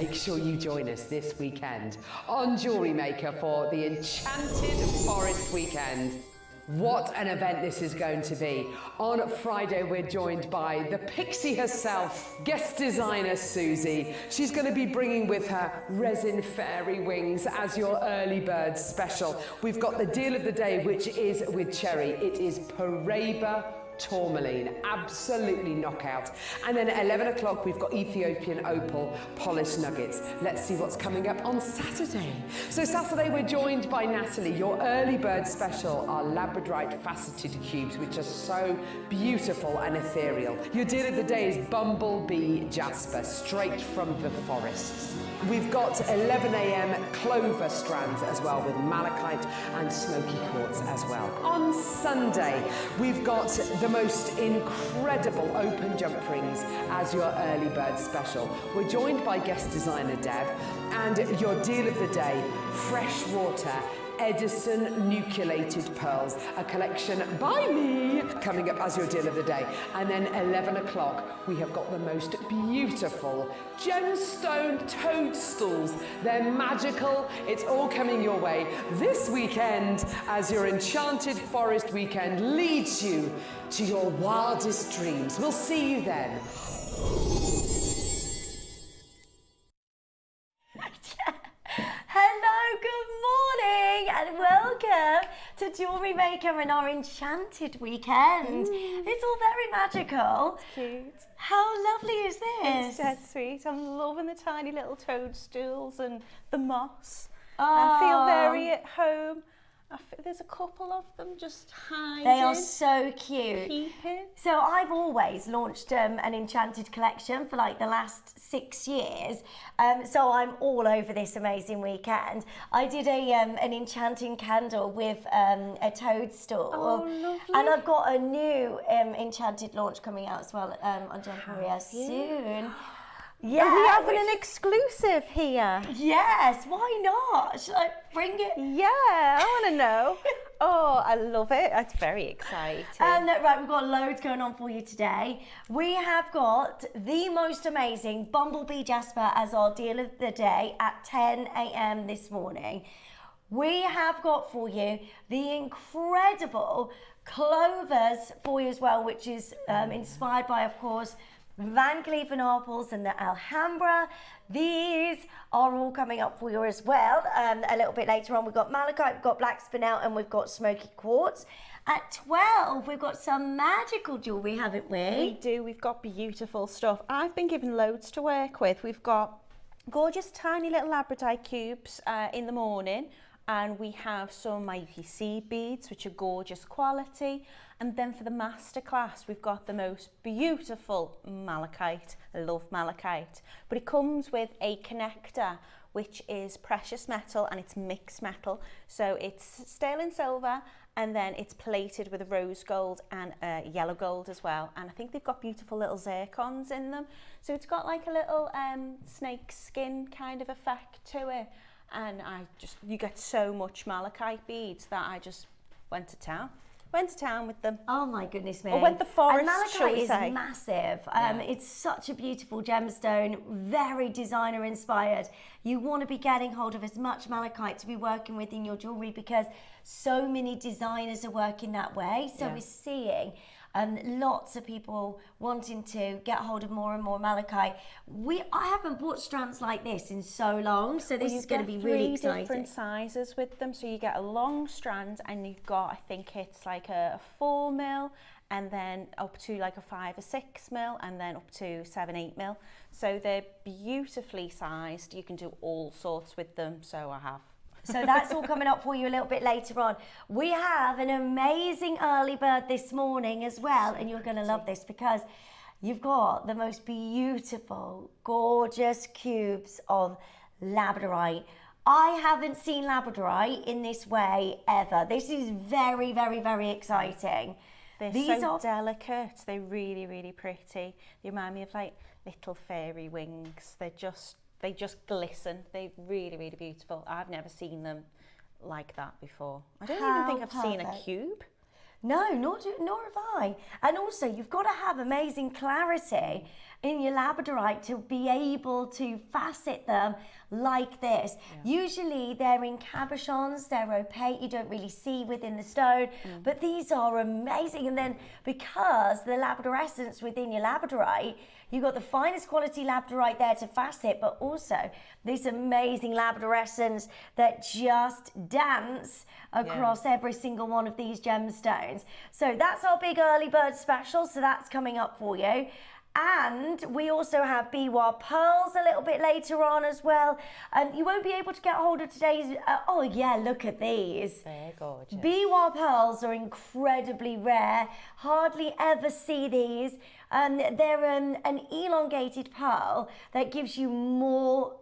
make sure you join us this weekend on Jewellery Maker for the Enchanted Forest Weekend. What an event this is going to be. On Friday, we're joined by the pixie herself, guest designer Susie. She's going to be bringing with her resin fairy wings as your early bird special. We've got the deal of the day, which is with Cherry. It is Paraiba tourmaline, absolutely knockout. And then at 11 o'clock, we've got Ethiopian opal polished nuggets. Let's see what's coming up on Saturday. So Saturday, we're joined by Natalie. Your early bird special are Labradorite faceted cubes, which are so beautiful and ethereal. Your deal of the day is Bumblebee Jasper, straight from the forests. We've got 11 a.m. Clover strands as well, with malachite and smoky quartz as well. On Sunday, we've got the most incredible open jump rings as your early bird special. We're joined by guest designer Deb, and your deal of the day, freshwater Edison nucleated pearls, a collection by me, coming up as your deal of the day. And then 11 o'clock, we have got the most beautiful gemstone toadstools. They're magical. It's all coming your way this weekend as your Enchanted Forest Weekend leads you to your wildest dreams. We'll see you then. Hello, good morning and welcome to Jewellery Maker and our Enchanted Weekend. It's all very magical. It's cute. How lovely is this? It's dead sweet. I'm loving the tiny little toadstools and the moss. Oh. I feel very at home. There's a couple of them just hiding. They are so cute. Peeping. So I've always launched an Enchanted collection for like the last 6 years. So I'm all over this amazing weekend. I did an enchanting candle with a toadstool. Oh, lovely. And I've got a new Enchanted launch coming out as well on Jewellery soon. Yeah, Are we having an exclusive here? Yes, why not? Should I bring it? Yeah, I want to know. Oh, I love it. It's very exciting. Right, we've got loads going on for you today. We have got the most amazing Bumblebee Jasper as our deal of the day at 10 a.m. this morning. We have got for you the incredible Clovers for you as well, which is inspired by, of course, Van Cleef & Arpels and the Alhambra. These are all coming up for you as well. A little bit later on, we've got malachite, we've got black spinel, and we've got smoky quartz. At 12, we've got some magical jewellery, haven't we? We do. We've got beautiful stuff. I've been given loads to work with. We've got gorgeous tiny little Labradorite cubes in the morning. And we have some mighty seed beads, which are gorgeous quality. And then for the Masterclass, we've got the most beautiful malachite. I love malachite. But it comes with a connector, which is precious metal and it's mixed metal. So it's sterling silver and then it's plated with a rose gold and yellow gold as well. And I think they've got beautiful little zircons in them. So it's got like a little snake skin kind of effect to it. And you get so much malachite beads that I just went to town with them. Oh my goodness me. Or went the forest, and malachite is say. massive. Yeah. It's such a beautiful gemstone, very designer inspired. You want to be getting hold of as much malachite to be working with in your jewellery because so many designers are working that way. So we're seeing lots of people wanting to get hold of more and more malachite. I haven't bought strands like this in so long, so this is going to be really exciting. Three different sizes with them, so you get a long strand and you've got, I think it's like a 4 mil and then up to like a 5 or 6 mil and then up to 7, 8 mil. So they're beautifully sized. You can do all sorts with them, so I have. So that's all coming up for you a little bit later on. We have an amazing early bird this morning as well, and you're going to love this because you've got the most beautiful, gorgeous cubes of Labradorite. I haven't seen Labradorite in this way ever. This is very, very, very exciting. These are delicate. They're really, really pretty. They remind me of like little fairy wings. They just glisten. They're really, really beautiful. I've never seen them like that before. I don't even think I've seen a cube. No, nor have I. And also, you've got to have amazing clarity in your Labradorite to be able to facet them like this. Usually they're in cabochons, they're opaque, you don't really see within the stone, but these are amazing. And then because the Labradorescence within your Labradorite, you've got the finest quality Labradorite there to facet, but also this amazing Labradorescence that just dance across every single one of these gemstones. So that's our big early bird special, so that's coming up for you. And we also have Biwa pearls a little bit later on as well. And you won't be able to get hold of today's, oh yeah, look at these. They're gorgeous. Biwa pearls are incredibly rare. Hardly ever see these. They're an elongated pearl that gives you more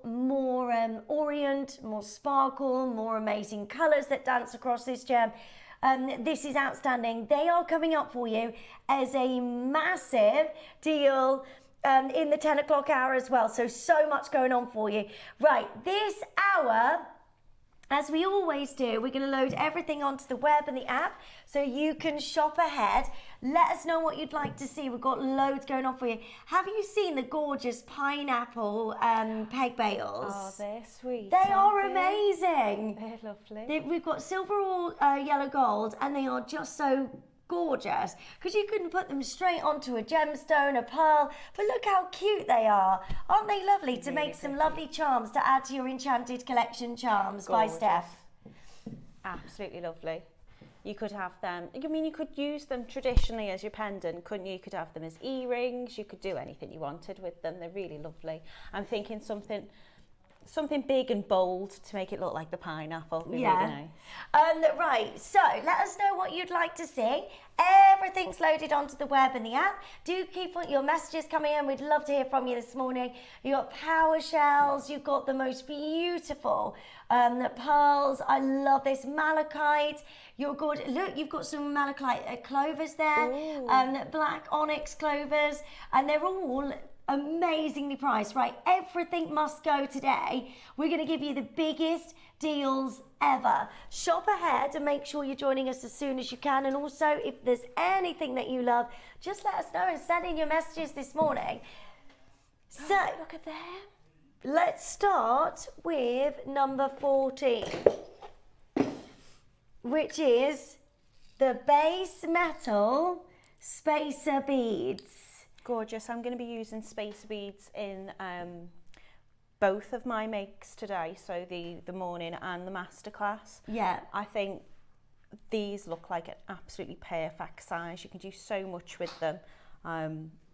orient, more sparkle, more amazing colours that dance across this gem. This is outstanding. They are coming up for you as a massive deal in the 10 o'clock hour as well. So much going on for you. Right, this hour, as we always do, we're going to load everything onto the web and the app so you can shop ahead. Let us know what you'd like to see. We've got loads going on for you. Have you seen the gorgeous pineapple peg bales? Oh, they're sweet. They are amazing. They're lovely. We've got silver or yellow gold, and they are just so gorgeous because you couldn't put them straight onto a gemstone, a pearl, but look how cute they are. Aren't they lovely to make some lovely charms to add to your Enchanted collection charms by Steph? Absolutely lovely. You could have them, I mean, you could use them traditionally as your pendant, couldn't you? You could have them as earrings, you could do anything you wanted with them. They're really lovely. I'm thinking something big and bold to make it look like the pineapple. Yeah. Really nice. Right, so let us know what you'd like to see. Everything's loaded onto the web and the app. Do keep your messages coming in. We'd love to hear from you this morning. You've got power shells. You've got the most beautiful pearls. I love this malachite. You're good. Look, you've got some malachite clovers there. Black onyx clovers. And they're all amazingly priced. Right, everything must go today. We're going to give you the biggest deals ever. Shop ahead and make sure you're joining us as soon as you can. And also, if there's anything that you love, just let us know and send in your messages this morning. So Look at them. let's start with number 14, which is the base metal spacer beads. Gorgeous. I'm going to be using spacer beads in both of my makes today, so the morning and the masterclass. Yeah. I think these look like an absolutely perfect size. You can do so much with them.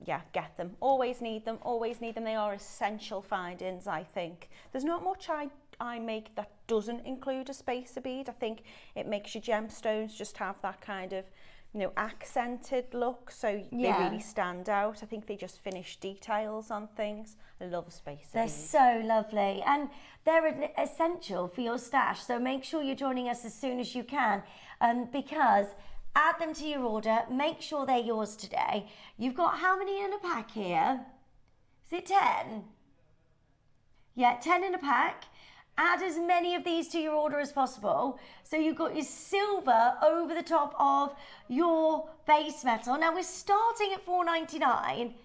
Yeah, get them. Always need them. Always need them. They are essential findings, I think. There's not much I make that doesn't include a spacer bead. I think it makes your gemstones just have that kind of, you know, accented look, so they really stand out. I think they just finish details on things. I love spacer They're beads. so lovely, and they're essential for your stash, so make sure you're joining us as soon as you can, because add them to your order. Make sure they're yours today. You've got how many in a pack here? Is it 10? Yeah, 10 in a pack. Add as many of these to your order as possible. So you've got your silver over the top of your base metal. Now we're starting at $4.99,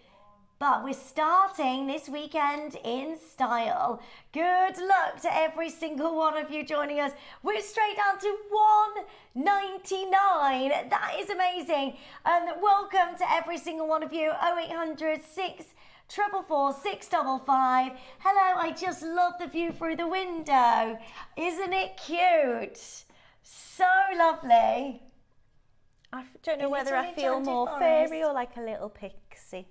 but we're starting this weekend in style. Good luck to every single one of you joining us. We're straight down to $1.99. That is amazing. And welcome to every single one of you. 0800 644 655. Hello, I just love the view through the window. Isn't it cute? So lovely. I don't know Is whether it I an feel enchanted more forest? fairy or like a little pixie.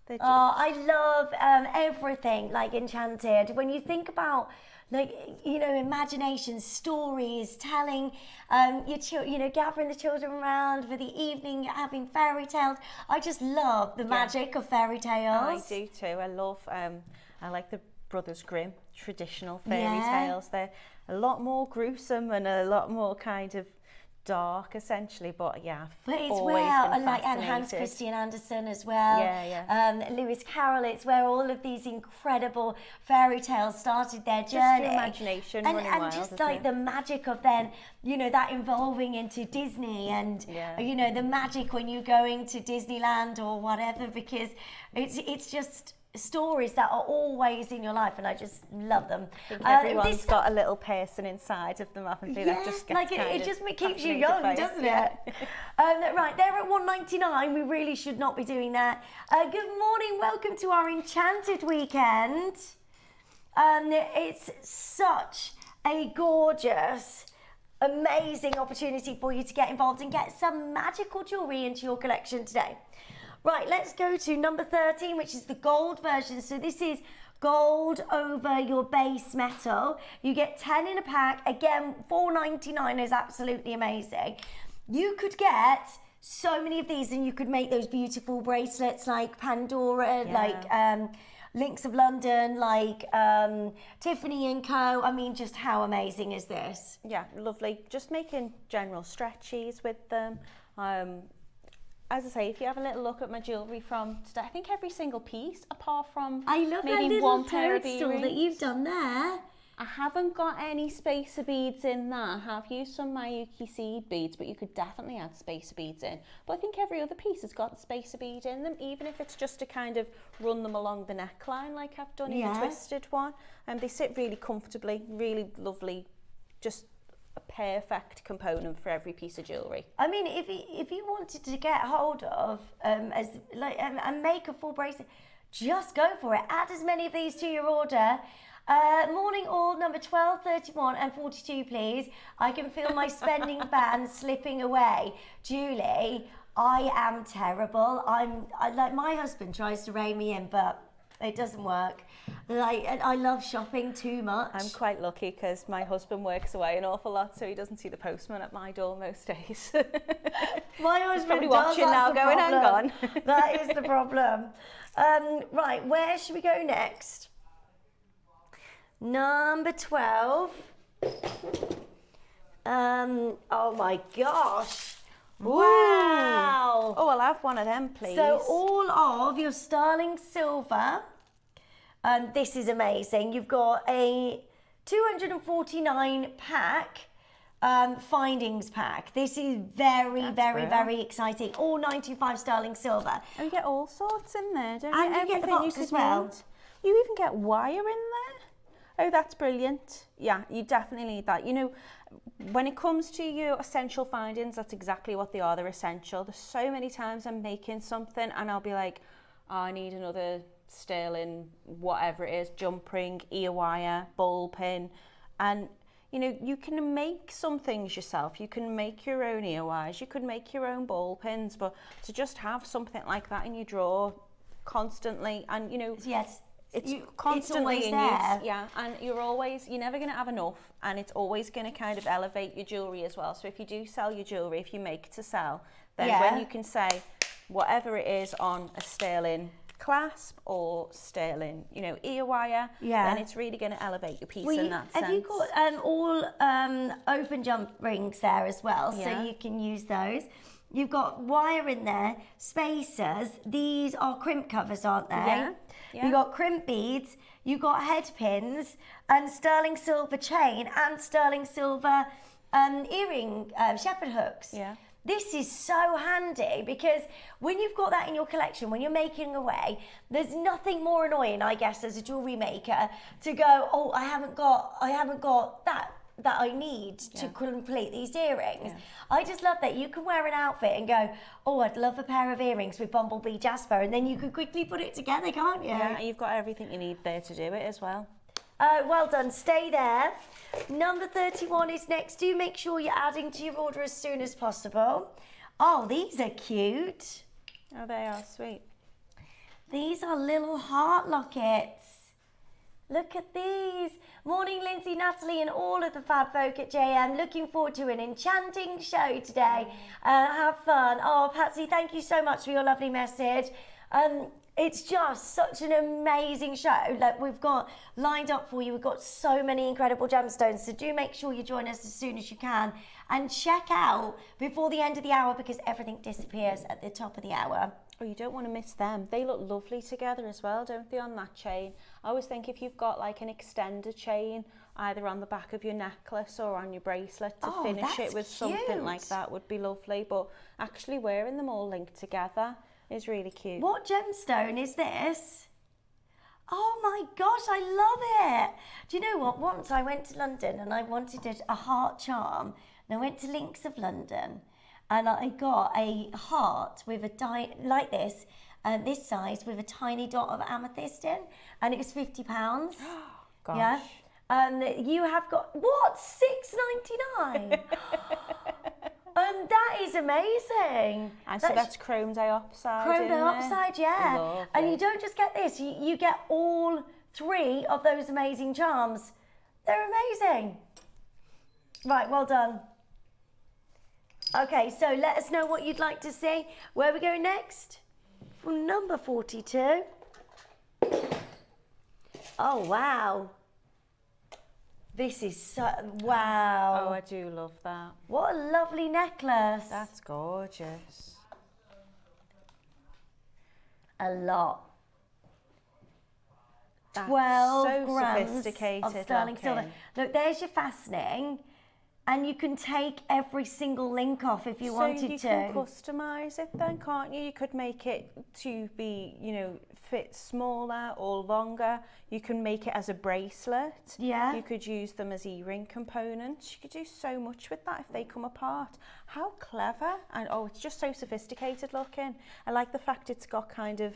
They're Oh, I love everything like Enchanted. When you think about, like, you know, imagination, stories, telling gathering the children around for the evening, having fairy tales. I just love the magic of fairy tales. I do too. I love, I like the Brothers Grimm traditional fairy tales. They're a lot more gruesome and a lot more kind of dark essentially, but yeah, but it's always where been like and fascinated. Hans Christian Andersen as well. Yeah. Lewis Carroll. It's where all of these incredible fairy tales started their journey. Just your imagination and running wild, just isn't like it? the magic of then, you know, that evolving into Disney and you know the magic when you're going to Disneyland or whatever, because it's just stories that are always in your life, and I just love them. I think everyone's got a little person inside of them, haven't they? That just gets like it just keeps you young, doesn't it? Right, they're at $1.99. We really should not be doing that. Good morning, welcome to our Enchanted weekend. It's such a gorgeous, amazing opportunity for you to get involved and get some magical jewellery into your collection today. Right, let's go to number 13, which is the gold version. So this is gold over your base metal. You get 10 in a pack. Again, $4.99 is absolutely amazing. You could get so many of these and you could make those beautiful bracelets like Pandora, like Links of London, like Tiffany & Co. I mean, just how amazing is this? Yeah, lovely. Just making general stretchies with them. As I say, if you have a little look at my jewellery from today, I think every single piece, apart from I love maybe that little one pair of toadstool earrings that you've done there. I haven't got any spacer beads in that. I have used some Mayuki seed beads, but you could definitely add spacer beads in. But I think every other piece has got the spacer bead in them, even if it's just to kind of run them along the neckline like I've done in the twisted one. And they sit really comfortably, really lovely, just a perfect component for every piece of jewellery. I mean, if you wanted to get hold of and make a full bracelet, just go for it. Add as many of these to your order. Morning all, number 12, 31 and 42, please. I can feel my spending ban slipping away. Julie, I am terrible. Like my husband tries to rein me in, but it doesn't work. Like, and I love shopping too much. I'm quite lucky because my husband works away an awful lot, so he doesn't see the postman at my door most days. My husband He's probably does, watching now, going, hang on. That is the problem. Right, where should we go next? Number 12. Oh my gosh. Wow. Oh, I'll have one of them, please. So all of your sterling silver, this is amazing. You've got a 249 pack findings pack. This is very exciting. All 95 sterling silver. And you get all sorts in there, don't you? And you get the box as well. Need. You even get wire in there. Oh, that's brilliant. Yeah, you definitely need that. You know, when it comes to your essential findings, that's exactly what they are. They're essential. There's so many times I'm making something and I'll be like, oh, I need another sterling, whatever it is, jump ring, ear wire, ball pin. And, you know, you can make some things yourself. You can make your own ear wires. You could make your own ball pins. But to just have something like that in your drawer constantly and, you know... Yes. It's constantly in there. use, yeah, and you're never going to have enough, and it's always going to kind of elevate your jewellery as well. So if you do sell your jewellery, if you make to sell, then when you can say whatever it is on a sterling clasp or sterling, you know, ear wire, then it's really going to elevate your piece in that sense. Have you got all open jump rings there as well, so you can use those? You've got wire in there, spacers. These are crimp covers, aren't they? Yeah. You've got crimp beads, you've got head pins, and sterling silver chain, and sterling silver earring shepherd hooks. Yeah. This is so handy because when you've got that in your collection, when you're making away, there's nothing more annoying, I guess, as a jewellery maker to go, oh, I haven't got that I need to complete these earrings. Yeah. I just love that you can wear an outfit and go, oh, I'd love a pair of earrings with Bumblebee Jasper, and then you can quickly put it together, can't you? Yeah, you've got everything you need there to do it as well. Well done, stay there. Number 31 is next. Do make sure you're adding to your order as soon as possible. Oh, these are cute. Oh, they are sweet. These are little heart lockets. Look at these. Morning, Lindsay, Natalie, and all of the fab folk at JM. Looking forward to an enchanting show today. Have fun. Oh, Patsy, thank you so much for your lovely message. It's just such an amazing show that we've got lined up for you. We've got so many incredible gemstones, so do make sure you join us as soon as you can and check out before the end of the hour, because everything disappears at the top of the hour. Oh, you don't want to miss them. They look lovely together as well, don't they, on that chain? I always think if you've got like an extended chain, either on the back of your necklace or on your bracelet, to finish it with something like that would be lovely. But actually wearing them all linked together is really cute. What gemstone is this? Oh my gosh, I love it. Do you know what? Once I went to London and I wanted a heart charm. And I went to Links of London and I got a heart with a like this, this size, with a tiny dot of amethyst in, and it was £50. Gosh. Yeah. You have got, what, £6.99? That is amazing. And so that's chrome dioxide. Chrome dioxide, yeah. Lovely. And you don't just get this, you get all 3 of those amazing charms. They're amazing. Right, well done. Okay, so let us know what you'd like to see. Where are we going next? From number 42. Oh, wow. This is so, wow. Oh, I do love that. What a lovely necklace. That's gorgeous. A lot. That's 12 so grams sophisticated of sterling silver. looking. Look, there's your fastening, and you can take every single link off if you wanted to. So you can customise it then, can't you? You could make it to be, you know, fit smaller or longer. You can make it as a bracelet. Yeah. You could use them as earring components. You could do so much with that if they come apart. How clever. And oh, it's just so sophisticated looking. I like the fact it's got kind of,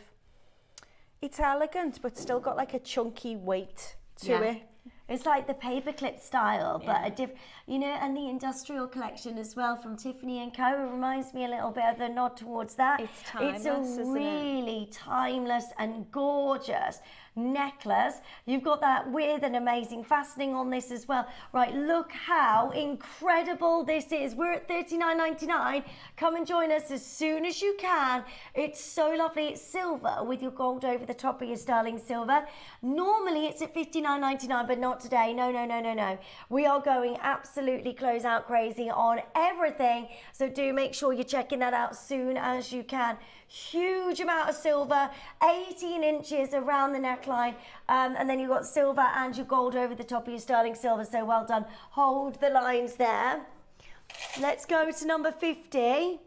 it's elegant, but still got like a chunky weight to it. It's like the paperclip style, but a different, you know, and the industrial collection as well from Tiffany & Co. It reminds me a little bit of the nod towards that. It's timeless, It's a isn't really timeless and gorgeous necklace. You've got that with an amazing fastening on this as well. Right, look how incredible this is. We're at $39.99. Come and join us as soon as you can. It's so lovely. It's silver with your gold over the top of your sterling silver. Normally it's at $59.99, but not today. No. We are going absolutely close out crazy on everything. So do make sure you're checking that out soon as you can. Huge amount of silver, 18 inches around the neckline, and then you've got silver and your gold over the top of your sterling silver, so well done. Hold the lines there. Let's go to number 50.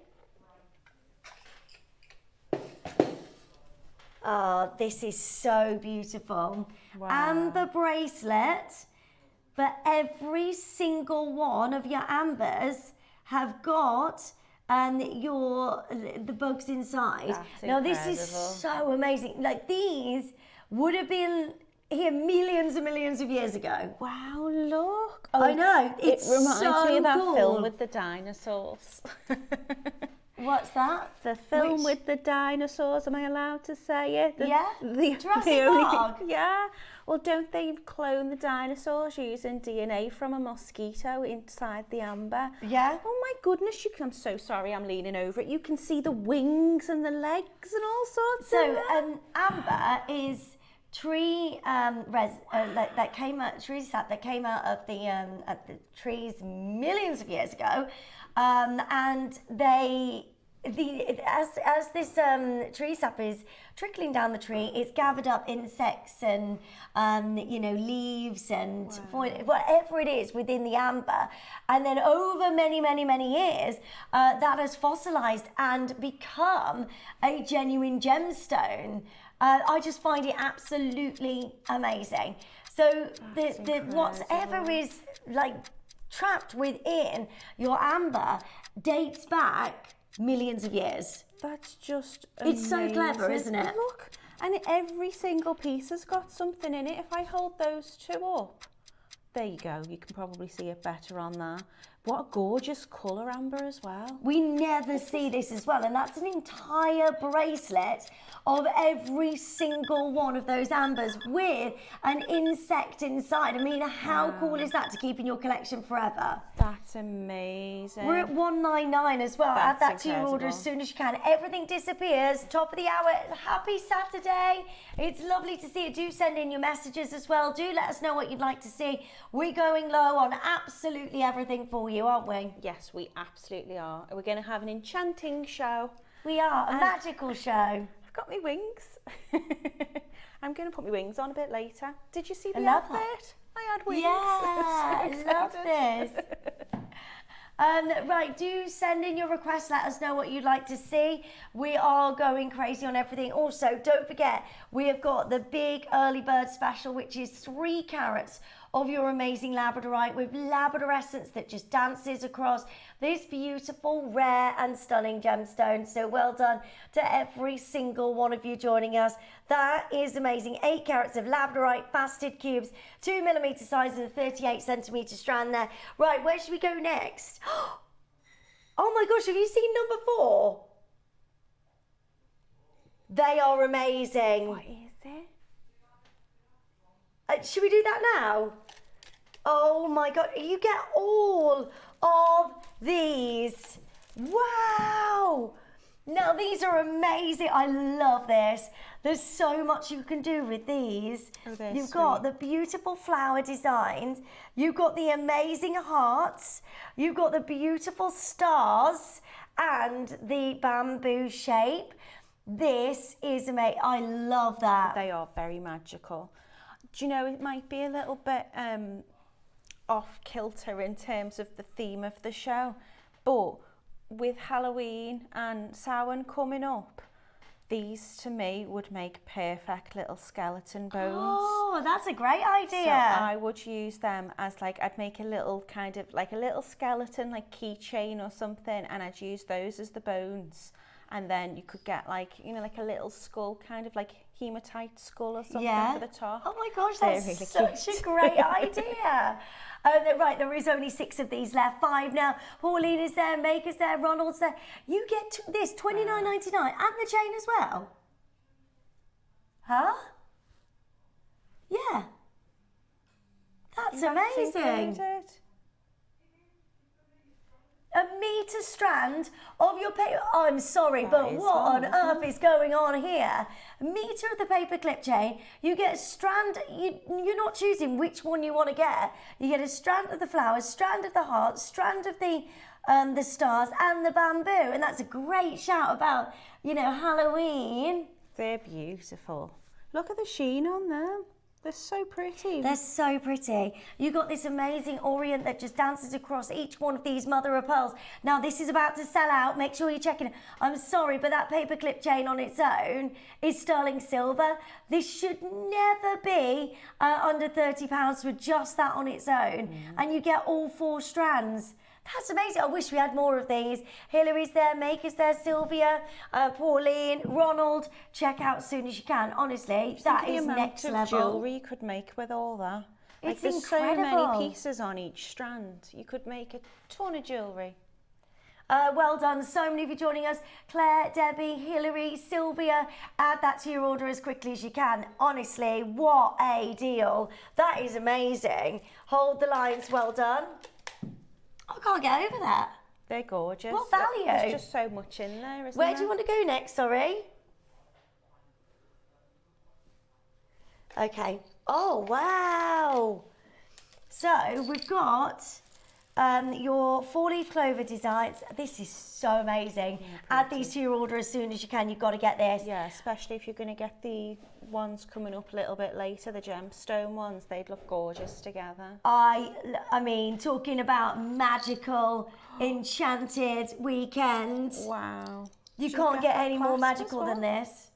Oh, this is so beautiful. Wow. Amber bracelet, but every single one of your ambers have got the bugs inside. That's now this is incredible. so amazing. Like, these would have been here millions and millions of years ago. Wow, look. I know, it's It reminds so me of that cool. film with the dinosaurs. What's that? The film Which- with the dinosaurs, am I allowed to say it? Yeah? Jurassic only- Park? Yeah. Well, don't they clone the dinosaurs using DNA from a mosquito inside the amber? Yeah. Oh my goodness, I'm so sorry, I'm leaning over it. You can see the wings and the legs and all sorts. So amber is tree that came out, tree sap that came out of the trees millions of years ago, and as this tree sap is trickling down the tree, it's gathered up insects and leaves and whatever it is within the amber, and then over many years that has fossilized and become a genuine gemstone. I just find it absolutely amazing. So the whatever is like trapped within your amber dates back millions of years. That's just amazing. It's so clever, isn't it? Look, and every single piece has got something in it. If I hold those two up, there you go. You can probably see it better on that. What a gorgeous colour, Amber, as well. We never see this as well, and that's an entire bracelet of every single one of those ambers with an insect inside. I mean, how cool is that to keep in your collection forever? That's amazing. We're at 199 as well. Add that to your order as incredible. soon as you can. Everything disappears. Top of the hour. Happy Saturday. It's lovely to see it. Do send in your messages as well. Do let us know what you'd like to see. We're going low on absolutely everything for you, aren't we? Yes, we absolutely are. We're going to have an enchanting show. We are. A magical show. I've got my wings. I'm going to put my wings on a bit later. Did you see the love advert? that. I had wings. Yeah, So I love excited. this. Right, do send in your requests. Let us know what you'd like to see. We are going crazy on everything. Also, don't forget, we have got the big early bird special, which is 3 carats of your amazing Labradorite with Labrador essence that just dances across this beautiful, rare and stunning gemstone. So well done to every single one of you joining us. That is amazing. 8 carats of Labradorite faceted cubes, 2mm size and a 38cm strand there. Right, where should we go next? Oh my gosh, have you seen number 4? They are amazing. What is it? Should we do that now? Oh my God, you get all of these. Wow. Now these are amazing. I love this. There's so much you can do with these. Oh, they're You've got sweet. the beautiful flower designs. You've got the amazing hearts. You've got the beautiful stars and the bamboo shape. This is amazing. I love that. They are very magical. Do you know, it might be a little bit off kilter in terms of the theme of the show, but with Halloween and Samhain coming up, these to me would make perfect little skeleton bones. Oh, that's a great idea. So I would use them as like, I'd make a little kind of like a little skeleton, like keychain or something, and I'd use those as the bones. And then you could get like, you know, like a little skull, kind of like hematite skull or something for the top. Oh my gosh, They're that's really such cute. a great idea. Right, there is only 6 of these left. 5 now. Pauline is there, Maker's there, Ronald's there. You get this $29.99 and the chain as well. Huh? Yeah. That's amazing. Included. A metre strand of your paper. Oh, I'm sorry, That but is what on fun, earth is going on here? A metre of the paper clip chain. You get a strand. You're not choosing which one you want to get. You get a strand of the flowers, strand of the hearts, strand of the stars, and the bamboo. And that's a great shout about, you know, Halloween. They're beautiful. Look at the sheen on them. They're so pretty. They're so pretty. You got this amazing orient that just dances across each one of these mother of pearls. Now this is about to sell out. Make sure you're checking it. I'm sorry, but that paperclip chain on its own is sterling silver. This should never be under £30 for just that on its own. And you get all 4 strands. That's amazing. I wish we had more of these. Hillary's there, Maker's there, Sylvia, Pauline, Ronald. Check out as soon as you can. Honestly, that is next level. Jewellery you could make with all that. It's there's incredible. so many pieces on each strand. You could make a ton of jewellery. Well done. So many of you joining us. Claire, Debbie, Hillary, Sylvia. Add that to your order as quickly as you can. Honestly, what a deal. That is amazing. Hold the lines. Well done. I can't get over that. They're gorgeous. What value? There's just so much in there, isn't Where there? do you want to go next? Sorry. Okay. Oh, wow. So we've got your 4-leaf clover designs. This is so amazing. Add these to your order as soon as you can. You've got to get this. Yeah, especially if you're going to get the ones coming up a little bit later, the gemstone ones. They'd look gorgeous together. I mean, talking about magical, enchanted weekend. Wow. You Did you can't get that any more clasp as magical well? than this.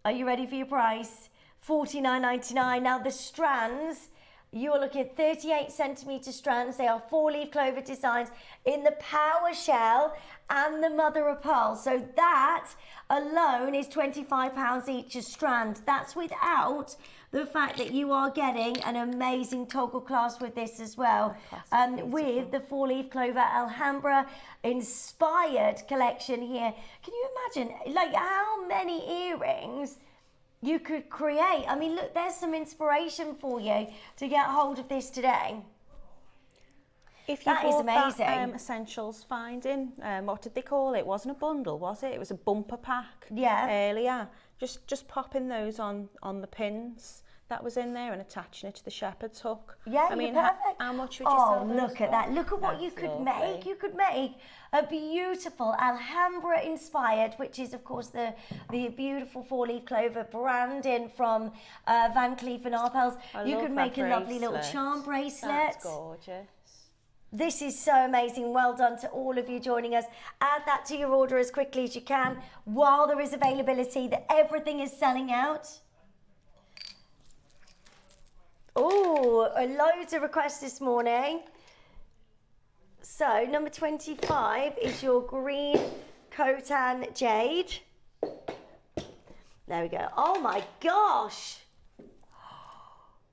Are you ready for your price? $49.99. Now the strands You're looking at 38 centimetre strands. They are 4-leaf clover designs in the power shell and the mother of pearl. So that alone is £25 each a strand. That's without the fact that you are getting an amazing toggle clasp with this as well. With the 4-leaf clover Alhambra inspired collection here. Can you imagine like how many earrings you could create? I mean, look, there's some inspiration for you to get hold of this today. If you That is bought amazing. that essentials finding, what did they call it? It wasn't a bundle, was it? It was a bumper pack. Yeah. Earlier, just popping those on the pins that was in there and attaching it to the shepherd's hook. Yeah, I mean, you're perfect. how much would you sell those look at for? that. Look at what you That's could lovely. make. You could make a beautiful Alhambra inspired, which is of course the beautiful 4-leaf clover branding from Van Cleef and Arpels. You love could that make a lovely little bracelet. charm bracelet. That's gorgeous. This is so amazing. Well done to all of you joining us. Add that to your order as quickly as you can while there is availability, that everything is selling out. Oh, loads of requests this morning. So, number 25 is your green Khotan jade. There we go. Oh my gosh.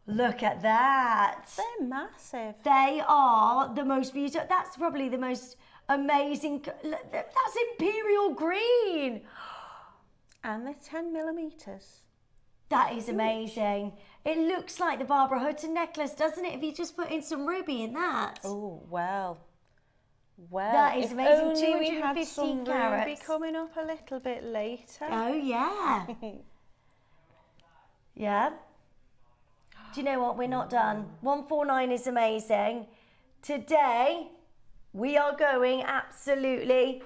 Look at that. They're massive. They are the most beautiful. That's probably the most amazing. That's imperial green. And they're 10 millimetres. That is amazing. It looks like the Barbara Hutton necklace, doesn't it? If you just put in some ruby in that. Oh, well. Well, That is if amazing. only we had 250 some ruby carats. coming up a little bit later. Oh, yeah. Yeah. Do you know what? We're not done. 149 is amazing. Today, we are going absolutely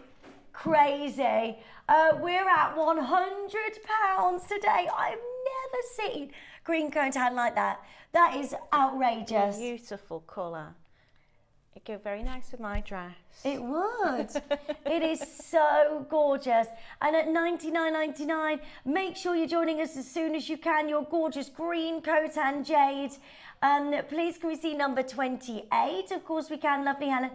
crazy. We're at £100 today. I've never seen green Khotan like that. That is outrageous. Beautiful colour. It'd go very nice with my dress. It would. It is so gorgeous. And at $99.99, make sure you're joining us as soon as you can. Your gorgeous green Khotan jade. Please can we see number 28? Of course we can, lovely Helen.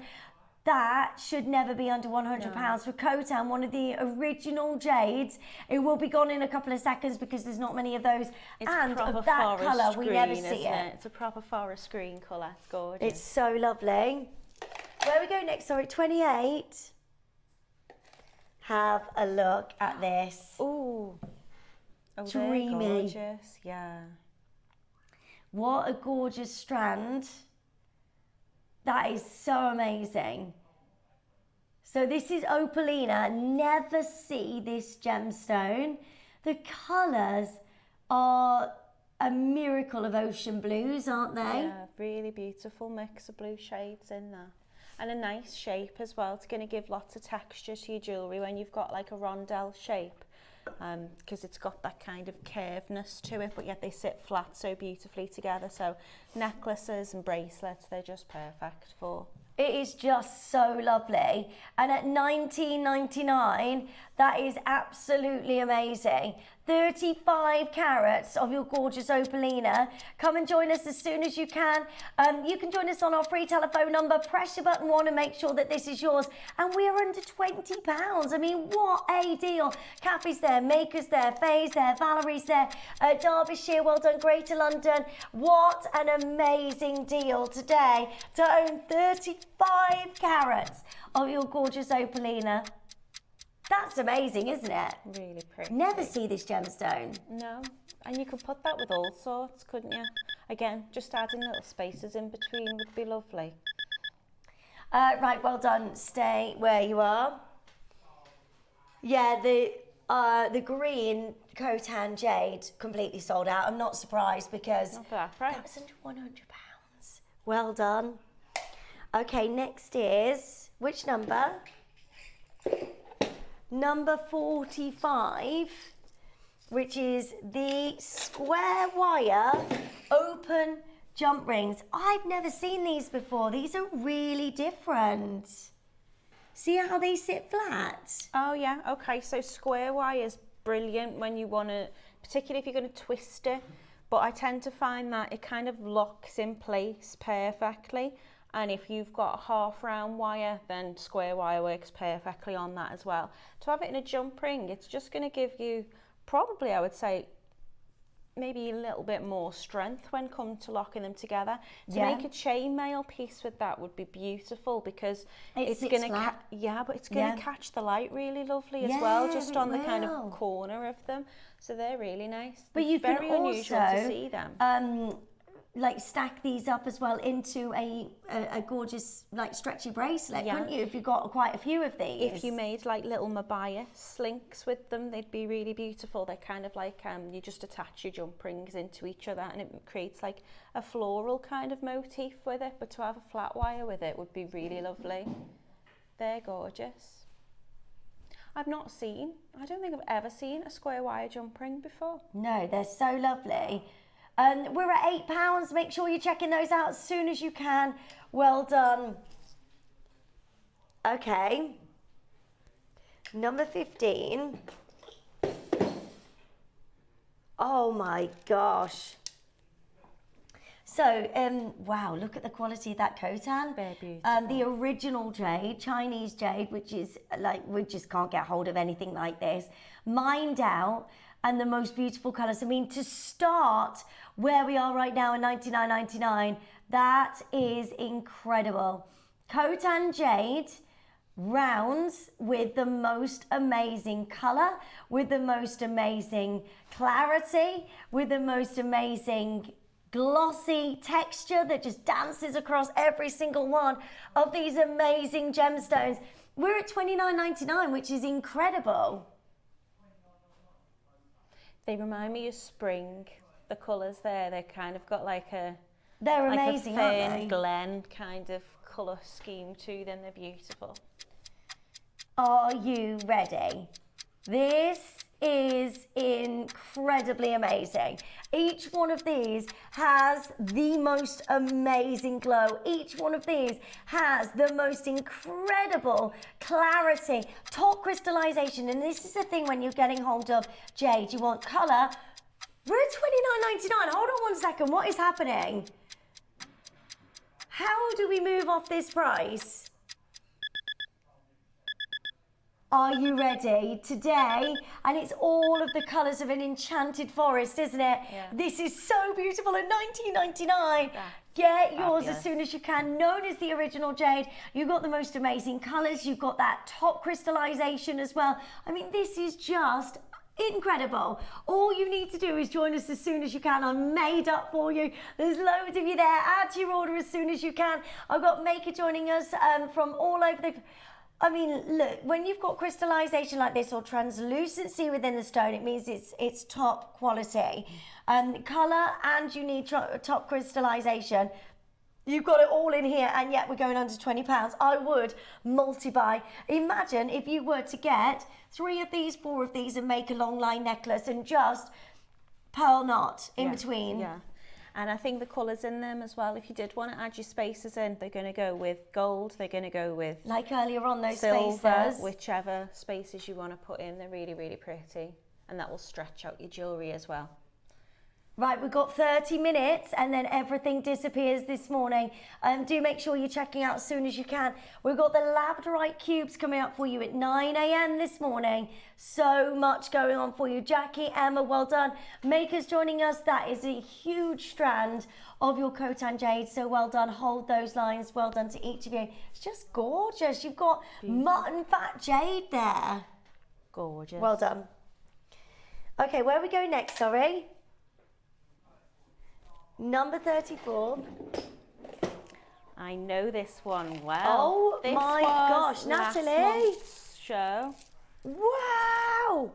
That should never be under £100 for Khotan, one of the original jades. It will be gone in a couple of seconds because there's not many of those. It's and proper of that forest colour, we green, never isn't see it. It's a proper forest green colour. It's gorgeous. It's so lovely. Where we go next? Sorry, 28. Have a look at this. Ooh. Oh, Dreamy. they're gorgeous. Yeah. What a gorgeous strand. That is so amazing. So this is Opalina. Never see this gemstone. The colours are a miracle of ocean blues, aren't they? Yeah, really beautiful mix of blue shades in there. And a nice shape as well. It's going to give lots of texture to your jewellery when you've got like a rondelle shape. Because it's got that kind of curvedness to it, but yet they sit flat so beautifully together. So necklaces and bracelets, they're just perfect for. It is just so lovely. And at $19.99, that is absolutely amazing. 35 carats of your gorgeous Opalina. Come and join us as soon as you can. You can join us on our free telephone number. Press your button 1 and make sure that this is yours. And we are under £20. I mean, what a deal. Kathy's there, Maker's there, Faye's there, Valerie's there, Derbyshire, well done, Greater London. What an amazing deal today to own 35 carats of your gorgeous Opalina. That's amazing, isn't it? Really pretty. Never see this gemstone. No, and you could put that with all sorts, couldn't you? Again, just adding little spaces in between would be lovely. Right, well done. Stay where you are. Yeah, the green Khotan jade completely sold out. I'm not surprised because Not for that price. that was under £100. Well done. Okay, next is which number? Number 45, which is the square wire open jump rings. I've never seen these before. These are really different. See how they sit flat? Oh yeah, okay, so square wire is brilliant when you want to, particularly if you're going to twist it but I tend to find that it kind of locks in place perfectly. And if you've got a half round wire, then square wire works perfectly on that as well. To have it in a jump ring, it's just going to give you probably, I would say, maybe a little bit more strength when come to locking them together. To make a chainmail piece with that would be beautiful, because it's going to but it's going to catch the light really lovely as well, just on the kind of corner of them. So they're really nice. But you very can unusual also to see them. Like stack these up as well into a gorgeous like stretchy bracelet, couldn't you, if you got quite a few of these? If you made like little Mabaya slinks with them, they'd be really beautiful. They're kind of like, you just attach your jump rings into each other and it creates like a floral kind of motif with it, but to have a flat wire with it would be really lovely. They're gorgeous. I don't think I've ever seen a square wire jump ring before. No, they're so lovely. We're at £8. Make sure you're checking those out as soon as you can. Well done. Okay. Number 15. Oh my gosh. So, wow, look at the quality of that Khotan. Very beautiful. The original jade, Chinese jade, which is like, we just can't get hold of anything like this. Mined out. And the most beautiful colours. I mean, to start where we are right now in $99.99, that is incredible. Khotan jade, rounds with the most amazing colour, with the most amazing clarity, with the most amazing glossy texture that just dances across every single one of these amazing gemstones. We're at $29.99, which is incredible. They remind me of spring. The colours there, they're kind of got like a... They're amazing, like a aren't fern they? glen kind of colour scheme to them. They're beautiful. Are you ready? This is incredibly amazing. Each one of these has the most amazing glow. Each one of these has the most incredible clarity, top crystallization. And this is the thing when you're getting hold of jade, you want color. We're at $29.99. Hold on one second. What is happening? How do we move off this price? Are you ready? Today, and it's all of the colours of an enchanted forest, isn't it? Yeah. This is so beautiful at $19.99. Yeah. Get yours Fabulous. as soon as you can. Known as the original jade. You've got the most amazing colours. You've got that top crystallization as well. I mean, this is just incredible. All you need to do is join us as soon as you can. I'm made up for you. There's loads of you there. Add to your order as soon as you can. I've got Maker joining us from all over the... I mean, look, when you've got crystallization like this or translucency within the stone, it means it's top quality. Colour and you need top crystallization. You've got it all in here, and yet we're going under £20. I would multi-buy. Imagine if you were to get 3 of these, 4 of these, and make a long line necklace and just pearl knot in between. Yeah. And I think the colours in them as well, if you did want to add your spaces in, they're going to go with gold, they're going to go with... Like earlier on, those silver, spaces. whichever spaces you want to put in. They're really, really pretty. And that will stretch out your jewellery as well. Right, we've got 30 minutes and then everything disappears this morning. Do make sure you're checking out as soon as you can. We've got the Labradorite cubes coming up for you at 9 a.m. this morning. So much going on for you. Jackie, Emma, well done. Maker's joining us. That is a huge strand of your Khotan jade. So well done. Hold those lines. Well done to each of you. It's just gorgeous. You've got mutton fat jade there. Gorgeous. Well done. Okay, where are we going next, sorry? Number 34. I know this one well. Oh this my was gosh, last Natalie. month's show. Wow!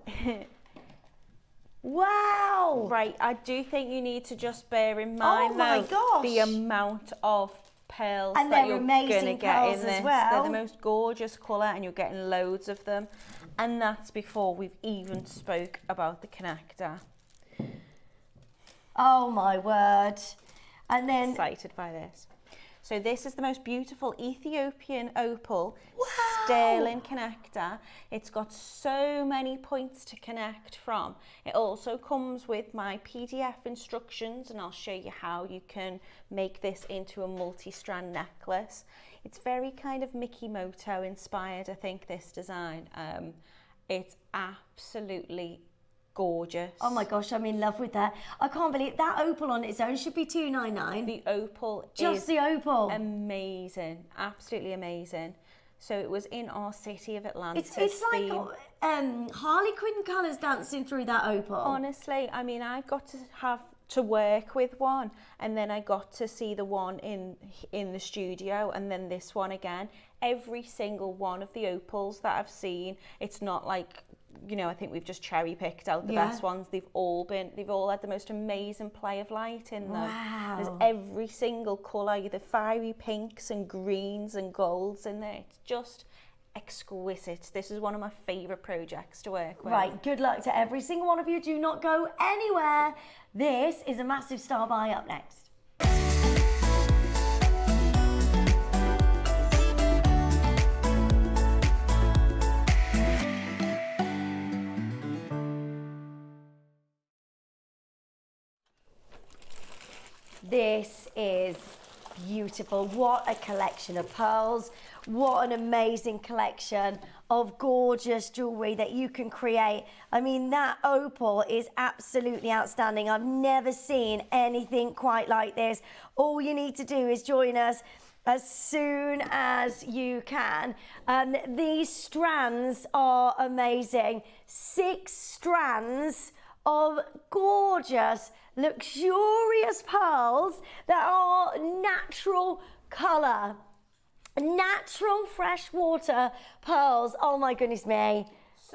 Wow! Right, I do think you need to just bear in mind my though, gosh. the amount of pearls And that they're you're going to amazing get pearls in as this. well. They're the most gorgeous colour and you're getting loads of them. And that's before we've even spoke about the connector. Oh my word. And then... Excited by this. So this is the most beautiful Ethiopian opal, sterling connector. It's got so many points to connect from. It also comes with my PDF instructions, and I'll show you how you can make this into a multi-strand necklace. It's very kind of Mickey Moto inspired, I think, this design. It's absolutely gorgeous. Oh my gosh, I'm in love with that. I can't believe that opal on its own should be $299. The opal Just is the opal. amazing, absolutely amazing. So it was in our City of Atlantis It's like theme. Harley Quinn colours dancing through that opal. Honestly, I mean, I got to work with one, and then I got to see the one in the studio, and then this one again. Every single one of the opals that I've seen, it's not like, you know, I think we've just cherry picked out the best ones. They've all had the most amazing play of light in them. Wow. There's every single colour, either fiery pinks and greens and golds in there. It's just exquisite. This is one of my favourite projects to work with. Right, good luck to every single one of you. Do not go anywhere. This is a massive star buy up next. This is beautiful. What a collection of pearls. What an amazing collection of gorgeous jewellery that you can create. I mean, that opal is absolutely outstanding. I've never seen anything quite like this. All you need to do is join us as soon as you can. These strands are amazing. 6 strands of gorgeous, luxurious pearls that are natural colour. Natural freshwater pearls. Oh my goodness me.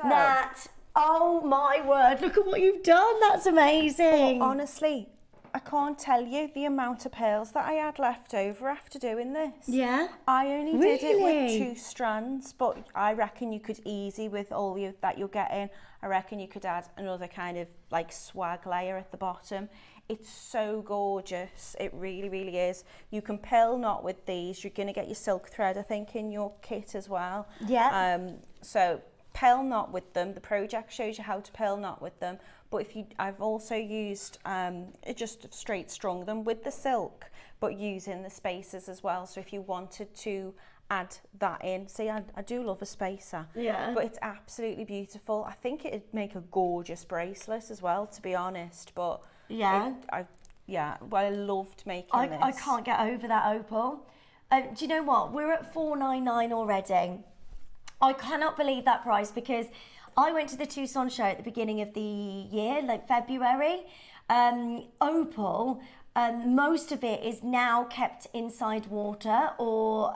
Nat, oh my word, look at what you've done. That's amazing. Well, honestly, I can't tell you the amount of pearls that I had left over after doing this. Yeah? I only did it with Really? 2 strands, but I reckon you could easy, with all that you're getting, I reckon you could add another kind of like swag layer at the bottom. It's so gorgeous. It really, really is. You can pearl knot with these. You're going to get your silk thread, I think, in your kit as well. Yeah. So pearl knot with them. The project shows you how to pearl knot with them. But I've also used just straight strung them with the silk, but using the spacers as well. So if you wanted to add that in, see, I do love a spacer. Yeah. But it's absolutely beautiful. I think it'd make a gorgeous bracelet as well, to be honest. But yeah. I loved making this. I can't get over that opal. Do you know what? We're at $499 already. I cannot believe that price, because I went to the Tucson show at the beginning of the year, like February. Opal, most of it is now kept inside water or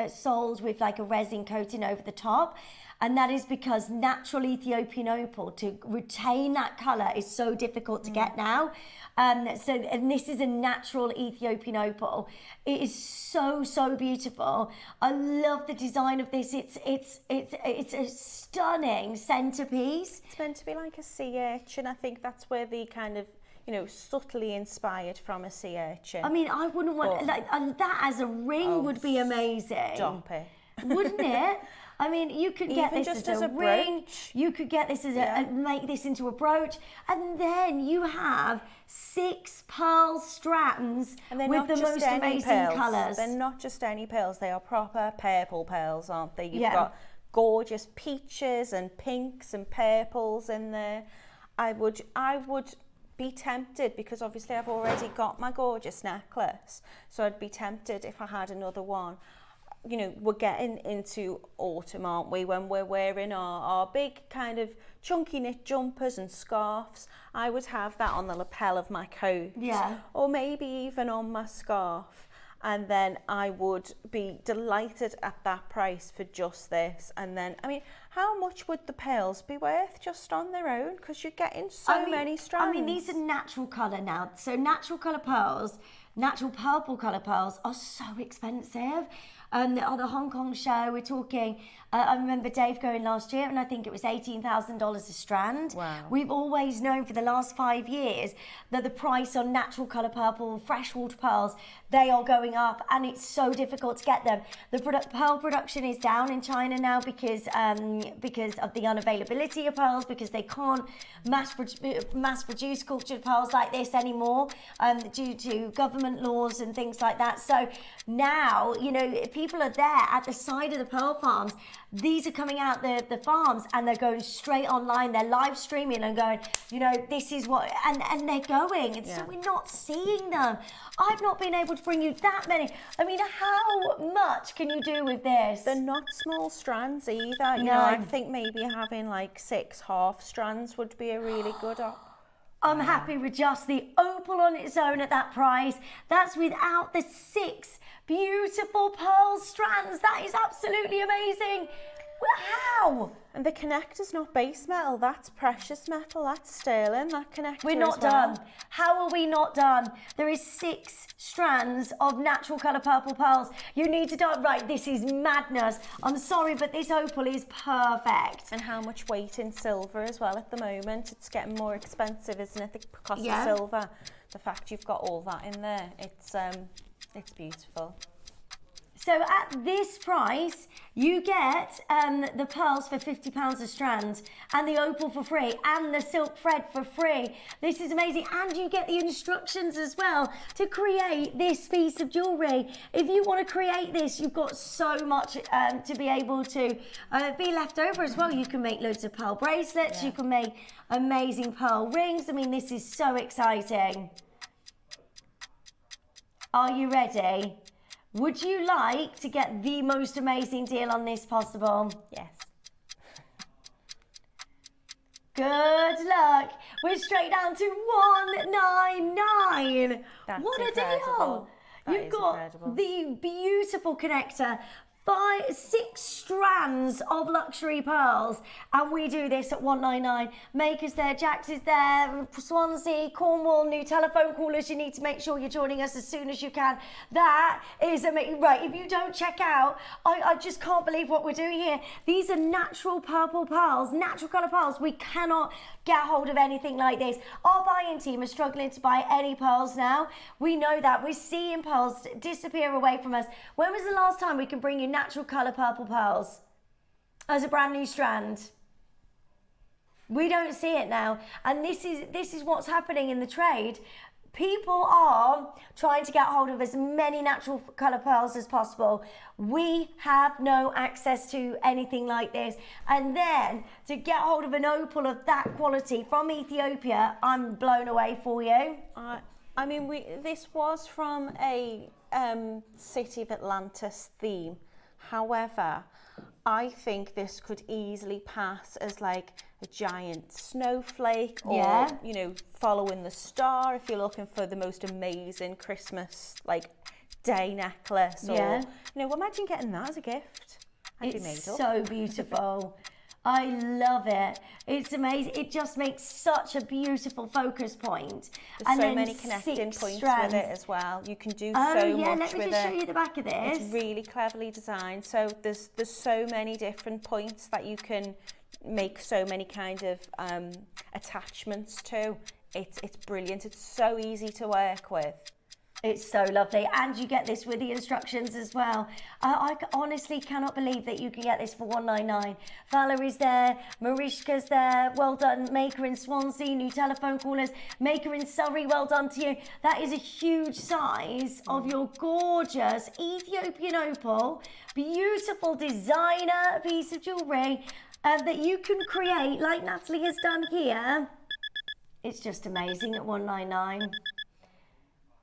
sold with like a resin coating over the top. And that is because natural Ethiopian opal, to retain that colour, is so difficult to get now. And this is a natural Ethiopian opal. It is so, so beautiful. I love the design of this. It's a stunning centerpiece. It's meant to be like a sea urchin. I think that's where the kind of, you know, subtly inspired from a sea urchin. I mean, I wouldn't want that as a ring would be amazing. Stop it. Wouldn't it? I mean, you could get Even this just as a ring. brooch. You could get this as make this into a brooch, and then you have 6 pearl strands with the most amazing colours. They're not just any pearls. They are proper purple pearls, aren't they? You've got gorgeous peaches and pinks and purples in there. I would be tempted, because obviously I've already got my gorgeous necklace, so I'd be tempted if I had another one. You know, we're getting into autumn, aren't we, when we're wearing our big kind of chunky knit jumpers and scarves. I would have that on the lapel of my coat, or maybe even on my scarf, and then I would be delighted at that price for just this. And then, I mean, how much would the pearls be worth just on their own? Because you're getting so many strands. I mean, these are natural colour now, so natural colour pearls, natural purple colour pearls are so expensive. on the Hong Kong show, we're talking, I remember Dave going last year, and I think it was $18,000 a strand. Wow. We've always known for the last 5 years that the price on natural colour purple, freshwater pearls, they are going up, and it's so difficult to get them. The pearl production is down in China now because of the unavailability of pearls, because they can't mass produce cultured pearls like this anymore due to government laws and things like that. So now, you know, people are there at the side of the pearl farms. These are coming out the farms, and they're going straight online. They're live streaming and going, you know, this is what, and they're going. And so we're not seeing them. I've not been able to bring you that many. I mean, how much can you do with this? They're not small strands either. You know, I think maybe having like 6 half strands would be a really good I'm happy with just the opal on its own at that price. That's without the 6 beautiful pearl strands. That is absolutely amazing. How? And the connector's not base metal, that's precious metal, that's sterling, that connector. We're not done. How are we not done? There is 6 strands of natural colour purple pearls. You need to do it right. This is madness. I'm sorry, but this opal is perfect. And how much weight in silver as well at the moment. It's getting more expensive, isn't it? The cost of silver. The fact you've got all that in there, it's beautiful. So at this price, you get the pearls for £50 a strand, and the opal for free, and the silk thread for free. This is amazing, and you get the instructions as well to create this piece of jewellery. If you want to create this, you've got so much to be able to be left over as well. You can make loads of pearl bracelets, you can make amazing pearl rings. I mean, this is so exciting. Are you ready? Would you like to get the most amazing deal on this possible? Yes. Good luck. We're straight down to $199. What a deal. You've got the beautiful connector, 6 strands of luxury pearls, and we do this at $199. Maker's there, Jax is there, Swansea, Cornwall, new telephone callers. You need to make sure you're joining us as soon as you can. That is amazing. Right, if you don't check out, I just can't believe what we're doing here. These are natural purple pearls, natural colour pearls. We cannot get hold of anything like this. Our buying team is struggling to buy any pearls now. We know that. We're seeing pearls disappear away from us. When was the last time we can bring you natural colour purple pearls as a brand new strand? We don't see it now, and this is what's happening in the trade. People are trying to get hold of as many natural colour pearls as possible. We have no access to anything like this. And then to get hold of an opal of that quality from Ethiopia, I'm blown away for you. I mean, this was from a City of Atlantis theme. However, I think this could easily pass as like a giant snowflake, or you know, following the star if you're looking for the most amazing Christmas like day necklace, or you know, imagine getting that as a gift. It's so beautiful. I love it. It's amazing. It just makes such a beautiful focus point. There's and so many connecting points with it as well. You can do so much with it. Let me just show you the back of this. It's really cleverly designed. So there's so many different points that you can make so many kind of attachments to. It's brilliant. It's so easy to work with. It's so lovely, and you get this with the instructions as well. I honestly cannot believe that you can get this for $199. Valerie's there, Marishka's there, well done. Maker in Swansea, new telephone callers. Maker in Surrey, well done to you. That is a huge size of your gorgeous Ethiopian opal, beautiful designer piece of jewellery that you can create like Natalie has done here. It's just amazing at $199.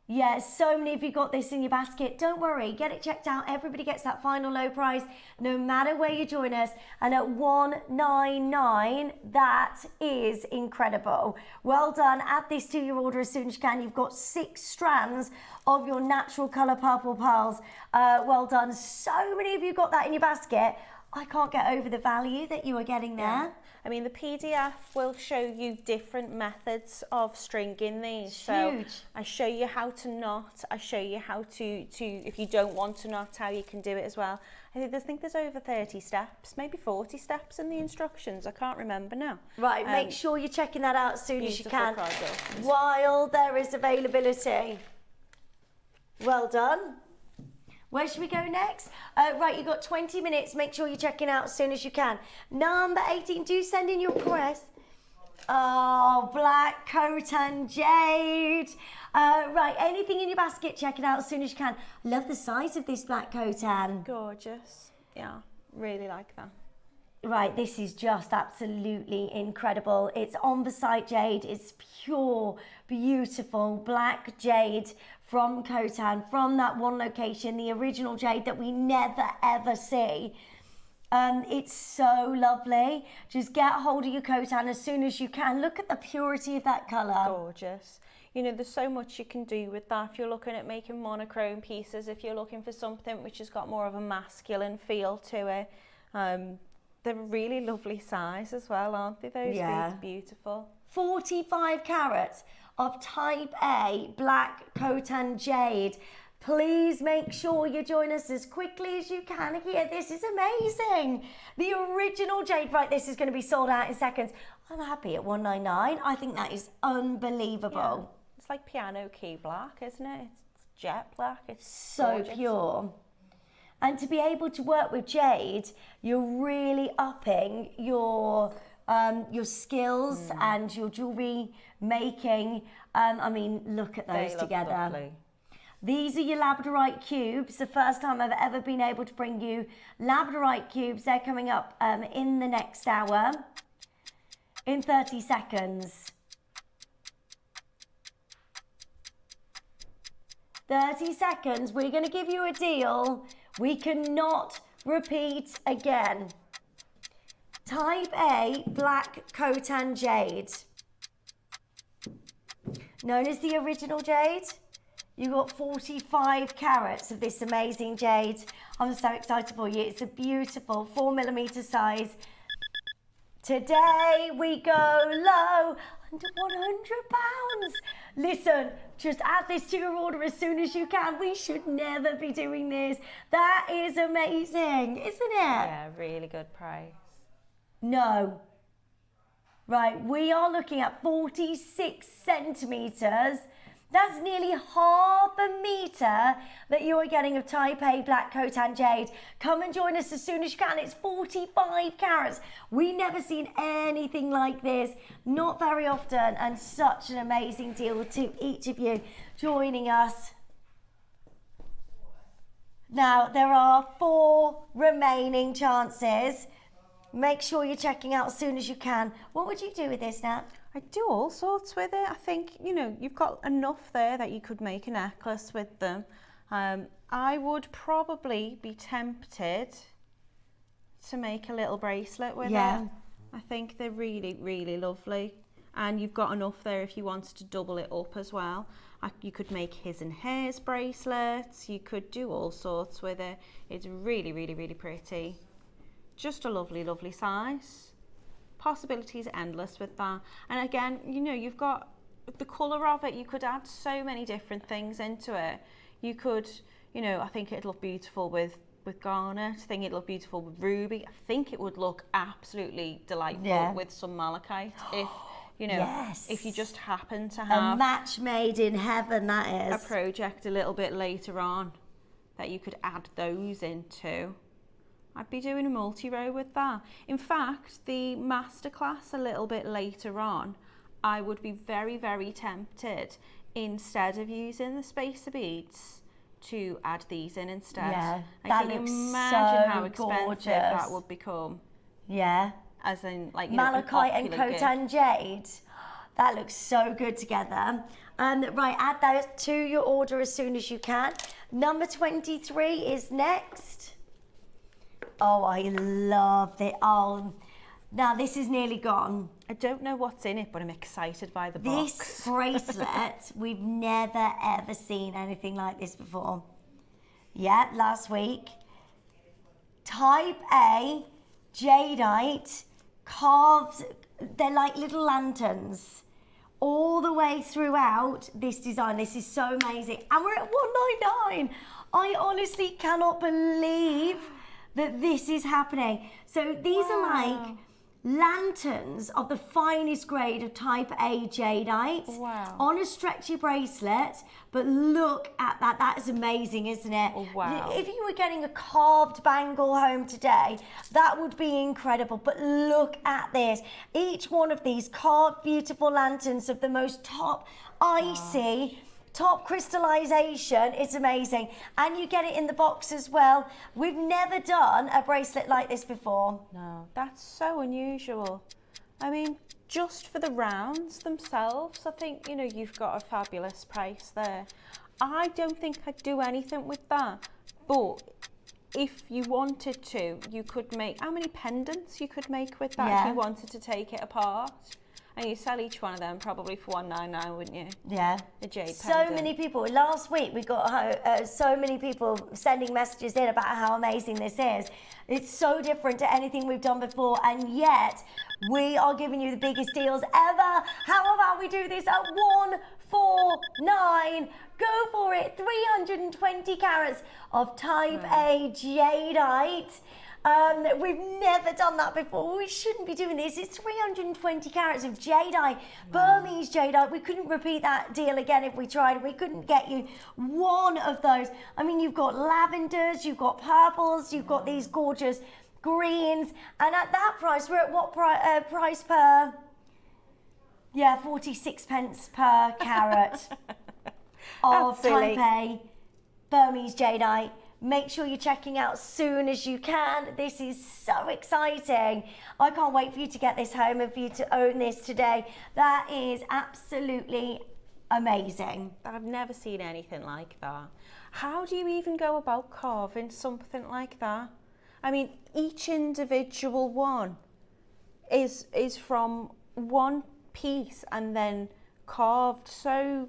Yeah, so many of you got this in your basket. Don't worry, get it checked out. Everybody gets that final low price, no matter where you join us. And at $199, that is incredible. Well done. Add this to your order as soon as you can. You've got 6 strands of your natural colour purple pearls. Well done. So many of you got that in your basket. I can't get over the value that you are getting there. Yeah. I mean, the PDF will show you different methods of stringing these. So I show you how to knot. I show you how to if you don't want to knot, how you can do it as well. I think there's over 30 steps, maybe 40 steps in the instructions. I can't remember now. Right, make sure you're checking that out as soon as you can, product. while there is availability. Well done. Where should we go next? Right, you've got 20 minutes. Make sure you're checking out as soon as you can. Number 18, do send in your request. Oh, black Khotan jade. Right, anything in your basket, check it out as soon as you can. Love the size of this black Khotan. Gorgeous. Yeah, really like that. Right, this is just absolutely incredible. It's on-the-site jade. It's pure, beautiful black jade from Khotan, from that one location, the original jade that we never ever see. It's so lovely. Just get hold of your Khotan as soon as you can. Look at the purity of that colour. Gorgeous. You know, there's so much you can do with that. If you're looking at making monochrome pieces, if you're looking for something which has got more of a masculine feel to it, they're a really lovely size as well, aren't they? Those beads, beautiful. 45 carats of type A black Khotan jade. Please make sure you join us as quickly as you can here. This is amazing. The original jade, right, this is going to be sold out in seconds. I'm happy at $199. I think that is unbelievable. Yeah. It's like piano key black, isn't it? It's jet black. It's so gorgeous. Pure. And to be able to work with jade, you're really upping your skills and your jewellery making. I mean, look at those together. Lovely. These are your Labradorite cubes. The first time I've ever been able to bring you Labradorite cubes. They're coming up in the next hour, in 30 seconds. 30 seconds, we're going to give you a deal we cannot repeat again. Type A black Khotan jade, known as the original jade. You got 45 carats of this amazing jade. I'm so excited for you. It's a beautiful 4mm size. Today we go low, under £100. Listen, just add this to your order as soon as you can. We should never be doing this. That is amazing, isn't it? Yeah, really good price. No. Right, we are looking at 46 centimetres. That's nearly half a metre that you are getting of type A black Khotan jade. Come and join us as soon as you can. It's 45 carats. We've never seen anything like this, not very often, and such an amazing deal to each of you joining us. Now, there are 4 remaining chances. Make sure you're checking out as soon as you can. What would you do with this, Nat? I do all sorts with it. I think, you know, you've got enough there that you could make a necklace with them. I would probably be tempted to make a little bracelet with it. I think they're really, really lovely. And you've got enough there if you wanted to double it up as well. You could make his and hers bracelets. You could do all sorts with it. It's really, really, really pretty. Just a lovely, lovely size. Possibilities endless with that. And again, you know, you've got the colour of it. You could add so many different things into it. You could, you know, I think it'd look beautiful with garnet. I think it'd look beautiful with ruby. I think it would look absolutely delightful with some malachite. If, you know, if you just happen to have a match made in heaven, that is. A project a little bit later on that you could add those into. I'd be doing a multi-row with that. In fact, the Masterclass a little bit later on, I would be very, very tempted, instead of using the spacer beads, to add these in instead. Yeah, I can imagine how expensive that would become. Yeah. As in, like, you malachite and Khotan jade. That looks so good together. Right, add those to your order as soon as you can. Number 23 is next. Oh, I love it. Oh, now this is nearly gone. I don't know what's in it, but I'm excited by the box. This bracelet, we've never ever seen anything like this before. Yeah, last week. type A jadeite carved, they're like little lanterns all the way throughout this design. This is so amazing. And we're at $199. I honestly cannot believe that this is happening. So these are like lanterns of the finest grade of type A jadeite on a stretchy bracelet. But look at that. That is amazing, isn't it? If you were getting a carved bangle home today, that would be incredible. But look at this. Each one of these carved beautiful lanterns of the most top icy, top crystallization. It's amazing. And you get it in the box as well. We've never done a bracelet like this before. No, that's so unusual. I mean, just for the rounds themselves, I think, you know, you've got a fabulous price there. I don't think I'd do anything with that, but if you wanted to, you could make, how many pendants you could make with that if you wanted to take it apart? And you sell each one of them probably for $199, wouldn't you? Yeah. A jade so pendant. Many people. Last week we got so many people sending messages in about how amazing this is. It's so different to anything we've done before, and yet we are giving you the biggest deals ever. How about we do this at $149? Go for it. 320 carats of type A jadeite. We've never done that before. We shouldn't be doing this. It's 320 carats of jadeite, Burmese jadeite. We couldn't repeat that deal again if we tried. We couldn't get you one of those. I mean, you've got lavenders, you've got purples, you've got these gorgeous greens. And at that price, we're at what price per? Yeah, 46 pence per carat of type A Burmese jadeite. Make sure you're checking out as soon as you can. This is so exciting. I can't wait for you to get this home and for you to own this today. That is absolutely amazing. I've never seen anything like that. How do you even go about carving something like that? I mean, each individual one is from one piece and then carved so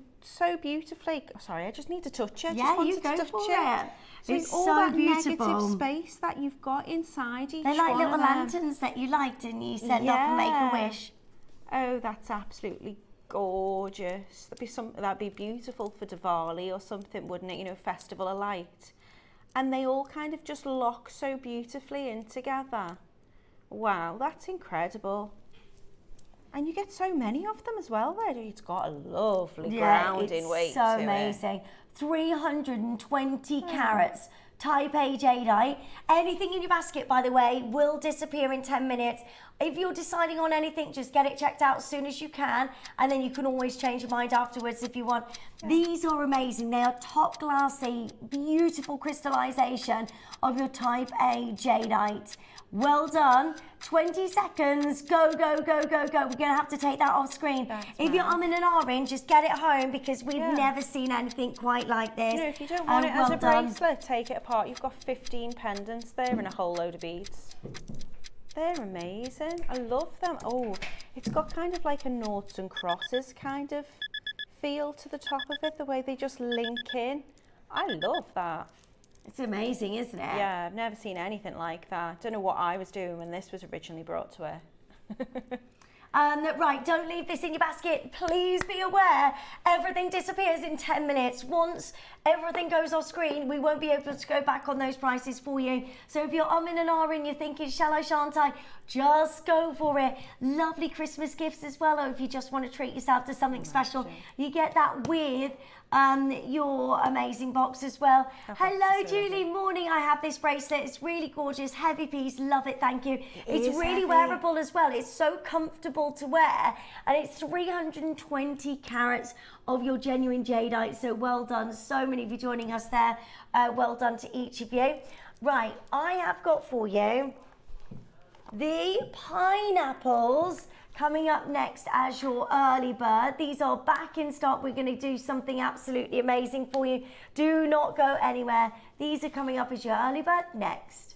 beautifully. Sorry, I just need to touch it. Yeah, you go for it. So it's all so that beautiful. negative space that you've got inside each one. They're like little of them. lanterns that you liked and you sent off and make a wish. Oh, that's absolutely gorgeous. That'd be beautiful for Diwali or something, wouldn't it? You know, Festival of Light. And they all kind of just lock so beautifully in together. Wow, that's incredible. And you get so many of them as well there. It's got a lovely grounding weight to it. So amazing. 320 carats, type A jadeite. Anything in your basket, by the way, will disappear in 10 minutes. If you're deciding on anything, just get it checked out as soon as you can, and then you can always change your mind afterwards if you want. These are amazing. They are top glassy, beautiful crystallization of your type A jadeite. Well done. 20 seconds. Go, go, go, go, go. We're going to have to take that off screen. If you're umming and ahhing, just get it home because we've never seen anything quite like this. You know, if you don't want it as a bracelet, take it apart. You've got 15 pendants there and a whole load of beads. They're amazing. I love them. Oh, it's got kind of like a noughts and crosses kind of feel to the top of it, the way they just link in. I love that. It's amazing, isn't it? Yeah, I've never seen anything like that. Don't know what I was doing when this was originally brought to her. Right, don't leave this in your basket. Please be aware, everything disappears in 10 minutes. Once everything goes off screen, we won't be able to go back on those prices for you. So if you're umming and ahhing, you're thinking, shall I, shan't I? Just go for it. Lovely Christmas gifts as well, or if you just want to treat yourself to something special, you get that with your amazing box as well. Hello, Julie. Morning. I have this bracelet. It's really gorgeous. Heavy piece. Love it. Thank you. It's really heavy. Wearable as well. It's so comfortable to wear, and it's 320 carats of your genuine jadeite. So well done. So many of you joining us there. Well done to each of you. Right, I have got for you the pineapples coming up next as your early bird. These are back in stock. We're going to do something absolutely amazing for you. Do not go anywhere. These are coming up as your early bird next.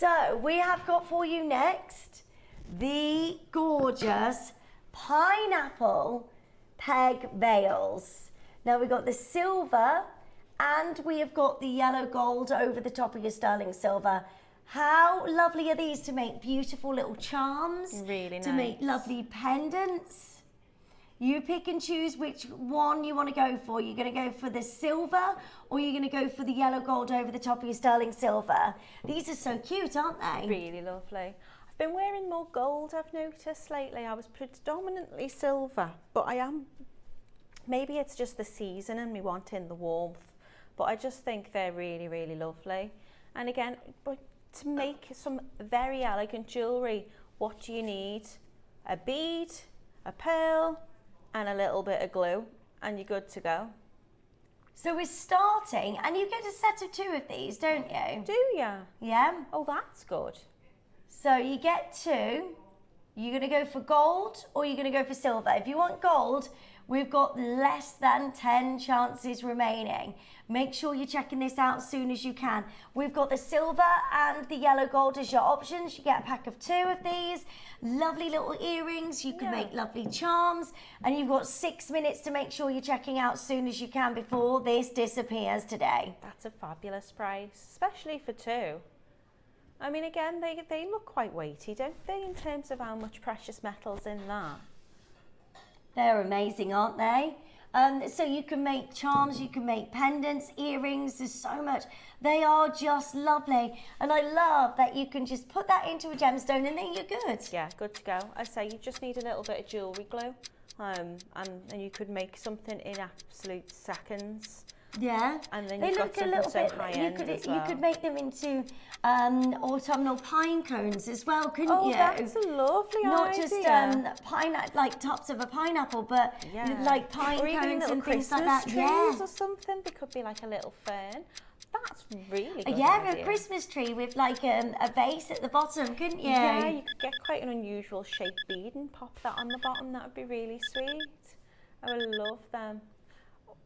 So we have got for you next the gorgeous pineapple peg veils. Now we've got the silver and we have got the yellow gold over the top of your sterling silver. How lovely are these to make beautiful little charms? Really nice. To make lovely pendants. You pick and choose which one you want to go for. You're going to go for the silver or you're going to go for the yellow gold over the top of your sterling silver. These are so cute, aren't they? Really lovely. I've been wearing more gold, I've noticed lately. I was predominantly silver, but maybe it's just the season and me wanting the warmth, but I just think they're really, really lovely. And again, but to make some very elegant jewellery, what do you need? A bead, a pearl, and a little bit of glue, and you're good to go. So we're starting, and you get a set of 2 of these, don't you? Do ya? Yeah. Oh, that's good. So you get 2. You're going to go for gold or you're going to go for silver. If you want gold, we've got less than 10 chances remaining. Make sure you're checking this out as soon as you can. We've got the silver and the yellow gold as your options. You get a pack of 2 of these. Lovely little earrings. You can make lovely charms. And you've got 6 minutes to make sure you're checking out as soon as you can before this disappears today. That's a fabulous price, especially for 2. I mean, again, they look quite weighty, don't they, in terms of how much precious metal's in that? They're amazing, aren't they? So you can make charms, you can make pendants, earrings, there's so much. They are just lovely. And I love that you can just put that into a gemstone and then you're good. Yeah, good to go. I say you just need a little bit of jewellery glue and you could make something in absolute seconds. Yeah, and then they you've look got a little so bit. high You end could as well. you could make them into autumnal pine cones as well, couldn't you? Oh, that's a lovely Not idea. just like tops of a pineapple, but like pine or even cones little and things Christmas like that. trees or something. They could be like a little fern. That's really good Yeah, idea. a Christmas tree with like a base at the bottom, couldn't you? Yeah, you could get quite an unusual shaped bead and pop that on the bottom. That would be really sweet. I would love them.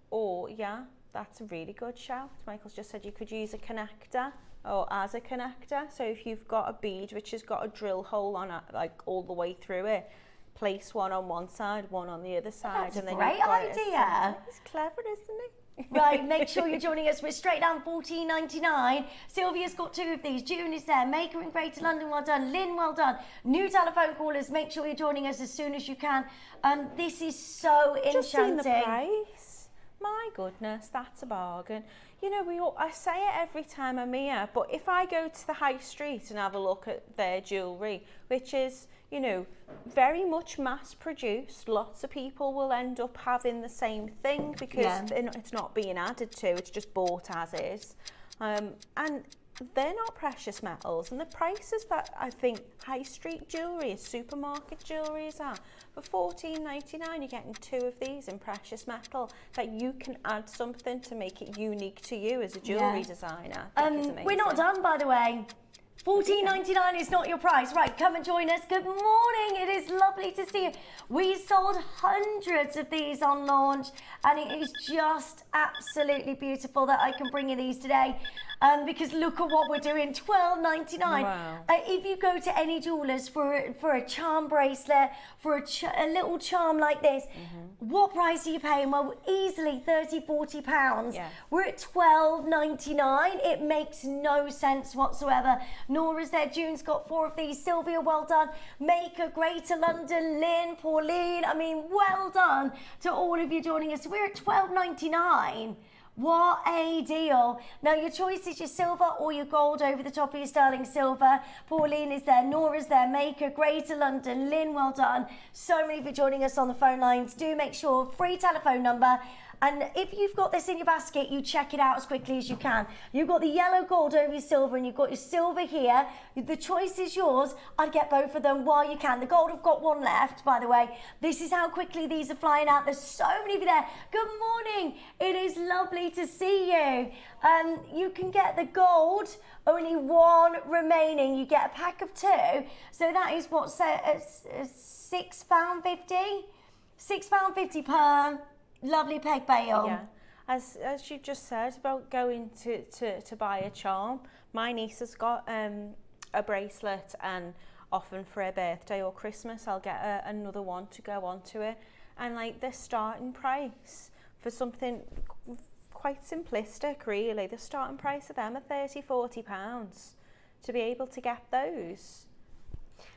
Or yeah. That's a really good shout. Michael's just said you could use a connector or as a connector. So if you've got a bead which has got a drill hole on it, like all the way through it, place one on one side, one on the other side. That's and then a great idea. It's clever, isn't it? Right, make sure you're joining us. We're straight down $14.99. Sylvia's got 2 of these. June is there. Maker in Greater London, well done. Lynn, well done. New telephone callers, make sure you're joining us as soon as you can. This is so enchanting. Just seen the price. My goodness, that's a bargain. You know, I say it every time I'm here, but if I go to the high street and have a look at their jewellery, which is, you know, very much mass produced, lots of people will end up having the same thing because it's not being added to, it's just bought as is. And they're not precious metals, and the prices that I think high street jewellery, supermarket jewelleries are, for $14.99 you're getting 2 of these in precious metal that you can add something to make it unique to you as a jewellery designer. We're not done, by the way. $14.99 is not your price. Right, come and join us. Good morning. It is lovely to see you. We sold hundreds of these on launch, and it is just absolutely beautiful that I can bring you these today. Because look at what we're doing, $12.99. Wow. If you go to any jewellers for a charm bracelet, for a little charm like this, what price are you paying? Well, easily £30, £40. Yeah. We're at $12.99. It makes no sense whatsoever. Nora's there. June's got 4 of these. Sylvia, well done. Maker, Greater London, Lynn, Pauline. I mean, well done to all of you joining us. We're at $12.99. What a deal. Now your choice is your silver or your gold over the top of your sterling silver. Pauline is there, Nora's there, Maker, Greater London, Lynn, well done. So many of you joining us on the phone lines. Do make sure, free telephone number. And if you've got this in your basket, you check it out as quickly as you can. You've got the yellow gold over your silver and you've got your silver here. The choice is yours. I'd get both of them while you can. The gold, I've got 1 left, by the way. This is how quickly these are flying out. There's so many of you there. Good morning. It is lovely to see you. You can get the gold, only 1 remaining. You get a pack of 2. So that is what, £6.50? £6.50 per lovely peg bail. Yeah, as you just said about going to buy a charm, my niece has got a bracelet, and often for her birthday or Christmas I'll get another one to go onto it, and like the starting price for something quite simplistic really, the starting price of them are £30–40 to be able to get those.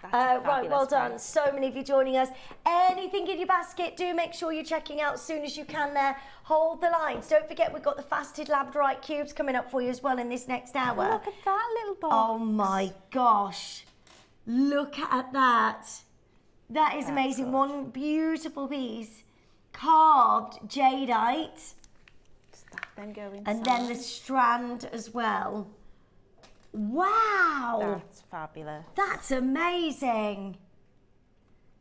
Right, well done. price. So many of you joining us. Anything in your basket, do make sure you're checking out as soon as you can there. Hold the lines. Don't forget we've got the faceted Labradorite cubes coming up for you as well in this next hour. Look at that little box. Oh my gosh. Look at that. That is amazing. Good. One beautiful piece. Carved jadeite. Does that then go inside? And then the strand as well. Wow. That's fabulous. That's amazing.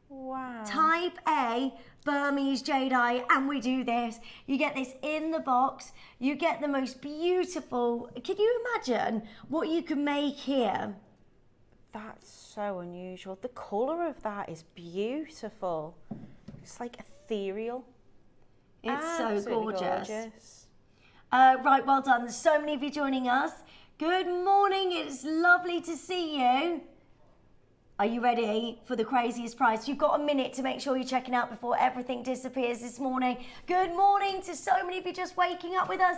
Wow. Type A Burmese jadeite, and we do this. You get this in the box. You get the most beautiful. Can you imagine what you can make here? That's so unusual. The colour of that is beautiful. It's like ethereal. It's so Absolutely gorgeous. Right, well done. There's so many of you joining us. Good morning. It's lovely to see you. Are you ready for the craziest price? You've got a minute to make sure you're checking out before everything disappears this morning. Good morning to so many of you just waking up with us.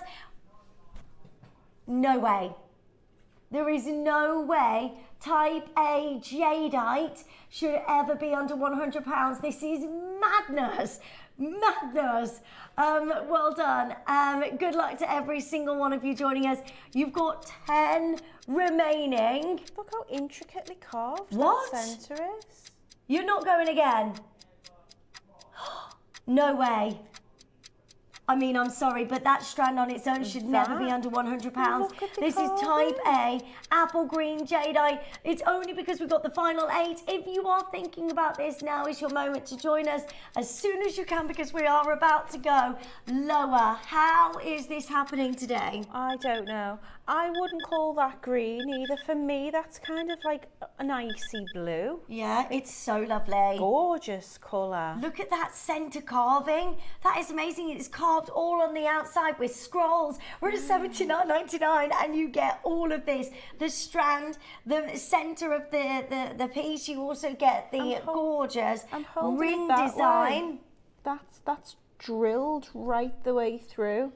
No way. There is no way Type A jadeite should ever be under £100. This is madness. Madness. Well done. Good luck to every single one of you joining us. You've got 10 remaining. Look how intricately carved What? that centre is. You're not going again. No way. I mean, I'm sorry, but that strand on its own should never be under £100. Look at the This is carving. Type A, apple green jadeite. It's only because we've got the final 8. If you are thinking about this, now is your moment to join us as soon as you can, because we are about to go lower. How is this happening today? I don't know. I wouldn't call that green either. For me, that's kind of like an icy blue. Yeah, it's so lovely. Gorgeous colour. Look at that centre carving. That is amazing. It's carved all on the outside with scrolls. We're at $79.99 and you get all of this. The strand, the centre of the piece. You also get the gorgeous ring design. That's drilled right the way through.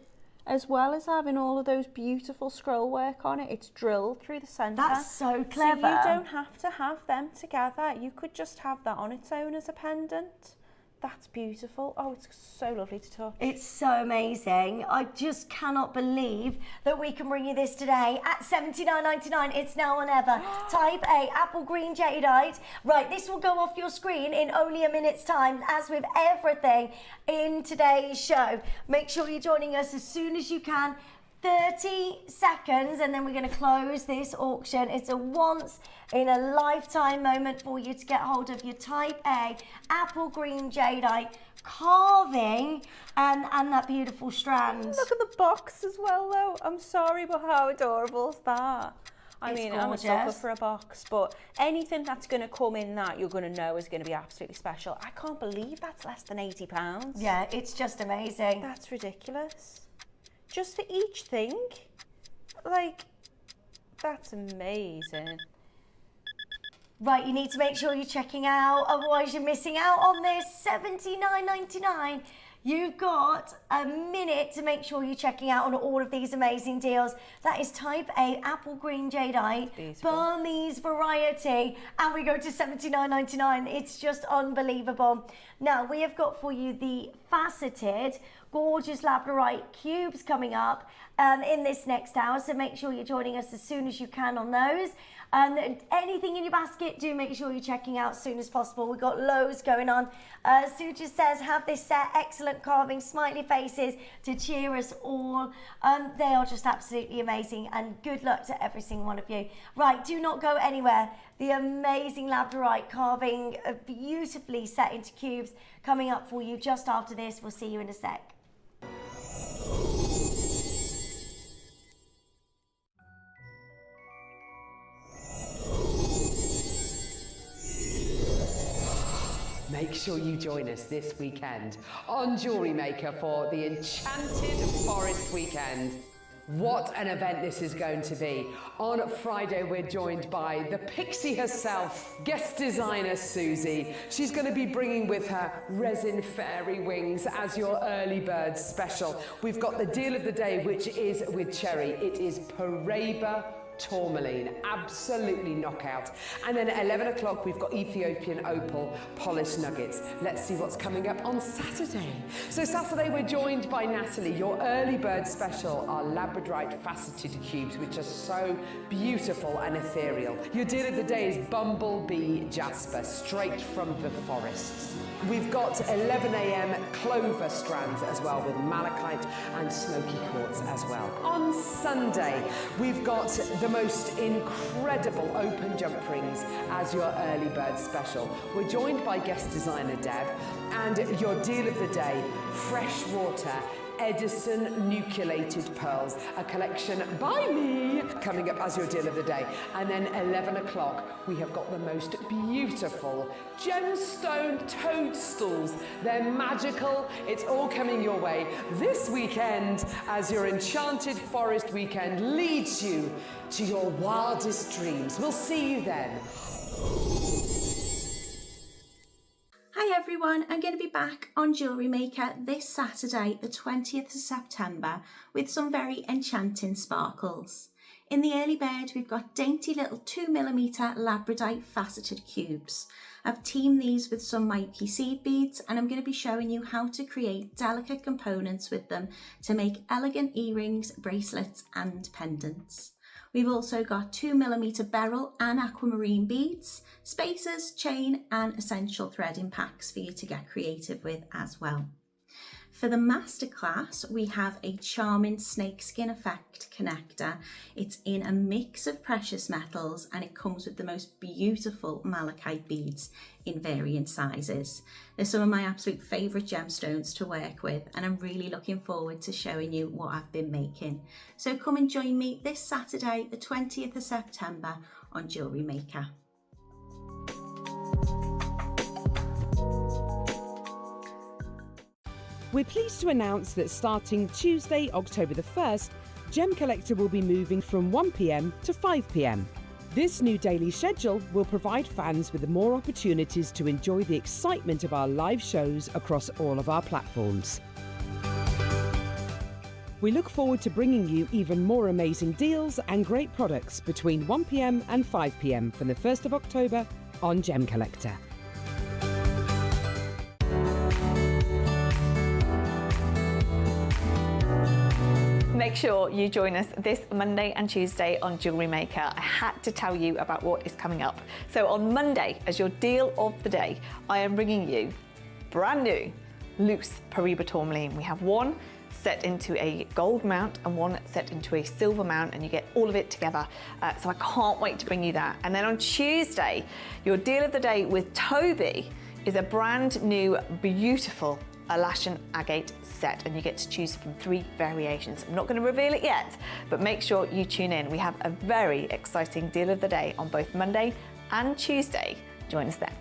As well as having all of those beautiful scroll work on it, it's drilled through the centre. That's so clever. So you don't have to have them together. You could just have that on its own as a pendant. That's beautiful. Oh, it's so lovely to touch. It's so amazing. I just cannot believe that we can bring you this today at $79.99. It's now or never. Type A, apple green jadeite. Right, this will go off your screen in only a minute's time, as with everything in today's show. Make sure you're joining us as soon as you can. 30 seconds and then we're going to close this auction. It's a once in a lifetime moment for you to get hold of your Type A apple green jadeite carving and that beautiful strand. Look at the box as well though. I'm sorry, but how adorable is that? I mean, I'm a sucker for a box, but anything that's going to come in that you're going to know is going to be absolutely special. I can't believe that's less than £80. Yeah, it's just amazing. That's ridiculous. Just for each thing, like, that's amazing. Right, you need to make sure you're checking out, otherwise you're missing out on this. $79.99. You've got a minute to make sure you're checking out on all of these amazing deals. That is Type A apple green jadeite, Beautiful. Burmese variety, and we go to $79.99. It's just unbelievable. Now, we have got for you the faceted, gorgeous Labradorite cubes coming up in this next hour, so make sure you're joining us as soon as you can on those. Anything in your basket, do make sure you're checking out as soon as possible. We've got loads going on. Sue just says, have this set, excellent carving, smiley faces to cheer us all. They are just absolutely amazing, and good luck to every single one of you. Right, do not go anywhere. The amazing Labradorite carving, beautifully set into cubes, coming up for you just after this. We'll see you in a sec. Make sure you join us this weekend on Jewellery Maker for the Enchanted Forest Weekend. What an event this is going to be. On Friday, we're joined by the pixie herself, guest designer Susie. She's going to be bringing with her resin fairy wings as your early bird special. We've got the deal of the day, which is with Cherry. It is Paraiba tourmaline, absolutely knockout. And then at 11 o'clock, we've got Ethiopian opal polished nuggets. Let's see what's coming up on Saturday. So Saturday, we're joined by Natalie. Your early bird special are Labradorite faceted cubes, which are so beautiful and ethereal. Your deal of the day is Bumblebee Jasper, straight from the forests. We've got 11 a.m. Clover strands as well, with malachite and smoky quartz as well. On Sunday, we've got the most incredible open jump rings as your early bird special. We're joined by guest designer Deb, and your deal of the day, freshwater Edison nucleated pearls, a collection by me, coming up as your deal of the day. And then 11 o'clock, we have got the most beautiful gemstone toadstools. They're magical. It's all coming your way this weekend as your Enchanted Forest weekend leads you to your wildest dreams. We'll see you then. Hi everyone, I'm going to be back on Jewellery Maker this Saturday, the 20th of September, with some very enchanting sparkles. In the early bird, we've got dainty little 2mm Labradorite faceted cubes. I've teamed these with some Mayuki seed beads, and I'm going to be showing you how to create delicate components with them to make elegant earrings, bracelets and pendants. We've also got 2mm beryl and aquamarine beads, spacers, chain and essential threading packs for you to get creative with as well. For the Masterclass, we have a charming snakeskin effect connector. It's in a mix of precious metals and it comes with the most beautiful malachite beads in varying sizes. They're some of my absolute favourite gemstones to work with, and I'm really looking forward to showing you what I've been making. So come and join me this Saturday, the 20th of September on Jewellery Maker. We're pleased to announce that starting Tuesday, October the 1st, Gem Collector will be moving from 1 p.m. to 5 p.m. This new daily schedule will provide fans with more opportunities to enjoy the excitement of our live shows across all of our platforms. We look forward to bringing you even more amazing deals and great products between 1 p.m. and 5 p.m. from the 1st of October on Gem Collector. Make sure you join us this Monday and Tuesday on Jewellery Maker. I had to tell you about what is coming up. So on Monday, as your deal of the day, I am bringing you brand new Luxe Paraiba tourmaline. We have one set into a gold mount and one set into a silver mount, and you get all of it together. So I can't wait to bring you that. And then on Tuesday, your deal of the day with Toby is a brand new, beautiful Alaskan agate set, and you get to choose from 3 variations. I'm not going to reveal it yet, but make sure you tune in. We have a very exciting deal of the day on both Monday and Tuesday. Join us then.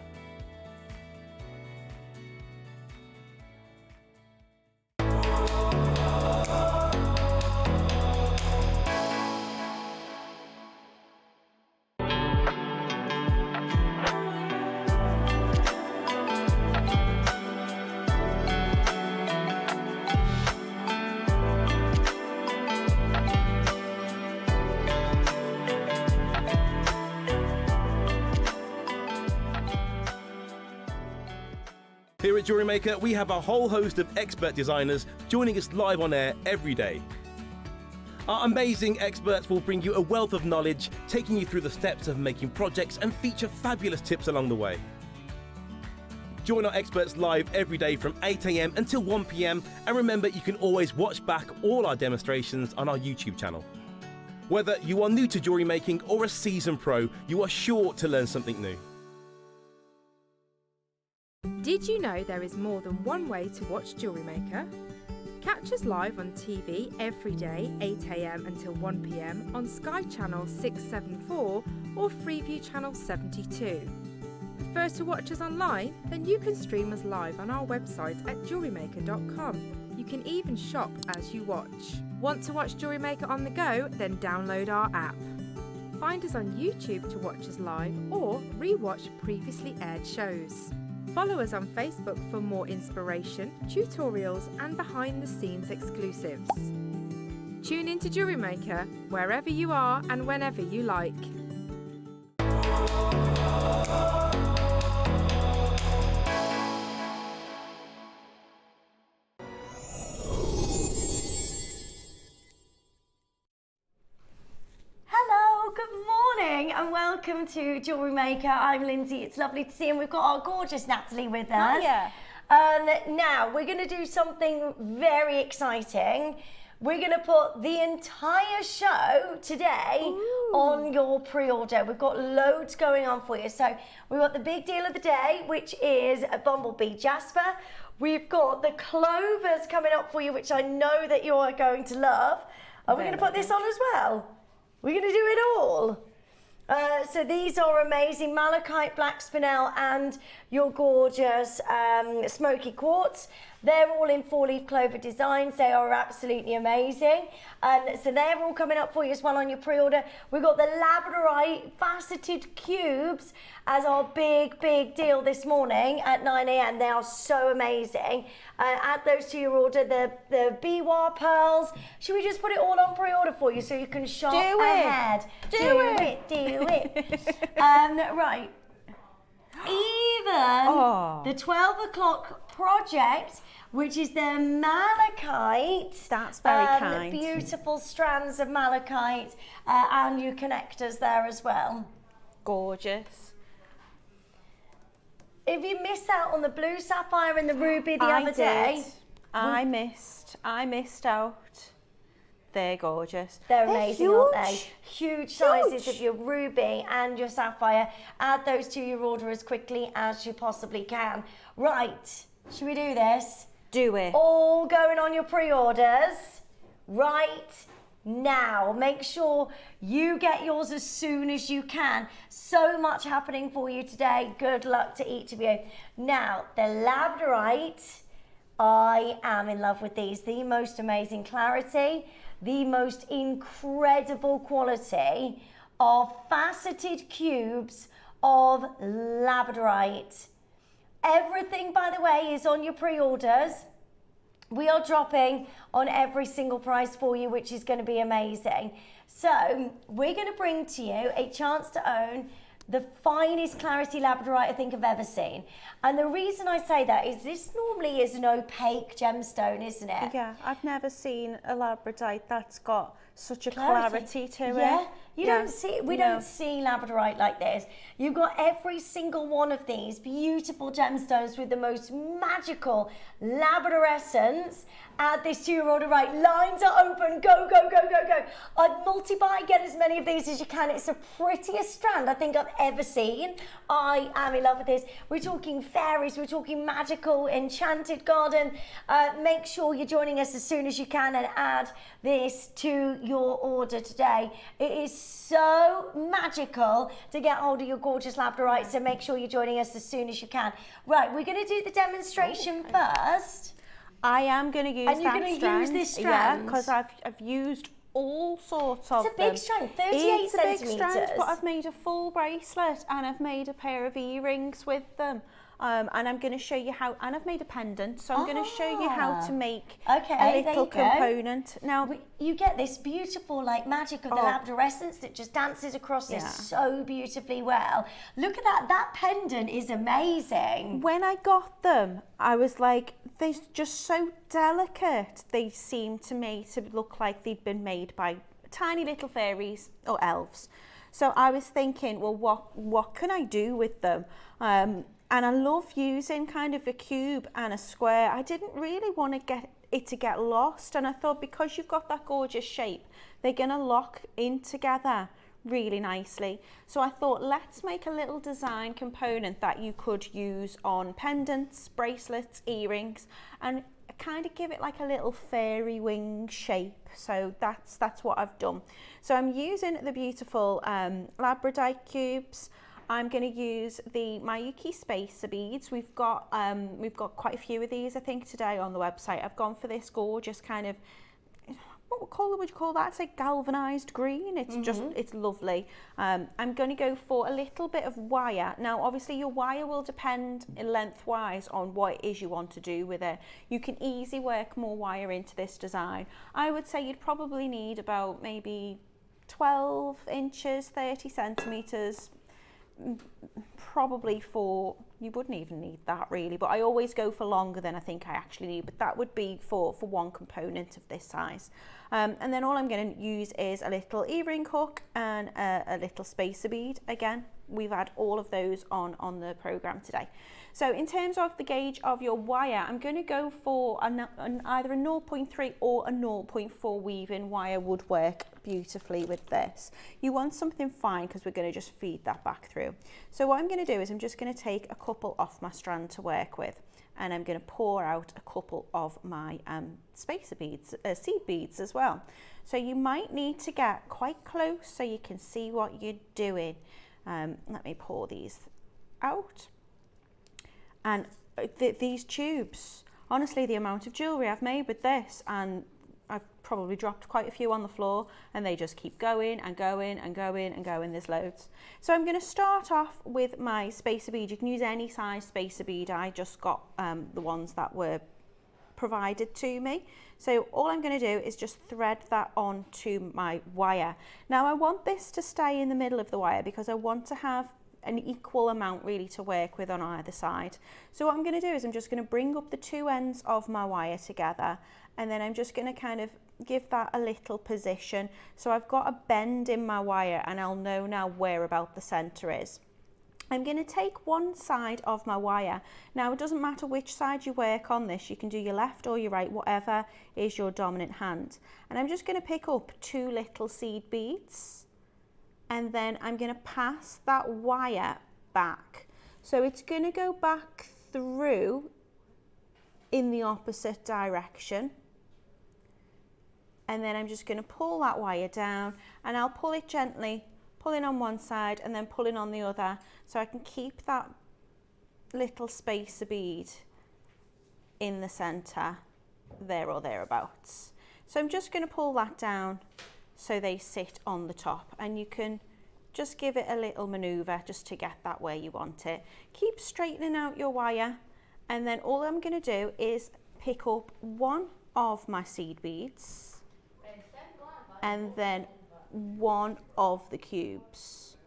Here at Jewellery Maker, we have a whole host of expert designers joining us live on air every day. Our amazing experts will bring you a wealth of knowledge, taking you through the steps of making projects and feature fabulous tips along the way. Join our experts live every day from 8 a.m. until 1 p.m. and remember, you can always watch back all our demonstrations on our YouTube channel. Whether you are new to jewellery making or a seasoned pro, you are sure to learn something new. Did you know there is more than one way to watch Jewellery Maker? Catch us live on TV every day, 8 a.m. until 1 p.m. on Sky Channel 674 or Freeview Channel 72. Prefer to watch us online? Then you can stream us live on our website at jewellerymaker.com. You can even shop as you watch. Want to watch Jewellery Maker on the go? Then download our app. Find us on YouTube to watch us live or re-watch previously aired shows. Follow us on Facebook for more inspiration, tutorials and behind-the-scenes exclusives. Tune in to Jewellery Maker wherever you are and whenever you like. And welcome to Jewellery Maker. I'm Lindsay. It's lovely to see you. And we've got our gorgeous Natalie with us. Yeah. Now we're going to do something very exciting. We're going to put the entire show today on your pre-order. We've got loads going on for you. So we've got the big deal of the day, which is a Bumblebee Jasper. We've got the Clovers coming up for you, which I know that you are going to love. Are we going to put this on as well? We're going to do it all. So these are amazing, malachite, black spinel and your gorgeous smoky quartz. They're all in 4-leaf clover designs. They are absolutely amazing. So they're all coming up for you as well on your pre-order. We've got the Labradorite faceted cubes as our big deal this morning at 9 a.m. They are so amazing. Add those to your order. The Biwa pearls. Should we just put it all on pre-order for you so you can shop ahead? Do it. Right. Even the 12 o'clock project, which is the malachite. That's very kind. Beautiful strands of malachite and your connectors there as well. Gorgeous. If you missed out on the blue sapphire and the ruby the other day. I missed out. They're gorgeous. They're amazing, huge. aren't they? Huge sizes of your ruby and your sapphire. Add those to your order as quickly as you possibly can. Right, should we do this? Do it. All going on your pre-orders right now. Make sure you get yours as soon as you can. So much happening for you today. Good luck to each of you. Now, the Labradorite, I am in love with these. The most amazing clarity, the most incredible quality of faceted cubes of Labradorite. Everything, by the way, is on your pre-orders. We are dropping on every single price for you, which is going to be amazing. So we're going to bring to you a chance to own the finest clarity Labradorite I think I've ever seen. And the reason I say that is this normally is an opaque gemstone, isn't it? Yeah, I've never seen a Labradorite that's got such a clarity to it. Yeah, we don't see Labradorite like this. You've got every single one of these beautiful gemstones with the most magical Labrador essence. Add this to your order. Right, lines are open. Go. I'd multi-buy, get as many of these as you can. It's the prettiest strand I think I've ever seen. I am in love with this. We're talking fairies, we're talking magical, enchanted garden. Make sure you're joining us as soon as you can and add this to your order today. It is so magical to get hold of your gorgeous Labradorite, so make sure you're joining us as soon as you can. Right, we're going to do the demonstration first. I am going to use and you're going to use this strand? Yeah, because I've used all sorts of them. It's a big strand, 38 centimetres. It's a big strand, but I've made a full bracelet and I've made a pair of earrings with them. And I'm going to show you how, and I've made a pendant, so I'm going to show you how to make a little component. Now, you get this beautiful like magic of the Labrador essence that just dances across this so beautifully well. Look at that, that pendant is amazing. When I got them, I was like, they're just so delicate. They seem to me to look like they'd been made by tiny little fairies or elves. So I was thinking, well, what can I do with them? And I love using kind of a cube and a square. I didn't really want to get it to get lost. And I thought because you've got that gorgeous shape, they're going to lock in together really nicely. So I thought, let's make a little design component that you could use on pendants, bracelets, earrings, and kind of give it like a little fairy wing shape. So that's what I've done. So I'm using the beautiful Labradorite cubes. I'm going to use the Mayuki Spacer beads. We've got quite a few of these, I think, today on the website. I've gone for this gorgeous kind of, what colour would you call that? It's like galvanised green. It's just, it's lovely. I'm going to go for a little bit of wire. Now, obviously your wire will depend lengthwise on what it is you want to do with it. You can easily work more wire into this design. I would say you'd probably need about maybe 12 inches, 30 centimetres, probably for, you wouldn't even need that really, but I always go for longer than I think I actually need, but that would be for one component of this size. And then all I'm going to use is a little earring hook and a little spacer bead. Again, we've had all of those on the program today. So in terms of the gauge of your wire, I'm going to go for either a 0.3 or a 0.4 weave-in wire would work beautifully with this. You want something fine because we're going to just feed that back through. So what I'm going to do is I'm just going to take a couple off my strand to work with, and I'm going to pour out a couple of my spacer beads, seed beads as well. So you might need to get quite close so you can see what you're doing. Let me pour these out. And these tubes, honestly, the amount of jewellery I've made with this, and I've probably dropped quite a few on the floor, and they just keep going and going and going and going. There's loads. So I'm going to start off with my spacer bead. You can use any size spacer bead. I just got the ones that were provided to me. So all I'm going to do is just thread that onto my wire. Now I want this to stay in the middle of the wire because I want to have an equal amount really to work with on either side. So what I'm going to do is I'm just going to bring up the two ends of my wire together, and then I'm just going to kind of give that a little position. So I've got a bend in my wire and I'll know now where about the center is. I'm going to take one side of my wire. Now it doesn't matter which side you work on this, you can do your left or your right, whatever is your dominant hand. And I'm just going to pick up two little seed beads, and then I'm going to pass that wire back. So it's going to go back through in the opposite direction. And then I'm just going to pull that wire down, and I'll pull it gently, pulling on one side and then pulling on the other, so I can keep that little spacer bead in the center there or thereabouts. So I'm just going to pull that down so they sit on the top, and you can just give it a little maneuver just to get that where you want it. Keep straightening out your wire, and then all I'm going to do is pick up one of my seed beads and then one of the cubes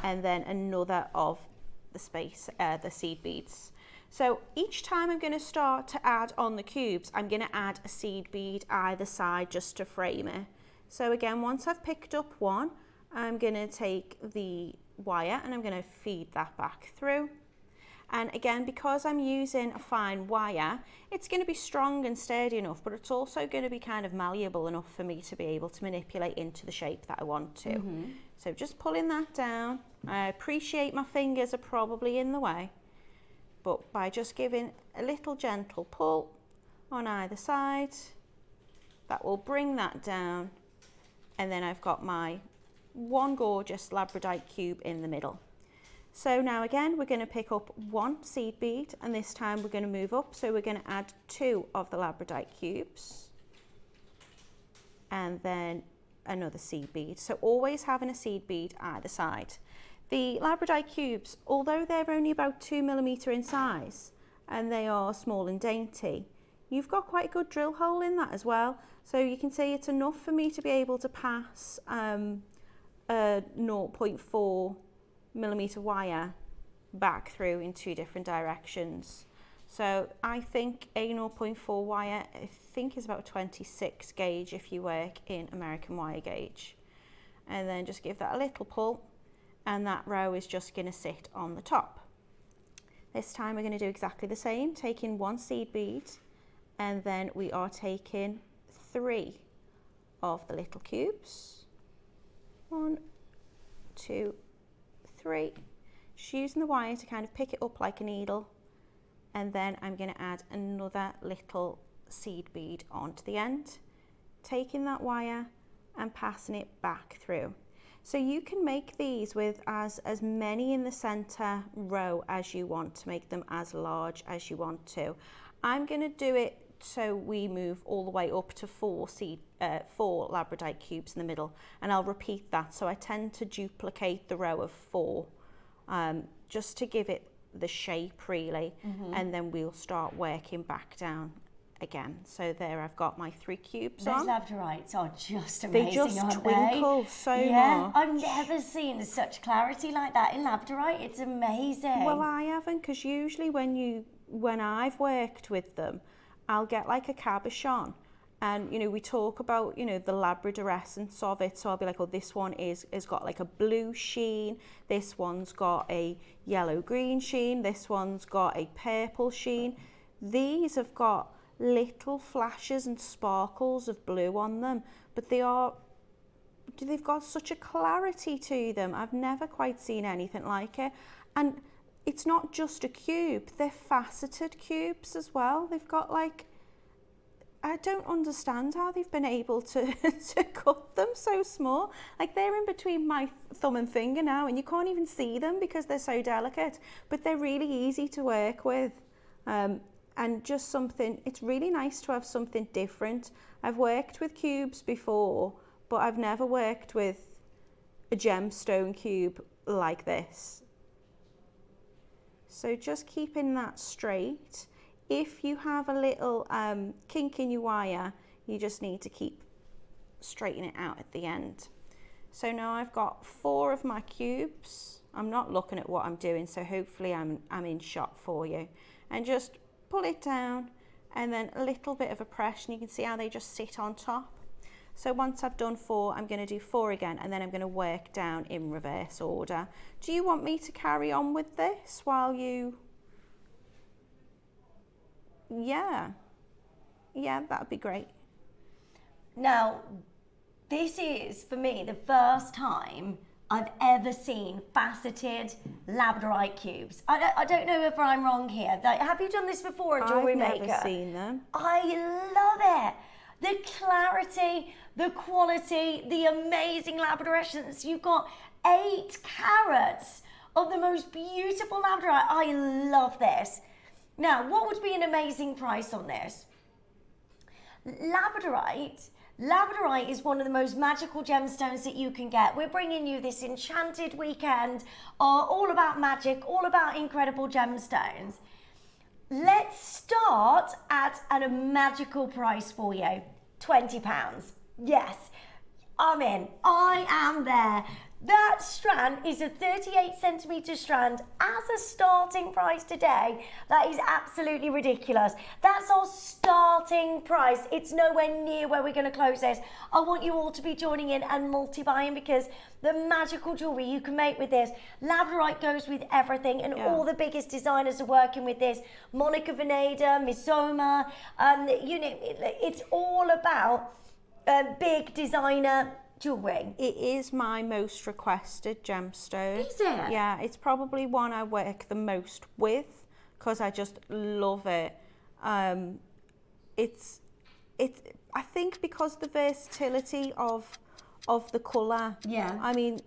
and then another of the seed beads. So each time I'm going to start to add on the cubes, I'm going to add a seed bead either side just to frame it. So again, once I've picked up one, I'm going to take the wire and I'm going to feed that back through. And again, because I'm using a fine wire, it's going to be strong and sturdy enough, but it's also going to be kind of malleable enough for me to be able to manipulate into the shape that I want to. So just pulling that down. I appreciate my fingers are probably in the way, but by just giving a little gentle pull on either side, that will bring that down. And then I've got my one gorgeous Labradorite cube in the middle. So now again, we're going to pick up one seed bead, and this time we're going to move up. So we're going to add two of the Labradorite cubes and then another seed bead. So always having a seed bead either side. The Labradorite cubes, although they're only about 2 millimeter in size and they are small and dainty, you've got quite a good drill hole in that as well. So you can see it's enough for me to be able to pass a 0.4 millimeter wire back through in two different directions. So I think a 0.4 wire, I think is about 26 gauge if you work in American wire gauge. And then just give that a little pull, and that row is just going to sit on the top. This time we're going to do exactly the same, taking one seed bead, and then we are taking 3 of the little cubes. 1, 2, 3. Just using the wire to kind of pick it up like a needle, and then I'm going to add another little seed bead onto the end, taking that wire and passing it back through. So you can make these with as many in the center row as you want, to make them as large as you want to. I'm going to do it so we move all the way up to 4 Labradorite cubes in the middle, and I'll repeat that. So I tend to duplicate the row of 4, just to give it the shape really, and then we'll start working back down again. So there I've got my 3 cubes Those on. Labradorites are just amazing, They just aren't twinkle they? so Yeah, much. I've never seen such clarity like that in Labradorite. It's amazing. Well, I haven't, because usually when I've worked with them, I'll get like a cabochon, and you know, we talk about, you know, the Labrador essence of it. So I'll be like, oh, this one is got like a blue sheen, this one's got a yellow green sheen, this one's got a purple sheen. These have got little flashes and sparkles of blue on them, but they've got such a clarity to them. I've never quite seen anything like it. And it's not just a cube, they're faceted cubes as well. They've got like, I don't understand how they've been able to cut them so small. Like, they're in between my thumb and finger now, and you can't even see them because they're so delicate, but they're really easy to work with. And just something, it's really nice to have something different. I've worked with cubes before, but I've never worked with a gemstone cube like this. So just keeping that straight. If you have a little kink in your wire, you just need to keep straightening it out at the end. So now I've got 4 of my cubes. I'm not looking at what I'm doing, so hopefully I'm in shot for you. And just pull it down, and then a little bit of a press, and you can see how they just sit on top. So once I've done 4, I'm going to do 4 again, and then I'm going to work down in reverse order. Do you want me to carry on with this while you... Yeah, that'd be great. Now, this is, for me, the first time I've ever seen faceted Labradorite cubes. I don't know if I'm wrong here. Like, have you done this before at Jewellery Maker? I've never seen them. I love it. The clarity, the quality, the amazing Labrador essence. You've got 8 carats of the most beautiful Labradorite. I love this. Now, what would be an amazing price on this? Labradorite is one of the most magical gemstones that you can get. We're bringing you this enchanted weekend, all about magic, all about incredible gemstones. Let's start at a magical price for you, £20. Yes, I'm in. I am there. That strand is a 38 centimetre strand as a starting price today. That is absolutely ridiculous. That's our starting price. It's nowhere near where we're going to close this. I want you all to be joining in and multi-buying, because the magical jewellery you can make with this. Labradorite goes with everything, and all the biggest designers are working with this. Monica Veneda, Missoma, you know, it's all about big designer jewellery. It is my most requested gemstone. Is it? Yeah, it's probably one I work the most with because I just love it. I think because the versatility of the colour. Yeah. I mean,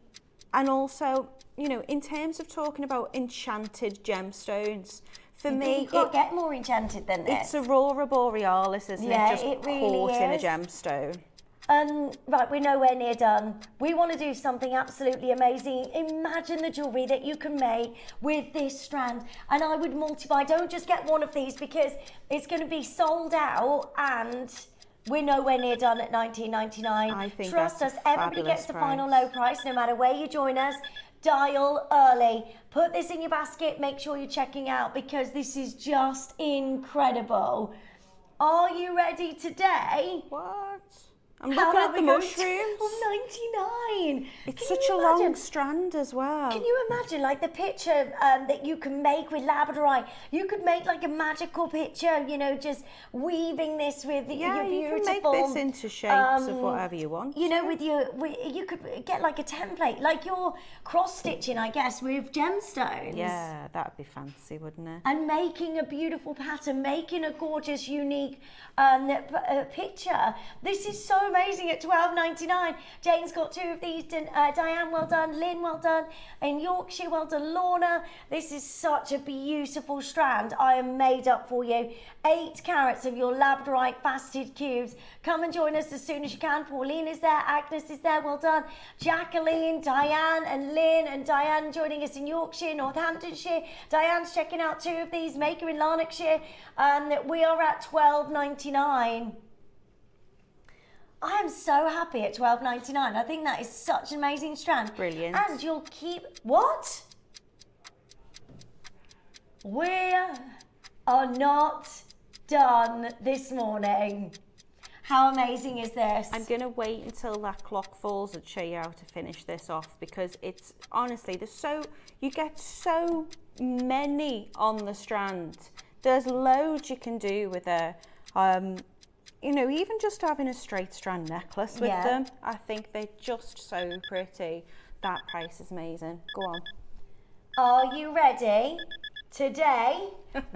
and also, you know, in terms of talking about enchanted gemstones, for me, you can't get more enchanted than this. It's Aurora Borealis, isn't it? Just it really caught in a is. gemstone. Right, we're nowhere near done. We want to do something absolutely amazing. Imagine the jewellery that you can make with this strand. And I would multiply. Don't just get one of these, because it's going to be sold out, and we're nowhere near done at $19.99. I think Trust us, that's a everybody gets fabulous the price. final low price, no matter where you join us. Dial early. Put this in your basket. Make sure you're checking out, because this is just incredible. Are you ready today? What? I'm How looking about at the we go mushrooms. to 99. It's Can such you a imagine? long strand as well. Can you imagine, like, the picture that you can make with Labradorite? You could make like a magical picture, you know, just weaving this with your beautiful... you can make this into shapes of whatever you want. You know, you could get like a template, like your cross stitching, I guess, with gemstones. Yeah, that'd be fancy, wouldn't it? And making a beautiful pattern, making a gorgeous, unique picture. This is so amazing at £12.99. Jane's got 2 of these. Diane, well done. Lynn, well done. In Yorkshire, well done. Lorna, this is such a beautiful strand. I am made up for you. 8 carats of your Labradorite faceted cubes. Come and join us as soon as you can. Pauline is there. Agnes is there. Well done. Jacqueline, Diane and Lynn, and Diane joining us in Yorkshire, Northamptonshire. Diane's checking out 2 of these. Maker in Lanarkshire. We are at £12.99. I am so happy at £12.99. I think that is such an amazing strand. Brilliant. And you'll keep... What? We are not done this morning. How amazing is this? I'm going to wait until that clock falls and show you how to finish this off, because it's honestly, you get so many on the strand. There's loads you can do with a, you know, even just having a straight strand necklace with them. I think they're just so pretty. That price is amazing. Go on. Are you ready? Today,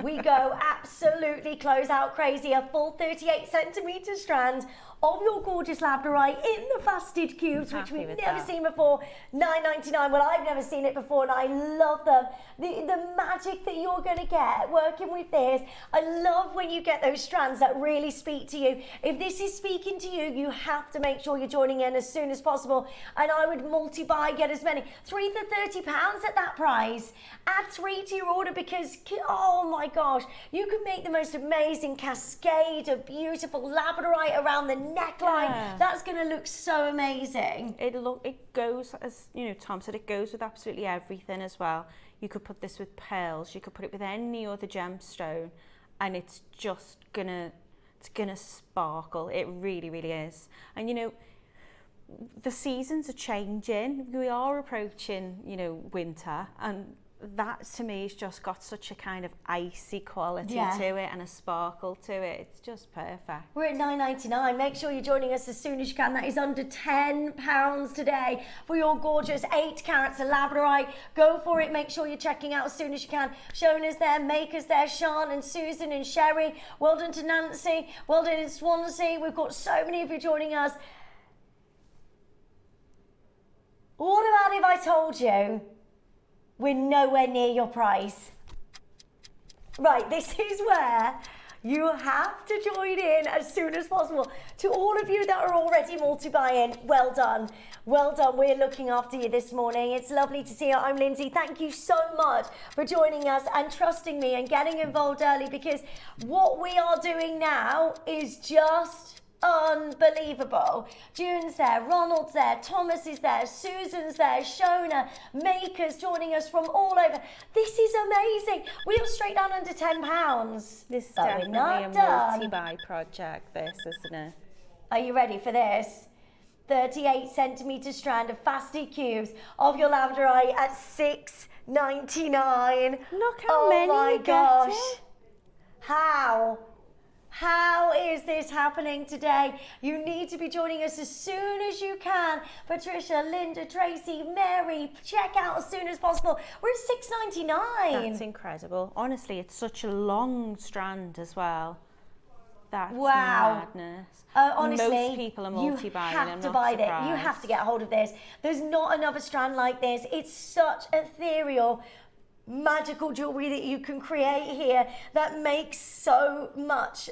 we go absolutely close out crazy. A full 38 centimetre strand of your gorgeous Labradorite in the faceted cubes, which we've never seen before. $9.99. Well, I've never seen it before, and I love them. The magic that you're going to get working with this. I love when you get those strands that really speak to you. If this is speaking to you, you have to make sure you're joining in as soon as possible. And I would multi-buy, get as many. 3 for £30 at that price. Add 3 to your order, because, oh my gosh, you can make the most amazing cascade of beautiful Labradorite around the neckline. Yeah. That's going to look so amazing. It goes, as you know, Tom said, it goes with absolutely everything as well. You could put this with pearls, you could put it with any other gemstone, and it's just gonna sparkle. It really, really is. And you know, the seasons are changing. We are approaching, you know, winter, and that to me has just got such a kind of icy quality to it and a sparkle to it. It's just perfect. We're at $9.99. Make sure you're joining us as soon as you can. That is under £10 today for your gorgeous 8 carats of Labradorite. Go for it. Make sure you're checking out as soon as you can. Shona's there, Maker's there, Sean and Susan and Sherry. Well done to Nancy. Well done in Swansea. We've got so many of you joining us. What about if I told you we're nowhere near your price? Right, this is where you have to join in as soon as possible. To all of you that are already multi-buying, well done. Well done, we're looking after you this morning. It's lovely to see you. I'm Lindsay. Thank you so much for joining us and trusting me and getting involved early, because what we are doing now is just unbelievable. June's there, Ronald's there, Thomas is there, Susan's there, Shona, Maker's joining us from all over. This is amazing. We are straight down under £10. This is definitely a multi-buy project, this, isn't it? Are you ready for this? 38 centimetre strand of faceted cubes of your Labradorite at $6.99. Look how many you get. Oh my gosh. How is this happening today? You need to be joining us as soon as you can. Patricia, Linda, Tracy, Mary, check out as soon as possible. We're at $6.99. That's incredible. Honestly, it's such a long strand as well. That's madness. Honestly, most people are multi-buying. You have to buy this. You have to get a hold of this. There's not another strand like this. It's such ethereal, magical jewelry that you can create here that makes so much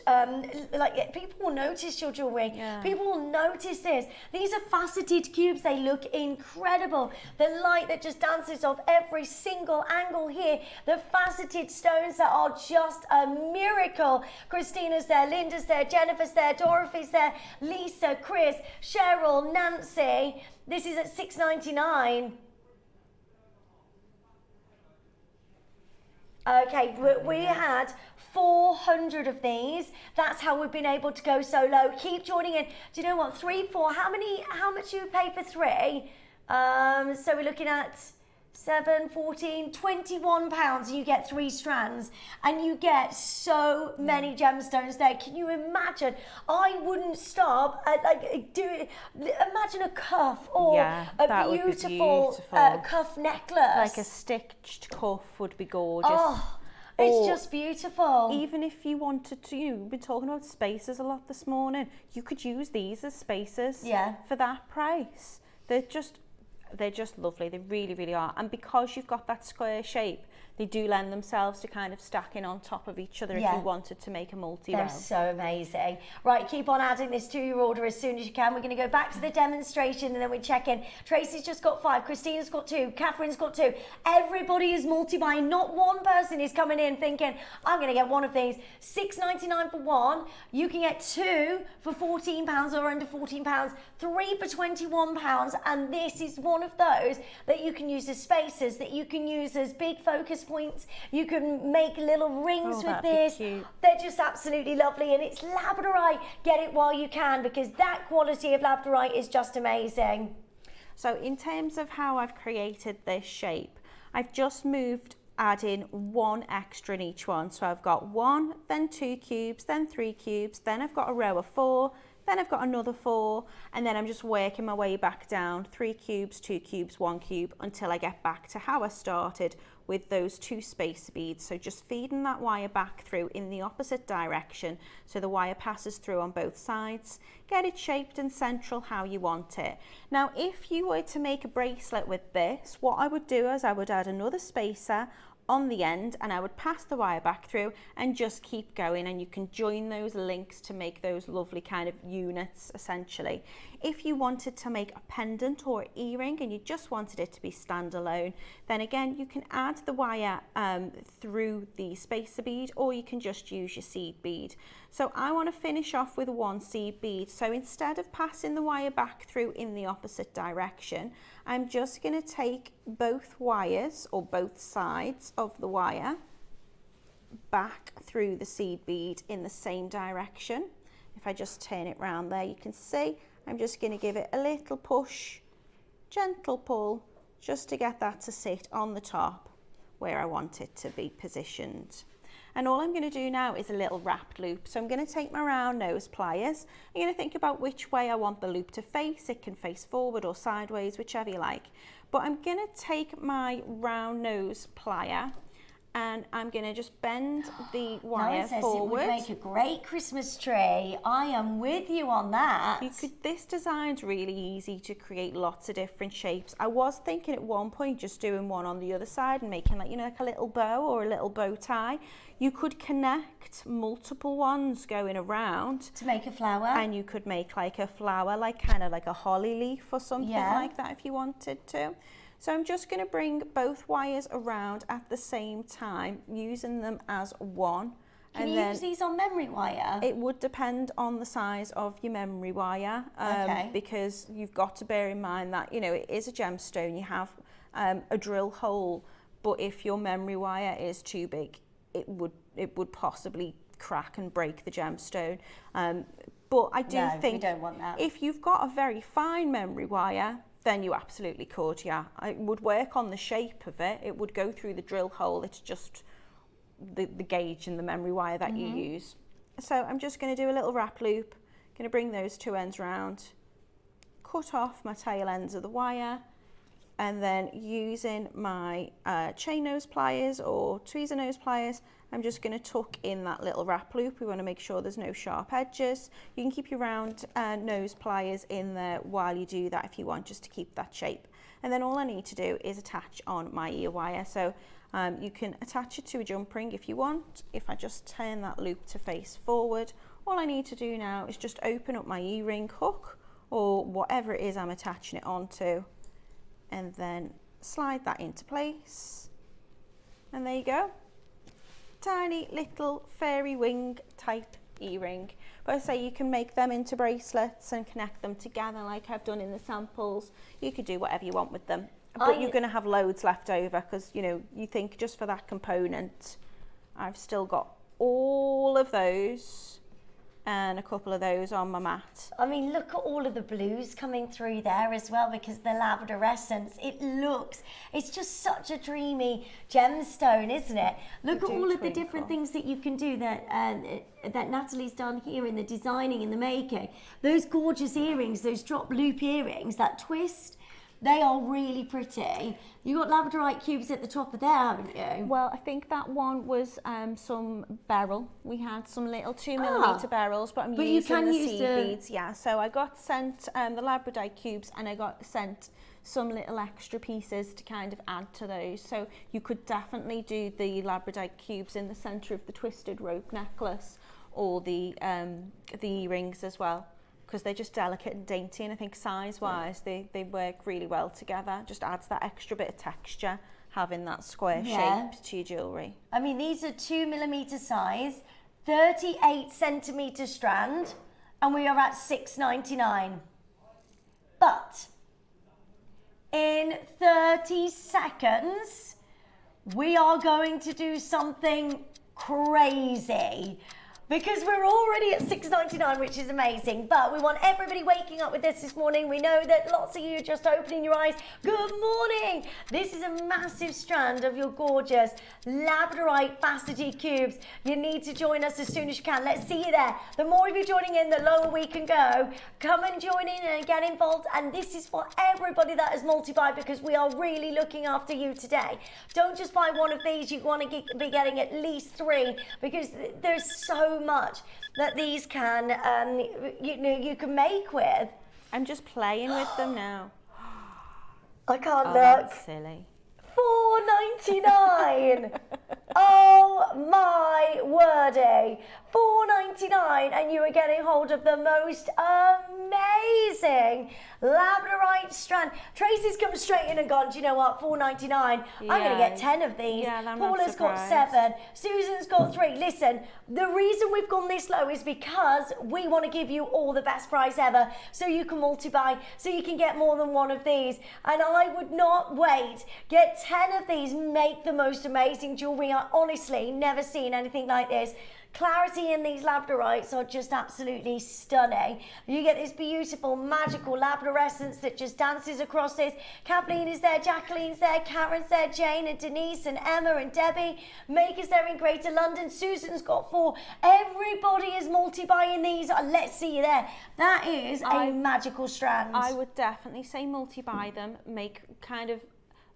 like people will notice your jewelry. People will notice this. These are faceted cubes. They look incredible. The light that just dances off every single angle here, the faceted stones that are just a miracle. Christina's there, Linda's there, Jennifer's there, Dorothy's there, Lisa, Chris, Cheryl, Nancy. This is at $6.99. Okay, we had 400 of these. That's how we've been able to go so low. Keep joining in. Do you know what? 3, 4. How much do you pay for 3? So we're looking at 7, 14, £21. You get 3 strands, and you get so many gemstones there. Can you imagine? I wouldn't stop at imagine a cuff or a beautiful cuff necklace. Like a stitched cuff would be gorgeous. Oh, It's just beautiful. Even if you wanted to, we've been talking about spacers a lot this morning. You could use these as spacers for that price. They're just lovely. They really, really are. And because you've got that square shape, they do lend themselves to kind of stacking on top of each other if you wanted to make a multi-row. They're so amazing. Right, keep on adding this to your order as soon as you can. We're going to go back to the demonstration and then we check in. Tracy's just got 5, Christina's got 2, Catherine's got 2. Everybody is multi-buying. Not one person is coming in thinking, I'm going to get one of these. $6.99 for one. You can get 2 for £14 or under £14, 3 for £21, and this is one of those that you can use as spacers, that you can use as big focus points. You can make little rings with this. They're just absolutely lovely, and it's Labradorite. Get it while you can, because that quality of Labradorite is just amazing. So in terms of how I've created this shape, I've just moved, adding 1 extra in each one. So I've got 1, then 2 cubes, then 3 cubes, then I've got a row of 4, then I've got another 4, and then I'm just working my way back down, 3 cubes, 2 cubes, 1 cube, until I get back to how I started with those 2 spacer beads. So just feeding that wire back through in the opposite direction so the wire passes through on both sides. Get it shaped and central how you want it. Now, if you were to make a bracelet with this, what I would do is I would add another spacer on the end, and I would pass the wire back through and just keep going, and you can join those links to make those lovely kind of units essentially. If you wanted to make a pendant or earring and you just wanted it to be standalone, then again you can add the wire through the spacer bead, or you can just use your seed bead. So I want to finish off with 1 seed bead, so instead of passing the wire back through in the opposite direction, I'm just going to take both wires, or both sides of the wire, back through the seed bead in the same direction. If I just turn it round there, you can see I'm just going to give it a little push, gentle pull, just to get that to sit on the top where I want it to be positioned. And all I'm going to do now is a little wrapped loop. So I'm going to take my round nose pliers. I'm going to think about which way I want the loop to face. It can face forward or sideways, whichever you like. But I'm going to take my round nose plier and I'm going to just bend the wire forward. It would make a great Christmas tree. I am with you on that. This design's really easy to create lots of different shapes. I was thinking at one point just doing one on the other side and making like a little bow or a little bow tie. You could connect multiple ones going around to make a flower, and you could make like a flower, kind of like a holly leaf or something like that if you wanted to. So I'm just going to bring both wires around at the same time, using them as one. Can you use these on memory wire? It would depend on the size of your memory wire, because you've got to bear in mind that, it is a gemstone. You have a drill hole, but if your memory wire is too big, it would possibly crack and break the gemstone. But I do think we don't want that. If you've got a very fine memory wire, then you absolutely could, It would work on the shape of it. It would go through the drill hole. It's just the gauge and the memory wire that you use. So I'm just going to do a little wrap loop. Going to bring those 2 ends round, cut off my tail ends of the wire, and then using my chain nose pliers or tweezer nose pliers, I'm just going to tuck in that little wrap loop. We want to make sure there's no sharp edges. You can keep your round nose pliers in there while you do that if you want, just to keep that shape. And then all I need to do is attach on my ear wire. So you can attach it to a jump ring if you want. If I just turn that loop to face forward, all I need to do now is just open up my earring hook or whatever it is I'm attaching it onto, and then slide that into place. And there you go. Tiny little fairy wing type earring. But I say you can make them into bracelets and connect them together like I've done in the samples. You could do whatever you want with them. But you're going to have loads left over because, you think just for that component, I've still got all of those and a couple of those on my mat. I mean, look at all of the blues coming through there as well, because the lavenderescence, it's just such a dreamy gemstone, isn't it? Look at all of the different things that you can do that Natalie's done here in the designing and the making. Those gorgeous earrings, those drop loop earrings, that twist, They are really pretty. You got Labradorite cubes at the top of there, haven't you? Well, I think that one was some beryl. We had some little 2mm barrels, but you using can the use seed the- beads. Yeah, so I got sent the Labradorite cubes, and I got sent some little extra pieces to kind of add to those. So you could definitely do the Labradorite cubes in the centre of the twisted rope necklace, or the earrings as well, because they're just delicate and dainty, and I think size-wise they work really well together. Just adds that extra bit of texture, having that square shape to your jewellery. I mean, these are 2mm size, 38cm strand, and we are at $6.99. But in 30 seconds, we are going to do something crazy. Because we're already at $6.99, which is amazing, but we want everybody waking up with this morning. We know that lots of you are just opening your eyes. Good morning. This is a massive strand of your gorgeous Labradorite faceted cubes. You need to join us as soon as you can. Let's see you there. The more of you joining in, the lower we can go. Come and join in and get involved. And this is for everybody that has multi-buy, because we are really looking after you today. Don't just buy one of these. You want to be getting at least 3, because there's so much that these can you can make with. I'm just playing with them now. I can't look. That's silly. $4.99. Oh my wordy. $4.99, and you are getting hold of the most amazing Labradorite strand. Tracy's come straight in and gone, do you know what, $4.99. I'm going to get 10 of these. Yeah, I'm not Paula's got surprised. 7. Susan's got 3. Listen, the reason we've gone this low is because we want to give you all the best price ever, so you can multi-buy, so you can get more than one of these. And I would not wait. Get 10 of these. Make the most amazing jewelry. I honestly never seen anything like this. Clarity in these labradorites are just absolutely stunning. You get this beautiful magical labradorescence that just dances across this. Kathleen is there, Jacqueline's there, Karen's there, Jane and Denise and Emma and Debbie. Maker's there in Greater London. Susan's got 4. Everybody is multi-buying these. Let's see you there. That is a magical strand. I would definitely say multi-buy them. Make kind of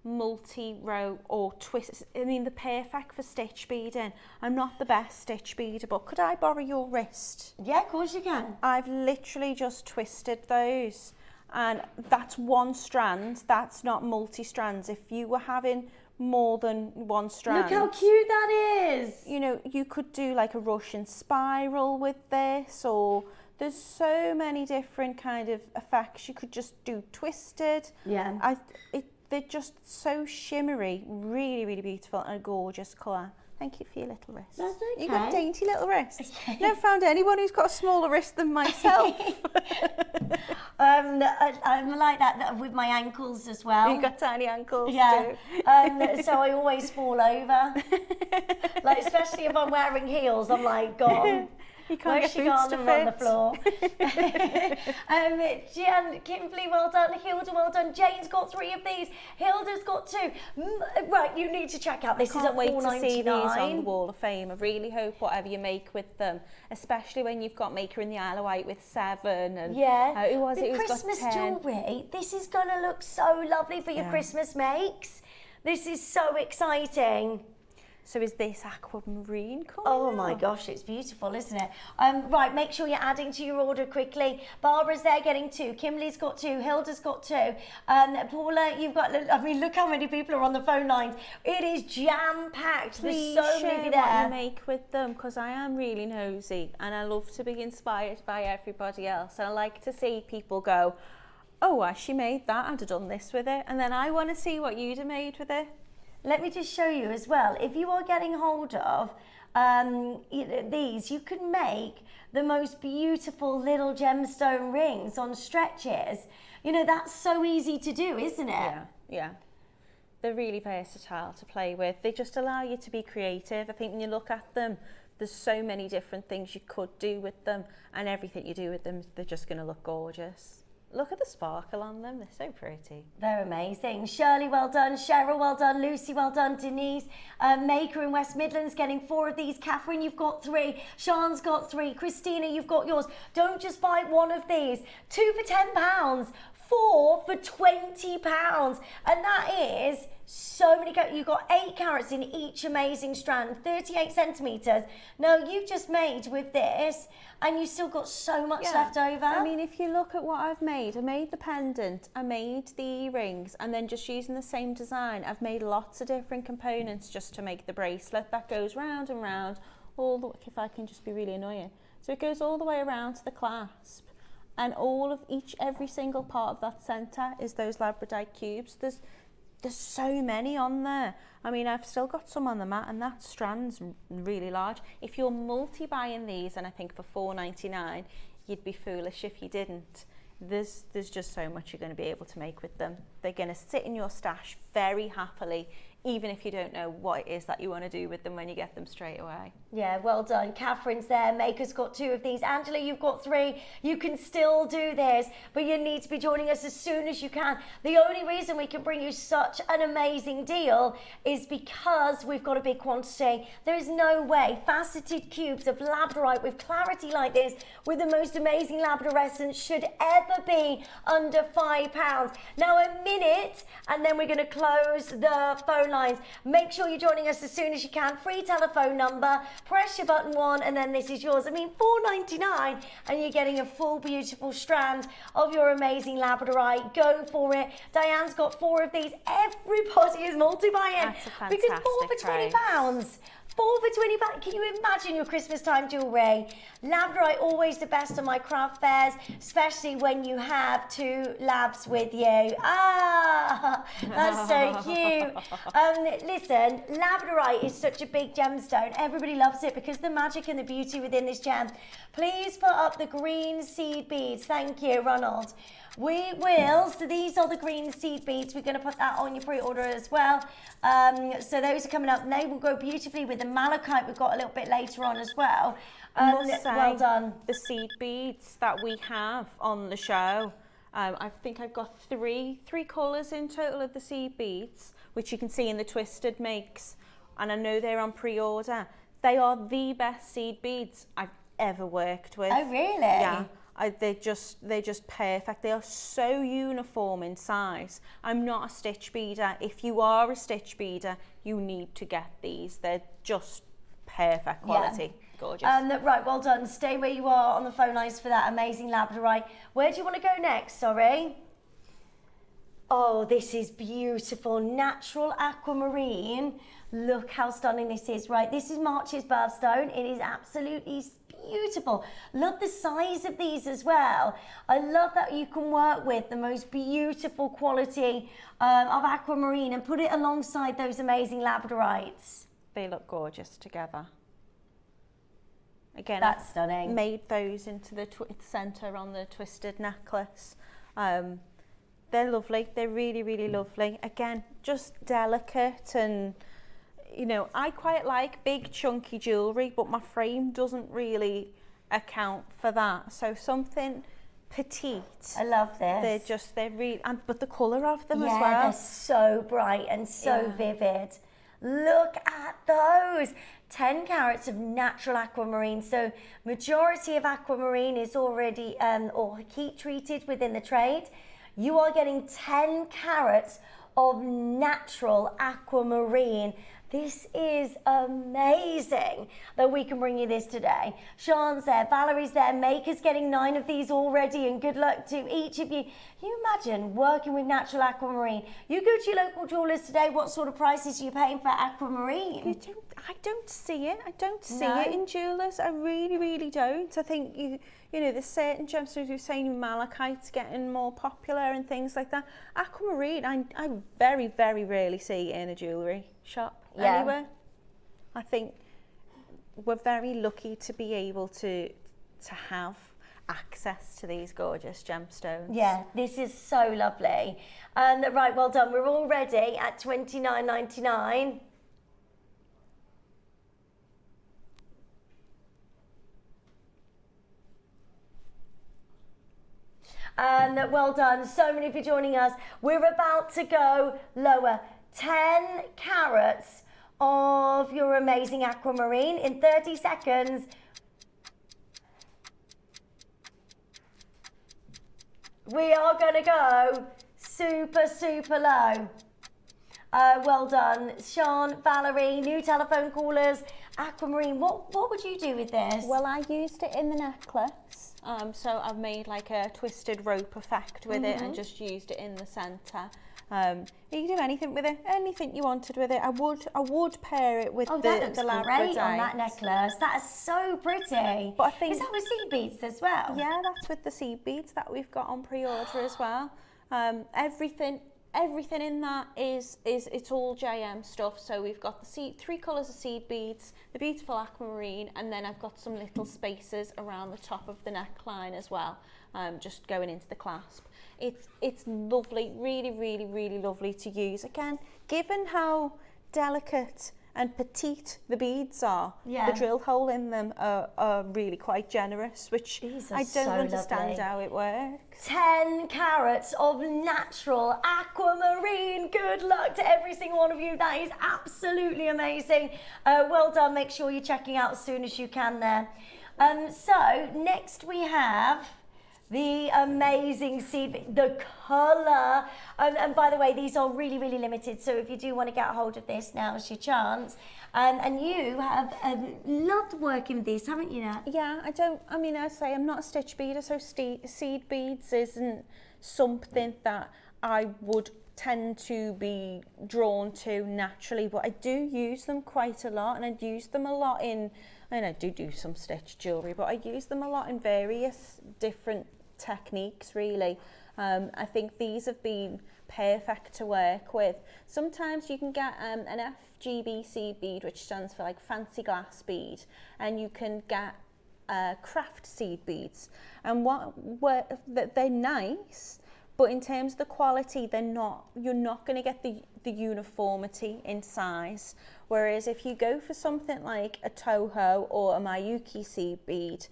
multi-row or twist. I mean, they're perfect for stitch beading. I'm not the best stitch beader, but could I borrow your wrist? Yeah, of course you can. I've literally just twisted those, and that's one strand. That's not multi-strands. If you were having more than one strand, look how cute that is. you know, you could do like a Russian spiral with this, or there's so many different kind of effects. You could just do twisted. Yeah. They're just so shimmery, really, really beautiful, and a gorgeous colour. Thank you for your little wrist. That's okay. You've got dainty little wrists. Never found anyone who's got a smaller wrist than myself. I'm like that with my ankles as well. You've got tiny ankles Yeah. too. So I always fall over. Like, especially if I'm wearing heels, I'm like, gone. You can't Where's get she boots gone to and on the fit. floor? Jan, Kimberly, well done. Hilda, well done. Jane's got 3 of these. Hilda's got 2. Right, you need to check out. This is Can't at wait to see these on the $4.99. Wall of Fame. I really hope whatever you make with them, especially when you've got Maker in the Isle of Wight with 7 and Yeah. who was it The who's Christmas got 10? jewellery. This is going to look so lovely for your Christmas makes. This is so exciting. So is this aquamarine colour? Oh my gosh, it's beautiful, isn't it? Right, make sure you're adding to your order quickly. Barbara's there getting 2. Kimberly's got 2. Hilda's got 2. Paula, you've got, I mean, look how many people are on the phone lines. It is jam-packed. Please There's so share many what you there. make with them, because I am really nosy and I love to be inspired by everybody else. And I like to see people go, oh, she made that, I'd have done this with it. And then I want to see what you'd have made with it. Let me just show you as well. If you are getting hold of these, you can make the most beautiful little gemstone rings on stretches. You know, that's so easy to do, isn't it? Yeah. They're really versatile to play with. They just allow you to be creative. I think when you look at them, there's so many different things you could do with them, and everything you do with them, they're just going to look gorgeous. Look at the sparkle on them, they're so pretty. They're amazing. Shirley, well done. Cheryl, well done. Lucy, well done. Denise, Maker in West Midlands getting 4 of these. Catherine, you've got 3. Sean's got 3. Christina, you've got yours. Don't just buy one of these. 2 for £10. 4 for £20, and that is so many carats. You've got 8 carats in each amazing strand, 38 centimetres. Now you've just made with this, and you still got so much left over. I mean, if you look at what I've made, I made the pendant, I made the earrings, and then just using the same design, I've made lots of different components just to make the bracelet that goes round and round, all the, if I can just be really annoying. So it goes all the way around to the clasp, and all of every single part of that centre is those Labradorite cubes. There's so many on there. I mean, I've still got some on the mat, and that strand's really large. If you're multi-buying these, and I think for $4.99, you'd be foolish if you didn't. There's just so much you're going to be able to make with them. They're going to sit in your stash very happily, even if you don't know what it is that you want to do with them when you get them straight away. Yeah, well done. Catherine's there. Maker's got 2 of these. Angela, you've got 3. You can still do this, but you need to be joining us as soon as you can. The only reason we can bring you such an amazing deal is because we've got a big quantity. There is no way faceted cubes of Labradorite with clarity like this, with the most amazing Labradorescence, should ever be under £5. Now a minute, and then we're going to close the phone lines. Make sure you're joining us as soon as you can. Free telephone number. Press your button 1, and then this is yours. I mean, $4.99, and you're getting a full, beautiful strand of your amazing Labradorite. Go for it. Diane's got 4 of these. Everybody is multi-buying. That's a fantastic because 4 for £20. 4 for £20. Can you imagine your Christmas time jewellery? Labradorite, always the best on my craft fairs, especially when you have 2 labs with you. Ah, that's so cute. Listen, Labradorite is such a big gemstone. Everybody loves it because the magic and the beauty within this gem. Please put up the green seed beads. Thank you, Ronald. We will. So these are the green seed beads. We're going to put that on your pre-order as well. So those are coming up, and they will go beautifully with the malachite we've got a little bit later on as well. Well done. The seed beads that we have on the show, I think I've got three colours in total of the seed beads, which you can see in the Twisted makes, and I know they're on pre-order. They are the best seed beads I've ever worked with. Oh, really? Yeah. They're just perfect. They are so uniform in size. I'm not a stitch beader. If you are a stitch beader, you need to get these. They're just perfect quality. Yeah. Gorgeous. Right, well done. Stay where you are on the phone lines for that amazing Labradorite. Where do you want to go next, sorry? Oh, this is beautiful. Natural aquamarine. Look how stunning this is, right? This is March's birthstone. It is absolutely beautiful. Love the size of these as well. I love that you can work with the most beautiful quality of aquamarine and put it alongside those amazing Labradorites. They look gorgeous together. Again, that's stunning. Made those into the centre on the Twisted necklace. They're lovely. They're really, really lovely. Again, just delicate, and you know, I quite like big chunky jewellery, but my frame doesn't really account for that. So something petite. I love this. They're really, but the colour of them as well. Yeah, they're so bright and so vivid. Look at those. 10 carats of natural aquamarine. So majority of aquamarine is already or heat treated within the trade. You are getting 10 carats of natural aquamarine. This is amazing that we can bring you this today. Sean's there, Valerie's there, Maker's getting 9 of these already, and good luck to each of you. Can you imagine working with natural aquamarine? You go to your local jewellers today, what sort of prices are you paying for aquamarine? I don't see it. I don't see it in jewellers. I really, really don't. I think you know, there's certain gemstones you're saying malachite's getting more popular and things like that. Aquamarine, I very, very rarely see it in a jewellery shop anywhere. I think we're very lucky to be able to have access to these gorgeous gemstones. Yeah, this is so lovely. Right, well done. We're all ready at $29.99. And well done. So many of you joining us. We're about to go lower. 10 carats of your amazing aquamarine in 30 seconds. We are going to go super, super low. Well done. Sean, Valerie, new telephone callers, aquamarine. What would you do with this? Well, I used it in the necklace. So I've made like a twisted rope effect with it and just used it in the centre. You can do anything with it, anything you wanted with it. I would pair it with that looks the great Labradorite. on that necklace. That is so pretty. But I think, is that with seed beads as well? Yeah, that's with the seed beads that we've got on pre-order as well. Everything in that is it's all JM stuff. So we've got the 3 colours of seed beads, the beautiful aquamarine, and then I've got some little spaces around the top of the neckline as well, just going into the clasp. It's lovely, really, really, really lovely to use. Again, given how delicate and petite the beads are, the drill hole in them are really quite generous, which I don't understand how it works. 10 carats of natural aquamarine. Good luck to every single one of you. That is absolutely amazing. Well done. Make sure you're checking out as soon as you can there. So next we have the amazing seed, the colour, and by the way, these are really, really limited, so if you do want to get a hold of this, now's your chance. And you have loved working with this, haven't you, Nat? Yeah, I say I'm not a stitch beader, so seed beads isn't something that I would tend to be drawn to naturally, but I do use them quite a lot, and I use them a lot in, and I do some stitch jewellery, but I use them a lot in various different techniques, really. I think these have been perfect to work with. Sometimes you can get an FGB seed bead, which stands for like fancy glass bead, and you can get craft seed beads, and they're nice, but in terms of the quality, you're not going to get the uniformity in size. Whereas if you go for something like a Toho or a Miyuki seed bead,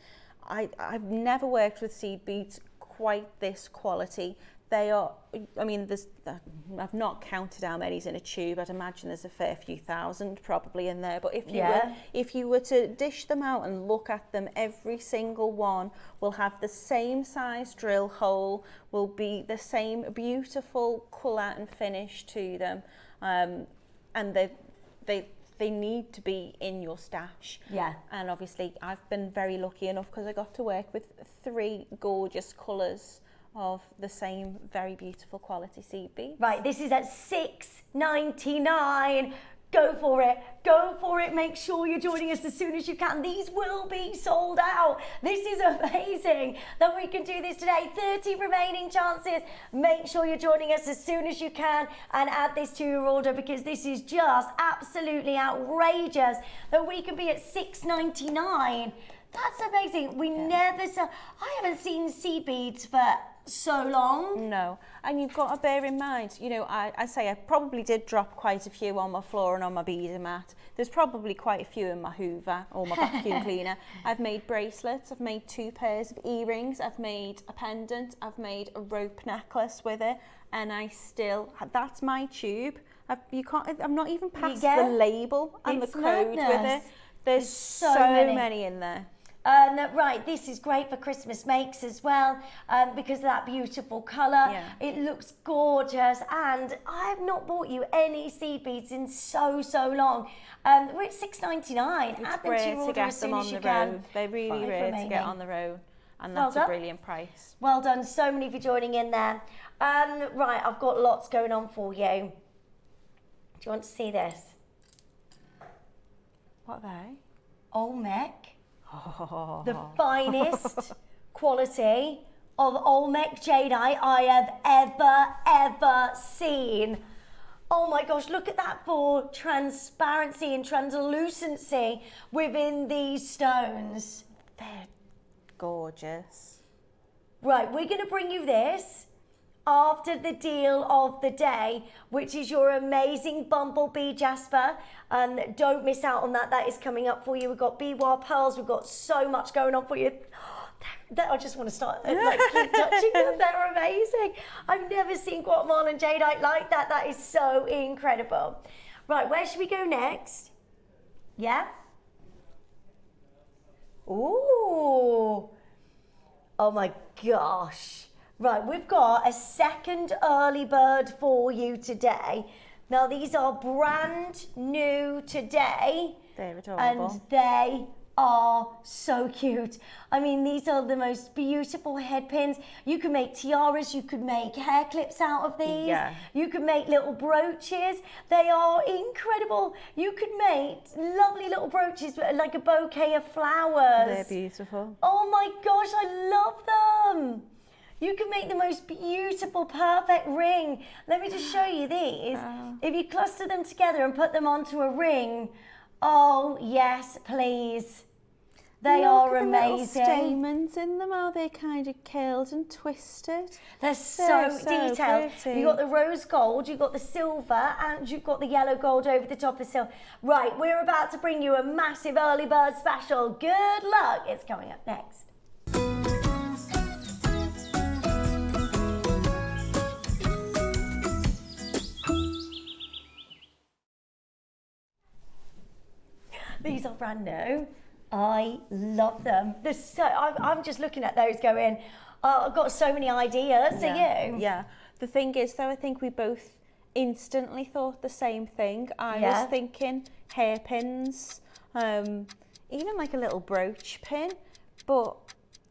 I've never worked with seed beads quite this quality. They are, I've not counted how many's in a tube. I'd imagine there's a fair few thousand probably in there. But if you were to dish them out and look at them, every single one will have the same size drill hole, will be the same beautiful colour and finish to them, and they need to be in your stash. Yeah. And obviously I've been very lucky enough because I got to work with 3 gorgeous colours of the same very beautiful quality seed beads. Right, this is at $6.99. Go for it, go for it. Make sure you're joining us as soon as you can. These will be sold out. This is amazing that we can do this today. 30 remaining chances. Make sure you're joining us as soon as you can and add this to your order, because this is just absolutely outrageous that we can be at $6.99. That's amazing. We never saw, I haven't seen seed beads for so long. No, and you've got to bear in mind, I say I probably did drop quite a few on my floor and on my beader mat. There's probably quite a few in my Hoover or my vacuum cleaner. I've made bracelets, I've made 2 pairs of earrings, I've made a pendant, I've made a rope necklace with it, and that's my tube. I'm not even past the label and the code with it. There's so many in there. Right, this is great for Christmas makes as well, because of that beautiful colour. Yeah. It looks gorgeous, and I have not bought you any seed beads in so long. We're at $6.99. It's rare to get them on the road. They're really rare to get on the road, and that's a brilliant price. Well done, so many of you joining in there. Right, I've got lots going on for you. Do you want to see this? What are they? Olmec. The finest quality of Olmec jadeite I have ever seen. Oh my gosh, look at that for transparency and translucency within these stones. They're gorgeous. Right, we're going to bring you this after the deal of the day, which is your amazing Bumblebee Jasper. Don't miss out on that. That is coming up for you. We've got Biwa pearls. We've got so much going on for you. I just want to start keep touching them. They're amazing. I've never seen Guatemalan jadeite like that. That is so incredible. Right, where should we go next? Yeah? Ooh. Oh my gosh. Right, we've got a second early bird for you today. Now, these are brand new today. They're adorable. And they are so cute. I mean, these are the most beautiful head pins. You can make tiaras, you could make hair clips out of these. Yeah. You can make little brooches. They are incredible. You could make lovely little brooches like a bouquet of flowers. They're beautiful. Oh my gosh, I love them. You can make the most beautiful, perfect ring. Let me just show you these. If you cluster them together and put them onto a ring, oh yes, please. They are amazing. Little stamens in them, are they kind of curled and twisted? They're so detailed. Pretty. You've got the rose gold, you've got the silver, and you've got the yellow gold over the top of silver. Right, we're about to bring you a massive early bird special. Good luck. It's coming up next. These are brand new. I love them. They're so, I'm just looking at those going, oh, I've got so many ideas. Are you? Yeah. The thing is, though, I think we both instantly thought the same thing. I was thinking hairpins, even like a little brooch pin, but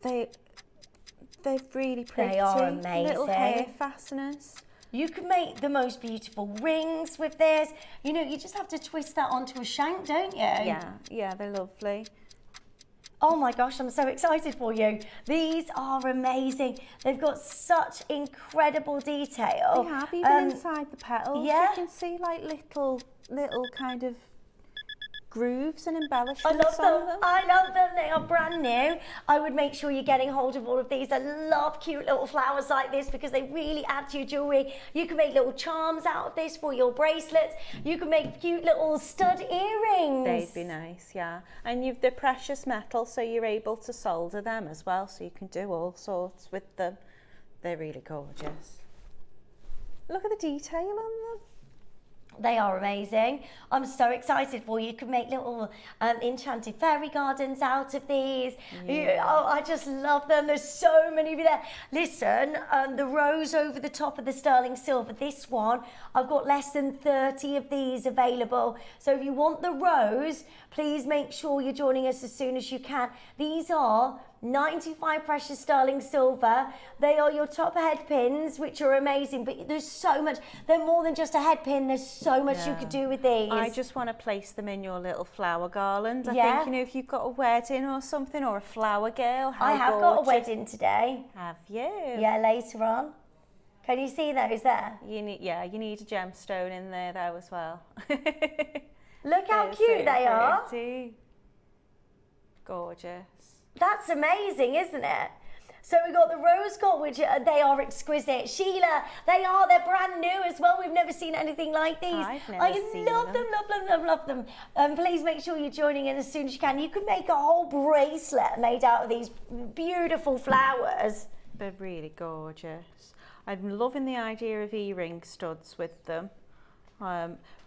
they're really pretty. They are amazing. Little hair fasteners. You can make the most beautiful rings with this. You know, you just have to twist that onto a shank, don't you? Yeah, they're lovely. Oh my gosh, I'm so excited for you. These are amazing. They've got such incredible detail. They have, even inside the petals. Yeah. You can see like little kind of grooves and I embellishments love them. I love them. They are brand new. I would make sure you're getting hold of all of these. I love cute little flowers like this because they really add to your jewellery. You can make little charms out of this for your bracelets. You can make cute little stud earrings. They'd be nice, yeah. And they're precious metal, so you're able to solder them as well, so you can do all sorts with them. They're really gorgeous. Look at the detail on them. They are amazing. I'm so excited for you. You can make little enchanted fairy gardens out of these. I just love them. There's so many of you there. Listen, the rose over the top of the sterling silver, this one, I've got less than 30 of these available. So if you want the rose, please make sure you're joining us as soon as you can. These are 95 precious sterling silver. They are your top head pins, which are amazing, but there's so much. They're more than just a head pin. There's so much you could do with these. I just want to place them in your little flower garland. I Yeah. think, you know, if you've got a wedding or something, or a flower girl, how I have got a gorgeous. wedding today. Have you? Yeah, later on. Can you see those there? You need a gemstone in there though as well. Look how They're cute so they are. pretty. Gorgeous. That's amazing, isn't it? So we got the rose gold, which they are exquisite. Sheila, they're brand new as well. We've never seen anything like these. I've never I seen love them, love them. Please make sure you're joining in as soon as you can. You can make a whole bracelet made out of these beautiful flowers. They're really gorgeous. I'm loving the idea of earring studs with them.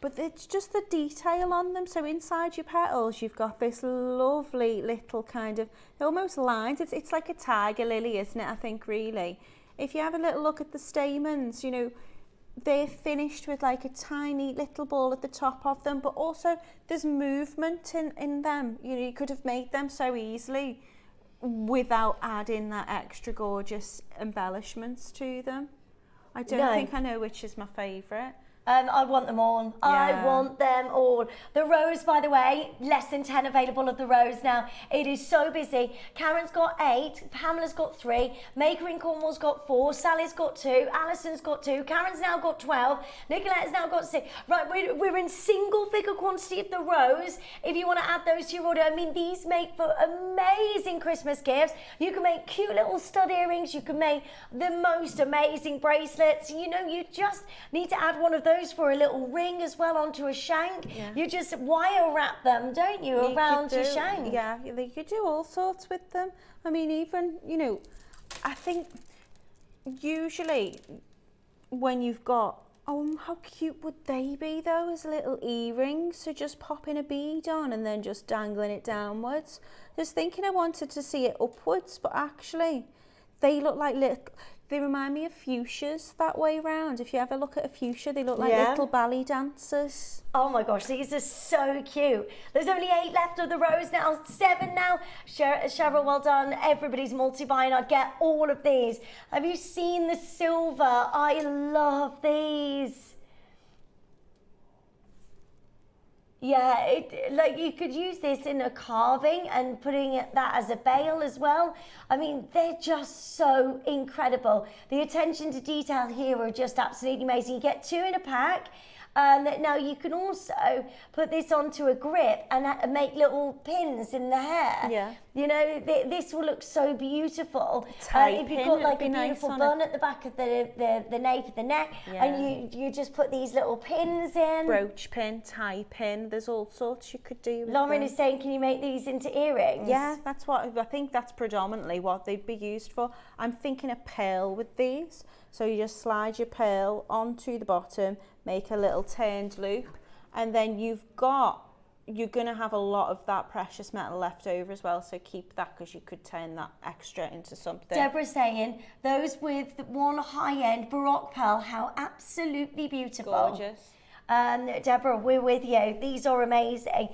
But it's just the detail on them. So inside your petals, you've got this lovely little kind of, almost lines. It's like a tiger lily, isn't it? I think really. If you have a little look at the stamens, you know, they're finished with like a tiny little ball at the top of them, but also there's movement in them. You know, you could have made them so easily without adding that extra gorgeous embellishments to them. I don't think I know which is my favourite. I want them all. I want them all. The rose, by the way, less than 10 available of the rose now. It is so busy. Karen's got 8, Pamela's got 3, Maker in Cornwall's got 4, Sally's got 2, Alison's got 2, Karen's now got 12, Nicoletta's now got 6. Right, we're in single figure quantity of the rose. If you want to add those to your order, I mean, these make for amazing Christmas gifts. You can make cute little stud earrings. You can make the most amazing bracelets. You know, you just need to add one of those for a little ring as well onto a shank. You just wire wrap them, don't you, around your shank? Yeah, you could do all sorts with them. I mean, even, you know, I think usually when you've got, how cute would they be though as little earrings? So just popping a bead on and then just dangling it downwards. Just thinking I wanted to see it upwards, but actually they look like little, They remind me of fuchsias that way round. If you ever look at a fuchsia, they look like Yeah. little ballet dancers. Oh my gosh, these are so cute. There's only 8 left of the rows now, 7 now. Cheryl, well done. Everybody's multi-buying. I get all of these. Have you seen the silver? I love these. Yeah, like you could use this in a carving and putting that as a bail as well. I mean, they're just so incredible. The attention to detail here are just absolutely amazing. You get 2 in a pack. Now you can also put this onto a grip and make little pins in the hair. Yeah. You know, this will look so beautiful. Tie If you've pin, got like it'd be a nice beautiful on bun at the back of the nape of the neck, Yeah. and you just put these little pins in. Brooch pin, tie pin, there's all sorts you could do with Lauren them. is saying, can you make these into earrings? Yeah, that's what I think. That's predominantly what they'd be used for. I'm thinking a pearl with these. So you just slide your pearl onto the bottom, make a little turned loop, and then you're going to have a lot of that precious metal left over as well. So keep that, because you could turn that extra into something. Deborah's saying those with one high-end Baroque pearl, how absolutely beautiful. Gorgeous. Deborah, we're with you. These are amazing.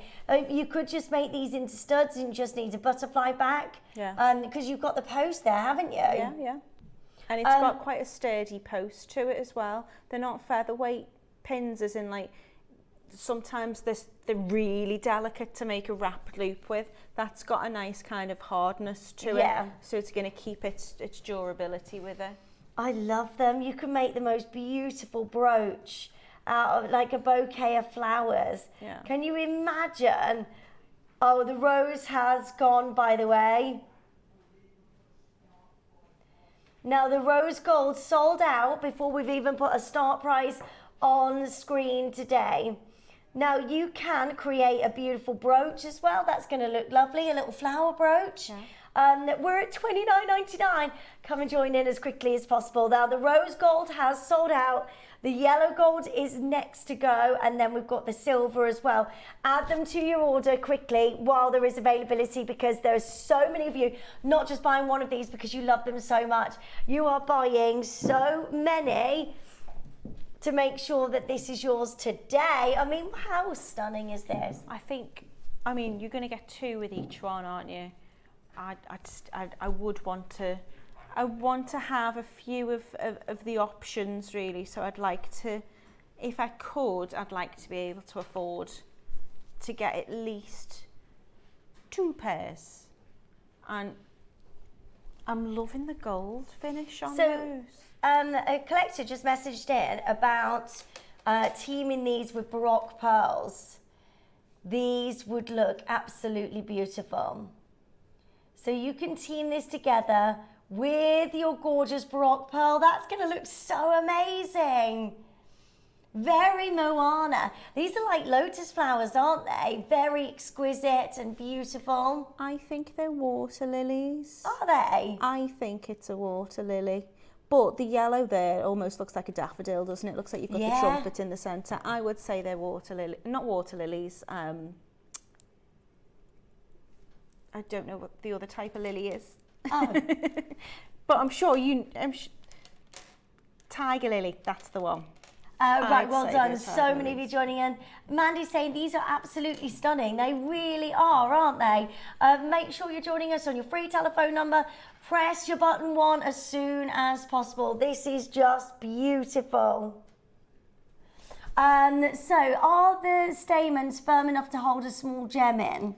You could just make these into studs and just need a butterfly back. Yeah. Because you've got the post there, haven't you? Yeah, yeah. And it's got quite a sturdy post to it as well. They're not featherweight pins, as in like sometimes they're really delicate to make a wrapped loop with. That's got a nice kind of hardness to it. So it's going to keep its durability with it. I love them. You can make the most beautiful brooch out of like a bouquet of flowers. Yeah. Can you imagine? Oh, the rose has gone, by the way. Now, the rose gold sold out before we've even put a start price on screen today. Now, you can create a beautiful brooch as well. That's going to look lovely, a little flower brooch. Yeah. We're at $29.99. Come and join in as quickly as possible. Now, the rose gold has sold out. The yellow gold is next to go, and then we've got the silver as well. Add them to your order quickly while there is availability, because there's so many of you not just buying one of these because you love them so much. You are buying so many to make sure that this is yours today. I mean, how stunning is this? I mean, you're going to get 2 with each one, aren't you? I would want to. I want to have a few of the options, really. So I'd like to, if I could, I'd like to be able to afford to get at least 2 pairs. And I'm loving the gold finish on those. A collector just messaged in about teaming these with Baroque pearls. These would look absolutely beautiful. So you can team this together with your gorgeous Baroque pearl. That's going to look so amazing. Very Moana. These are like lotus flowers, aren't they? Very exquisite and beautiful. I think they're water lilies. Are they? I think it's a water lily. But the yellow there almost looks like a daffodil, doesn't it? Looks like you've got the trumpet in the centre. I would say they're water lily, not water lilies. I don't know what the other type of lily is. Oh. But I'm sure tiger lily, that's the one. Right, well say done. they're So tiger many of you lilies. joining in. Mandy's saying these are absolutely stunning. They really are, aren't they? Make sure you're joining us on your free telephone number. Press your button 1 as soon as possible. This is just beautiful. So, are the stamens firm enough to hold a small gem in?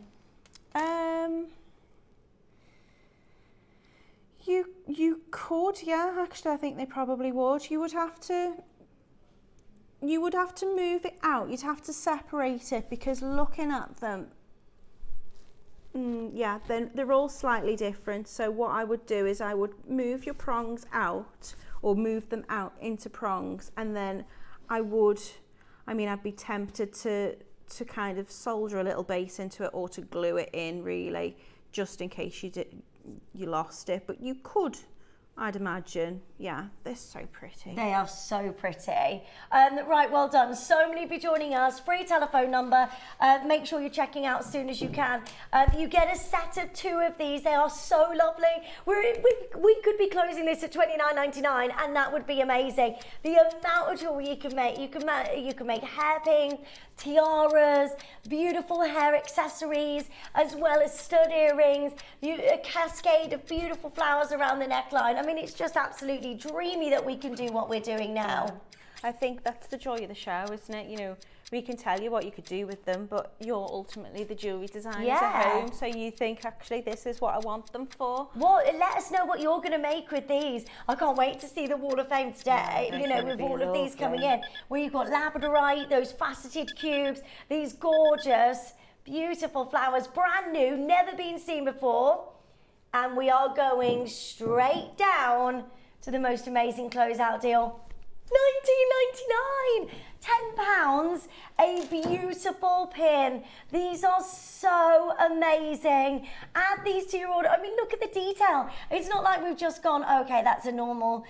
You could, yeah. Actually, I think they probably would. You would have to move it out. You'd have to separate it, because looking at them, yeah, then they're all slightly different. So what I would do is I would move your prongs out, or move them out into prongs, and then I'd be tempted to kind of solder a little base into it, or to glue it in, really, just in case you lost it. But you could I'd imagine. Yeah, they're so pretty. They are so pretty. Right, well done. So many of you joining us. Free telephone number. Make sure you're checking out as soon as you can. You get a set of 2 of these. They are so lovely. We could be closing this at $29.99, and that would be amazing. The amount of jewelry you can make. You can make hairpins, tiaras, beautiful hair accessories, as well as stud earrings, a cascade of beautiful flowers around the neckline. I mean, it's just absolutely dreamy that we can do what we're doing now. I think that's the joy of the show, isn't it? You know, we can tell you what you could do with them, but you're ultimately the jewellery designers at home, so you think, actually, this is what I want them for. Well, let us know what you're going to make with these. I can't wait to see the Wall of Fame today, you know, with all of these coming in. We've got Labradorite, those faceted cubes, these gorgeous, beautiful flowers, brand new, never been seen before. And we are going straight down to the most amazing closeout deal. $19.99, £10, a beautiful pin. These are so amazing. Add these to your order. I mean, look at the detail. It's not like we've just gone, okay, that's a normal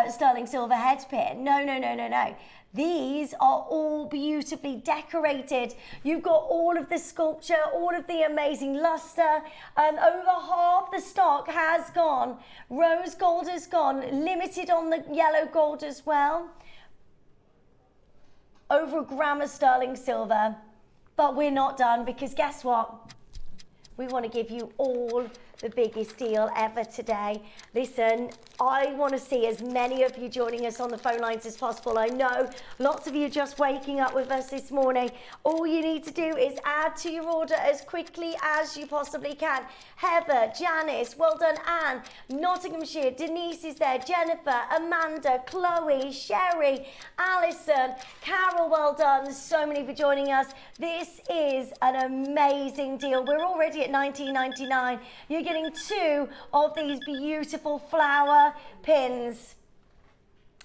sterling silver head pin. No. These are all beautifully decorated. You've got all of the sculpture, all of the amazing luster. Over half the stock has gone. Rose gold has gone. Limited on the yellow gold as well. Over a gram of sterling silver. But we're not done, because guess what? We want to give you all the biggest deal ever today. Listen, I want to see as many of you joining us on the phone lines as possible. I know lots of you just waking up with us this morning. All you need to do is add to your order as quickly as you possibly can. Heather, Janice, well done, Anne, Nottinghamshire, Denise is there, Jennifer, Amanda, Chloe, Sherry, Alison, Carol, well done. So many for joining us. This is an amazing deal. We're already at $19.99. You're getting 2 of these beautiful flower pins.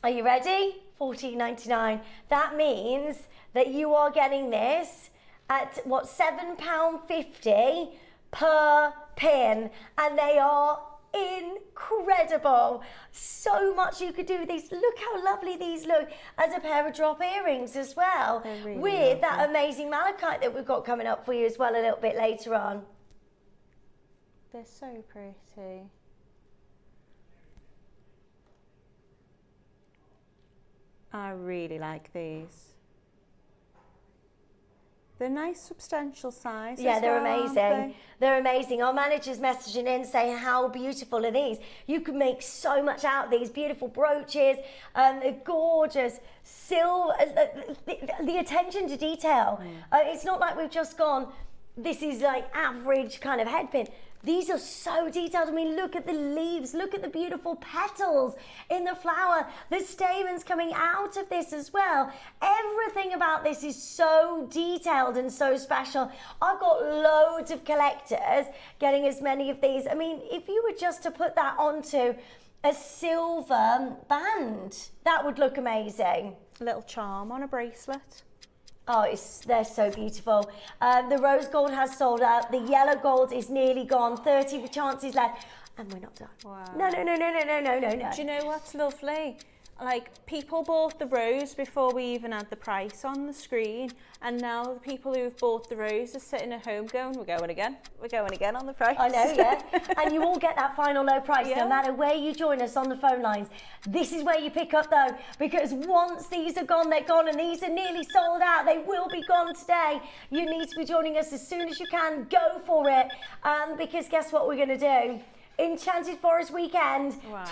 Are you ready? $14.99. That means that you are getting this at what, £7.50 per pin, and they are incredible. So much you could do with these. Look how lovely these look as a pair of drop earrings as well, really with that amazing malachite that we've got coming up for you as well a little bit later on. They're so pretty. I really like these. They're nice, substantial size. Yeah, they're amazing. They're amazing. Our manager's messaging in saying how beautiful are these. You can make so much out of these beautiful brooches, gorgeous silver, the attention to detail. It's not like we've just gone, this is like average kind of head pin. These are so detailed. I mean, look at the leaves. Look at the beautiful petals in the flower. The stamens coming out of this as well. Everything about this is so detailed and so special. I've got loads of collectors getting as many of these. I mean, if you were just to put that onto a silver band, that would look amazing. A little charm on a bracelet. Oh, they're so beautiful. The rose gold has sold out. The yellow gold is nearly gone. 30 chances left. And we're not done. Wow. No. Do you know what's lovely? Like, people bought the rose before we even had the price on the screen, and now the people who've bought the rose are sitting at home going, we're going again on the price. I know, yeah. And you all get that final low price, no matter where you join us on the phone lines. This is where you pick up though, because once these are gone, they're gone, and these are nearly sold out. They will be gone today. You need to be joining us as soon as you can. Go for it, because guess what we're going to do? Enchanted Forest weekend, wow.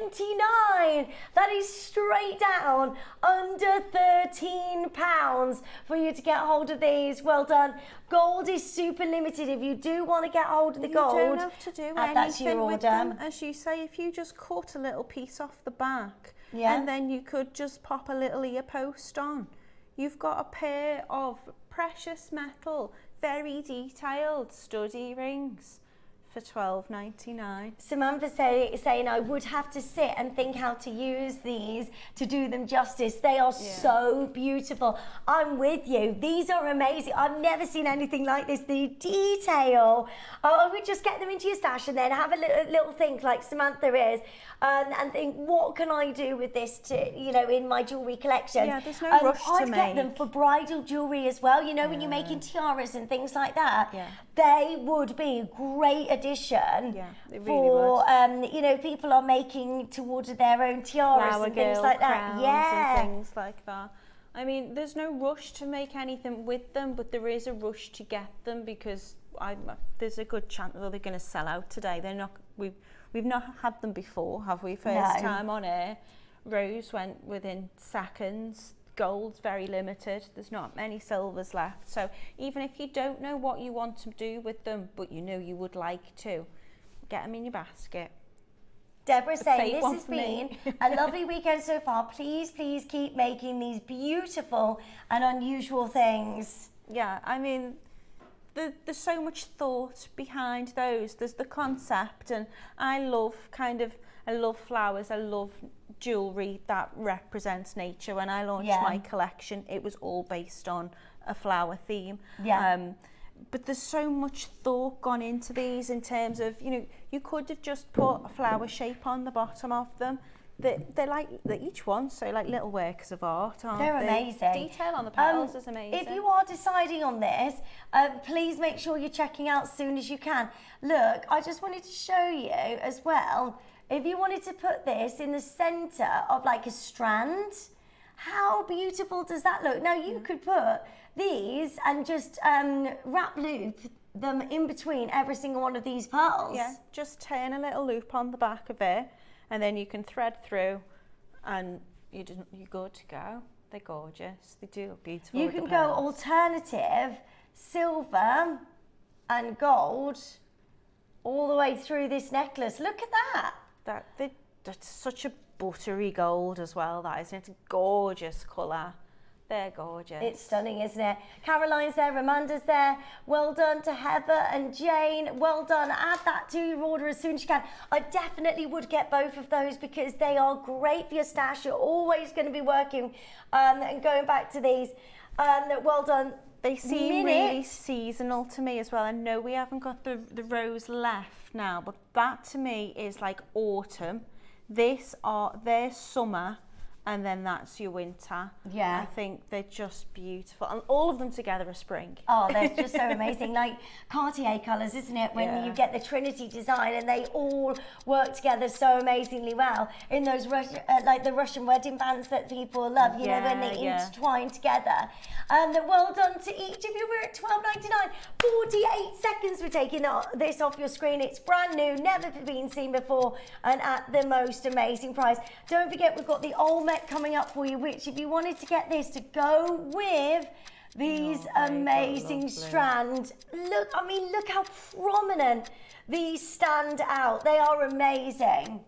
$12.99. That is straight down under £13 for you to get hold of these. Well done. Gold is super limited. If you do want to get hold of the gold, you don't have to do add that to your order. With them. As you say, if you just cut a little piece off the back, and then you could just pop a little ear post on, you've got a pair of precious metal, very detailed stud earrings for $12.99. Samantha saying I would have to sit and think how to use these to do them justice. They are so beautiful. I'm with you. These are amazing. I've never seen anything like this. The detail. I would just get them into your stash and then have a little think like Samantha is, and think, what can I do with this to, you know, in my jewellery collection? Yeah, there's no rush to I'd make. get them for bridal jewellery as well. You know, when you're making tiaras and things like that, they would be a great addition for you know, people are making towards their own tiaras Flower and things girl like that. crowns Yeah, and things like that. I mean, there's no rush to make anything with them, but there is a rush to get them because there's a good chance that they're going to sell out today. They're not. We've not had them before, have we? First time on air. Rose went within seconds. Gold's very limited. There's not many silvers left. So even if you don't know what you want to do with them, but you know you would like to, get them in your basket. Deborah's saying Save this one has for me. been a lovely weekend so far. Please keep making these beautiful and unusual things. Yeah, I mean, there's so much thought behind those. There's the concept, and I love flowers. I love jewellery that represents nature. When I launched my collection, it was all based on a flower theme. But there's so much thought gone into these in terms of, you know, you could have just put a flower shape on the bottom of them. They're each one, so like little works of art, aren't They're they? amazing. Detail on the petals is amazing. If you are deciding on this, please make sure you're checking out as soon as you can. Look, I just wanted to show you as well, if you wanted to put this in the centre of like a strand, how beautiful does that look? Now you could put these and just wrap loop them in between every single one of these pearls. Yeah, just turn a little loop on the back of it, and then you can thread through, and you're good to go. They're gorgeous. They do look beautiful. You with can the go pearls. alternative, silver and gold all the way through this necklace. Look at that. That's such a buttery gold as well, that isn't it? It's a gorgeous colour. They're gorgeous. It's stunning, isn't it? Caroline's there, Amanda's there. Well done to Heather and Jane. Well done. Add that to your order as soon as you can. I definitely would get both of those because they are great for your stash. You're always going to be working and going back to these. Well done. They seem really seasonal to me as well. I know we haven't got the rose left now, but that to me is like autumn. Their summer, and then that's your winter. Yeah. I think they're just beautiful. And all of them together are spring. Oh, they're just so amazing. Like Cartier colours, isn't it? When you get the Trinity design and they all work together so amazingly well in those like the Russian wedding bands that people love, you know, when they intertwine together. And well done to each of you. We're at $12.99. 48 seconds we're taking this off your screen. It's brand new, never been seen before, and at the most amazing price. Don't forget, we've got the Olmec coming up for you, which if you wanted to get this to go with these amazing strands, look how prominent these stand out. They are amazing.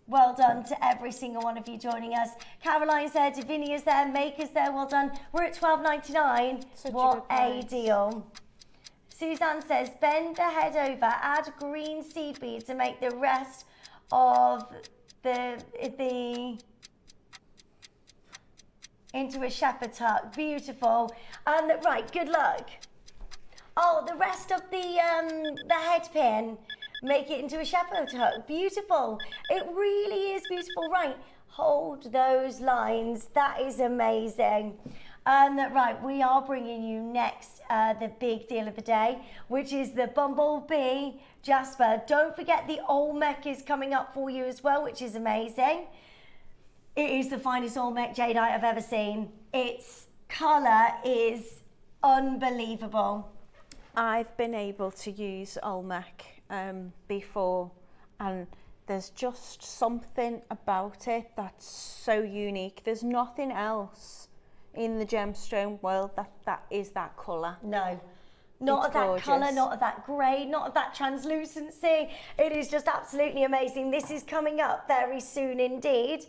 Well done to every single one of you joining us. Caroline's there, Davinia's there, Maker's there, well done. We're at $12.99. What a deal. Suzanne says, bend the head over, add green seed beads and make the rest of the into a shepherd tuck. Beautiful. Right, good luck. Oh, the rest of the head pin, make it into a shepherd tuck. Beautiful. It really is beautiful. Right, hold those lines. That is amazing. Right, we are bringing you next the big deal of the day, which is the Bumblebee Jasper. Don't forget the Olmec is coming up for you as well, which is amazing. It is the finest Olmec jadeite I've ever seen. Its colour is unbelievable. I've been able to use Olmec before, and there's just something about it that's so unique. There's nothing else in the gemstone world that is that colour. No. Not of that colour, not of that grey, not of that translucency. It is just absolutely amazing. This is coming up very soon indeed.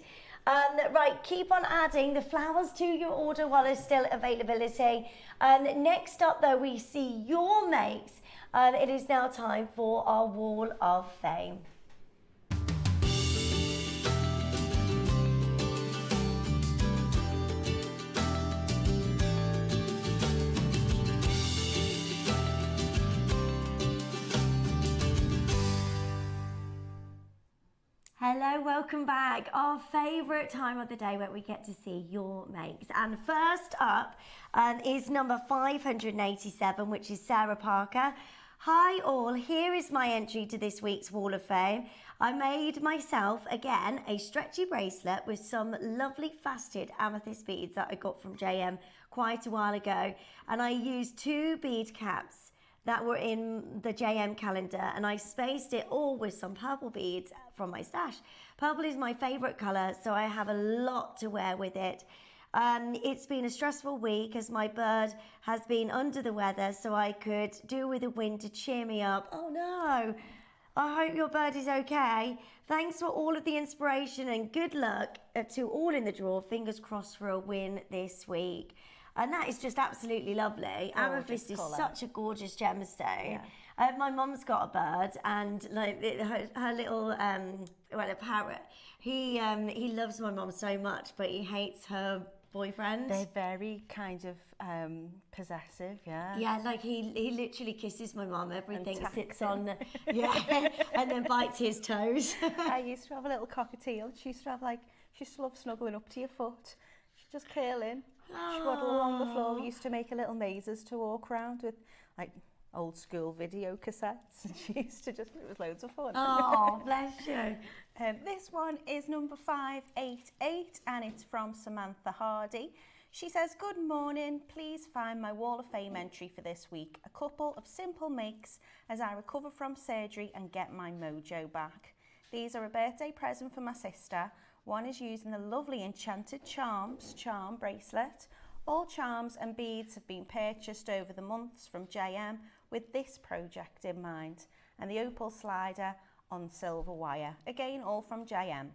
Right, keep on adding the flowers to your order while there's still availability. Next up, though, we see your makes. It is now time for our Wall of Fame. Hello, welcome back. Our favourite time of the day where we get to see your makes. And first up is number 587, which is Sarah Parker. Hi all, here is my entry to this week's Wall of Fame. I made myself, again, a stretchy bracelet with some lovely faceted amethyst beads that I got from JM quite a while ago. And I used 2 bead caps that were in the JM calendar, and I spaced it all with some purple beads from my stash. Purple is my favourite colour, so I have a lot to wear with it. It's been a stressful week as my bird has been under the weather, so I could do with a win to cheer me up. Oh no, I hope your bird is okay. Thanks for all of the inspiration and good luck to all in the draw. Fingers crossed for a win this week. And that is just absolutely lovely. Amethyst is such a gorgeous gemstone. Yeah. My mum's got a bird, and like her little, a parrot. He loves my mum so much, but he hates her boyfriend. They're very kind of possessive, yeah. Yeah, like he literally kisses my mum. Everything sits on, yeah, and then bites his toes. I used to have a little cockatiel. She used to love snuggling up to your foot. She'd just curl in. She'd waddle along the floor. We used to make her little mazes to walk around with, like, old school video cassettes, and she used to just, it was loads of fun. Oh, bless you. This one is number 588, and it's from Samantha Hardy. She says, good morning, please find my Wall of Fame entry for this week. A couple of simple makes as I recover from surgery and get my mojo back. These are a birthday present for my sister. One is using the lovely Enchanted charm bracelet. All charms and beads have been purchased over the months from JM with this project in mind, and the opal slider on silver wire, again all from JM.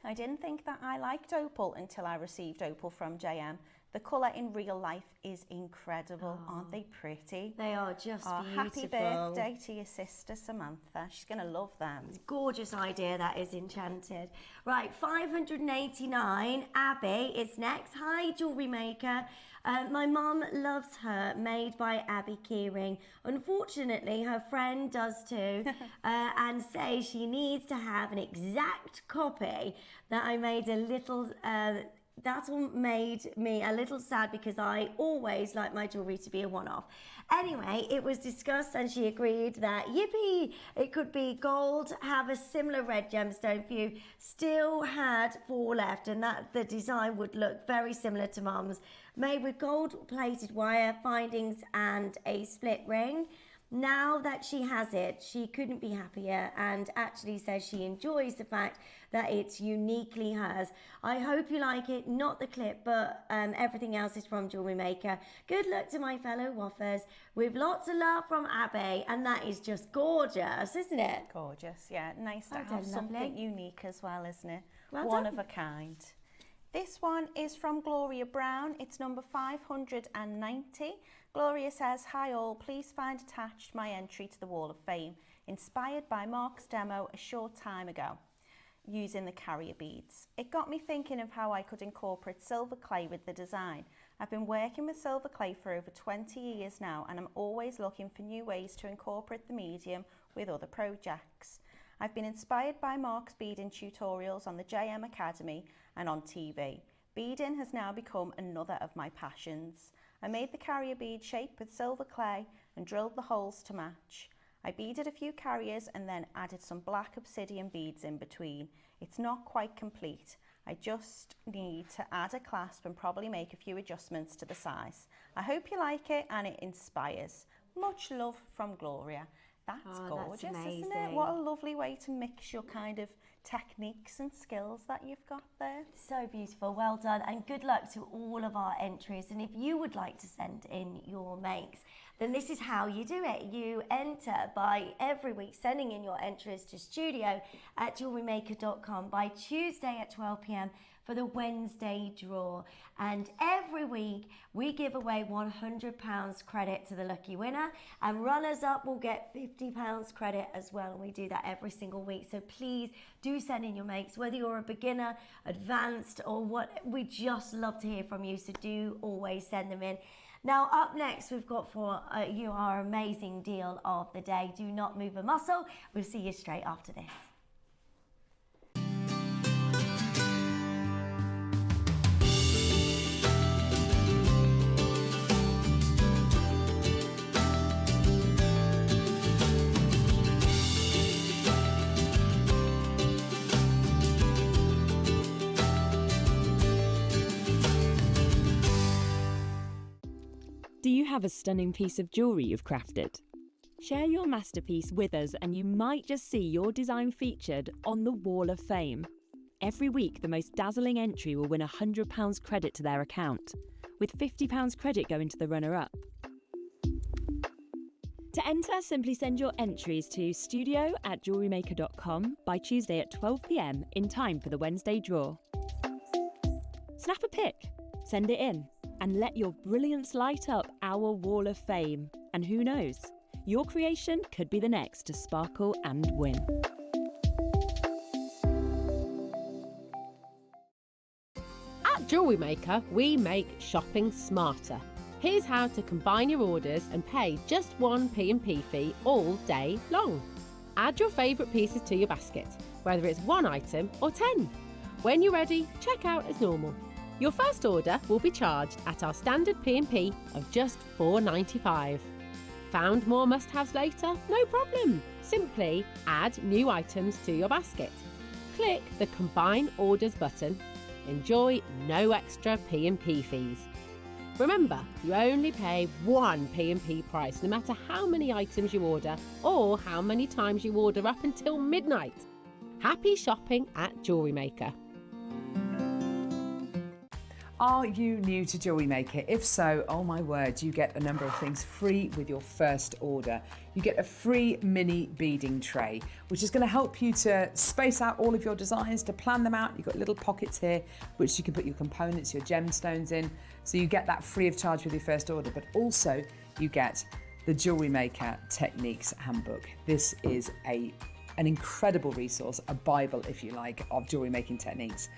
I didn't think that I liked opal until I received opal from JM. The colour in real life is incredible. Aren't they pretty? They are just beautiful. Happy birthday to your sister Samantha. She's going to love them. It's a gorgeous idea, that is, Enchanted. Right, 589, Abby is next. Hi, Jewellery Maker. My mum loves her, made by Abby Keyring. Unfortunately, her friend does too, and says she needs to have an exact copy that I made a little... That made me a little sad because I always like my jewellery to be a one-off. Anyway, it was discussed and she agreed that, yippee, it could be gold, have a similar red gemstone for you. Still had 4 left, and that the design would look very similar to Mum's. Made with gold-plated wire findings and a split ring. Now that she has it, she couldn't be happier and actually says she enjoys the fact that it's uniquely hers. I hope you like it, not the clip, but everything else is from Jewellery Maker. Good luck to my fellow waffers with lots of love from Abby, and that is just gorgeous, isn't it? Gorgeous, yeah. Nice to Well have done, something lovely. unique as well, isn't it? Well One done. of a kind. This one is from Gloria Brown. It's number 590. Gloria says, hi all, please find attached my entry to the Wall of Fame, inspired by Mark's demo a short time ago, using the carrier beads. It got me thinking of how I could incorporate silver clay with the design. I've been working with silver clay for over 20 years now, and I'm always looking for new ways to incorporate the medium with other projects. I've been inspired by Mark's beading tutorials on the JM Academy and on TV. Beading has now become another of my passions. I made the carrier bead shape with silver clay and drilled the holes to match. I beaded a few carriers and then added some black obsidian beads in between. It's not quite complete. I just need to add a clasp and probably make a few adjustments to the size. I hope you like it and it inspires. Much love from Gloria. That's gorgeous, that's amazing. isn't it? What a lovely way to mix your kind of techniques and skills that you've got there. So beautiful, well done, and good luck to all of our entries. And if you would like to send in your makes, then this is how you do it. You enter by every week sending in your entries to studio@jewellerymaker.com by Tuesday at 12 p.m. for the Wednesday draw. And every week we give away £100 credit to the lucky winner, and runners up will get £50 credit as well. And we do that every single week. So please do send in your makes, whether you're a beginner, advanced, or what. We just love to hear from you. So do always send them in. Now, up next, we've got for you our amazing deal of the day. Do not move a muscle. We'll see you straight after this. Do you have a stunning piece of jewellery you've crafted? Share your masterpiece with us and you might just see your design featured on the Wall of Fame. Every week, the most dazzling entry will win £100 credit to their account, with £50 credit going to the runner-up. To enter, simply send your entries to studio@jewellerymaker.com by Tuesday at 12 p.m. in time for the Wednesday draw. Snap a pic, send it in, and let your brilliance light up our Wall of Fame. And who knows, your creation could be the next to sparkle and win. At Jewellery Maker, we make shopping smarter. Here's how to combine your orders and pay just one P&P fee all day long. Add your favourite pieces to your basket, whether it's one item or 10. When you're ready, check out as normal. Your first order will be charged at our standard P&P of just $4.95. Found more must-haves later? No problem. Simply add new items to your basket. Click the Combine Orders button. Enjoy no extra P&P fees. Remember, you only pay one P&P price no matter how many items you order or how many times you order up until midnight. Happy shopping at Jewellery Maker. Are you new to Jewellery Maker? If so, oh my word, you get a number of things free with your first order. You get a free mini beading tray, which is going to help you to space out all of your designs, to plan them out. You've got little pockets here, which you can put your components, your gemstones in. So you get that free of charge with your first order, but also you get the Jewellery Maker Techniques Handbook. This is an incredible resource, a Bible, if you like, of jewellery making techniques.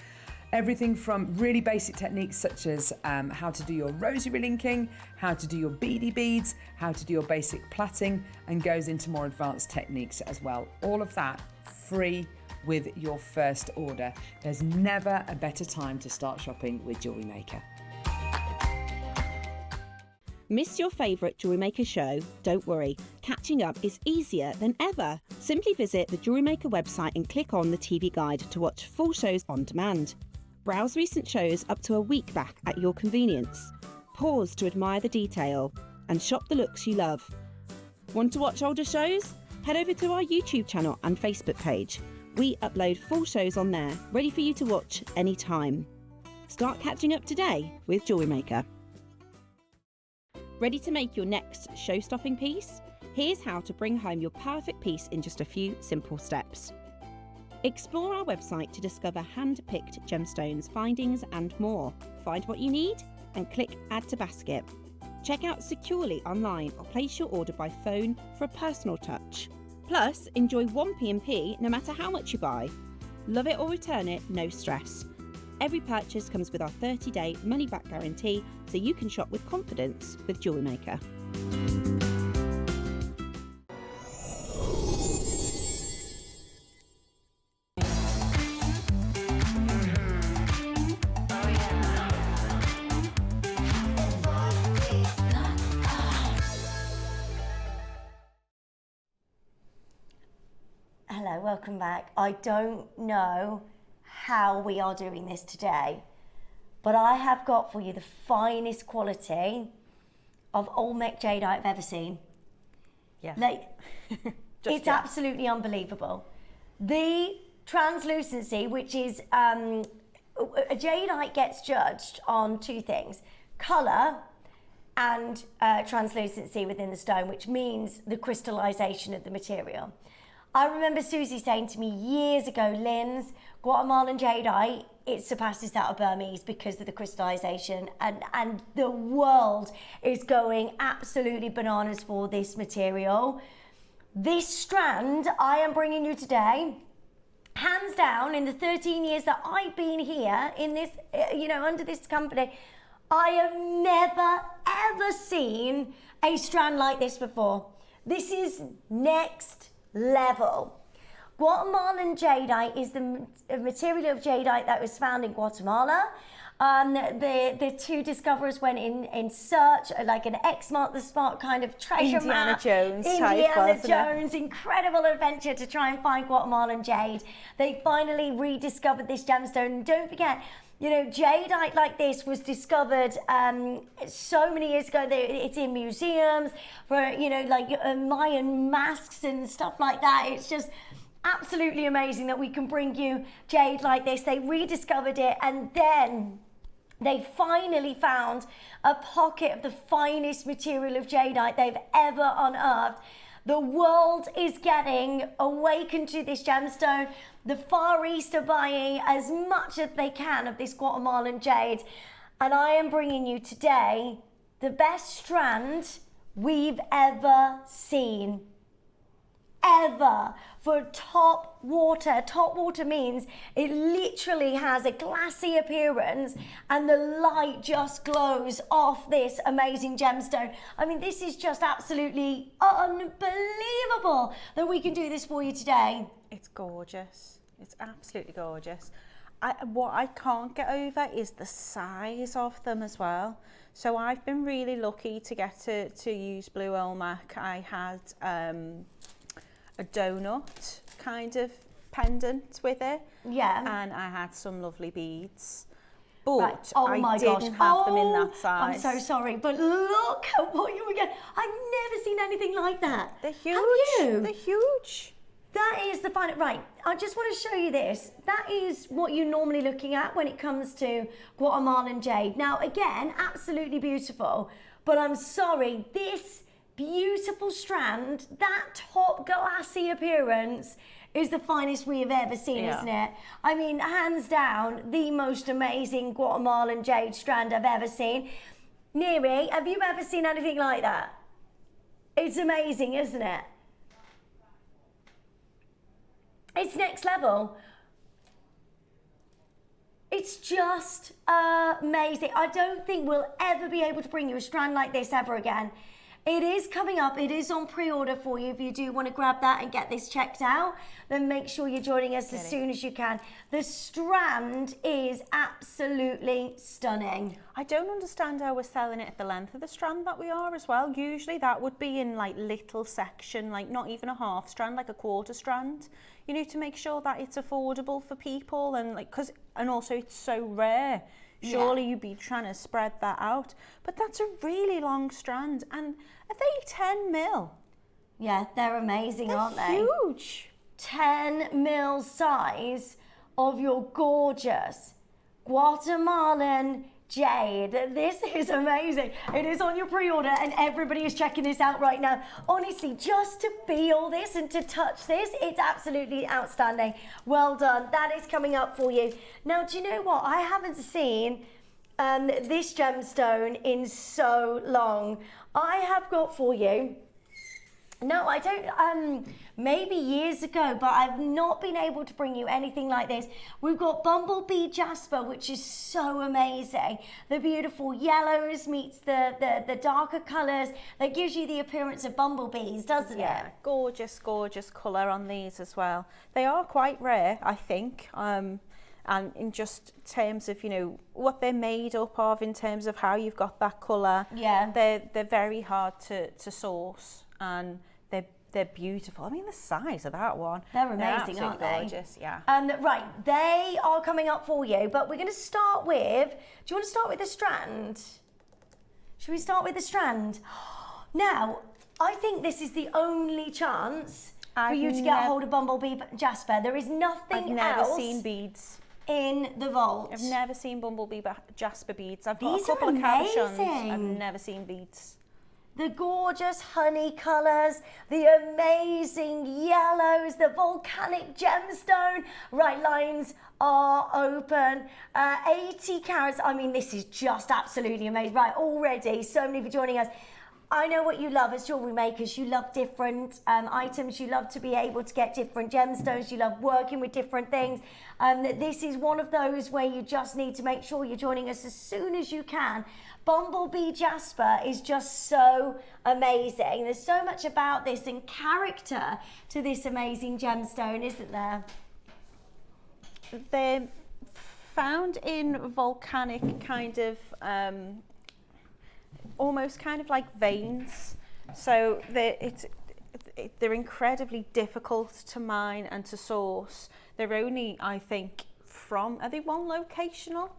Everything from really basic techniques such as how to do your rosary linking, how to do your beady beads, how to do your basic plaiting, and goes into more advanced techniques as well. All of that free with your first order. There's never a better time to start shopping with Jewellery Maker. Miss your favourite Jewellery Maker show? Don't worry, catching up is easier than ever. Simply visit the Jewellery Maker website and click on the TV guide to watch full shows on demand. Browse recent shows up to a week back at your convenience. Pause to admire the detail and shop the looks you love. Want to watch older shows? Head over to our YouTube channel and Facebook page. We upload full shows on there, ready for you to watch anytime. Start catching up today with Jewellery Maker. Ready to make your next show-stopping piece? Here's how to bring home your perfect piece in just a few simple steps. Explore our website to discover hand-picked gemstones, findings and more. Find what you need and click Add to Basket. Check out securely online or place your order by phone for a personal touch. Plus, enjoy one P&P no matter how much you buy. Love it or return it, no stress. Every purchase comes with our 30-day money-back guarantee, so you can shop with confidence with Jewellery Maker. Hello, welcome back. I don't know how we are doing this today, but I have got for you the finest quality of Olmec jadeite I've ever seen. Yeah. Like, it's absolutely unbelievable. The translucency, which is, a jadeite gets judged on two things: colour and translucency within the stone, which means the crystallization of the material. I remember Susie saying to me years ago, Linz, Guatemalan jadeite it surpasses that of Burmese because of the crystallization, and the world is going absolutely bananas for this material. This strand I am bringing you today, hands down, in the 13 years that I've been here in this, under this company, I have never ever seen a strand like this before. This is next level. Guatemalan jadeite is the material of jadeite that was found in Guatemala. The two discoverers went in search, like an X marked the spot kind of treasure Indiana map. Jones type, Indiana wasn't it? Jones, incredible adventure to try and find Guatemalan jade. They finally rediscovered this gemstone. And don't forget, jadeite like this was discovered so many years ago. It's in museums for, Mayan masks and stuff like that. It's just absolutely amazing that we can bring you jade like this. They rediscovered it, and then they finally found a pocket of the finest material of jadeite they've ever unearthed. The world is getting awakened to this gemstone. The Far East are buying as much as they can of this Guatemalan jade. And I am bringing you today the best strand we've ever seen. Ever. For top water. Top water means it literally has a glassy appearance and the light just glows off this amazing gemstone. I mean, this is just absolutely unbelievable that we can do this for you today. It's gorgeous. It's absolutely gorgeous. What I can't get over is the size of them as well. So I've been really lucky to get to use Blue Olmec. I had a donut kind of pendant with it. Yeah. And I had some lovely beads. But Right. Oh my I didn't have them in that size. I'm so sorry, but look at what you were getting. I've never seen anything like that. They're huge. Have you? They're huge. That is the final, right, I just want to show you this. That is what you're normally looking at when it comes to Guatemalan jade. Now, again, absolutely beautiful, but I'm sorry, this beautiful strand, that top glassy appearance is the finest we have ever seen, Yeah. isn't it? I mean, hands down, the most amazing Guatemalan jade strand I've ever seen. Neri, have you ever seen anything like that? It's amazing, isn't it? It's next level. It's just amazing. I don't think we'll ever be able to bring you a strand like this ever again. It is coming up. It is on pre-order for you. If you do want to grab that and get this checked out, then make sure you're joining us as soon as you can. The strand is absolutely stunning. I don't understand how we're selling it at the length of the strand that we are as well. Usually that would be in like little section, like not even a half strand, like a quarter strand. You need to make sure that it's affordable for people, and and also it's so rare. Surely you'd be trying to spread that out. But that's a really long strand. And are they 10 mil? Yeah, they're amazing, aren't they? Huge. 10 mil size of your gorgeous Guatemalan jade. This is amazing. It is on your pre-order and everybody is checking this out right now. Honestly, just to feel this and to touch this, it's absolutely outstanding. Well done. That is coming up for you. Now, do you know what? I haven't seen this gemstone in so long. I have got for you, no, I don't, maybe years ago, but I've not been able to bring you anything like this. We've got Bumblebee Jasper, which is so amazing. The beautiful yellows meets the darker colours. That gives you the appearance of bumblebees, doesn't it? Gorgeous, gorgeous colour on these as well. They are quite rare, I think. And in just terms of, what they're made up of, in terms of how you've got that colour. Yeah. They're very hard to source, and they're beautiful. I mean, the size of that one. They're amazing, aren't they? Gorgeous, yeah. Right, they are coming up for you, but we're going to start with, do you want to start with the strand? Should we start with the strand? Now, I think this is the only chance for you to get a hold of Bumblebee Jasper. There is nothing else. I've never seen beads in the vault. I've never seen Bumblebee Jasper beads. I've got These a couple are of cabochons. amazing. I've never seen beads. the gorgeous honey colours, the amazing yellows, the volcanic gemstone. Right, lines are open. 80 carats. I mean, this is just absolutely amazing. Right, already, so many for joining us. I know what you love as jewellery makers. You love different items. You love to be able to get different gemstones. You love working with different things. This is one of those where you just need to make sure you're joining us as soon as you can. Bumblebee Jasper is just so amazing. There's so much about this and character to this amazing gemstone, isn't there? They're found in volcanic kind of almost kind of like veins, so they're incredibly difficult to mine and to source. They're only, I think, are they one locational?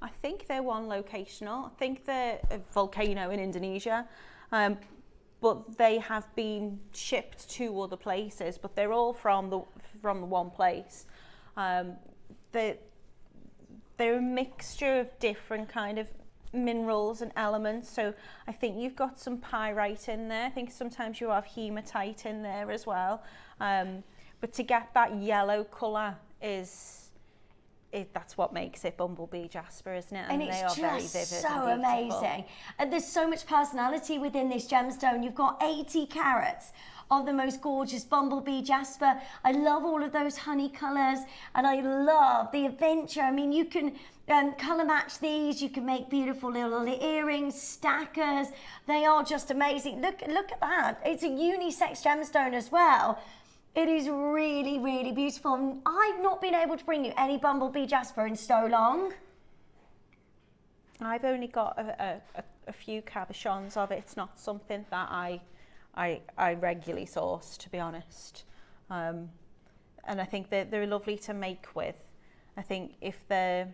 I think they're one locational. I think they're a volcano in Indonesia, but they have been shipped to other places, but they're all from the one place. They're a mixture of different kind of minerals and elements, so I think you've got some pyrite in there. I think sometimes you have hematite in there as well, but to get that yellow colour that's what makes it Bumblebee Jasper, isn't it? And they it's are very just vivid so and beautiful. amazing. And there's so much personality within this gemstone. You've got 80 carats of the most gorgeous Bumblebee Jasper. I love all of those honey colours, and I love the adventure. I mean, you can colour match these. You can make beautiful little earrings, stackers. They are just amazing. Look at that. It's a unisex gemstone as well. It is really, really beautiful. I've not been able to bring you any Bumblebee Jasper in so long. I've only got a few cabochons of it. It's not something that I regularly source, to be honest. And I think they're lovely to make with. I think if they're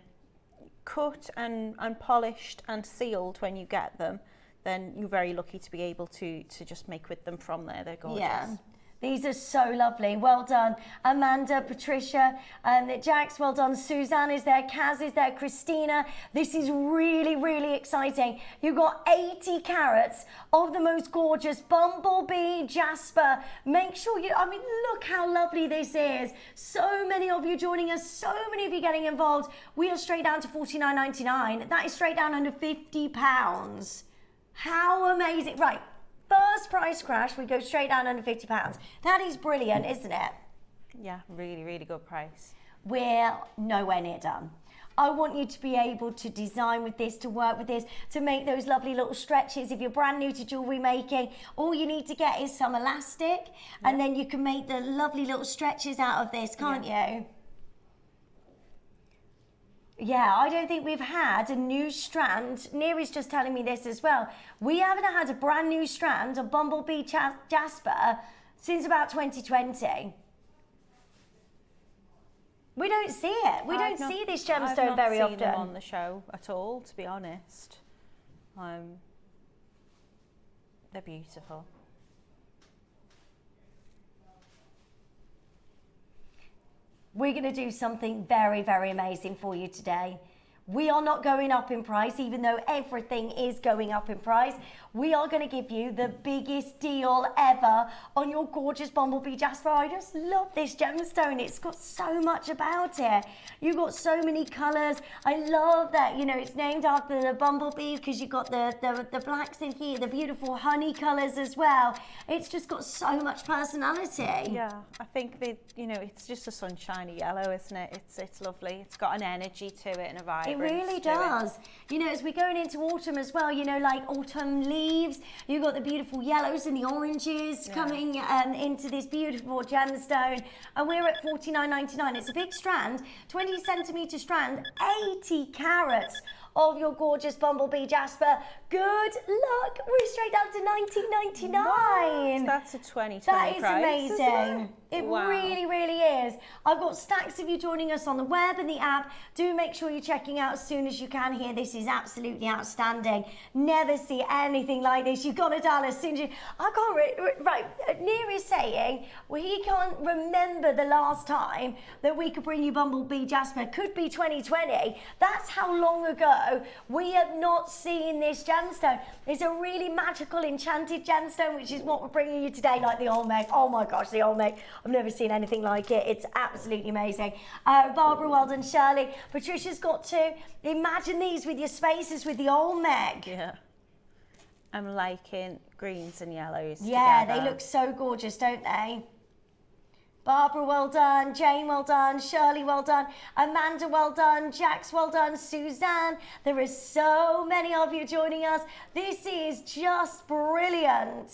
cut and polished and sealed when you get them, then you're very lucky to be able to just make with them from there. They're gorgeous. Yeah. These are so lovely. Well done, Amanda, Patricia, and Jax. Well done. Suzanne is there. Kaz is there. Christina. This is really, really exciting. You've got 80 carats of the most gorgeous Bumblebee Jasper. Make sure look how lovely this is. So many of you joining us. So many of you getting involved. We are straight down to $49.99. That is straight down under £50. How amazing. Right. First price crash, we go straight down under £50. That is brilliant, isn't it? Yeah, really, really good price. We're nowhere near done. I want you to be able to design with this, to work with this, to make those lovely little stretches. If you're brand new to jewellery making, all you need to get is some elastic, and then you can make the lovely little stretches out of this, can't you? Yeah, I don't think we've had a new strand. Neeri's just telling me this as well. We haven't had a brand new strand of Bumblebee Jasper since about 2020. We don't see it. We don't see this gemstone very often. I've not seen them on the show at all, to be honest. They're beautiful. We're going to do something very, very amazing for you today. We are not going up in price, even though everything is going up in price. We are going to give you the biggest deal ever on your gorgeous Bumblebee Jasper. I just love this gemstone. It's got so much about it. You've got so many colours. I love that, it's named after the bumblebee because you've got the blacks in here, the beautiful honey colours as well. It's just got so much personality. Yeah, I think it's just a sunshiny yellow, isn't it? It's lovely. It's got an energy to it and a vibe. It really does. As we're going into autumn as well, like autumn leaves, you've got the beautiful yellows and the oranges coming into this beautiful gemstone. And we're at $49.99. It's a big strand, 20 centimetre strand, 80 carats of your gorgeous Bumblebee Jasper. Good luck. We're straight down to $19.99. That's a 20 That is price, amazing. It really, really is. I've got stacks of you joining us on the web and the app. Do make sure you're checking out as soon as you can here. This is absolutely outstanding. Never see anything like this. You've got to dial as soon as you... I can't... Right, Neer is saying he can't remember the last time that we could bring you Bumblebee Jasper. Could be 2020. That's how long ago also, we have not seen this gemstone. It's a really magical enchanted gemstone, which is what we're bringing you today, like the Olmec. Oh my gosh, the Olmec. I've never seen anything like it. It's absolutely amazing. Barbara, well done, Shirley. Patricia's got to imagine these with your spaces with the Olmec. Yeah. I'm liking greens and yellows Yeah, together. they look so gorgeous, don't they? Barbara, well done. Jane, well done. Shirley, well done. Amanda, well done. Jax, well done. Suzanne, there are so many of you joining us. This is just brilliant.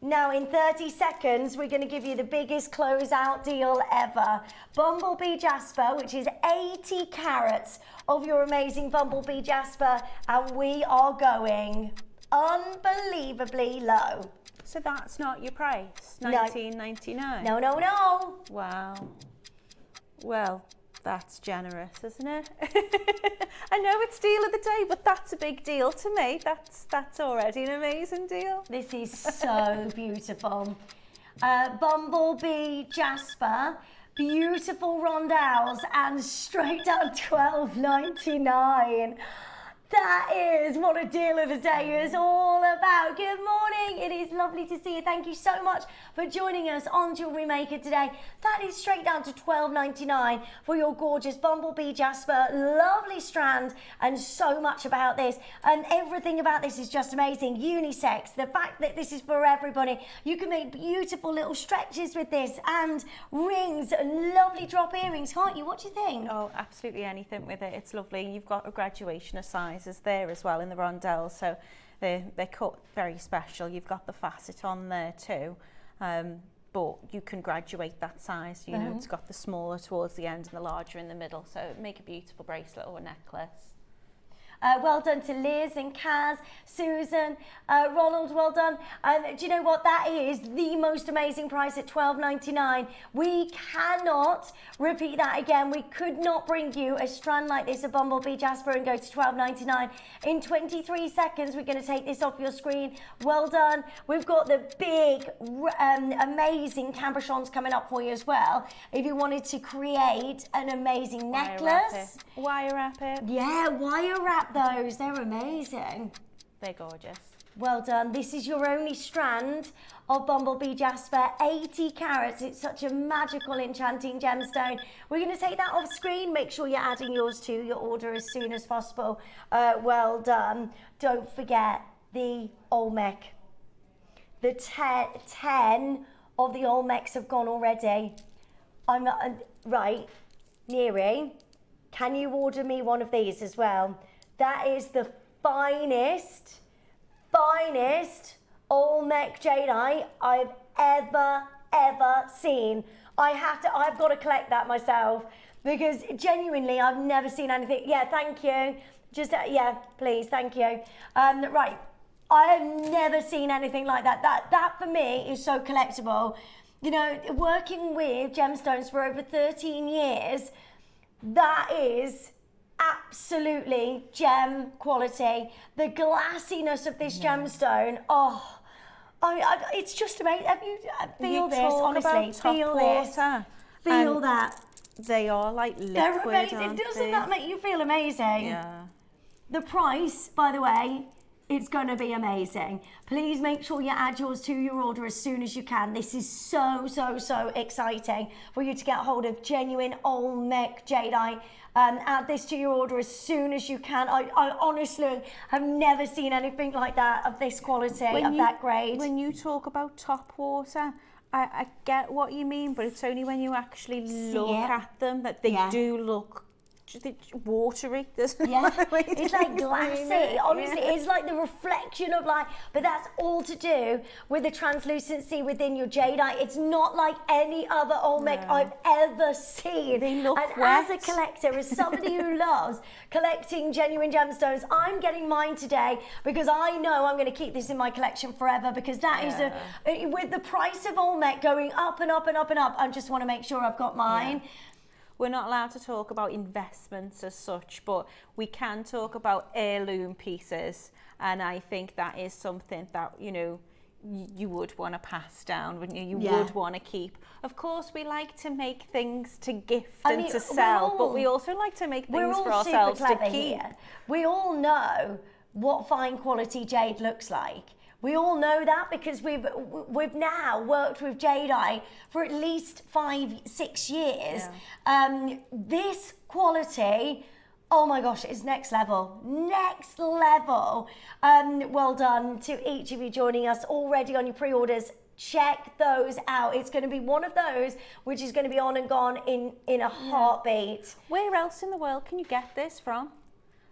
Now, in 30 seconds, we're going to give you the biggest closeout deal ever. Bumblebee Jasper, which is 80 carats of your amazing Bumblebee Jasper, and we are going unbelievably low. So that's not your price, No. $19.99? No, no, no. Wow. Well, that's generous, isn't it? I know it's deal of the day, but that's a big deal to me. That's already an amazing deal. This is so beautiful. Bumblebee Jasper, beautiful rondelles, and straight down $12.99. That is what a deal of the day is all about. Good morning. It is lovely to see you. Thank you so much for joining us on Jewellery Maker today. That is straight down to $12.99 for your gorgeous Bumblebee Jasper. Lovely strand and so much about this. And everything about this is just amazing. Unisex, the fact that this is for everybody. You can make beautiful little stretches with this and rings and lovely drop earrings, can't you? What do you think? Oh, absolutely anything with it. It's lovely. You've got a graduation of sizes there as well in the rondelles, so they're cut very special. You've got the facet on there too, but you can graduate that size. You know, it's got the smaller towards the end and the larger in the middle, so make a beautiful bracelet or necklace. Well done to Liz and Kaz, Susan, Ronald, well done. And do you know what? That is the most amazing price at $12.99. We cannot repeat that again. We could not bring you a strand like this, a Bumblebee Jasper, and go to $12.99. In 23 seconds, we're going to take this off your screen. Well done. We've got the big, amazing cabochons coming up for you as well. If you wanted to create an amazing necklace. Wire wrap it. Yeah, wire wrap those. They're amazing. They're gorgeous. Well done. This is your only strand of Bumblebee Jasper, 80 carats. It's such a magical, enchanting gemstone. We're going to take that off screen. Make sure you're adding yours to your order as soon as possible. Well done. Don't forget the Olmec. The 10 of the Olmecs have gone already. I'm not, right, Neri, can you order me one of these as well? That is the finest Olmec jadeite I've ever seen. I've got to collect that myself because genuinely I've never seen anything. Yeah, thank you. Just, yeah, please, thank you. Right, I have never seen anything like that. That for me is so collectible. You know, working with gemstones for over 13 years, that is absolutely gem quality. The glassiness of this gemstone, oh, it's just amazing. Feel this, honestly. Feel this. Feel that. They are like liquid. They're amazing. Doesn't that make you feel amazing? Yeah. The price, by the way, it's going to be amazing. Please make sure you add yours to your order as soon as you can. This is so exciting for you to get hold of genuine Olmec jadeite. Add this to your order as soon as you can. I honestly have never seen anything like that of this quality, that grade. When you talk about top water, I get what you mean, but it's only when you actually look at them that they do look watery. Yeah, it's like glassy. Honestly, it's like the reflection of light, but that's all to do with the translucency within your jadeite. It's not like any other Olmec I've ever seen. They look and wet. As a collector, as somebody who loves collecting genuine gemstones, I'm getting mine today because I know I'm going to keep this in my collection forever because that is with the price of Olmec going up and up and up and up, I just want to make sure I've got mine. Yeah. We're not allowed to talk about investments as such, but we can talk about heirloom pieces. And I think that is something that, you know, you would want to pass down, wouldn't you? You Yeah. would want to keep. Of course, we like to make things to gift I and mean, to sell, but all- we also like to make We're things all for ourselves super to clever keep. here. We all know what fine quality jade looks like. We all know that because we've now worked with jadeite for at least 5-6 years. This quality, oh my gosh, it's next level. Next level. Well done to each of you joining us already on your pre-orders. Check those out. It's going to be one of those which is going to be on and gone in a heartbeat. Where else in the world can you get this from?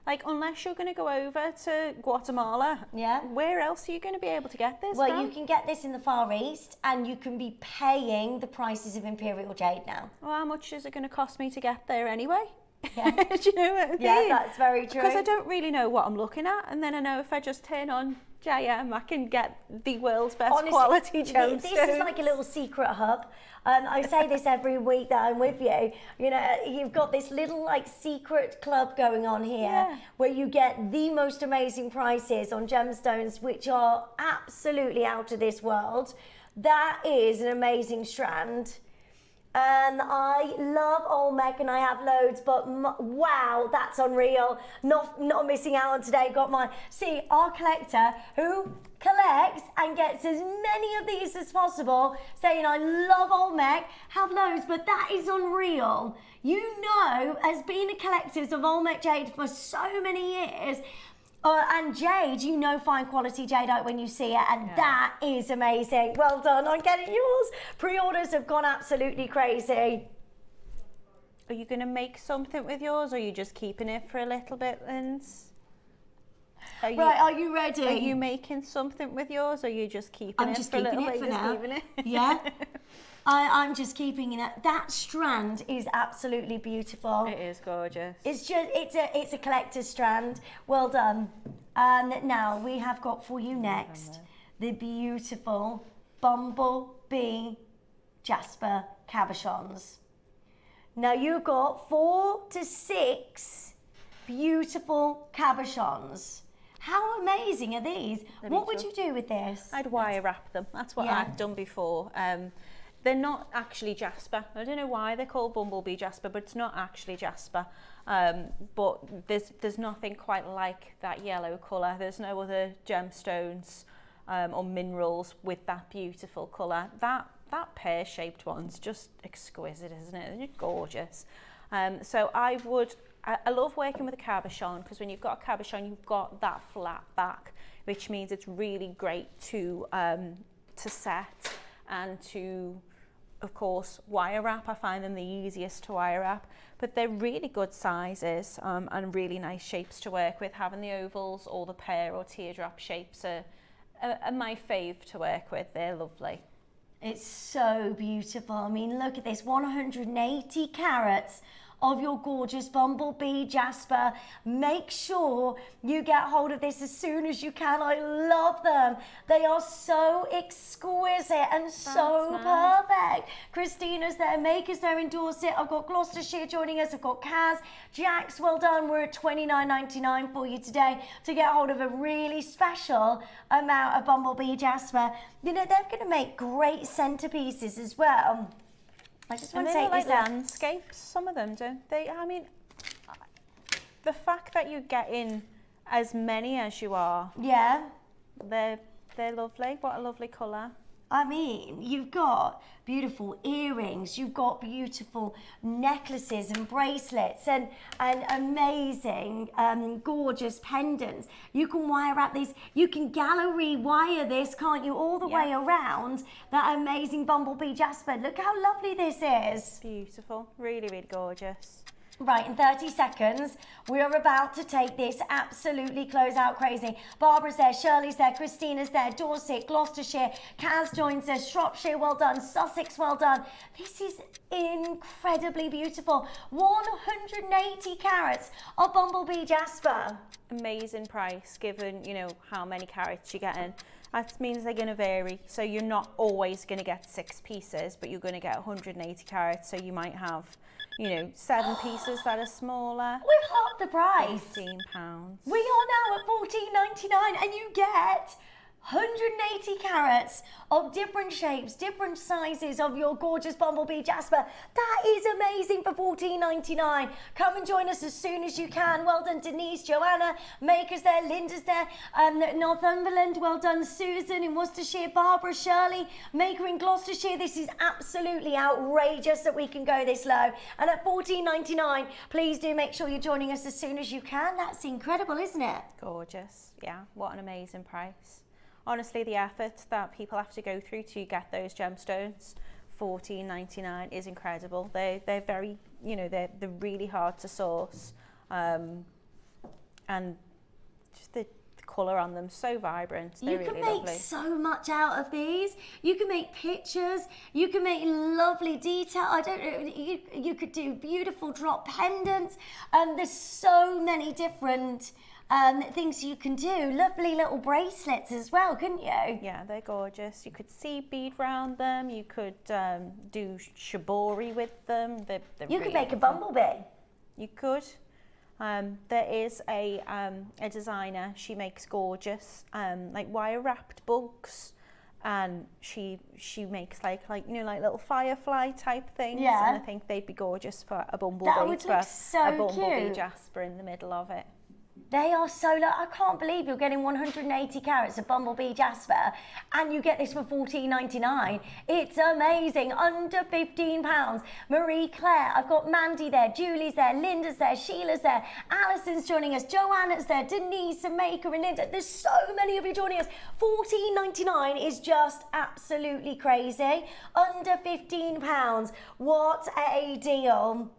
Like, unless you're going to go over to Guatemala, where else are you going to be able to get this Well, from? you can get this in the Far East, and you can be paying the prices of Imperial Jade now. Well, how much is it going to cost me to get there anyway? Yeah. Do you know what I mean? Yeah, that's very true. Because I don't really know what I'm looking at, and then I know if I just turn on GIA, I can get the world's best quality gemstones. This is like a little secret hub. I say this every week that I'm with you. You know, you've got this little like secret club going on here where you get the most amazing prices on gemstones, which are absolutely out of this world. That is an amazing strand. And I love Olmec and I have loads, but wow, that's unreal. Not missing out on today. Got mine. See, our collector who collects and gets as many of these as possible, saying I love Olmec, have loads, but that is unreal. You know, as being a collector of Olmec jade for so many years, and jade, you know fine quality jadeite when you see it, and that is amazing. Well done on getting yours. Pre-orders have gone absolutely crazy. Are you going to make something with yours, or are you just keeping it for a little bit, Linz? Are you ready? Are you making something with yours, or are you just keeping I'm it just for a keeping little it bit? for now. Leaving it? Yeah. I'm just keeping it. That strand is absolutely beautiful. It is gorgeous. It's just it's a collector's strand. Well done. And now we have got for you next the beautiful Bumblebee Jasper cabochons. Now you've got 4 to 6 beautiful cabochons. How amazing are these? What would you do with this? I'd wire wrap them. That's what I've done before. They're not actually Jasper. I don't know why they're called Bumblebee Jasper, but it's not actually Jasper. But there's nothing quite like that yellow colour. There's no other gemstones or minerals with that beautiful colour. That pear-shaped one's just exquisite, isn't it? It's gorgeous. So I love working with a cabochon, because when you've got a cabochon, you've got that flat back, which means it's really great to set and to, of course, wire wrap. I find them the easiest to wire wrap, but they're really good sizes and really nice shapes to work with. Having the ovals or the pear or teardrop shapes are my fave to work with. They're lovely. It's so beautiful. I mean, look at this, 180 carats of your gorgeous Bumblebee Jasper. Make sure you get hold of this as soon as you can. I love them. They are so exquisite and so perfect. Christina's there, Maker's there in Dorset. I've got Gloucestershire joining us. I've got Kaz, Jax, well done. We're at $29.99 for you today to get hold of a really special amount of Bumblebee Jasper. You know, they're going to make great centerpieces as well. I just want to take like this out. landscapes, some of them, don't they? I mean, the fact that you get in as many as you are, they're lovely. What a lovely colour. I mean, you've got beautiful earrings, you've got beautiful necklaces and bracelets and amazing, gorgeous pendants. You can wire wrap these, you can gallery wire this, can't you, all the way around that amazing Bumblebee Jasper. Look how lovely this is. Beautiful, really, really gorgeous. Right, in 30 seconds, we're about to take this absolutely close out crazy. Barbara's there, Shirley's there, Christina's there, Dorset, Gloucestershire, Kaz joins us, Shropshire, well done, Sussex, well done. This is incredibly beautiful. 180 carats of Bumblebee Jasper. Amazing price, given, you know, how many carats you're getting. That means they're going to vary. So you're not always going to get 6 pieces, but you're going to get 180 carats. So you might have, you know, 7 pieces that are smaller. We've halved the price. £15. We are now at $14.99 and you get 180 carats of different shapes, different sizes of your gorgeous Bumblebee Jasper. That is amazing for $14.99. Come and join us as soon as you can. Well done, Denise, Joanna, Maker's there, Linda's there, Northumberland, well done, Susan in Worcestershire, Barbara, Shirley, Maker in Gloucestershire. This is absolutely outrageous that we can go this low. And at $14.99, please do make sure you're joining us as soon as you can. That's incredible, isn't it? Gorgeous. Yeah, what an amazing price. Honestly, the effort that people have to go through to get those gemstones, $14.99 is incredible. They're very, you know, they're really hard to source, and just the colour on them so vibrant. They're You can really make lovely. so much out of these. You can make pictures. You can make lovely detail. I don't know. You could do beautiful drop pendants. There's so many different things you can do. Lovely little bracelets as well, couldn't you? Yeah, they're gorgeous. You could see bead round them. You could do shibori with them. They're You really could make a lovely. bumblebee. You could. There is a designer. She makes gorgeous like wire wrapped books, and she makes like you know, like little firefly type things. Yeah. And I think they'd be gorgeous for a bumblebee. That would look so a bumblebee cute. Jasper in the middle of it. They are so low. I can't believe you're getting 180 carats of Bumblebee Jasper and you get this for $14.99. It's amazing. Under £15. Marie Claire, I've got Mandy there, Julie's there, Linda's there, Sheila's there, Alison's joining us, Joanna's there, Denise and Maker and Linda. There's so many of you joining us. $14.99 is just absolutely crazy. Under £15. What a deal.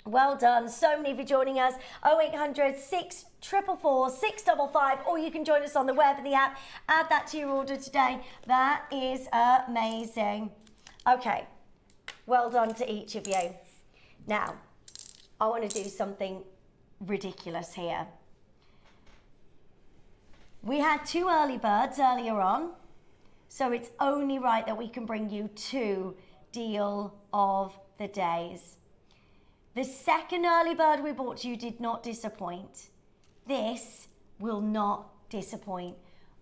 Well done. So many of you joining us. 0800 644 655, or you can join us on the web and the app. Add that to your order today. That is amazing. Okay. Well done to each of you. Now, I want to do something ridiculous here. We had 2 early birds earlier on, so it's only right that we can bring you 2 deal of the days. The second early bird we brought you did not disappoint. This will not disappoint.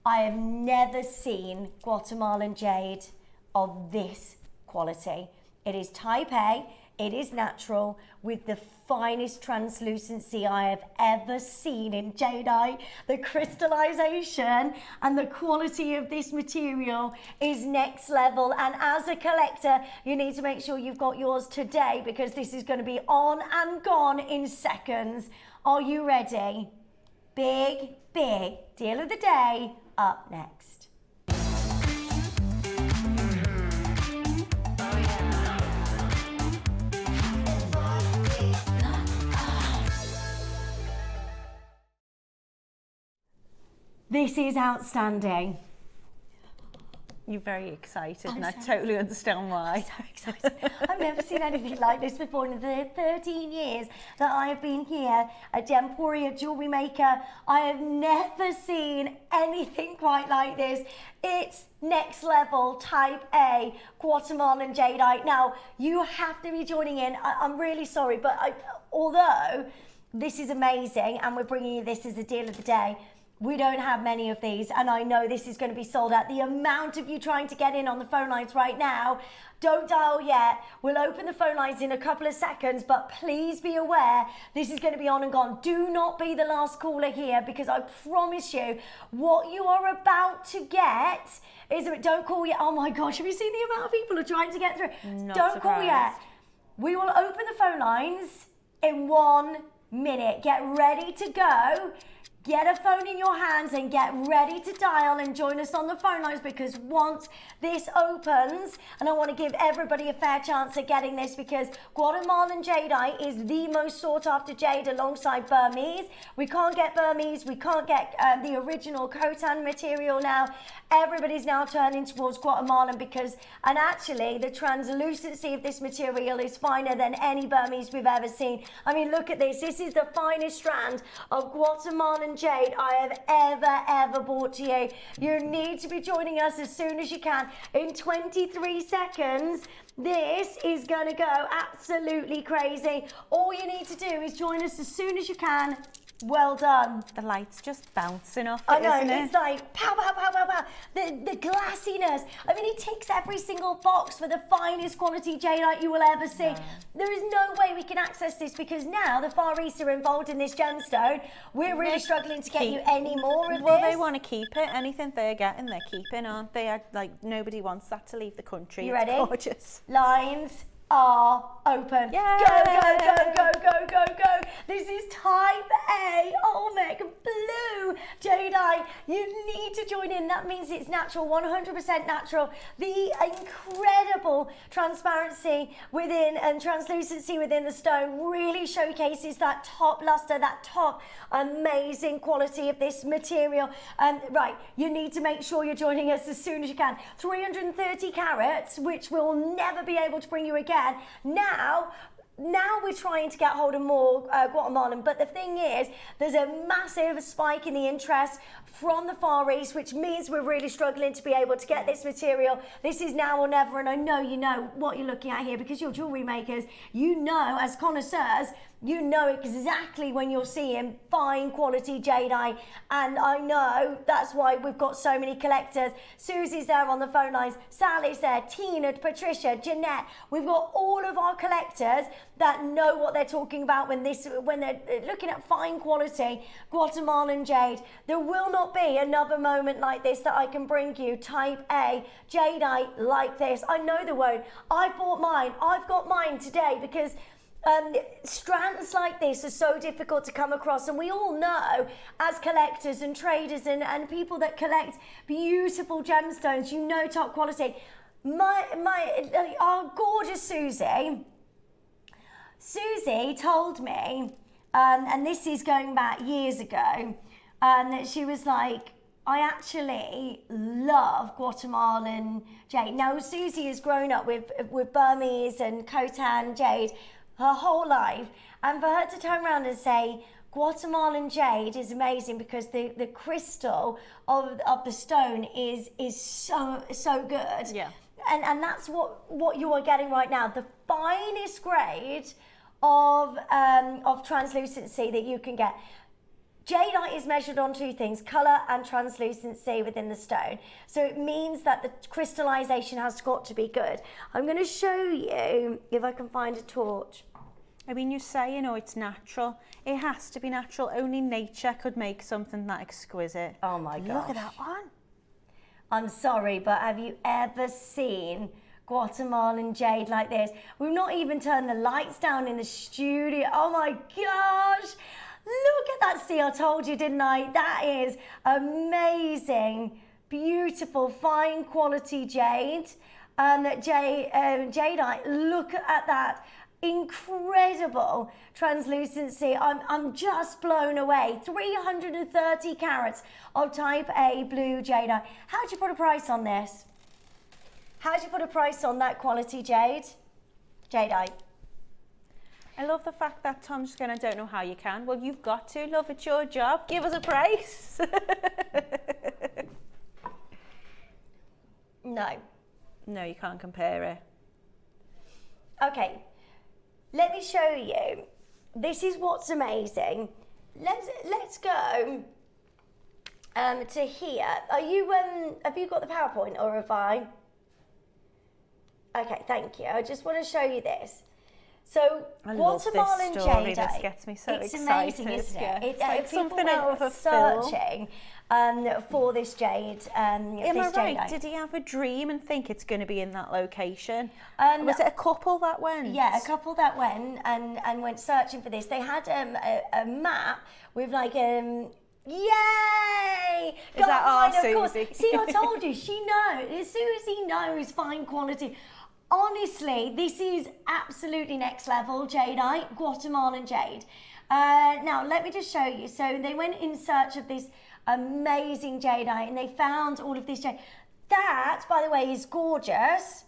I have never seen Guatemalan jade of this quality. It is type A, it is natural, with the finest translucency I have ever seen in jadeite. The crystallization and the quality of this material is next level. And as a collector, you need to make sure you've got yours today, because this is going to be on and gone in seconds. Are you ready? Big, big deal of the day up next. This is outstanding. You're very excited, and I totally understand why. So excited. I've never seen anything like this before in the 13 years that I have been here at Gemporia Jewellery Maker. I have never seen anything quite like this. It's next level type A Guatemalan jadeite. Now, you have to be joining in. I'm really sorry, but although this is amazing and we're bringing you this as a deal of the day, we don't have many of these, and I know this is going to be sold out. The amount of you trying to get in on the phone lines right now, don't dial yet. We'll open the phone lines in a couple of seconds, but please be aware this is going to be on and gone. Do not be the last caller here, because I promise you what you are about to get is, don't call yet. Oh my gosh, have you seen the amount of people who are trying to get through? Don't call yet. We will open the phone lines in 1 minute. Get ready to go. Get a phone in your hands and get ready to dial and join us on the phone lines, because once this opens, and I want to give everybody a fair chance at getting this, because Guatemalan jadeite is the most sought after jade alongside Burmese. We can't get Burmese, we can't get the original Khotan material now. Everybody's now turning towards Guatemalan because, and actually the translucency of this material is finer than any Burmese we've ever seen. I mean, look at this. This is the finest strand of Guatemalan jade I have ever brought to you. You need to be joining us as soon as you can. In 23 seconds, this is going to go absolutely crazy. All you need to do is join us as soon as you can Well done. The light's just bouncing off I it, know, isn't it? it's like pow, pow, pow, pow, pow. The glassiness. I mean, it ticks every single box for the finest quality jadeite you will ever see. There is no way we can access this because now the Far East are involved in this gemstone. We're really struggling to get you any more of Well, this. they want to keep it. Anything they're getting, they're keeping, aren't they? Like, nobody wants that to leave the country. You It's ready? gorgeous. Lines are open. Yay! Go, go, go, go, go, go, go. This is type A, Olmec blue jadeite. You need to join in. That means it's natural, 100% natural. The incredible transparency within and translucency within the stone really showcases that top luster, that top amazing quality of this material. Right, you need to make sure you're joining us as soon as you can. 330 carats, which we'll never be able to bring you again. Now we're trying to get hold of more Guatemalan, but the thing is, there's a massive spike in the interest from the Far East, which means we're really struggling to be able to get this material. This is now or never, and I know you know what you're looking at here because you're jewellery makers. You know, as connoisseurs, you know exactly when you're seeing fine quality jadeite, and I know that's why we've got so many collectors. Susie's there on the phone lines, Sally's there, Tina, Patricia, Jeanette. We've got all of our collectors that know what they're talking about when they're looking at fine quality Guatemalan jade. There will not be another moment like this that I can bring you type A jadeite like this. I know there won't. I bought mine. I've got mine today because strands like this are so difficult to come across, and we all know as collectors and traders and people that collect beautiful gemstones, you know top quality. Our gorgeous Susie told me, and this is going back years ago, that she was like, I actually love Guatemalan jade. Now Susie has grown up with Burmese and Khotan jade her whole life, and for her to turn around and say Guatemalan jade is amazing because the crystal of the stone is so good. Yeah. And that's what you are getting right now, the finest grade of translucency that you can get. Jadeite is measured on two things, colour and translucency within the stone. So it means that the crystallization has got to be good. I'm going to show you, if I can find a torch. I mean, you say, you know, it's natural. It has to be natural. Only nature could make something that exquisite. Oh my gosh. Look at that one. I'm sorry, but have you ever seen Guatemalan jade like this? We've not even turned the lights down in the studio. Oh my gosh. Look at that. See, I told you, didn't I? That is amazing, beautiful, fine quality jade. Jadeite, look at that. Incredible translucency. I'm just blown away. 330 carats of type A blue jadeite. How'd you put a price on this? How'd you put a price on that quality jadeite? I love the fact that Tom's going, I don't know how you can. Well, you've got to, love, it's your job. Give us a price. No, you can't compare it. Okay, let me show you. This is what's amazing. Let's go to here. Are you have you got the PowerPoint, or have I? Okay, thank you. I just want to show you this. So Guatemalan jadeite, this gets me so it's excited. amazing, isn't it? Yeah. It's like something out of a searching for this jade. Am I right? Jadeite. Did he have a dream and think it's going to be in that location? Was it a couple that went? Yeah, a couple that went and went searching for this. They had a map with like yay! Is that our Susie? See, I told you, she knows. Susie knows fine quality. Honestly, this is absolutely next level jadeite, Guatemalan jade. Now, let me just show you. So they went in search of this amazing jadeite and they found all of this jade. That, by the way, is gorgeous.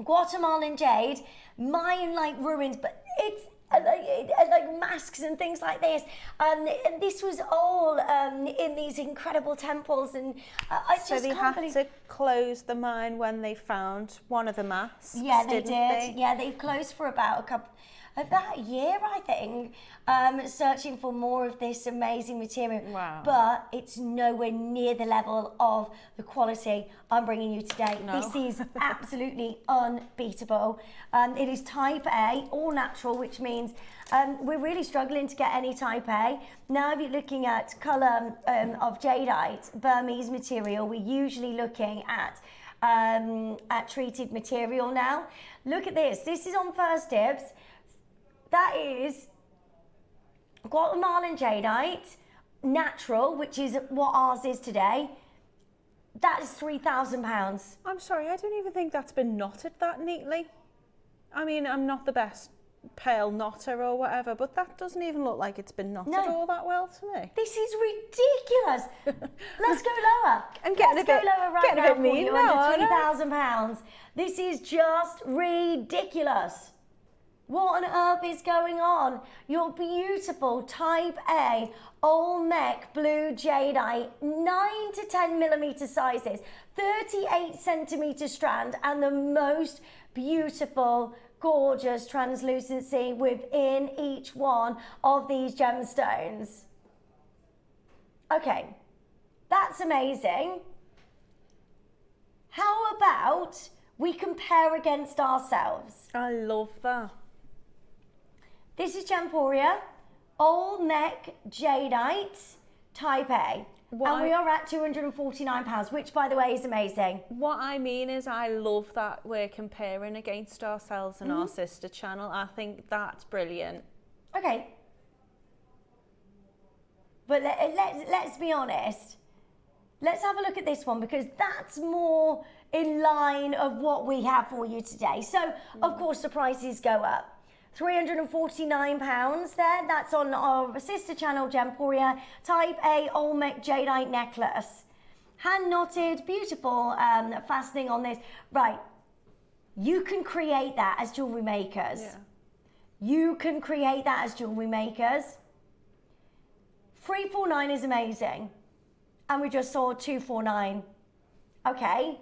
Guatemalan jade, Mayan-like ruins, but it's like masks and things like this. And this was all in these incredible temples, and I just so they can't had to close the mine when they found one of the masks. Yeah, they did. Yeah, they've closed for about about a year, I think, searching for more of this amazing material. Wow. But it's nowhere near the level of the quality I'm bringing you today. No. This is absolutely unbeatable. It is type A, all natural, which means we're really struggling to get any type A. Now, if you're looking at colour of jadeite, Burmese material, we're usually looking at treated material now. Look at this. This is on First Dibs. That is Guatemalan jadeite, natural, which is what ours is today. That is £3,000. I'm sorry, I don't even think that's been knotted that neatly. I mean, I'm not the best pale knotter or whatever, but that doesn't even look like it's been knotted all that well to me. This is ridiculous. Let's go lower. I'm getting Let's a bit, go lower right getting now a bit for mean you, now, under aren't I? £3,000. This is just ridiculous. What on earth is going on? Your beautiful type A Olmec blue jadeite, 9 to 10 millimeter sizes, 38 centimeter strand, and the most beautiful, gorgeous translucency within each one of these gemstones. Okay, that's amazing. How about we compare against ourselves? I love that. This is Gemporia, Olmec jadeite, type A. And we are at £249, which, by the way, is amazing. What I mean is I love that we're comparing against ourselves and our sister channel. I think that's brilliant. Okay. But let's be honest. Let's have a look at this one, because that's more in line of what we have for you today. So, of course, the prices go up. £349 there. That's on our sister channel, Gemporia, type A Olmec jadeite necklace. Hand knotted, beautiful fastening on this. Right, you can create that as jewellery makers. Yeah. You can create that as jewellery makers. 349 is amazing. And we just saw 249. Okay.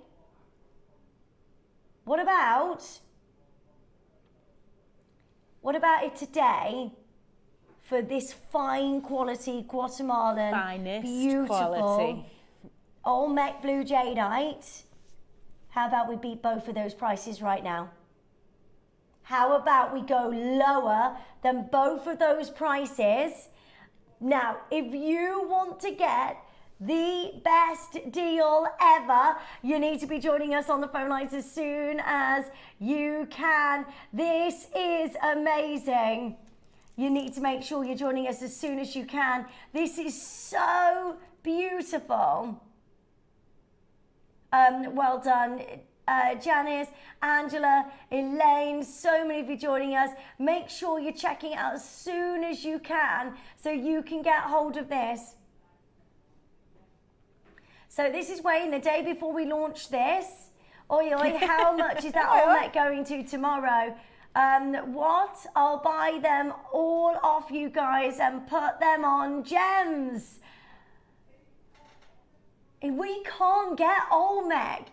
What about it today for this fine quality Guatemalan, Finest beautiful quality Olmec blue jadeite? How about we beat both of those prices right now? How about we go lower than both of those prices? Now, if you want to get the best deal ever, you need to be joining us on the phone lines as soon as you can. This is amazing. You need to make sure you're joining us as soon as you can. This is so beautiful. Well done, Janice, Angela, Elaine, so many of you joining us. Make sure you're checking it out as soon as you can so you can get hold of this. So this is weighing the day before we launch this. Oi, how much is that Olmec going to tomorrow? What? I'll buy them all off you guys and put them on gems. We can't get Olmec.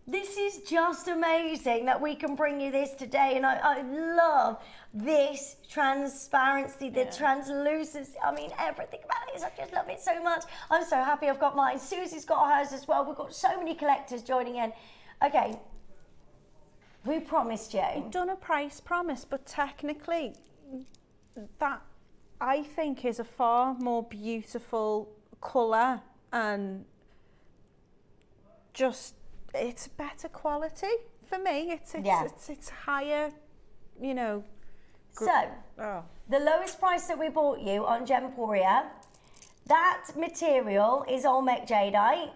This is just amazing that we can bring you this today. And I love this transparency, the translucency. I mean, everything about it. I just love it so much. I'm so happy I've got mine. Susie's got hers as well. We've got so many collectors joining in. Okay. We promised you. We've done a price promise, but technically that, I think, is a far more beautiful colour, and just, it's better quality for me. It's higher, you know. So, the lowest price that we bought you on Gemporia, that material is Olmec jadeite.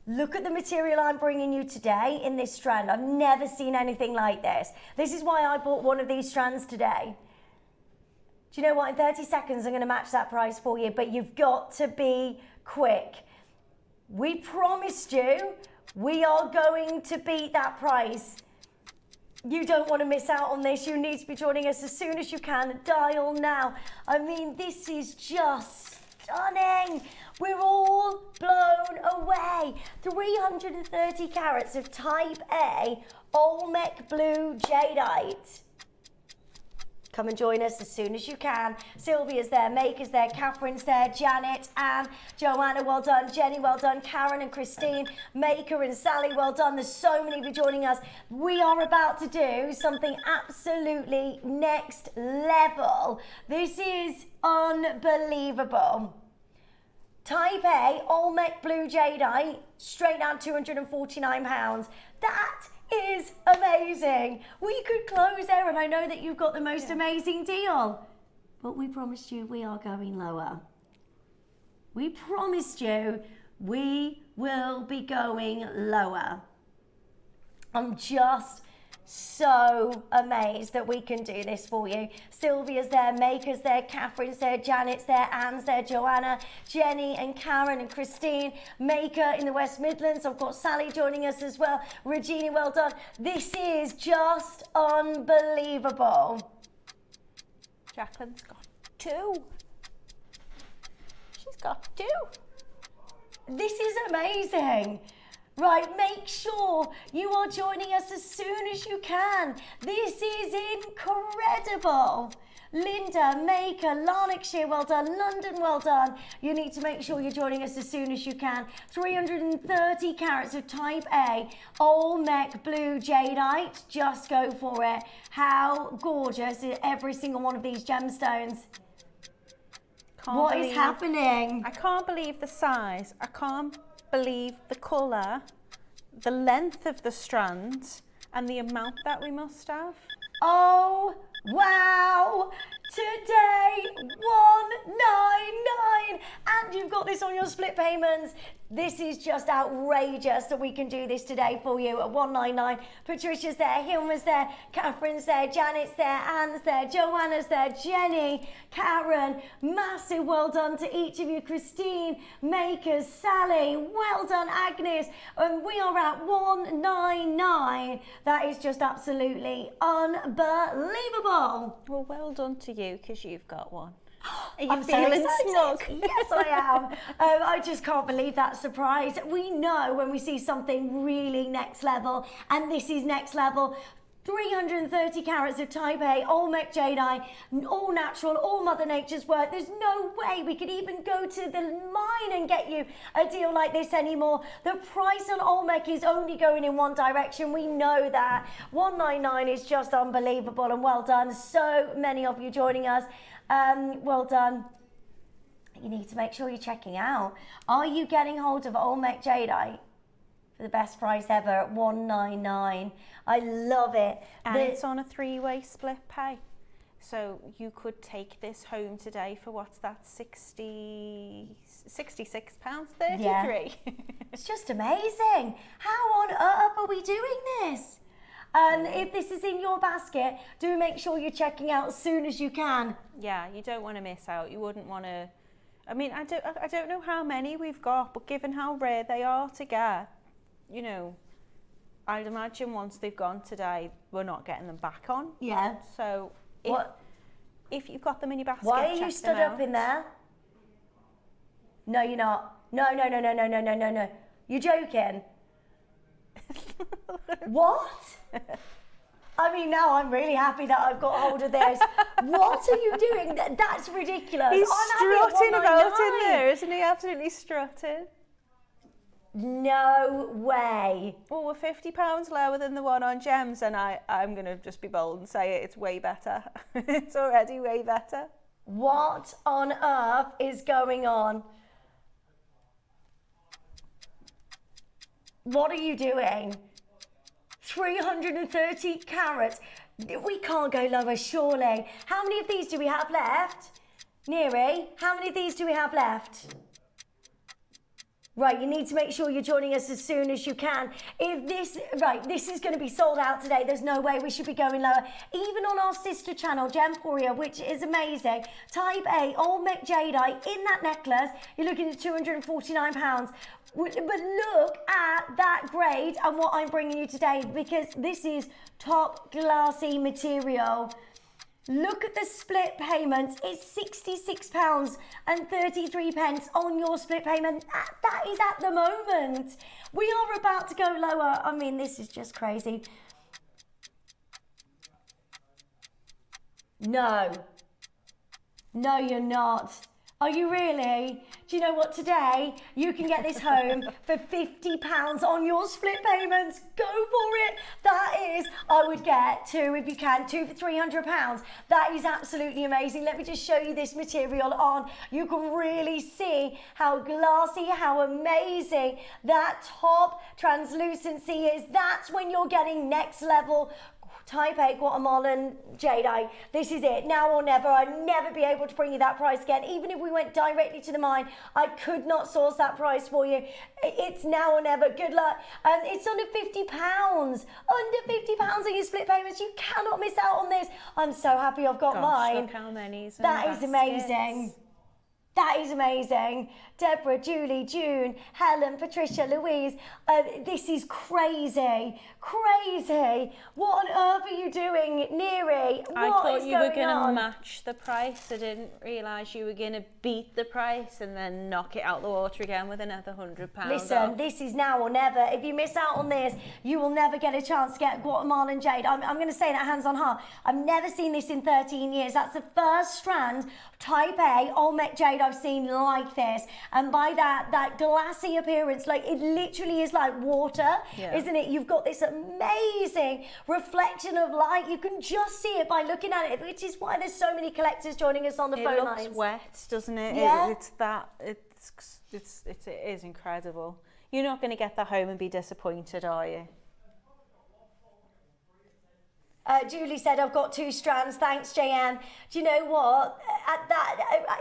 Look at the material I'm bringing you today in this strand. I've never seen anything like this. This is why I bought one of these strands today. Do you know what? In 30 seconds, I'm going to match that price for you, but you've got to be quick. We promised you we are going to beat that price. You don't want to miss out on this. You need to be joining us as soon as you can. Dial now. I mean, this is just stunning. We're all blown away. 330 carats of type A Olmec blue jadeite. Come and join us as soon as you can. Sylvia's there, Maker's there, Catherine's there, Janet, Anne, Joanna, well done, Jenny, well done, Karen and Christine, Maker and Sally, well done. There's so many of you joining us. We are about to do something absolutely next level. This is unbelievable. Type A, Olmec Blue Jadeite, straight down £249. That is amazing. We could close there, and I know that you've got the most amazing deal. But we promised you we are going lower. We promised you we will be going lower. I'm just so amazed that we can do this for you. Sylvia's there, Maker's there, Catherine's there, Janet's there, Anne's there, Joanna, Jenny and Karen and Christine, Maker in the West Midlands. I've got Sally joining us as well. Regina, well done. This is just unbelievable. Jacqueline's got 2. She's got 2. This is amazing. Right, make sure you are joining us as soon as you can. This is incredible. Linda, Maker, Lanarkshire, well done. London, well done. You need to make sure you're joining us as soon as you can. 330 carats of Type A, Olmec Blue Jadeite. Just go for it. How gorgeous is every single one of these gemstones? What is happening? I can't believe the size. I can't believe the colour, the length of the strands, and the amount that we must have. Oh, wow. Today, 199. And you've got this on your split payments. This is just outrageous that we can do this today for you at 199. Patricia's there, Hilma's there, Catherine's there, Janet's there, Anne's there, Joanna's there, Jenny, Karen. Massive well done to each of you. Christine, Makers, Sally, well done, Agnes. And we are at 199. That is just absolutely unbelievable. Well, well done to you, because you've got one. Are you I'm feeling so smug? Yes, I am. I just can't believe that surprise. We know when we see something really next level, and this is next level. 330 carats of Type A, Olmec Jadeite, all natural, all Mother Nature's work. There's no way we could even go to the mine and get you a deal like this anymore. The price on Olmec is only going in one direction. We know that. 199 is just unbelievable, and well done. So many of you joining us. Well done. You need to make sure you're checking out. Are you getting hold of Olmec Jadeite for the best price ever at 199? I love it. And it's on a 3-way split pay. So you could take this home today for what's that, £66.33? Yeah. It's just amazing. How on earth are we doing this? And if this is in your basket, do make sure you're checking out as soon as you can. Yeah, you don't want to miss out. You wouldn't want to. I mean, I don't know how many we've got, but given how rare they are to get, you know, I'd imagine once they've gone today, we're not getting them back on. Yeah. So if you've got them in your basket, why are you check stood them up out. in there? No, you're not. No. You're joking. What? I mean, now I'm really happy that I've got hold of this. What are you doing? That's ridiculous. He's I'm happy at strutting about in 199. there, isn't he? Absolutely strutting. No way. Well, we're £50 lower than the one on gems, and I'm going to just be bold and say it. It's way better. It's already way better. What on earth is going on? What are you doing? 330 carats. We can't go lower, surely. How many of these do we have left? Neri, how many of these do we have left? Right, you need to make sure you're joining us as soon as you can. This is going to be sold out today. There's no way we should be going lower. Even on our sister channel, Gemporia, which is amazing. Type A, Olmec Jadeite in that necklace, you're looking at £249. But look at that grade and what I'm bringing you today, because this is top glassy material. Look at the split payments. It's £66.33 on your split payment. That is at the moment. We are about to go lower. I mean, this is just crazy. No. No, you're not. Are you really? Do you know what? Today, you can get this home for £50 on your split payments. Go for it. That is, I would get two if you can, two for £300. That is absolutely amazing. Let me just show you this material on. You can really see how glassy, how amazing that top translucency is. That's when you're getting next level Type A Guatemalan jadeite. This is it, now or never. I'd never be able to bring you that price again. Even if we went directly to the mine, I could not source that price for you. It's now or never. Good luck. It's under £50. Under £50 on your split payments. You cannot miss out on this. I'm so happy I've got mine. Look how many's in That the is baskets. amazing. That is amazing. Deborah, Julie, June, Helen, Patricia, Louise. This is crazy. Crazy. What on earth are you doing, Neri? I thought you were going to on? match the price. I didn't realise you were going to beat the price and then knock it out the water again with another £100 Listen, off. this is now or never. If you miss out on this, you will never get a chance to get Guatemalan jade. I'm going to say that hands on heart. I've never seen this in 13 years. That's the first strand Type A Olmec jade I've seen like this. And by that glassy appearance, like it literally is like water, isn't it? You've got this amazing reflection of light. You can just see it by looking at it, which is why there's so many collectors joining us on the phone lines. It looks wet, doesn't it? Yeah. It is incredible. You're not going to get that home and be disappointed, are you? Julie said, I've got 2 strands. Thanks, JM. Do you know what?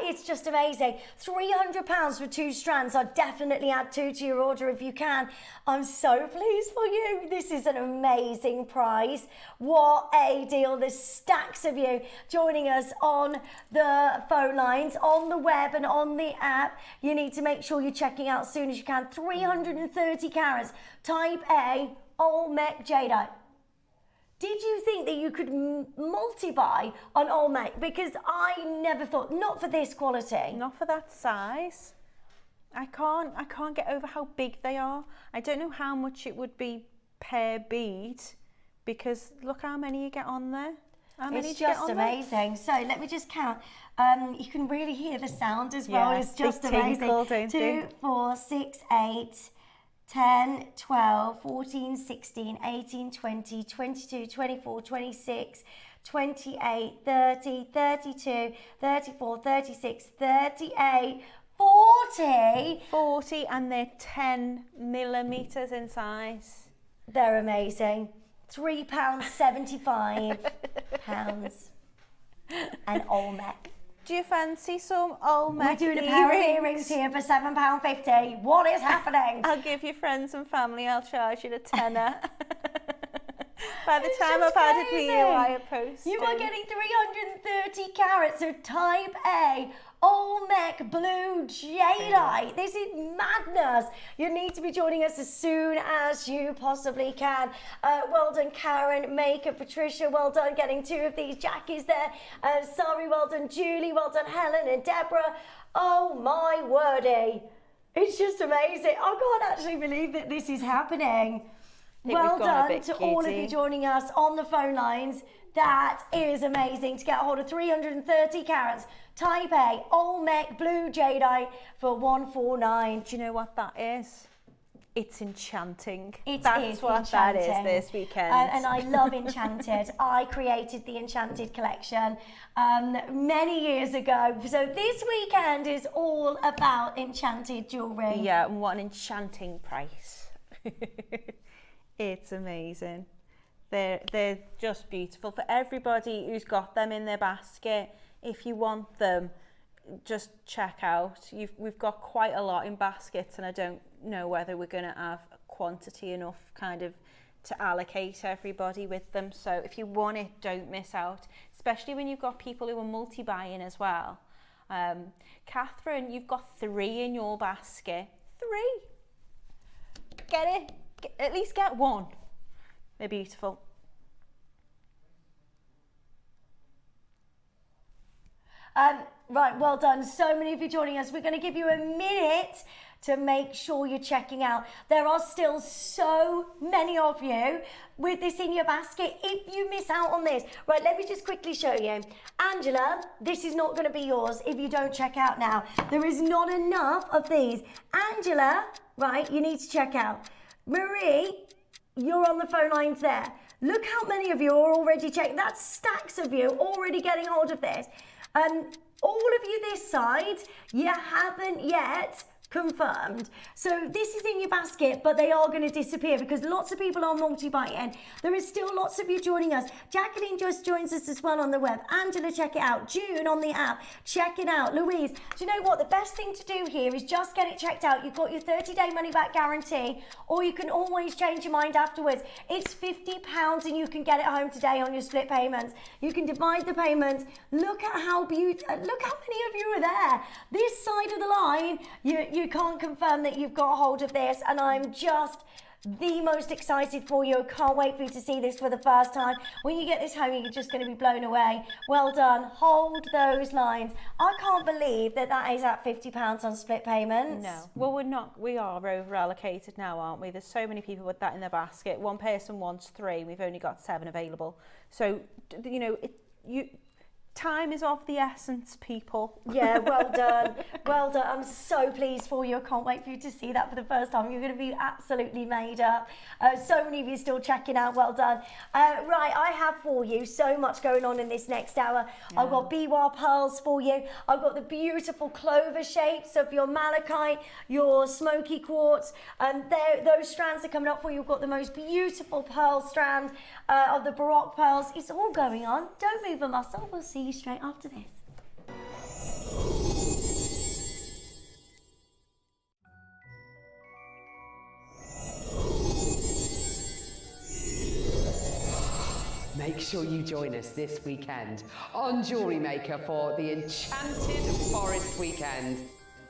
It's just amazing. £300 for 2 strands. I'd definitely add 2 to your order if you can. I'm so pleased for you. This is an amazing price. What a deal. There's stacks of you joining us on the phone lines, on the web and on the app. You need to make sure you're checking out as soon as you can. 330 carats. Type A Olmec jadeite. Did you think that you could multi-buy on Olmec? Because I never thought, not for this quality. Not for that size. I can't get over how big they are. I don't know how much it would be per bead, because look how many you get on there. How many It's do you get just on there? amazing. So let me just count. You can really hear the sound as well. Yeah, It's just they amazing. tinkle, don't 2, they? 4, 6, 8, 10, 12, 14, 16, 18, 20, 22, 24, 26, 28, 30, 32, 34, 36, 38, 40. 40, and they're 10 millimetres in size. They're amazing. £3.75 and Olmec. Do you fancy some Olmec We're doing a pair of earrings? earrings here for £7.50. What is happening? I'll give your friends and family, I'll charge you a tenner. By the It's time just I've had it for you, amazing. I post. You are getting 330 carats of Type A Olmec blue jadeite. This is madness. You need to be joining us as soon as you possibly can. Well done, Karen, Maker, Patricia. Well done getting 2 of these. Jackie's there. Sorry, well done, Julie. Well done, Helen and Deborah. Oh my wordy. It's just amazing. I can't actually believe that this is happening. Well done to all of you joining us on the phone lines. That is amazing to get a hold of 330 carats Type A Olmec blue jadeite for $149. Do you know what that is? It's enchanting. That's what enchanting. that is this weekend. And I love Enchanted. I created the Enchanted collection many years ago. So this weekend is all about Enchanted jewellery. Yeah, and what an enchanting price. It's amazing. They're just beautiful. For everybody who's got them in their basket, if you want them, just check out. We've got quite a lot in baskets, and I don't know whether we're going to have quantity enough kind of to allocate everybody with them. So if you want it, don't miss out, especially when you've got people who are multi-buying as well. Catherine, you've got 3 in your basket. 3. Get it. At least get 1. They're beautiful. Right, well done. So many of you joining us. We're going to give you a minute to make sure you're checking out. There are still so many of you with this in your basket. If you miss out on this, right, let me just quickly show you. Angela, this is not going to be yours if you don't check out now. There is not enough of these. Angela, right, you need to check out. Marie, you're on the phone lines there. Look how many of you are already checking. That's stacks of you already getting hold of this. All of you this side, you haven't yet confirmed. So this is in your basket, but they are going to disappear because lots of people are multi-buying. There is still lots of you joining us. Jacqueline just joins us as well on the web. Angela, check it out. June on the app, check it out. Louise, do you know what? The best thing to do here is just get it checked out. You've got your 30-day money-back guarantee, or you can always change your mind afterwards. It's £50 and you can get it home today on your split payments. You can divide the payments. Look at how beautiful, look how many of you are there. This side of the line, you can't confirm that you've got hold of this, and I'm just the most excited for you. Can't wait for you to see this for the first time. When you get this home, you're just going to be blown away. Well done. Hold those lines. I can't believe that that is at £50 on split payments. No, well, we're not. We are over allocated now, aren't we? There's so many people with that in their basket. One person wants 3. We've only got 7 available. So, you know, time is of the essence, people. Yeah, well done. Well done. I'm so pleased for you. I can't wait for you to see that for the first time. You're going to be absolutely made up. So many of you still checking out. Well done. Right, I have for you so much going on in this next hour. Yeah. I've got biwa pearls for you. I've got the beautiful clover shapes of your malachite, your smoky quartz. Those strands are coming up for you. You've got the most beautiful pearl strand of the Baroque pearls. It's all going on. Don't move a muscle. We'll see you straight after this. Make sure you join us this weekend on Jewellery Maker for the Enchanted Forest Weekend.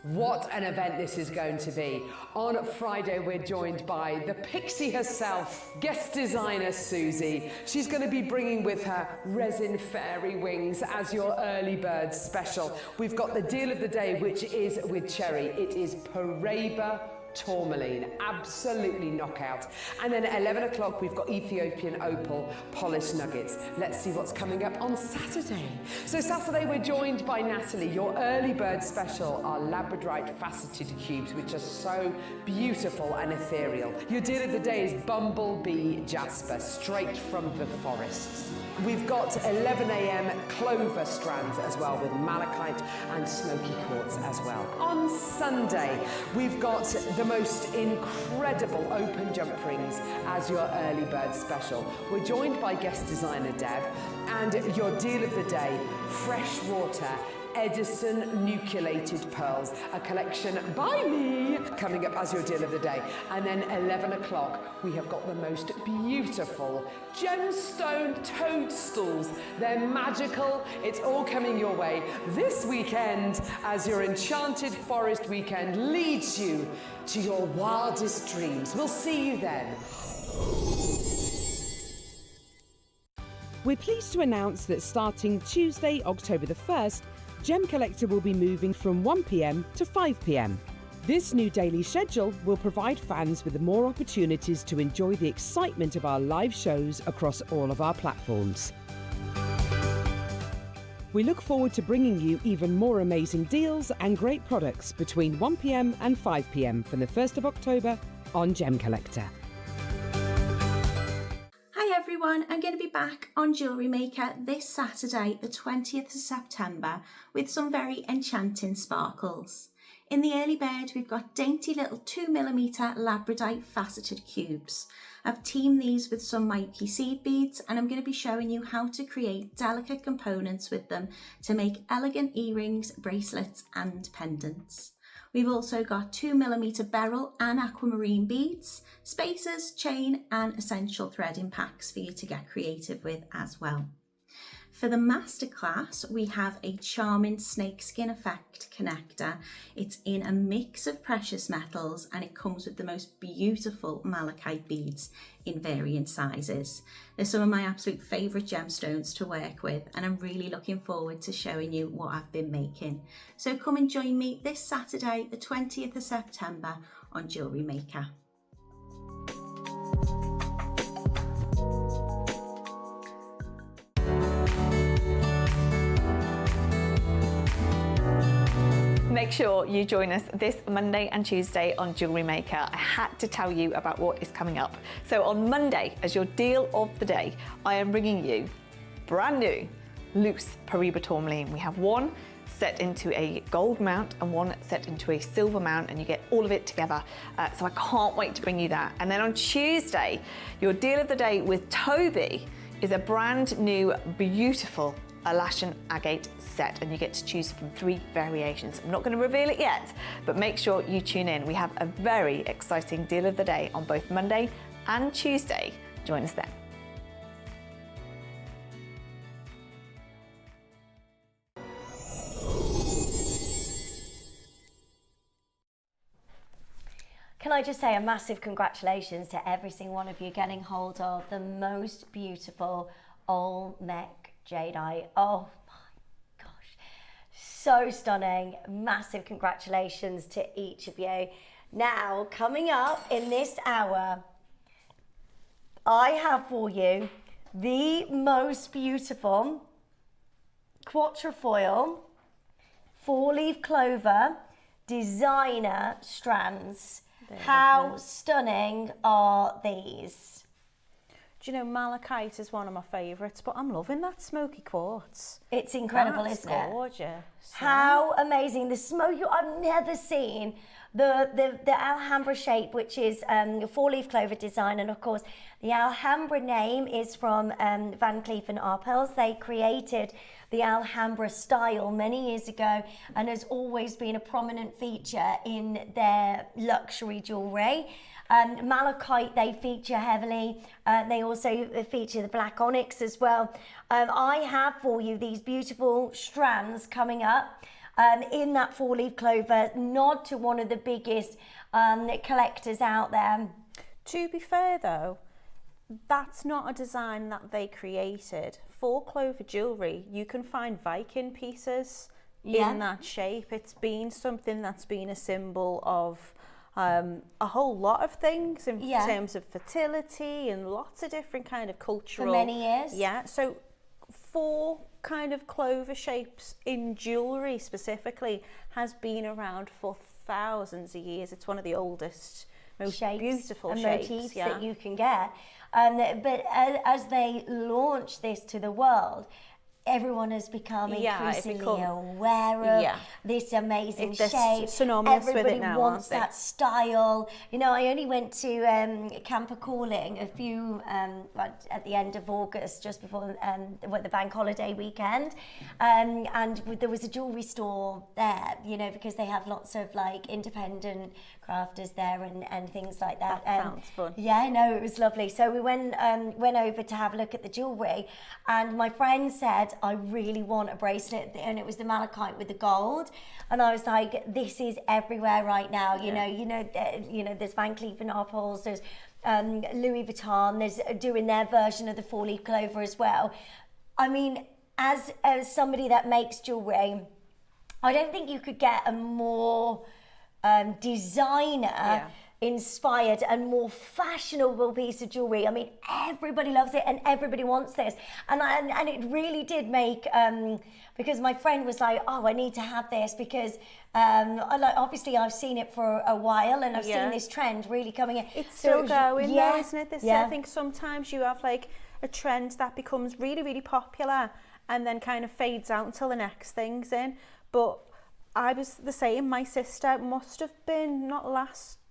What an event this is going to be. On Friday, we're joined by the pixie herself, guest designer Susie. She's going to be bringing with her resin fairy wings as your early bird special. We've got the deal of the day, which is with Cherry. It is Paraiba tourmaline, absolutely knockout. And then at 11 o'clock we've got Ethiopian opal polished nuggets. Let's see what's coming up on Saturday. So Saturday we're joined by Natalie. Your early bird special are Labradorite faceted cubes, which are so beautiful and ethereal. Your deal of the day is Bumblebee Jasper, straight from the forests. We've got 11 a.m. Clover strands as well, with malachite and smoky quartz as well. On Sunday, we've got the most incredible open jump rings as your early bird special. We're joined by guest designer Deb, and your deal of the day, freshwater Edison nucleated pearls, a collection by me, coming up as your deal of the day. And then 11 o'clock, we have got the most beautiful gemstone toadstools. They're magical. It's all coming your way this weekend as your Enchanted Forest Weekend leads you to your wildest dreams. We'll see you then. We're pleased to announce that starting Tuesday, October the 1st, Gem Collector will be moving from 1 p.m. to 5 p.m. This new daily schedule will provide fans with more opportunities to enjoy the excitement of our live shows across all of our platforms. We look forward to bringing you even more amazing deals and great products between 1 p.m. and 5 p.m. from the 1st of October on Gem Collector. Hi everyone, I'm going to be back on Jewellery Maker this Saturday, the 20th of September, with some very enchanting sparkles. In the early bird, we've got dainty little 2mm Labradorite faceted cubes. I've teamed these with some Mayuki seed beads, and I'm going to be showing you how to create delicate components with them to make elegant earrings, bracelets and pendants. We've also got 2mm beryl and aquamarine beads, spacers, chain and essential thread in packs for you to get creative with as well. For the Masterclass, we have a charming snakeskin effect connector. It's in a mix of precious metals and it comes with the most beautiful malachite beads in varying sizes. They're some of my absolute favourite gemstones to work with, and I'm really looking forward to showing you what I've been making. So come and join me this Saturday, the 20th of September on Jewellery Maker. Make sure you join us this Monday and Tuesday on Jewellery Maker. I had to tell you about what is coming up. So on Monday, as your deal of the day, I am bringing you brand new Luxe Paraiba tourmaline. We have one set into a gold mount and one set into a silver mount, and you get all of it together. So I can't wait to bring you that. And then on Tuesday, your deal of the day with Toby is a brand new, beautiful Alaskan agate set, and you get to choose from 3 variations. I'm not going to reveal it yet, but make sure you tune in. We have a very exciting deal of the day on both Monday and Tuesday. Join us then. Can I just say a massive congratulations to every single one of you getting hold of the most beautiful all neck jadeite. Oh my gosh, so stunning. Massive congratulations to each of you. Now, coming up in this hour, I have for you the most beautiful quatrefoil 4-leaf clover designer strands. How stunning are these? Do you know, malachite is one of my favourites, but I'm loving that smoky quartz. It's incredible, That's isn't it? Gorgeous. How amazing. The smoky, I've never seen the Alhambra shape, which is 4-leaf clover design. And of course, the Alhambra name is from Van Cleef & Arpels. They created the Alhambra style many years ago and has always been a prominent feature in their luxury jewellery. Malachite they feature heavily. They also feature the black onyx as well. I have for you these beautiful strands coming up in that 4-leaf clover, nod to one of the biggest collectors out there. To be fair though, that's not a design that they created. For clover jewellery, you can find Viking pieces in that shape. It's been something that's been a symbol of a whole lot of things in terms of fertility and lots of different kind of cultural... For many years. Yeah, so 4 kind of clover shapes in jewellery specifically has been around for thousands of years. It's one of the oldest, most beautiful and shapes motifs that you can get. But as they launch this to the world, everyone has become increasingly aware of this amazing shape. Synonymous Everybody with it now, wants that style. You know, I only went to Camper Calling a few at the end of August, just before the bank holiday weekend, and there was a jewellery store there. You know, because they have lots of like independent crafters there and things like that. That sounds fun. Yeah, no, it was lovely. So we went over to have a look at the jewellery, and my friend said, I really want a bracelet, and it was the malachite with the gold, and I was like, this is everywhere right now. You know, there's Van Cleef & Arpels, there's Louis Vuitton, there's doing their version of the 4-leaf clover as well. I mean, as somebody that makes jewellery, I don't think you could get a more designer inspired and more fashionable piece of jewellery. I mean, everybody loves it and everybody wants this. And it really did make, because my friend was like, oh, I need to have this because obviously I've seen it for a while and I've seen this trend really coming in. It's still going though, isn't it? I think sometimes you have like a trend that becomes really, really popular and then kind of fades out until the next thing's in. But I was the same. My sister must have been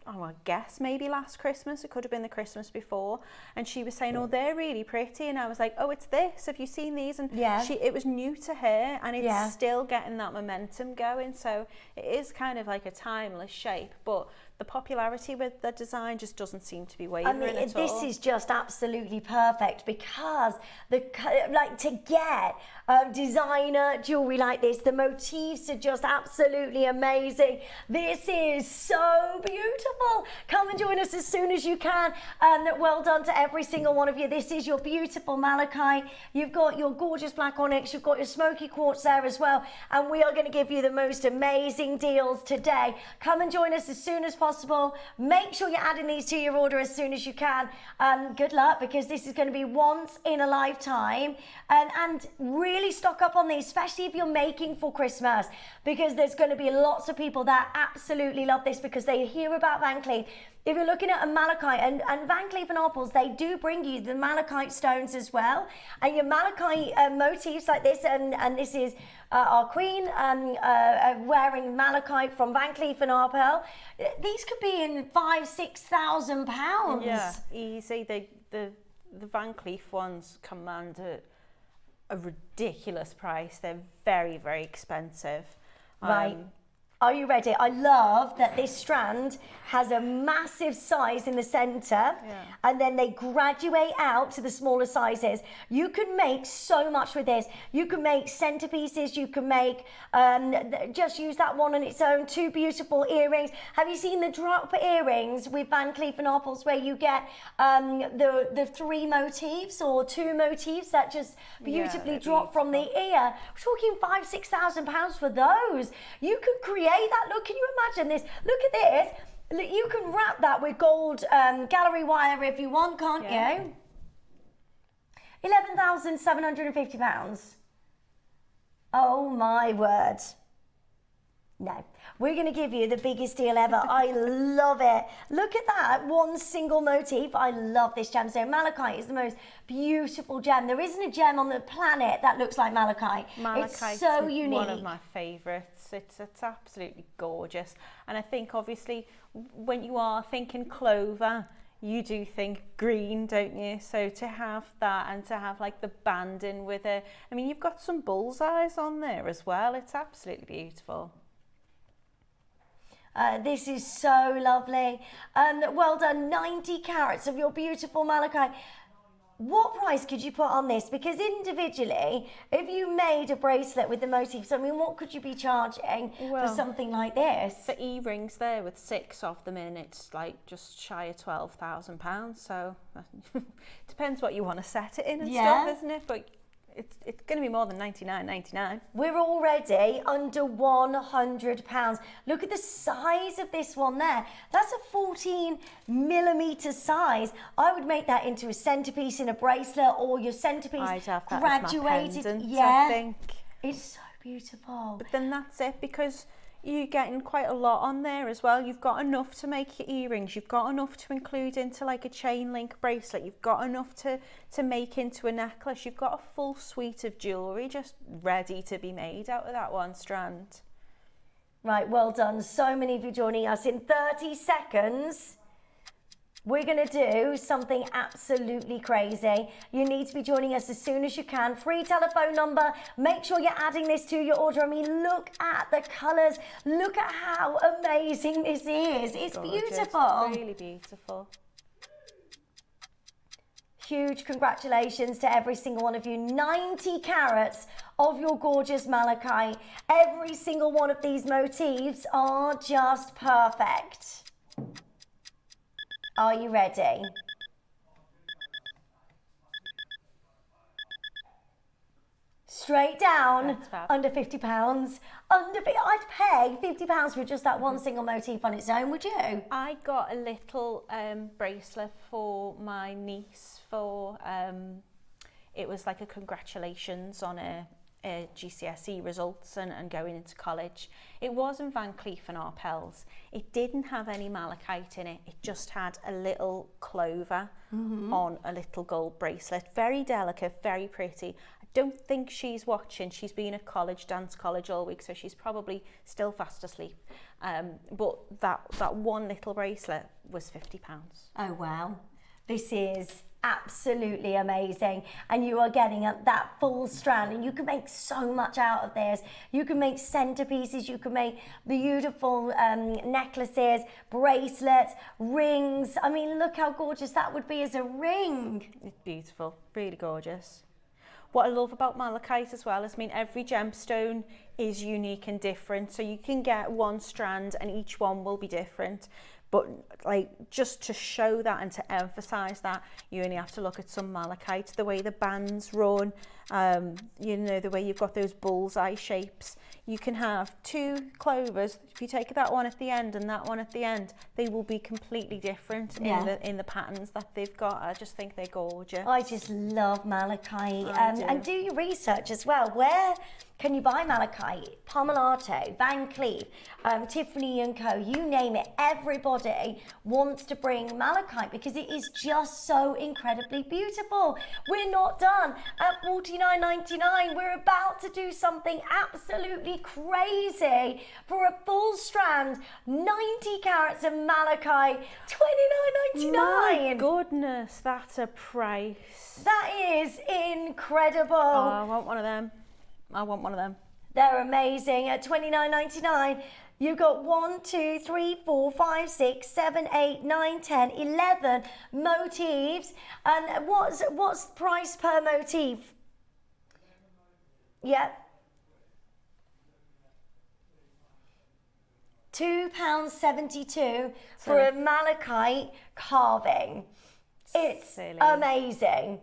I guess maybe last Christmas. It could have been the Christmas before. And she was saying, oh, they're really pretty. And I was like, oh, it's this. Have you seen these? And it was new to her and it's still getting that momentum going. So it is kind of like a timeless shape. But the popularity with the design just doesn't seem to be wavering at this all. is just absolutely perfect because to get designer jewelry like this, the motifs are just absolutely amazing. This is so beautiful. Come and join us as soon as you can. Well done to every single one of you. This is your beautiful malachite. You've got your gorgeous black onyx. You've got your smoky quartz there as well. And we are going to give you the most amazing deals today. Come and join us as soon as possible. Make sure you're adding these to your order as soon as you can. Good luck, because this is going to be once in a lifetime. And really stock up on these, especially if you're making for Christmas, because there's going to be lots of people that absolutely love this because they hear about Van Cleef. If you're looking at a malachite, and Van Cleef & Arpels, they do bring you the malachite stones as well, and your malachite motifs like this, and this is our queen wearing malachite from Van Cleef & Arpels. These could be in £5,000–6,000. Yeah, easy. The Van Cleef ones command a ridiculous price. They're very, very expensive. Right. Are you ready? I love that this strand has a massive size in the center, and then they graduate out to the smaller sizes. You can make so much with this. You can make centerpieces. You can make, just use that one on its own, 2 beautiful earrings. Have you seen the drop earrings with Van Cleef & Arpels where you get the 3 motifs or 2 motifs that just beautifully drop from the ear? We're talking £5,000–6,000 for those. You could create that look. Can you imagine this? Look at this. You can wrap that with gold gallery wire if you want, can't you? £11,750. Oh my word. No, we're going to give you the biggest deal ever. I love it. Look at that, one single motif. I love this gemstone. Malachite is the most beautiful gem. There isn't a gem on the planet that looks like malachite. Malachite it's so is unique. One of my favourites. It's absolutely gorgeous. And I think obviously when you are thinking clover, you do think green, don't you? So to have that and to have like the banding with it. I mean, you've got some bullseyes on there as well. It's absolutely beautiful. This is so lovely. Well done, 90 carats of your beautiful malachite. What price could you put on this? Because individually, if you made a bracelet with the motifs, I mean, what could you be charging for something like this? The earrings there with 6 of them in, it's like just shy of £12,000. So depends what you want to set it in and stuff, isn't it? But it's going to be more than $99.99. We're already under £100. Look at the size of this one there. That's a 14mm size. I would make that into a centerpiece in a bracelet, or your centerpiece I'd have that graduated. as my pendant, I think. It's so beautiful. But then that's it, because you're getting quite a lot on there as well. You've got enough to make your earrings, you've got enough to include into like a chain link bracelet, you've got enough to make into a necklace. You've got a full suite of jewellery just ready to be made out of that one strand. Right, well done. So many of you joining us. In 30 seconds, we're going to do something absolutely crazy. You need to be joining us as soon as you can. Free telephone number. Make sure you're adding this to your order. I mean, look at the colours. Look at how amazing this is. It's gorgeous. Beautiful. Really beautiful. Huge congratulations to every single one of you. 90 carats of your gorgeous malachite. Every single one of these motifs are just perfect. Are you ready? Straight down, under £50. I'd pay £50 for just that one single motif on its own, would you? I got a little bracelet for my niece for, it was like a congratulations on a GCSE results and going into college. It wasn't Van Cleef & Arpels. It didn't have any malachite in it. It just had a little clover on a little gold bracelet. Very delicate, very pretty. I don't think she's watching. She's been at college, dance college all week, so she's probably still fast asleep. But that one little bracelet was £50. Oh, wow. This is absolutely amazing, and you are getting that full strand, and you can make so much out of this. You can make centerpieces, you can make beautiful necklaces, bracelets, rings. I mean, look how gorgeous that would be as a ring. It's beautiful, really gorgeous. What I love about malachite as well is, I mean, every gemstone is unique and different, so you can get one strand and each one will be different. But like, just to show that and to emphasize that, you only have to look at some malachite, the way the bands run, you know, the way you've got those bullseye shapes. You can have two clovers. If you take that one at the end and that one at the end, they will be completely different in the patterns that they've got. I just think they're gorgeous. I just love malachite. And do your research as well. Where can you buy malachite? Palmolato, Van Cleef, Tiffany & Co, you name it. Everybody wants to bring malachite because it is just so incredibly beautiful. We're not done at $49.99. We're about to do something absolutely crazy for a full strand, 90 carats of malachite, $29.99. My goodness, that's a price. That is incredible. Oh, I want one of them. I want one of them. They're amazing at $29.99. You've got 1, 2, 3, 4, 5, 6, 7, 8, 9, 10, 11 motifs. And what's the price per motif? Yep. £2.72 for a malachite carving. It's silly. Amazing.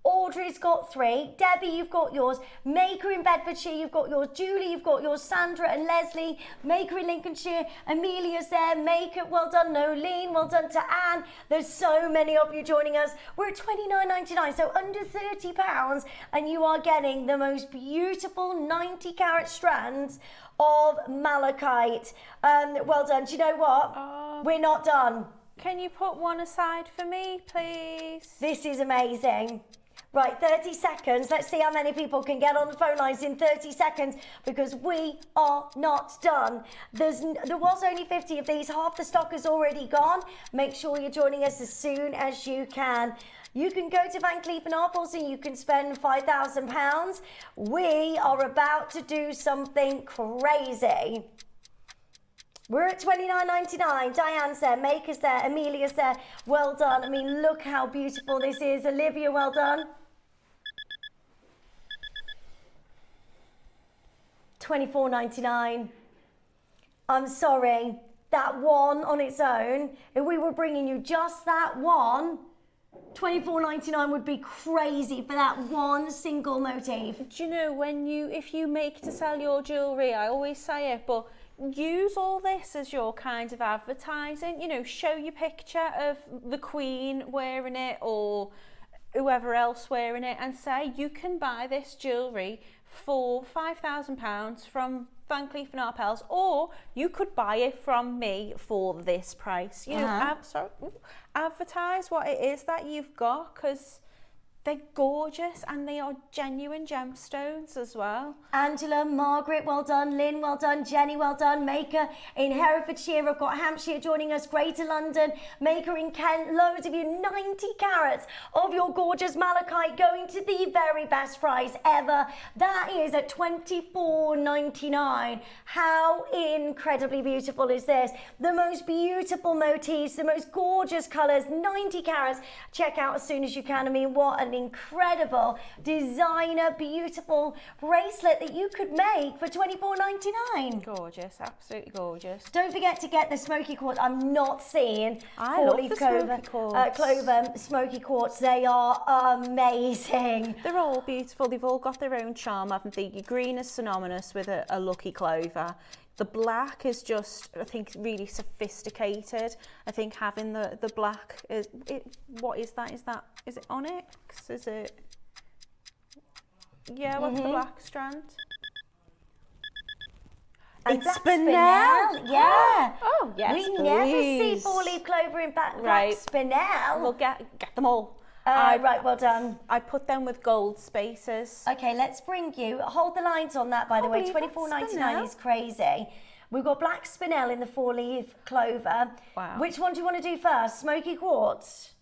Audrey's got 3. Debbie, you've got yours. Maker in Bedfordshire, you've got yours. Julie, you've got yours. Sandra and Leslie. Maker in Lincolnshire. Amelia's there. Maker, well done. Nolene, well done to Anne. There's so many of you joining us. We're at $29.99, so under £30, and you are getting the most beautiful 90 carat strands of malachite. Well done. Do you know what? We're not done. Can you put one aside for me, please? This is amazing. Right, 30 seconds. Let's see how many people can get on the phone lines in 30 seconds, because we are not done. There was only 50 of these. Half the stock is already gone. Make sure you're joining us as soon as you can. You can go to Van Cleef & Arpels and you can spend £5,000. We are about to do something crazy. We're at $29.99. Diane's there, Maker's there, Amelia's there. Well done. I mean, look how beautiful this is. Olivia, well done. $24.99. I'm sorry, that one on its own, if we were bringing you just that one, $24.99 would be crazy for that one single motif. Do you know, if you make to sell your jewellery, I always say it, but use all this as your kind of advertising. You know, show your picture of the Queen wearing it or whoever else wearing it and say you can buy this jewellery for £5,000 from Van Cleef & Arpels, or you could buy it from me for this price. You know, advertise what it is that you've got, because they're gorgeous and they are genuine gemstones as well. Angela, Margaret, well done. Lynn, well done. Jenny, well done. Maker in Herefordshire. I've got Hampshire joining us. Greater London. Maker in Kent. Loads of you. 90 carats of your gorgeous malachite going to the very best price ever. That is at $24.99. How incredibly beautiful is this? The most beautiful motifs, the most gorgeous colours. 90 carats. Check out as soon as you can. I mean, what an incredible designer beautiful bracelet that you could make for $24.99. Gorgeous, absolutely gorgeous. Don't forget to get the smoky quartz. I'm not seeing four-leaf Clover smoky quartz. They are amazing. They're all beautiful. They've all got their own charm, haven't they? Your green is synonymous with a lucky clover. The black is just, I think, really sophisticated. I think having the black, what is that? Is it onyx? Is it? Yeah, what's the black strand? It's spinel. Yeah. Oh, yes, We please. never see four-leaf clover in black spinel. We'll get them all. Right, well done. I put them with gold spaces. Okay, let's bring you, hold the lines on that, by the way. $24.99 is crazy. We've got black spinel in the four-leaf clover. Wow. Which one do you want to do first? Smoky quartz?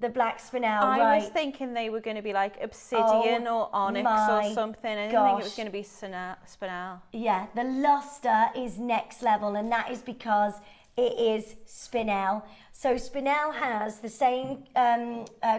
The black spinel, I right. was thinking they were going to be like obsidian or onyx or something. I didn't think it was going to be spinel. Yeah, the luster is next level, and that is because it is spinel. So spinel has the same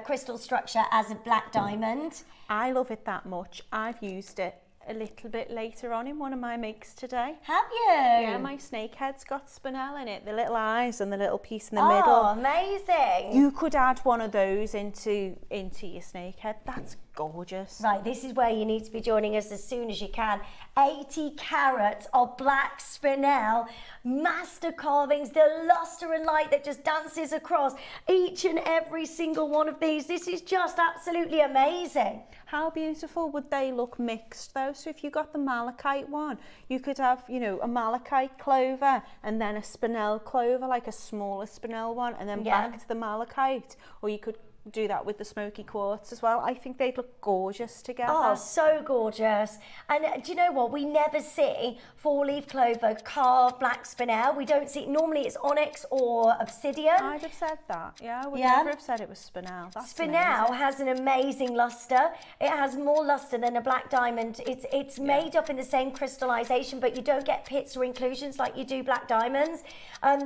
crystal structure as a black diamond. I love it that much. I've used it a little bit later on in one of my makes today. Have you? Yeah, my snake head's got spinel in it, the little eyes and the little piece in the middle. Oh, amazing. You could add one of those into your snake head. That's gorgeous. Right, this is where you need to be joining us as soon as you can. 80 carats of black spinel, master carvings, the luster and light that just dances across each and every single one of these. This is just absolutely amazing. How beautiful would they look mixed though? So if you got the malachite one, you could have, you know, a malachite clover and then a spinel clover, like a smaller spinel one, and then back to the malachite. Or you could do that with the smoky quartz as well. I think they'd look gorgeous together. Oh, so gorgeous. And do you know what? We never see four-leaf clover carved black spinel. We don't see, normally it's onyx or obsidian. I'd have said that, yeah. I would never have said it was spinel. That's spinel amazing. has an amazing luster. It has more luster than a black diamond. It's made up in the same crystallization, but you don't get pits or inclusions like you do black diamonds.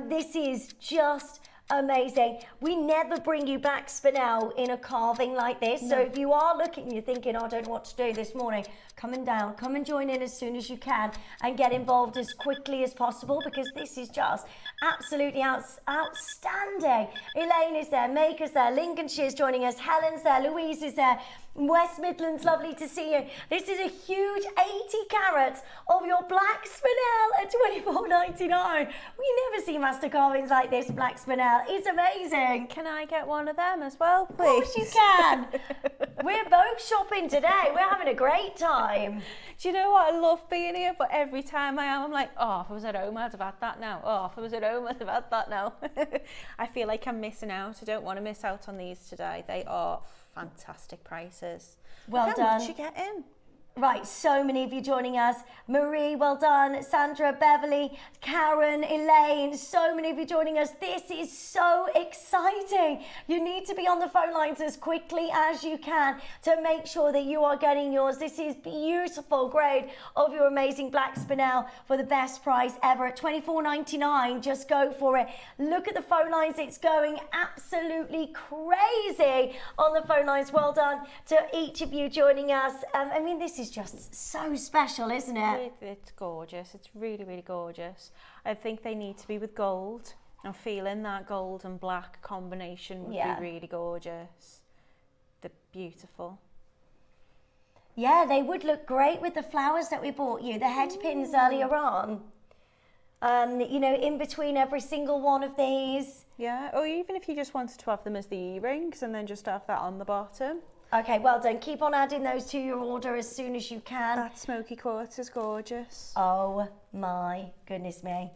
This is just amazing. We never bring you black spinel in a carving like this. No. So if you are looking, you're thinking, oh, I don't know what to do this morning, come and join in as soon as you can and get involved as quickly as possible, because this is just absolutely outstanding. Elaine is there, Maker's there, Lincolnshire's joining us, Helen's there, Louise is there, West Midlands, lovely to see you. This is a huge 80 carats of your black spinel at $24.99. We never see master carvings like this, black spinel. It's amazing. Can I get one of them as well, please? Of course you can. We're both shopping today. We're having a great time. Do you know what? I love being here, but every time I am, I'm like, oh, if I was at home, I'd have had that now. Oh, if I was at home, I'd have had that now. I feel like I'm missing out. I don't want to miss out on these today. They are fantastic prices. Well done. How much you get in? Right, so many of you joining us. Marie, well done. Sandra, Beverly, Karen, Elaine, so many of you joining us. This is so exciting. You need to be on the phone lines as quickly as you can to make sure that you are getting yours. This is beautiful grade of your amazing black spinel for the best price ever at $24.99. Just go for it. Look at the phone lines. It's going absolutely crazy on the phone lines. Well done to each of you joining us. I mean, this is just so special, isn't it? It's gorgeous. It's really, really gorgeous. I think they need to be with gold. I'm feeling that gold and black combination would be really gorgeous. They're beautiful. Yeah, they would look great with the flowers that we bought you, the head pins earlier on. You know, in between every single one of these. Yeah, or even if you just wanted to have them as the earrings and then just have that on the bottom. Okay, well done. Keep on adding those to your order as soon as you can. That smoky quartz is gorgeous. Oh my goodness me.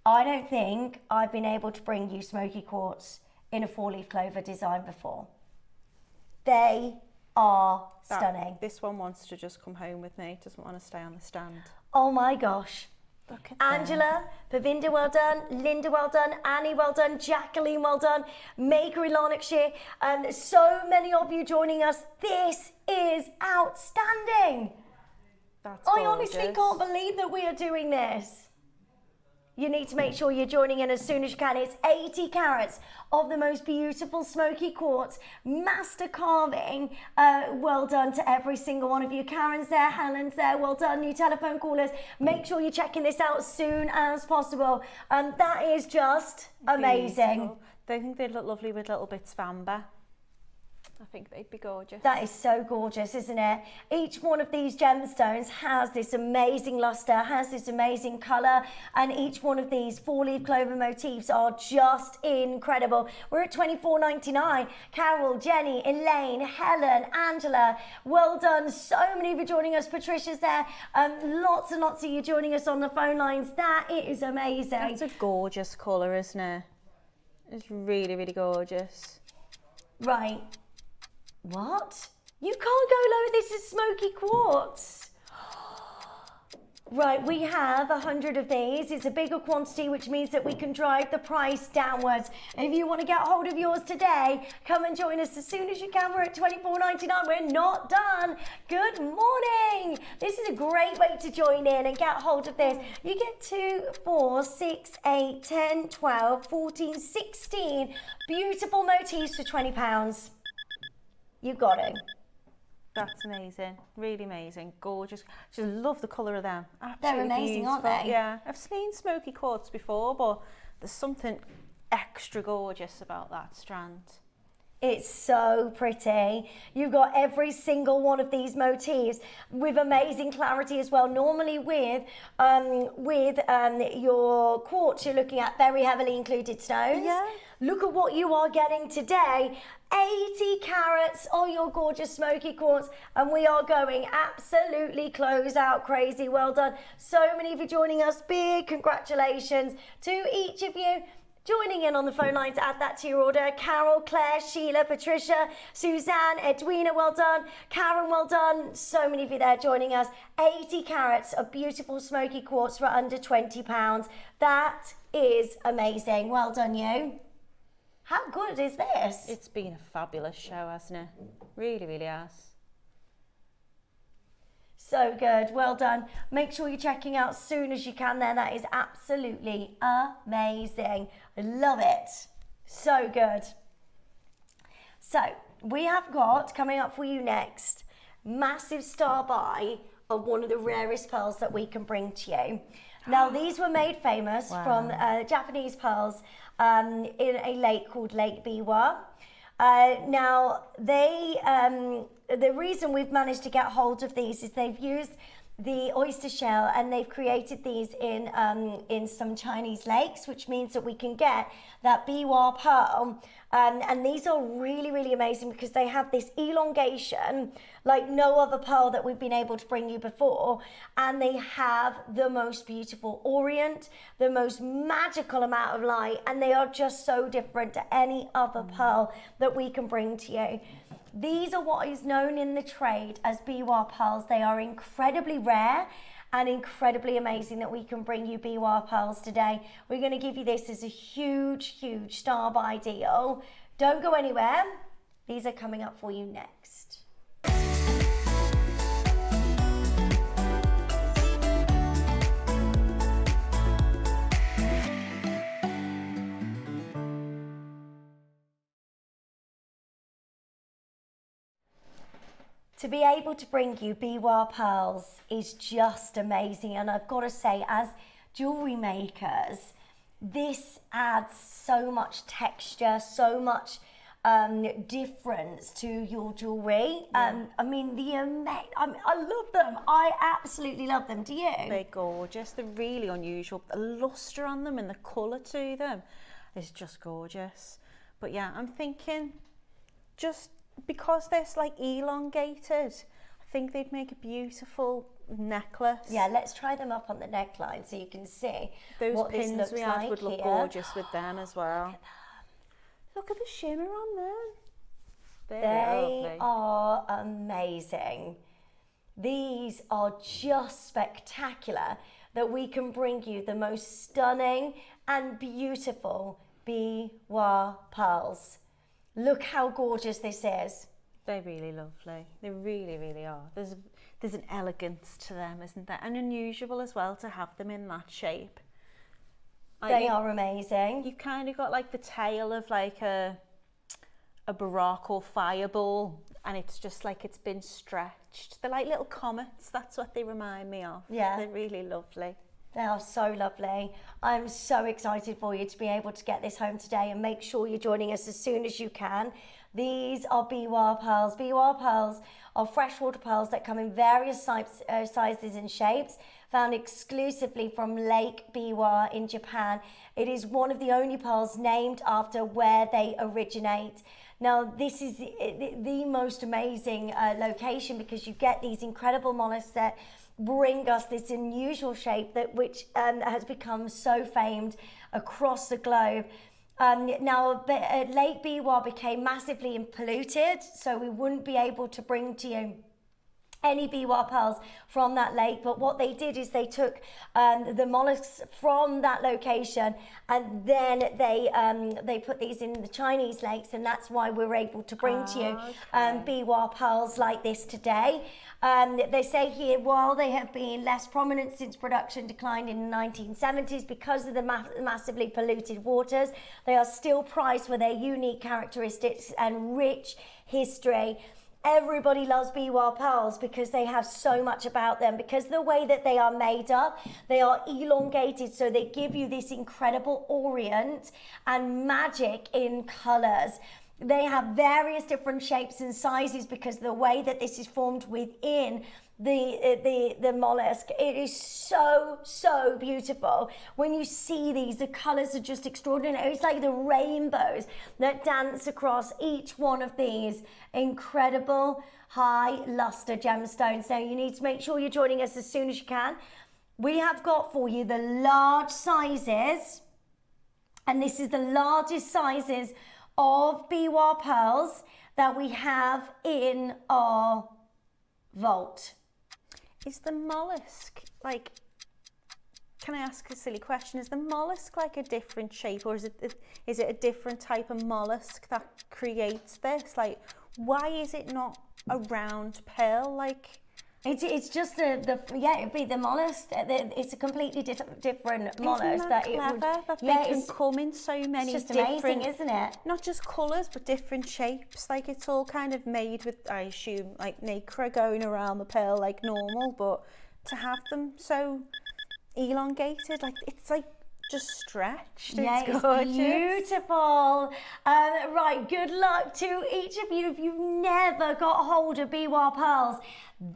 I don't think I've been able to bring you smoky quartz in a four-leaf clover design before. They are stunning. This one wants to just come home with me. It doesn't want to stay on the stand. Oh my gosh. Look at Angela, Pavinda, well done. Linda, well done. Annie, well done. Jacqueline, well done. Maker in Lanarkshire. And so many of you joining us. This is outstanding. That's I gorgeous. honestly can't believe that we are doing this. You need to make sure you're joining in as soon as you can. It's 80 carats of the most beautiful smoky quartz, master carving. Well done to every single one of you. Karen's there, Helen's there, well done. New telephone callers. Make sure you're checking this out as soon as possible. That is just amazing. Beautiful. They think they'd look lovely with little bits of amber. I think they'd be gorgeous. That is so gorgeous, isn't it? Each one of these gemstones has this amazing luster, has this amazing colour, and each one of these four-leaf clover motifs are just incredible. We're at $24.99. Carol, Jenny, Elaine, Helen, Angela, well done. So many of you joining us. Patricia's there. Lots and lots of you joining us on the phone lines. That is amazing. That's a gorgeous colour, isn't it? It's really, really gorgeous. Right. What? You can't go lower. This is smoky quartz. Right, we have 100 of these. It's a bigger quantity, which means that we can drive the price downwards. If you want to get hold of yours today, come and join us as soon as you can. We're at $24.99. We're not done. Good morning. This is a great way to join in and get hold of this. You get 2, 4, 6, 8, 10, 12, 14, 16 beautiful motifs for £20. You got it. That's amazing, really amazing, gorgeous. Just love the colour of them. Absolutely They're amazing, beautiful. aren't they? Yeah, I've seen smoky quartz before, but there's something extra gorgeous about that strand. It's so pretty. You've got every single one of these motifs with amazing clarity as well. Normally with your quartz, you're looking at very heavily included stones. Yeah. Look at what you are getting today. 80 carats on your gorgeous smoky quartz, and we are going absolutely close out crazy. Well done. So many of you joining us. Big congratulations to each of you joining in on the phone line to add that to your order. Carol, Claire, Sheila, Patricia, Suzanne, Edwina, well done. Karen, well done. So many of you there joining us. 80 carats of beautiful smoky quartz for under £20. That is amazing. Well done, you. How good is this? It's been a fabulous show, hasn't it? Really, really has. So good, well done. Make sure you're checking out as soon as you can there. That is absolutely amazing. I love it. So good. So we have got, coming up for you next, massive star buy of one of the rarest pearls that we can bring to you. Now, these were made famous from Japanese pearls in a lake called Lake Biwa. Now, the reason we've managed to get hold of these is they've used the oyster shell and they've created these in some Chinese lakes, which means that we can get that biwa pearl. And these are really, really amazing because they have this elongation like no other pearl that we've been able to bring you before. And they have the most beautiful orient, the most magical amount of light, and they are just so different to any other pearl that we can bring to you. These are what is known in the trade as biwa pearls. They are incredibly rare and incredibly amazing that we can bring you biwa pearls today. We're going to give you this as a huge, huge star buy deal. Don't go anywhere. These are coming up for you next. To be able to bring you biwa pearls is just amazing, and I've got to say, as jewellery makers, this adds so much texture, so much difference to your jewellery. I mean, I love them. I absolutely love them. Do you? They're gorgeous. They're really unusual. The lustre on them and the colour to them is just gorgeous. But yeah, I'm thinking just because they're like elongated, I think they'd make a beautiful necklace. Yeah, let's try them up on the neckline so you can see those what pins this looks we had like would look here. gorgeous with them as well. Look at the shimmer on them. They are amazing. These are just spectacular that we can bring you the most stunning and beautiful biwa pearls. Look how gorgeous this is. They're really lovely. They really, really are. There's an elegance to them, isn't there? And unusual as well to have them in that shape. They are amazing. You've kind of got like the tail of like a Baroque or fireball, and it's just like it's been stretched. They're like little comets. That's what they remind me of. Yeah. They're really lovely. They are so lovely. I'm so excited for you to be able to get this home today, and make sure you're joining us as soon as you can. These are biwa pearls. Biwa pearls are freshwater pearls that come in various sizes and shapes, found exclusively from Lake Biwa in Japan. It is one of the only pearls named after where they originate. Now, this is the most amazing location because you get these incredible mollusks that bring us this unusual shape which has become so famed across the globe. Now, Lake Biwa became massively polluted, so we wouldn't be able to bring to you any biwa pearls from that lake, but what they did is they took the mollusks from that location, and then they put these in the Chinese lakes, and that's why we're able to bring to you biwa pearls like this today. They say here, while they have been less prominent since production declined in the 1970s because of the massively polluted waters, they are still prized for their unique characteristics and rich history. Everybody loves biwa pearls because they have so much about them, because the way that they are made up, they are elongated, so they give you this incredible orient and magic in colors. They have various different shapes and sizes because the way that this is formed within the mollusk, it is so beautiful. When you see these, the colors are just extraordinary. It's like the rainbows that dance across each one of these incredible high luster gemstones. Now you need to make sure you're joining us as soon as you can. We have got for you the large sizes, and this is the largest sizes of biwa pearls that we have in our vault. Is the mollusk, like, can I ask a silly question? Is the mollusk like a different shape, or is it a different type of mollusk that creates this? Like, why is it not a round pearl? Like, it's just it'd be the mollusk. It's a completely different mollusk. That they can come in so many it's just different, amazing, isn't it? Not just colours, but different shapes. Like, it's all kind of made with, I assume, like nacre going around the pearl like normal, but to have them so elongated, like, it's like just stretched. Yeah, it's gorgeous. Beautiful. Right, good luck to each of you. If you've never got hold of biwa pearls,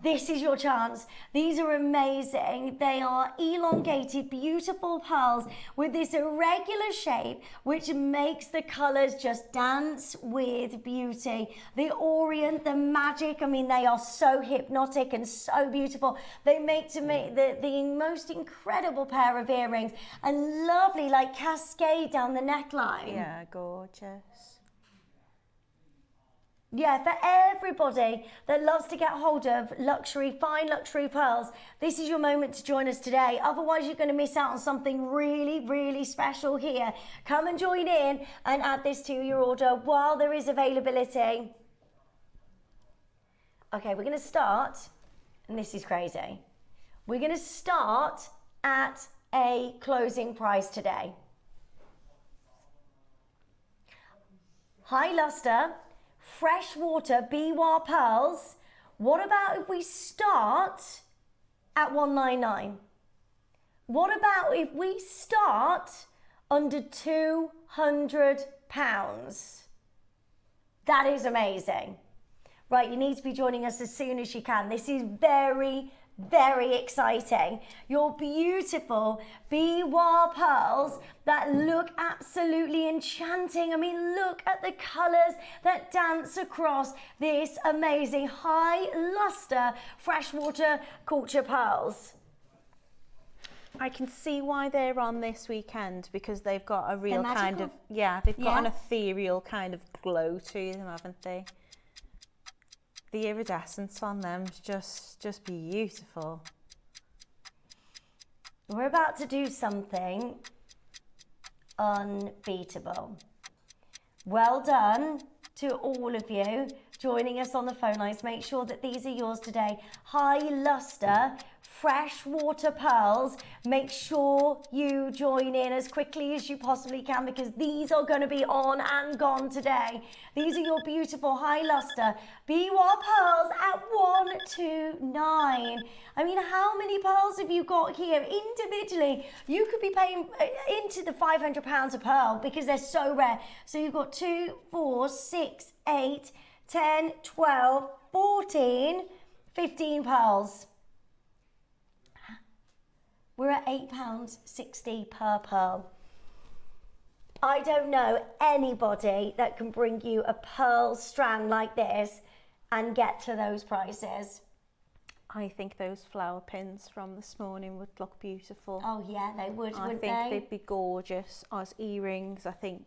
this is your chance. These are amazing. They are elongated, beautiful pearls with this irregular shape, which makes the colors just dance with beauty. The orient, the magic, I mean, they are so hypnotic and so beautiful. They make to me the most incredible pair of earrings, and lovely, like, cascade down the neckline. Yeah, gorgeous. Yeah, for everybody that loves to get hold of fine luxury pearls, this is your moment to join us today. Otherwise, you're going to miss out on something really special here. Come and join in and add this to your order while there is availability. Okay, we're going to start, and this is crazy. We're going to start at a closing price today. High luster, freshwater biwa pearls. What about if we start at $199? What about if we start under £200? That is amazing. Right, you need to be joining us as soon as you can. This is very exciting. Your beautiful biwa pearls that look absolutely enchanting. I mean, look at the colors that dance across this amazing high luster freshwater culture pearls. I can see why they're on this weekend, because they've got a real kind of, they've got an ethereal kind of glow to them, haven't they? The iridescence on them is just beautiful. We're about to do something unbeatable. Well done to all of you joining us on the phone lines. Make sure that these are yours today. High luster freshwater pearls. Make sure you join in as quickly as you possibly can, because these are going to be on and gone today. These are your beautiful high luster biwa pearls at $129. I mean, how many pearls have you got here individually? You could be paying into the £500 a pearl because they're so rare. So you've got 2, 4, 6, 8, 10, 12, 14, 15 pearls. We're at £8.60 per pearl. I don't know anybody that can bring you a pearl strand like this and get to those prices. I think those flower pins from this morning would look beautiful. Oh yeah, they would, wouldn't they? I think they'd be gorgeous as earrings. I think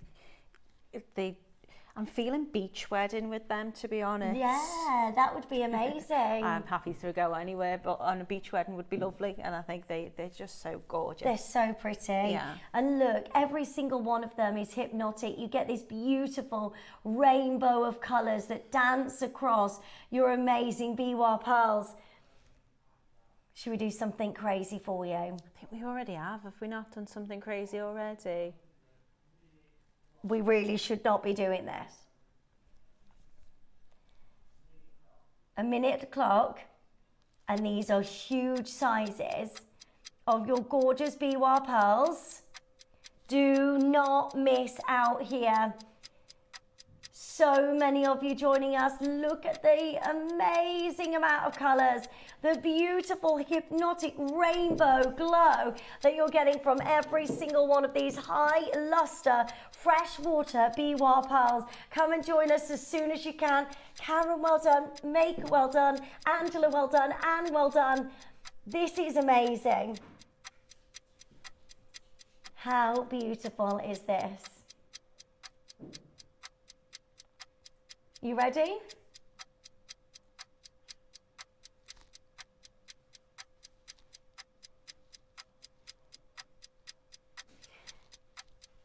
I'm feeling beach wedding with them, to be honest. Yeah, that would be amazing. I'm happy to go anywhere, but on a beach wedding would be lovely, and I think they're just so gorgeous. They're so pretty. Yeah. And look, every single one of them is hypnotic. You get this beautiful rainbow of colours that dance across your amazing biwa pearls. Should we do something crazy for you? I think we already have. Have we not done something crazy already? We really should not be doing this. A minute clock, and these are huge sizes of your gorgeous biwa pearls. Do not miss out here. So many of you joining us. Look at the amazing amount of colours, the beautiful hypnotic rainbow glow that you're getting from every single one of these high luster freshwater biwa pearls. Come and join us as soon as you can. Karen, well done. Maker, well done. Angela, well done. Anne, well done. This is amazing. How beautiful is this? You ready?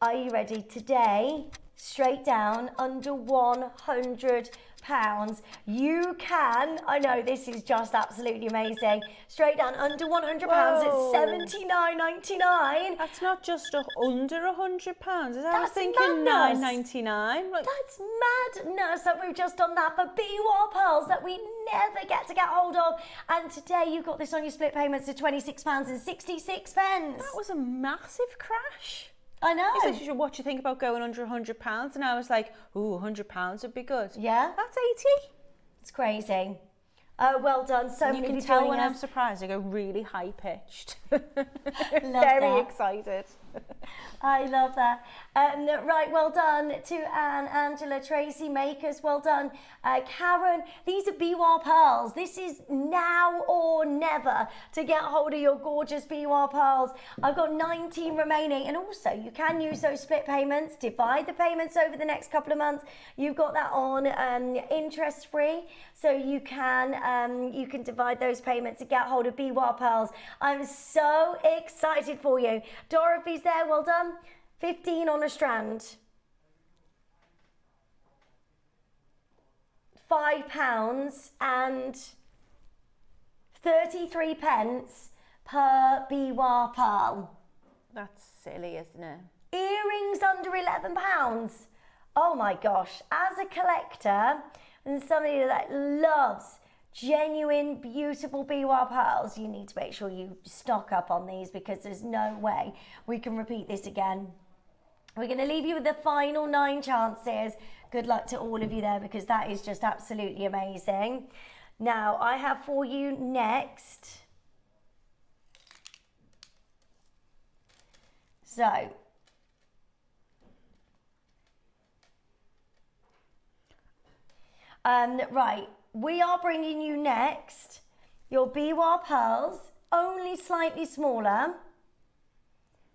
Are you ready? Today, straight down, under £100. You can, I know this is just absolutely amazing, straight down under £100, it's $79.99. That's not just under £100. I was That's thinking madness. $9.99. Like, That's madness that we've just done that for biwa pearls that we never get to get hold of. And today you've got this on your split payments of £26.66. that was a massive crash. I know. You said, what do you think about going under £100? And I was like, ooh, £100 would be good. Yeah. That's 80. It's crazy. Well done. So You many can of you tell joining when I'm us. surprised. I go really high pitched. Very that. excited. I love that. Right, well done to Anne, Angela, Tracy, Makers, well done. Karen, these are biwa pearls. This is now or never to get hold of your gorgeous biwa pearls. I've got 19 remaining, and also you can use those split payments, divide the payments over the next couple of months. You've got that on interest free, so you can divide those payments to get hold of biwa pearls. I'm so excited for you. Dorothy's there, well done. 15 on a strand. £5 and 33 pence per biwa pearl. That's silly, isn't it? Earrings under £11. Oh my gosh. As a collector and somebody that loves genuine, beautiful biwa pearls, you need to make sure you stock up on these because there's no way we can repeat this again. We're going to leave you with the final 9 chances. Good luck to all of you there because that is just absolutely amazing. Now, I have for you next. So, right. We are bringing you next your biwa pearls, only slightly smaller,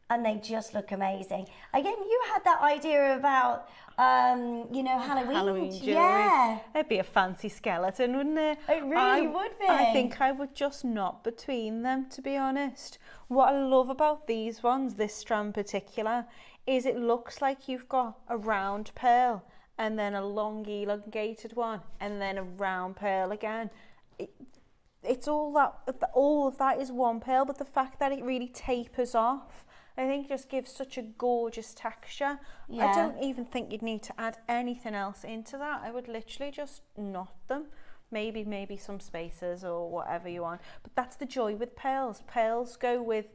and they just look amazing. Again, you had that idea about, Halloween jewellery. Yeah. It'd be a fancy skeleton, wouldn't it? It really would be. I think I would just knot between them, to be honest. What I love about these ones, this strand in particular, is it looks like you've got a round pearl and then a long elongated one, and then a round pearl again. It's all of that is one pearl, but the fact that it really tapers off, I think just gives such a gorgeous texture. Yeah. I don't even think you'd need to add anything else into that. I would literally just knot them. Maybe some spacers or whatever you want. But that's the joy with pearls. Pearls go with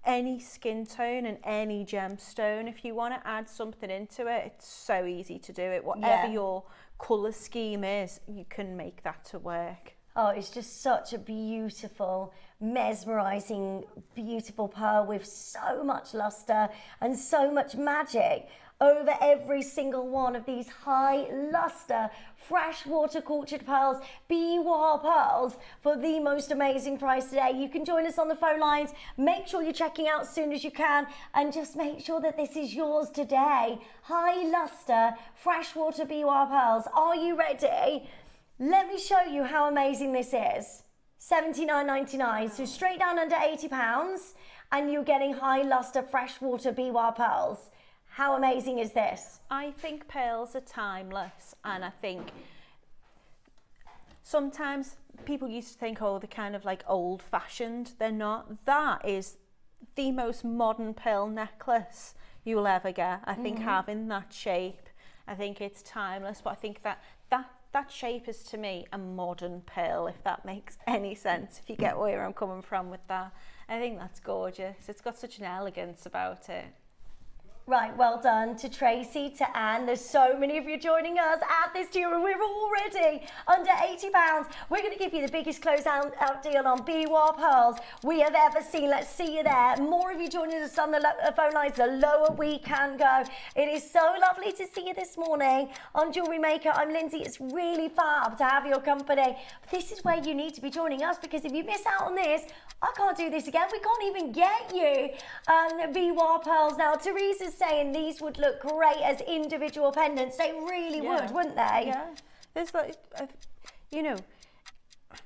any skin tone and any gemstone. If you want to add something into it, it's so easy to do it. Whatever your colour scheme is, you can make that to work. Oh, it's just such a beautiful, mesmerising, beautiful pearl with so much lustre and so much magic. over every single one of these high luster freshwater cultured pearls, BWA pearls, for the most amazing price today. You can join us on the phone lines. Make sure you're checking out as soon as you can, and just make sure that this is yours today. High luster freshwater BWA pearls. Are you ready? Let me show you how amazing this is. $79.99, so straight down under £80, and you're getting high luster freshwater BWA pearls. How amazing is this? I think pearls are timeless, and I think sometimes people used to think, oh, they're kind of like old fashioned. They're not. That is the most modern pearl necklace you will ever get. I think having that shape, I think it's timeless, but I think that shape is, to me, a modern pearl, if that makes any sense, if you get where I'm coming from with that. I think that's gorgeous. It's got such an elegance about it. Right, well done to Tracy, to Anne. There's so many of you joining us at this deal. We're already under £80. We're going to give you the biggest close-out deal on BWA pearls we have ever seen. Let's see you there. More of you joining us on the phone lines, the lower we can go. It is so lovely to see you this morning on Jewellery Maker. I'm Lindsay. It's really fab to have your company. This is where you need to be joining us, because if you miss out on this, I can't do this again. We can't even get you BWA pearls. Now, Teresa's saying these would look great as individual pendants. They really would, wouldn't they? Yeah. There's like, you know,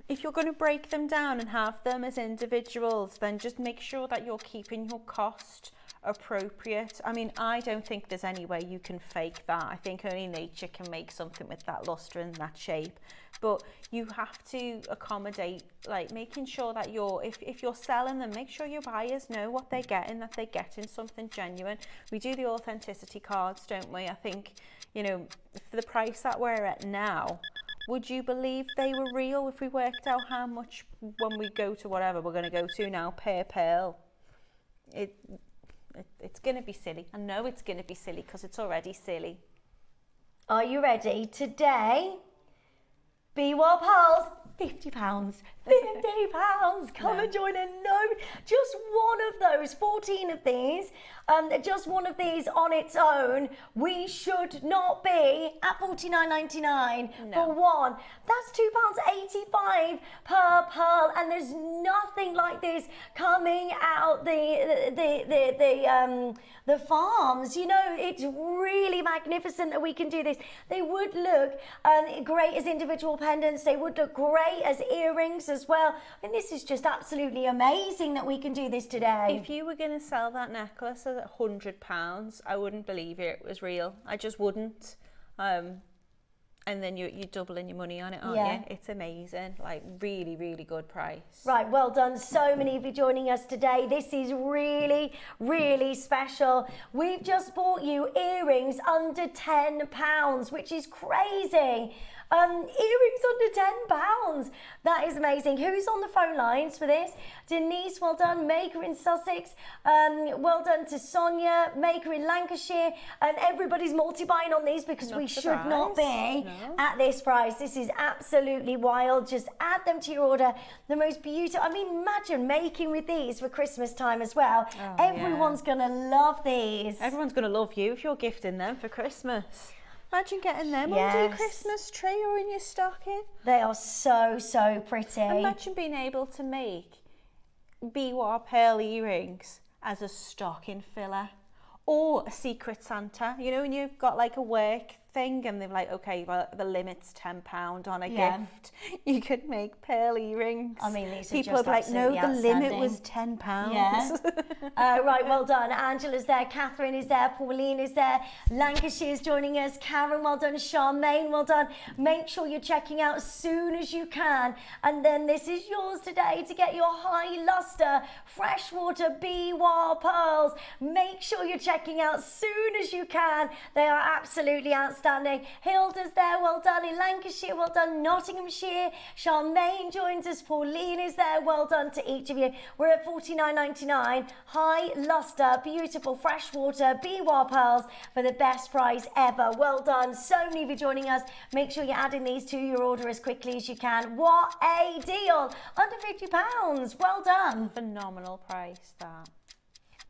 if you're going to break them down and have them as individuals, then just make sure that you're keeping your cost appropriate. I mean, I don't think there's any way you can fake that. I think only nature can make something with that luster and that shape. But you have to accommodate, like making sure that if you're selling them, make sure your buyers know what they're getting, that they're getting something genuine. We do the authenticity cards, don't we? I think, you know, for the price that we're at now, would you believe they were real if we worked out how much, when we go to whatever we're going to go to now, per pearl? It's going to be silly. I know it's going to be silly because it's already silly. Are you ready? Today, BWA pearls, £50. £50. Come and join in. No, just one of those, 14 of these, just one of these on its own. We should not be at $49.99 for one. That's £2.85 per pearl, and there's nothing like this coming out the farms. You know, it's really magnificent that we can do this. They would look great as individual pendants. They would look great as earrings as well. And this is just absolutely amazing that we can do this today. If you were going to sell that necklace at £100, I wouldn't believe it was real. I just wouldn't. And then you're doubling your money on it, aren't you? It's amazing. Like, really, really good price. Right, well done. So many of you joining us today. This is really, really special. We've just bought you earrings under £10, which is crazy. Earrings under £10. That is amazing. Who's on the phone lines for this? Denise, well done. Maker in Sussex. Well done to Sonia. Maker in Lancashire. And everybody's multi-buying on these because we should not be at this price. This is absolutely wild. Just add them to your order. The most beautiful. I mean, imagine making with these for Christmas time as well. Everyone's going to love these. Everyone's going to love you if you're gifting them for Christmas. Imagine getting them under your Christmas tree or in your stocking. They are so, so pretty. Imagine being able to make BWA pearl earrings as a stocking filler or a secret Santa. You know, when you've got like a work thing and they're like, okay, well, the limit's £10 on a gift. You could make pearl earrings. I mean, these are people just are like, no, the limit was £10. £10. Yeah. Right, well done. Angela's there, Catherine is there, Pauline is there, Lancashire's joining us, Karen, well done, Charmaine, well done. Make sure you're checking out as soon as you can, and then this is yours today to get your high luster freshwater BWA pearls. Make sure you're checking out as soon as you can. They are absolutely outstanding. Hilda's there, well done. In Lancashire, well done. Nottinghamshire, Charmaine joins us, Pauline is there, well done to each of you. We're at $49.99, high luster, beautiful freshwater BWA pearls for the best price ever. Well done. So many of you joining us. Make sure you're adding these to your order as quickly as you can. What a deal. Under £50. Well done. Phenomenal price, that.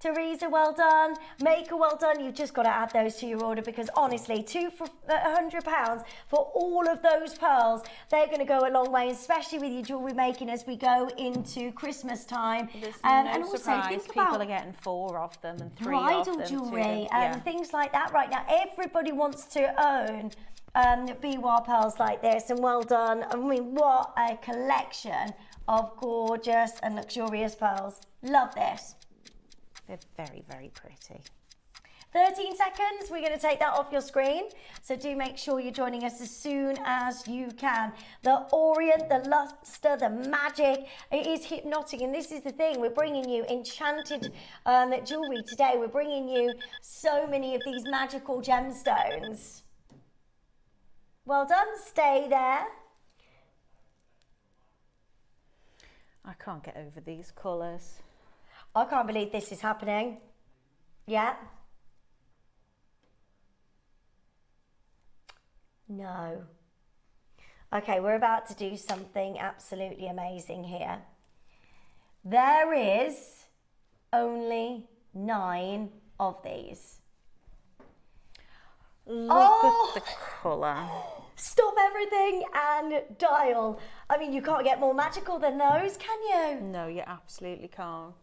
Teresa, well done. Maker, well done. You've just got to add those to your order because honestly, £2 for £100 for all of those pearls, they're going to go a long way, especially with your jewellery making as we go into Christmas time. There's and no also surprise think people about are getting 4 of them and 3 of bridal them. jewellery Yeah. and things like that right now. Everybody wants to own BWA pearls like this, and well done. I mean, what a collection of gorgeous and luxurious pearls. Love this. They're very, very pretty. 13 seconds, we're going to take that off your screen. So do make sure you're joining us as soon as you can. The orient, the luster, the magic, it is hypnotic. And this is the thing, we're bringing you enchanted jewellery today. We're bringing you so many of these magical gemstones. Well done, stay there. I can't get over these colours. I can't believe this is happening. Yeah. No. Okay, we're about to do something absolutely amazing here. There is only 9 of these. Look at the colour. Stop everything and dial. I mean, you can't get more magical than those, can you? No, you absolutely can't.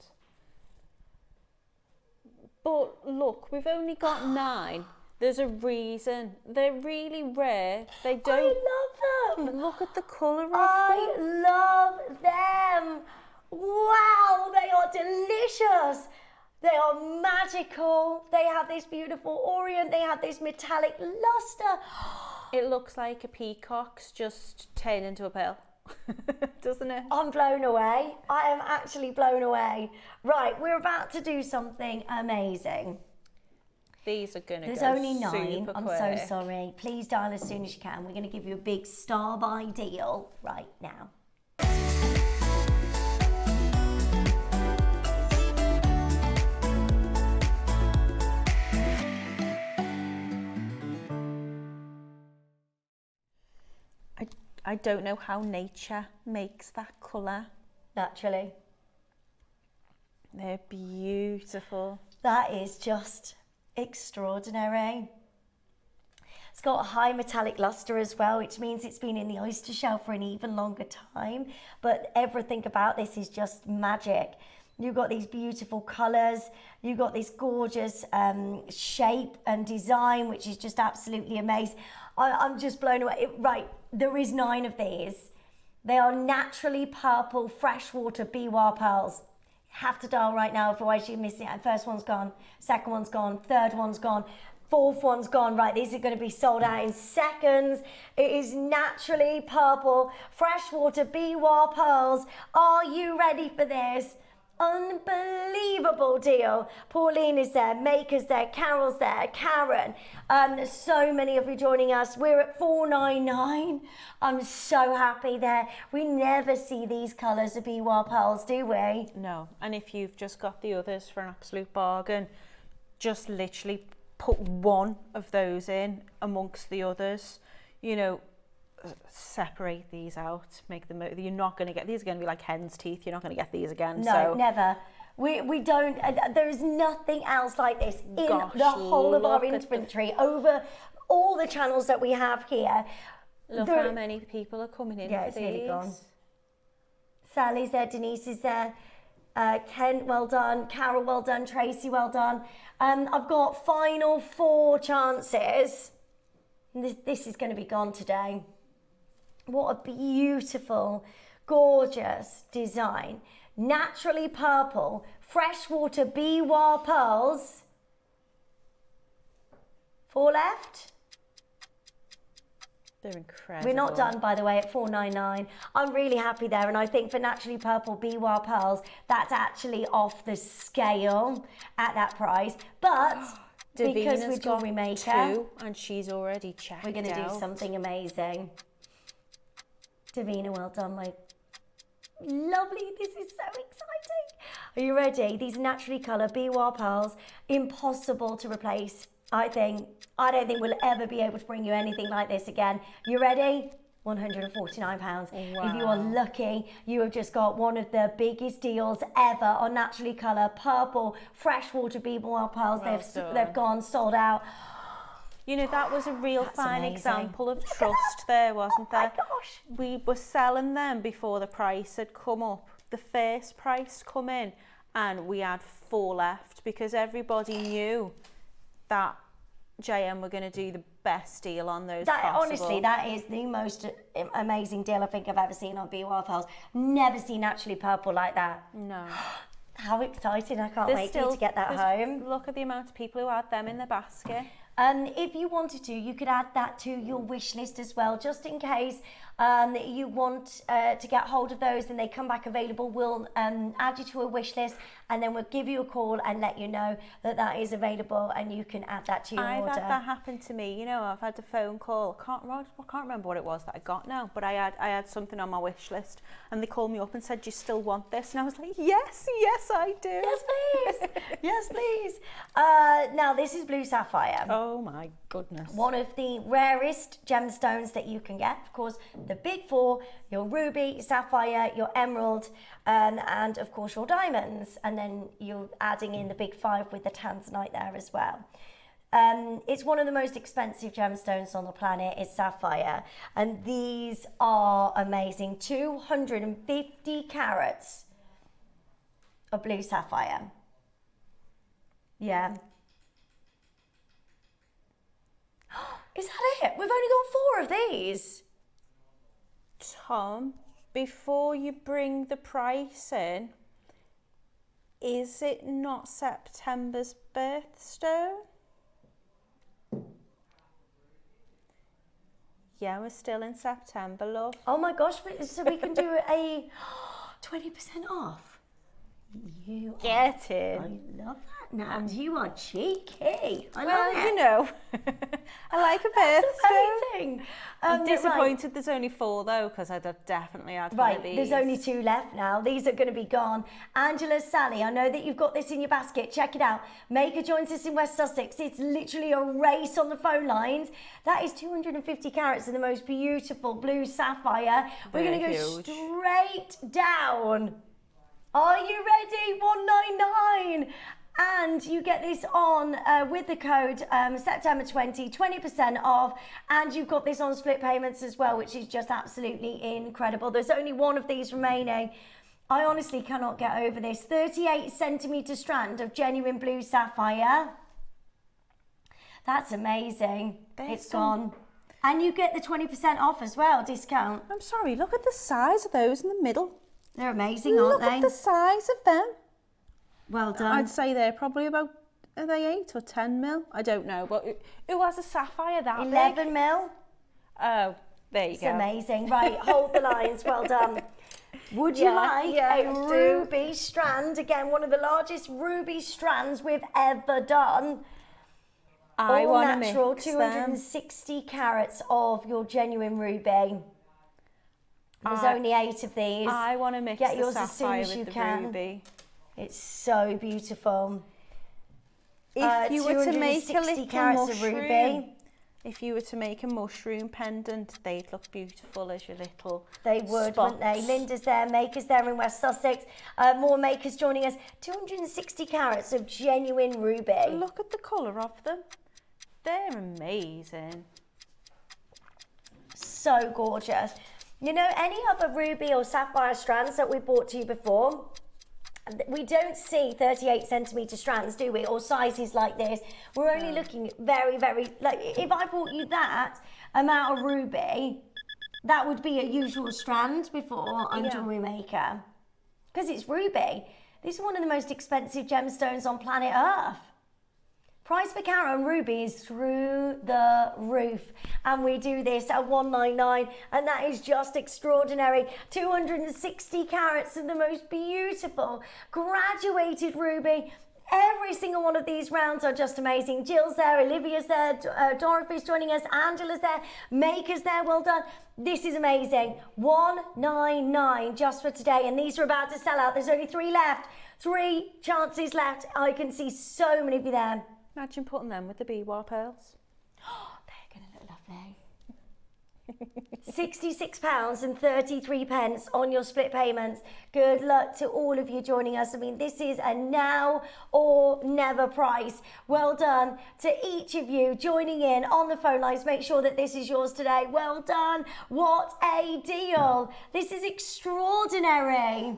But look, we've only got 9. There's a reason. They're really rare. They don't. I love them. Look at the colour of them. I love them. Wow, they are delicious. They are magical. They have this beautiful orient. They have this metallic luster. It looks like a peacock's just turned into a pearl, doesn't it? I'm blown away. I am actually blown away. Right, we're about to do something amazing. These are going to go There's only 9. super I'm quick. so sorry. Please dial as soon as you can. We're going to give you a big star buy deal right now. I don't know how nature makes that colour. Naturally. They're beautiful. That is just extraordinary. It's got a high metallic luster as well, which means it's been in the oyster shell for an even longer time. But everything about this is just magic. You've got these beautiful colours. You've got this gorgeous shape and design, which is just absolutely amazing. I'm just blown away. Right, there is 9 of these. They are naturally purple freshwater BWA pearls. Have to dial right now, otherwise you're missing it. First one's gone, second one's gone, third one's gone, fourth one's gone. Right, these are going to be sold out in seconds. It is naturally purple freshwater BWA pearls. Are you ready for this? Unbelievable deal. Pauline is there, Maker's there, Carol's there, Karen. There's so many of you joining us. We're at $4.99. I'm so happy there. We never see these colours of BWA pearls, do we? No, and if you've just got the others for an absolute bargain, just literally put one of those in amongst the others. You know, separate these out, make them. You're not going to get these. Are going to be like hen's teeth. You're not going to get these again. No, so. never. We don't. There is nothing else like this in the whole of our inventory over all the channels that we have here. Look how many people are coming in. Yeah, for it's nearly these. gone. Sally's there, Denise is there, Ken, well done, Carol, well done, Tracy, well done. I've got final 4 chances. This is going to be gone today. What a beautiful, gorgeous design. Naturally purple, freshwater BWA pearls. 4 left. They're incredible. We're not done, by the way, at $4.99. I'm really happy there, and I think for naturally purple BWA pearls, that's actually off the scale at that price. But because we're Jewellery Maker, 2, and she's already checked. we're going to do something amazing. Davina, well done, my lovely. This is so exciting. Are you ready? These naturally coloured BWA pearls, impossible to replace. I don't think we'll ever be able to bring you anything like this again. You ready? £149. Wow. If you are lucky, you have just got one of the biggest deals ever on Naturally Colour purple freshwater bead wild pearls. They've gone sold out. You know, that was a real fine amazing. example of trust there, wasn't there? Oh my gosh. We were selling them before the price had come up. The first price come in and we had 4 left because everybody knew that JM were going to do the best deal on those possible. Honestly, that is the most amazing deal I think I've ever seen on Bead Wild Pearls. Never seen Naturally Purple like that. No. How exciting. I can't wait for you to get that home. Look at the amount of people who had them in the basket. If you wanted to, you could add that to your wish list as well, just in case you want to get hold of those and they come back available. We'll add you to a wish list and then we'll give you a call and let you know that that is available and you can add that to your order. I've had that happen to me. You know, I've had a phone call. I can't remember what it was that I got now, but I had something on my wish list and they called me up and said, "Do you still want this?" And I was like, yes, I do. Yes, please. Yes, please. Now, this is Blue Sapphire. Oh my goodness. One of the rarest gemstones that you can get. Of course, the big 4, your ruby, sapphire, your emerald, and of course your diamonds. And then you're adding in the big 5 with the tanzanite there as well. It's one of the most expensive gemstones on the planet, is sapphire. And these are amazing. 250 carats of blue sapphire. Yeah. Is that it? We've only got 4 of these. Tom, before you bring the price in, is it not September's birthstone? Yeah, we're still in September, love. Oh my gosh, so we can do a 20% off. You Get in. I love that, Nat. You are cheeky. I Well, love it. you know, I like a That's birthstone. amazing. I'm Right. disappointed there's only 4 though, because I'd have definitely had one Right, of these. there's only 2 left now. These are going to be gone. Angela, Sally, I know that you've got this in your basket. Check it out. Maker joins us in West Sussex. It's literally a race on the phone lines. That is 250 carats of the most beautiful blue sapphire. We're going to go huge. straight down. Are you ready? 199. And you get this on with the code September 20, 20% off. And you've got this on split payments as well, which is just absolutely incredible. There's only 1 of these remaining. I honestly cannot get over this. 38 centimetre strand of genuine blue sapphire. That's amazing. It's gone. And you get the 20% off as well, discount. I'm sorry, look at the size of those in the middle. They're amazing, aren't Look they? at the size of them. Well done. I'd say they're probably about, are they 8 or 10 mil? I don't know, but who has a sapphire that 11 big? mil. Oh, there you It's go. amazing. Right, hold the lines. Well done. Would you like a ruby strand? Again, one of the largest ruby strands we've ever done. I All want to natural, mix them. 260 carats of your genuine ruby. There's only 8 of these. I want to mix Get the yours as soon sapphire as you with the can. ruby. It's so beautiful. If you were to make a 260 little carats of mushroom, ruby. if you were to make a mushroom pendant, they'd look beautiful as your little They would, wouldn't they? spots. Linda's there, Maker's there in West Sussex. More Makers joining us. 260 carats of genuine ruby. Look at the colour of them. They're amazing. So gorgeous. You know, any other ruby or sapphire strands that we brought to you before, we don't see 38 centimetre strands, do we? Or sizes like this. We're only looking at very, like if I bought you that amount of ruby, that would be a usual strand before on Jewellery Maker. Because it's ruby. This is one of the most expensive gemstones on planet Earth. Price per carat on ruby is through the roof. And we do this at 199, and that is just extraordinary. 260 carats of the most beautiful graduated ruby. Every single one of these rounds are just amazing. Jill's there, Olivia's there, Dorothy's joining us, Angela's there, Maker's there, well done. This is amazing. 199 just for today, and these are about to sell out. There's only 3 left. 3 chances left. I can see so many of you there. Imagine putting them with the bead pearls. They're going to look lovely. £66.33 on your split payments. Good luck to all of you joining us. I mean, this is a now or never price. Well done to each of you joining in on the phone lines. Make sure that this is yours today. Well done. What a deal. This is extraordinary.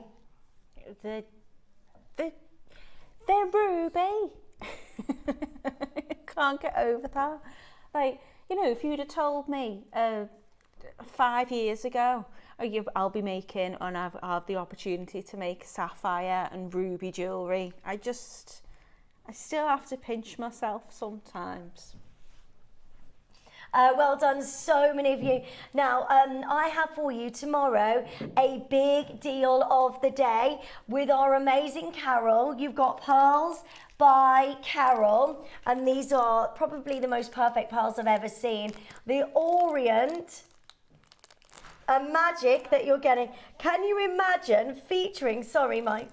They're ruby. Can't get over that. Like, you know, if you'd have told me 5 years ago, I'll be making and I'll have the opportunity to make sapphire and ruby jewellery, I still have to pinch myself sometimes. Well done, so many of you. Now, I have for you tomorrow a big deal of the day with our amazing Carol. You've got pearls by Carol, and these are probably the most perfect pearls I've ever seen. The Orient, a magic that you're getting. Can you imagine featuring, sorry Mike,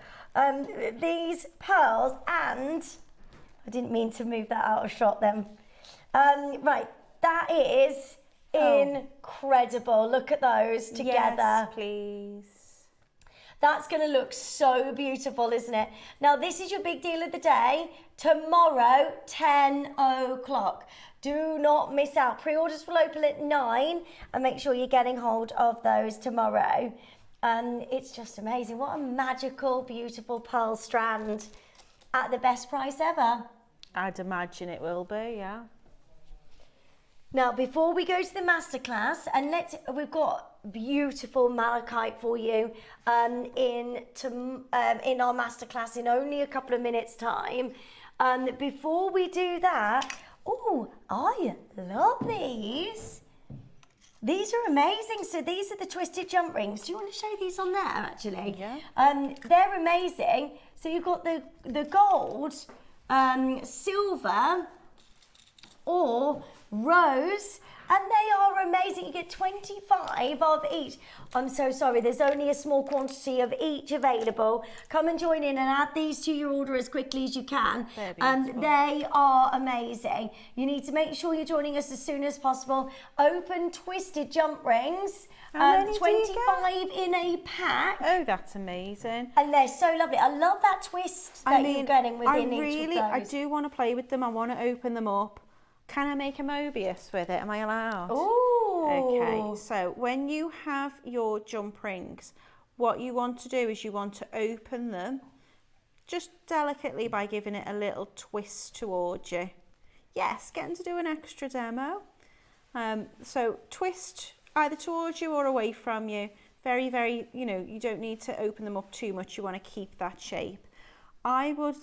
these pearls, and I didn't mean to move that out of shot then. Right. That is incredible. Look at those together. Yes, please. That's going to look so beautiful, isn't it? Now, this is your big deal of the day. Tomorrow, 10 o'clock. Do not miss out. Pre-orders will open at 9, and make sure you're getting hold of those tomorrow. It's just amazing. What a magical, beautiful pearl strand at the best price ever. I'd imagine it will be, yeah. Now, before we go to the masterclass, and we've got beautiful malachite for you in our masterclass in only a couple of minutes' time. Before we do that, oh, I love these. These are amazing. So these are the twisted jump rings. Do you want to show these on there, actually? Yeah. They're amazing. So you've got the gold, silver, or rose, and they are amazing. You get 25 of each. I'm so sorry, there's only a small quantity of each available. Come and join in and add these to your order as quickly as you can. And they are amazing. You need to make sure you're joining us as soon as possible. Open twisted jump rings. 25 in a pack. Oh, that's amazing. And they're so lovely. I love that twist that you're getting within each of those. I do want to play with them. I want to open them up. Can I make a Mobius with it? Am I allowed? Ooh. Okay, so when you have your jump rings, what you want to do is you want to open them just delicately by giving it a little twist towards you. Yes, get them to do an extra demo. So twist either towards you or away from you. Very, very, you don't need to open them up too much. You want to keep that shape. I would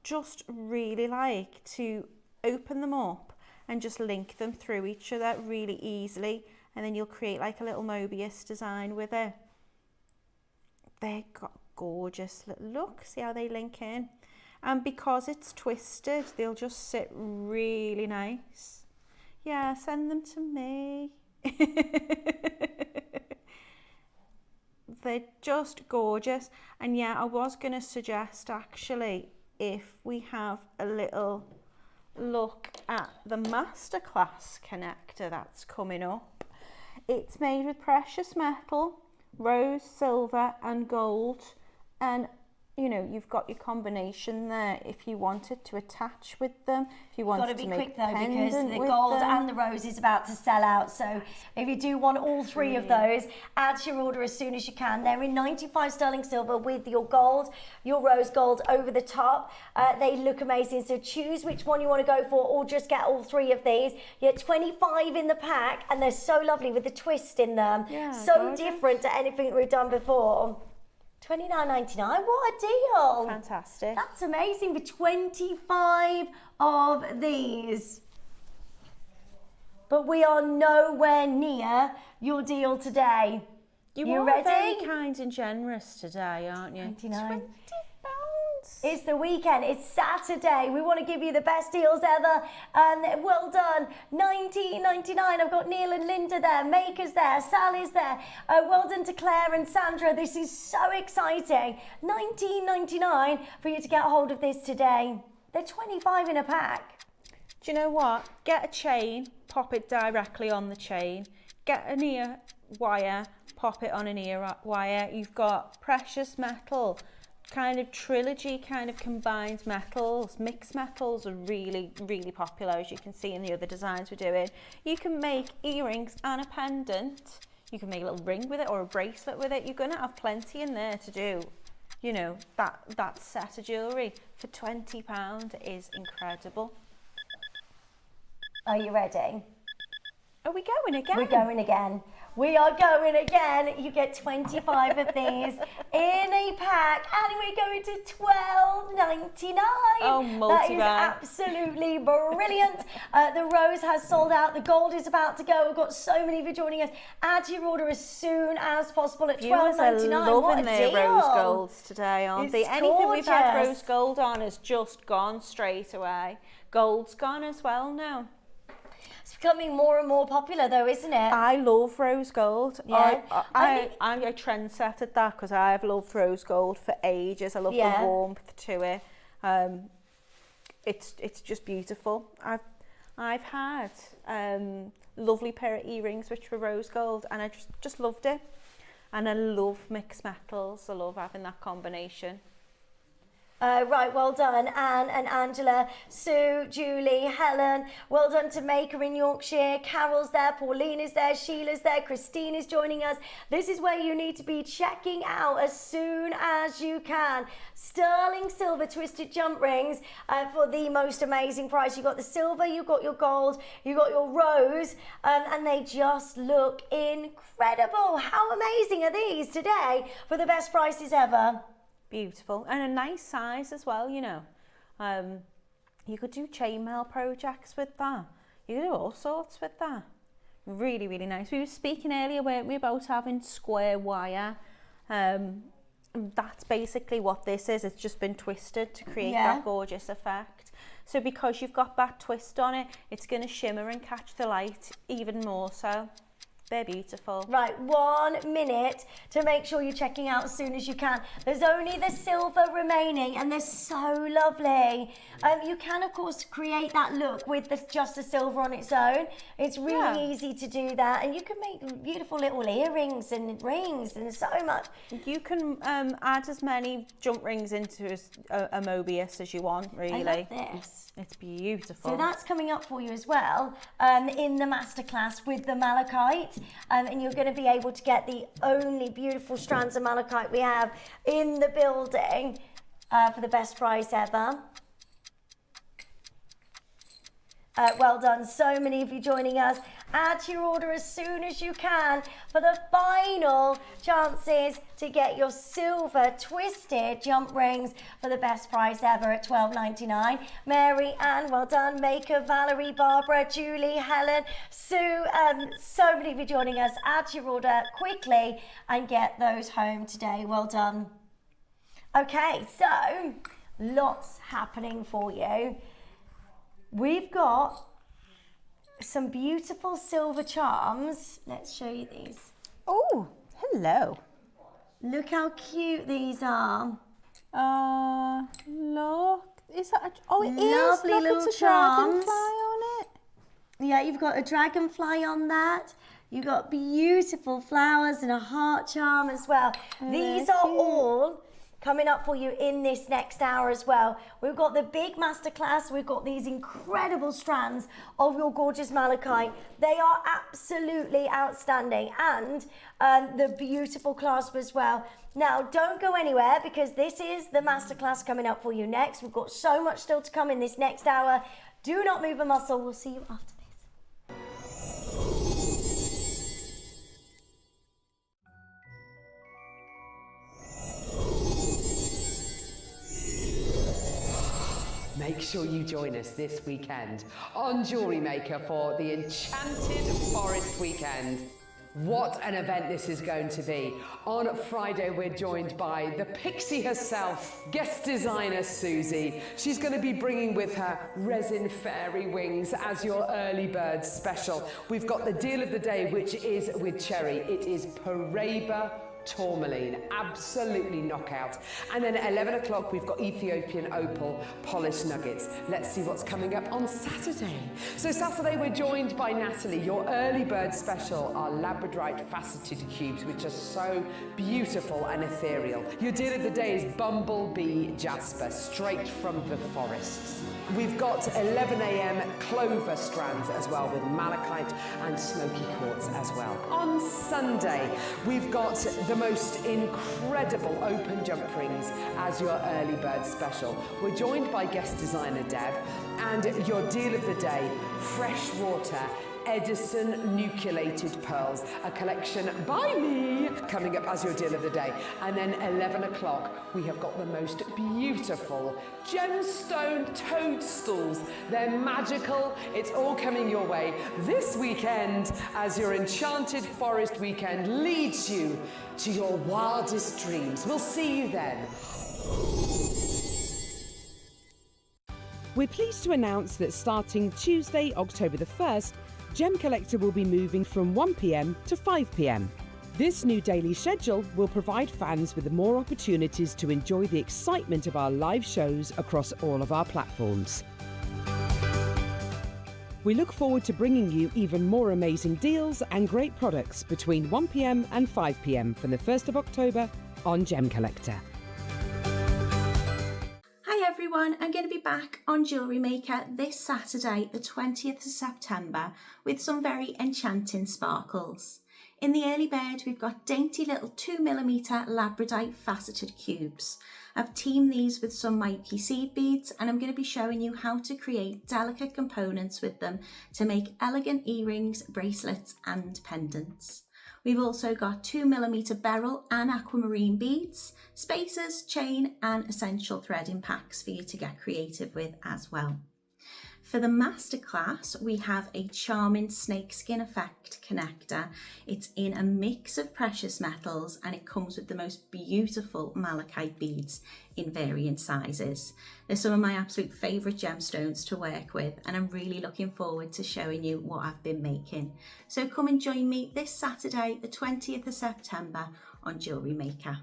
just really like to open them up and just link them through each other really easily, and then you'll create like a little Mobius design with it. They've got gorgeous. Look, see how they link in? And because it's twisted, they'll just sit really nice. Yeah, send them to me. They're just gorgeous. And yeah, I was going to suggest actually, if we have a little look at the Masterclass connector that's coming up. It's made with precious metal, rose, silver and gold, and you've got your combination there if you wanted to attach with them, if you wanted to make a pendant with them. Got to be quick though, because the gold and the rose is about to sell out, so if you do want all three of those, add to your order as soon as you can. They're in 95 sterling silver with your gold, your rose gold over the top. They look amazing, so choose which one you want to go for, or just get all three of these. You get 25 in the pack, and they're so lovely with the twist in them. Yeah, so gorgeous. Different to anything we've done before. $29.99, what a deal. Fantastic. That's amazing for 25 of these. But we are nowhere near your deal today. You are ready? Very kind and generous today, aren't you? 99. £20. It's the weekend, it's Saturday. We want to give you the best deals ever. And well done. $19.99. I've got Neil and Linda there, Maker's there, Sally's there. Well done to Claire and Sandra. This is so exciting. $19.99 for you to get hold of this today. They're 25 in a pack. Do you know what? Get a chain, pop it directly on the chain. Get an ear wire, pop it on an ear wire. You've got precious metal, kind of trilogy, kind of combined metals. Mixed metals are really, really popular, as you can see in the other designs we're doing. You can make earrings and a pendant. You can make a little ring with it or a bracelet with it. You're going to have plenty in there to do, you know, that set of jewellery for £20 is incredible. Are you ready? Are we going again? We're going again. We are going again. You get 25 of these in a pack, and we're going to £12.99. Oh, multi-bag. That is absolutely brilliant. The rose has sold out. The gold is about to go. We've got so many of you joining us. Add to your order as soon as possible at £12.99. Loving their rose golds today, aren't they? Anything we've had rose gold on has just gone straight away. Gold's gone as well now. It's becoming more and more popular though, isn't it? I love rose gold. Yeah. I'm a trendsetter at that because I've loved rose gold for ages. I love the warmth to it. It's just beautiful. I've had lovely pair of earrings which were rose gold, and I just loved it. And I love mixed metals. I love having that combination. Right, well done, Anne and Angela, Sue, Julie, Helen, well done to Maker in Yorkshire, Carol's there, Pauline is there, Sheila's there, Christine is joining us. This is where you need to be checking out as soon as you can. Sterling silver twisted jump rings for the most amazing price. You've got the silver, you've got your gold, you've got your rose, and they just look incredible. How amazing are these today for the best prices ever? Beautiful, and a nice size as well, you know. You could do chainmail projects with that. You could do all sorts with that. Really, really nice. We were speaking earlier, weren't we, about having square wire. That's basically what this is. It's just been twisted to create that gorgeous effect. So because you've got that twist on it, it's going to shimmer and catch the light even more so. They're beautiful. Right, 1 minute to make sure you're checking out as soon as you can. There's only the silver remaining, and they're so lovely. You can, of course, create that look with just the silver on its own. It's really easy to do that, and you can make beautiful little earrings and rings and so much. You can add as many jump rings into a Mobius as you want, really. I love this. It's beautiful. So that's coming up for you as well in the masterclass with the malachite, and you're going to be able to get the only beautiful strands of malachite we have in the building for the best price ever. Well done, so many of you joining us. Add to your order as soon as you can for the final chances to get your silver twisted jump rings for the best price ever at £12.99. Mary Ann, well done. Maker, Valerie, Barbara, Julie, Helen, Sue, so many of you joining us. Add to your order quickly and get those home today. Well done. Okay, so lots happening for you. We've got some beautiful silver charms. Let's show you these. Oh, hello. Look how cute these are. Look. Is that it is. Lovely Look, little it's a charms. dragonfly on it. Yeah, you've got a dragonfly on that. You've got beautiful flowers and a heart charm as well. These are all coming up for you in this next hour as well. We've got the big masterclass. We've got these incredible strands of your gorgeous malachite. They are absolutely outstanding, and the beautiful clasp as well. Now, don't go anywhere because this is the masterclass coming up for you next. We've got so much still to come in this next hour. Do not move a muscle. We'll see you after this. Make sure you join us this weekend on Jewellery Maker for the Enchanted Forest Weekend. What an event this is going to be. On Friday, we're joined by the pixie herself, guest designer Susie. She's going to be bringing with her resin fairy wings as your early bird special. We've got the deal of the day, which is with Cherry. It is Paraiba tourmaline, absolutely knockout. And then at 11 o'clock, we've got Ethiopian opal polished nuggets. Let's see what's coming up on Saturday. So Saturday, we're joined by Natalie. Your early bird special are Labradorite faceted cubes, which are so beautiful and ethereal. Your deal of the day is Bumblebee Jasper, straight from the forests. We've got 11 a.m. Clover strands as well, with malachite and smoky quartz as well. On Sunday, we've got the most incredible open jump rings as your early bird special. We're joined by guest designer Deb, and your deal of the day, freshwater Edison nucleated pearls, a collection by me, coming up as your deal of the day. And then 11 o'clock, we have got the most beautiful gemstone toadstools. They're magical. It's all coming your way this weekend as your Enchanted Forest weekend leads you to your wildest dreams. We'll see you then. We're pleased to announce that starting Tuesday, October the 1st, Gem Collector will be moving from 1 p.m. to 5 p.m. This new daily schedule will provide fans with more opportunities to enjoy the excitement of our live shows across all of our platforms. We look forward to bringing you even more amazing deals and great products between 1 p.m. and 5 p.m. from the 1st of October on Gem Collector. Hi everyone, I'm going to be back on Jewellery Maker this Saturday, the 20th of September, with some very enchanting sparkles. In the early bird, we've got dainty little 2mm Labradorite faceted cubes. I've teamed these with some Mayuki seed beads, and I'm going to be showing you how to create delicate components with them to make elegant earrings, bracelets and pendants. We've also got 2mm beryl and aquamarine beads, spacers, chain and essential threading packs for you to get creative with as well. For the Masterclass, we have a charming snakeskin effect connector. It's in a mix of precious metals and it comes with the most beautiful malachite beads in varying sizes. They're some of my absolute favourite gemstones to work with, and I'm really looking forward to showing you what I've been making. So come and join me this Saturday, the 20th of September on Jewellery Maker.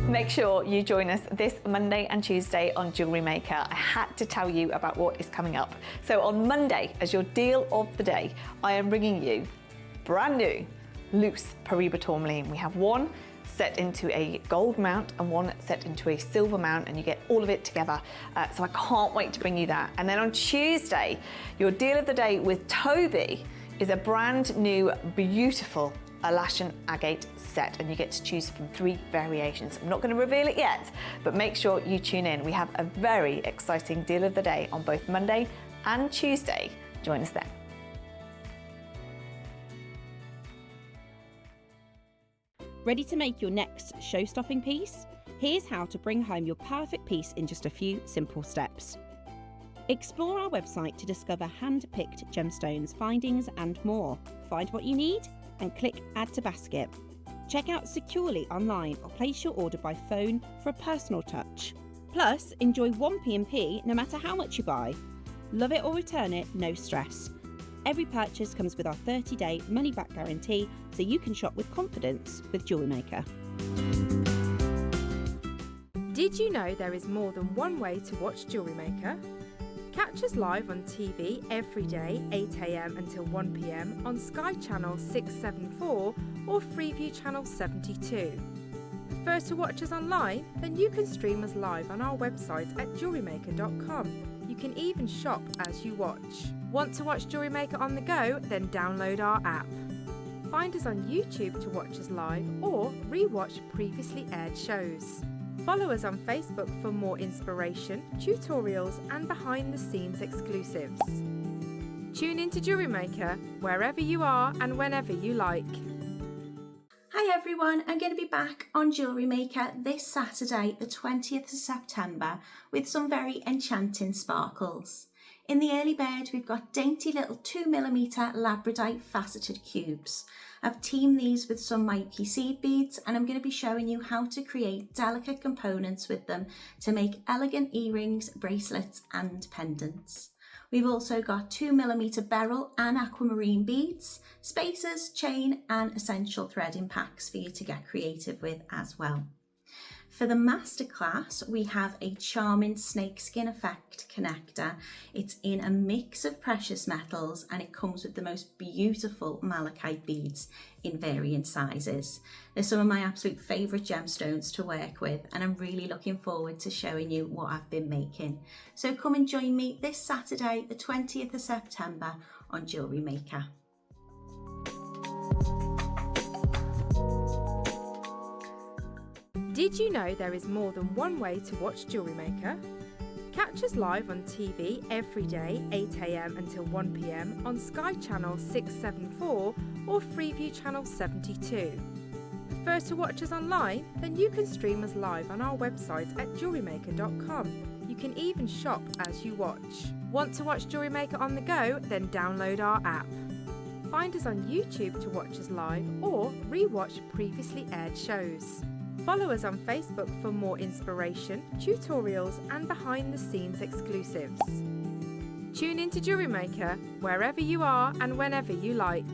Make sure you join us this Monday and Tuesday on Jewellery Maker. I had to tell you about what is coming up. So on Monday, as your deal of the day, I am bringing you brand new Luxe Paribas tourmaline. We have one set into a gold mount and one set into a silver mount, and you get all of it together. So I can't wait to bring you that. And then on Tuesday, your deal of the day with Toby is a brand new, beautiful Alaskan agate set, and you get to choose from 3 variations. I'm not going to reveal it yet, but make sure you tune in. We have a very exciting deal of the day on both Monday and Tuesday. Join us then. Ready to make your next show-stopping piece? Here's how to bring home your perfect piece in just a few simple steps. Explore our website to discover hand-picked gemstones, findings and more. Find what you need and click Add to Basket. Check out securely online or place your order by phone for a personal touch. Plus, enjoy 1 P&P no matter how much you buy. Love it or return it, no stress. Every purchase comes with our 30-day money-back guarantee, so you can shop with confidence with Jewellery Maker. Did you know there is more than one way to watch Jewellery Maker? Catch us live on TV every day, 8 a.m. until 1 p.m. on Sky Channel 674 or Freeview Channel 72. Prefer to watch us online? Then you can stream us live on our website at jewellerymaker.com. You can even shop as you watch. Want to watch Jewellery Maker on the go? Then download our app. Find us on YouTube to watch us live or re-watch previously aired shows. Follow us on Facebook for more inspiration, tutorials and behind-the-scenes exclusives. Tune in to Jewellery Maker wherever you are and whenever you like. Hi everyone, I'm going to be back on Jewellery Maker this Saturday, the 20th of September, with some very enchanting sparkles. In the early bird, we've got dainty little 2mm Labradorite faceted cubes. I've teamed these with some Mayuki seed beads, and I'm going to be showing you how to create delicate components with them to make elegant earrings, bracelets and pendants. We've also got 2mm beryl and aquamarine beads, spacers, chain and essential threading packs for you to get creative with as well. For the Masterclass, we have a charming snakeskin effect connector. It's in a mix of precious metals and it comes with the most beautiful malachite beads in varying sizes. They're some of my absolute favourite gemstones to work with, and I'm really looking forward to showing you what I've been making. So come and join me this Saturday, the 20th of September on Jewellery Maker. Did you know there is more than one way to watch Jewellery Maker? Catch us live on TV every day, 8 AM until 1 PM on Sky Channel 674 or Freeview Channel 72. Prefer to watch us online? Then you can stream us live on our website at jewellerymaker.com. You can even shop as you watch. Want to watch Jewellery Maker on the go? Then download our app. Find us on YouTube to watch us live or re-watch previously aired shows. Follow us on Facebook for more inspiration, tutorials and behind the scenes exclusives. Tune in to Jewellery Maker wherever you are and whenever you like.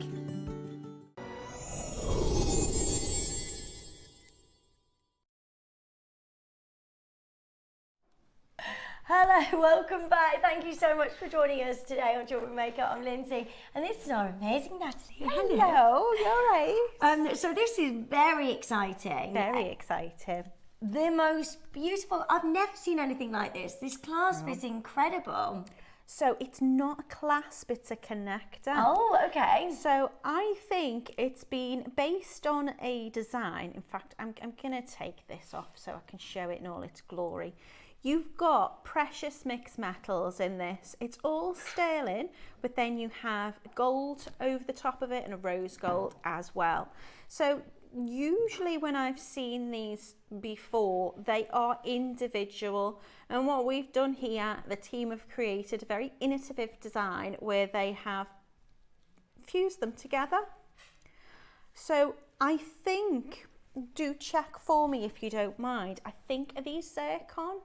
Hello, welcome back. Thank you so much for joining us today on Jewellery Maker. I'm Lindsay, and this is our amazing Natalie. Hello, you're right. So this is very exciting. Very exciting. The most beautiful. I've never seen anything like this. This clasp is incredible. So it's not a clasp, it's a connector. Oh, okay. So I think it's been based on a design. In fact, I'm going to take this off so I can show it in all its glory. You've got precious mixed metals in this. It's all sterling, but then you have gold over the top of it and a rose gold as well. So usually when I've seen these before, they are individual. And what we've done here, the team have created a very innovative design where they have fused them together. So I think, do check for me if you don't mind. I think, are these zircon?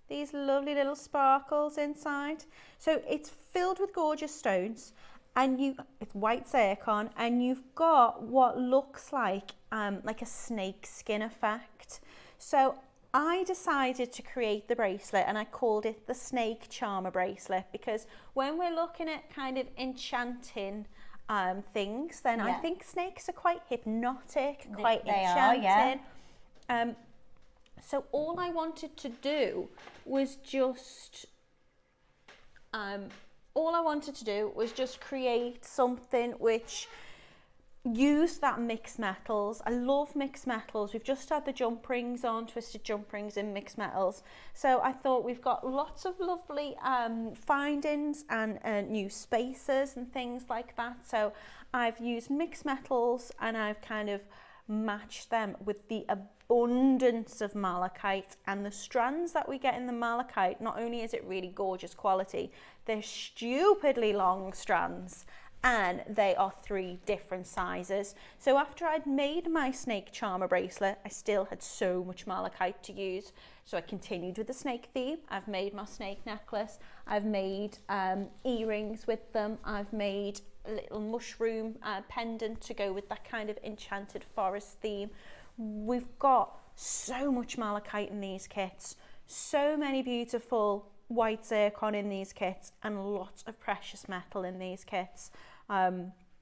These lovely little sparkles inside. So it's filled with gorgeous stones, and it's white zircon, and you've got what looks like a snake skin effect. So I decided to create the bracelet and I called it the Snake Charmer bracelet, because when we're looking at kind of enchanting things, then I think snakes are quite hypnotic, quite enchanting. So all I wanted to do was just create something which used that mixed metals. I love mixed metals. We've just had the jump rings on, twisted jump rings in mixed metals. So I thought we've got lots of lovely findings and new spacers and things like that. So I've used mixed metals and I've kind of match them with the abundance of malachite, and the strands that we get in the malachite, not only is it really gorgeous quality, they're stupidly long strands and they are 3 different sizes. So after I'd made my snake charmer bracelet, I still had so much malachite to use, so I continued with the snake theme. I've made my snake necklace, I've made earrings with them, I've made a little mushroom pendant to go with that kind of enchanted forest theme. We've got so much malachite in these kits, so many beautiful white zircon in these kits, and lots of precious metal in these kits.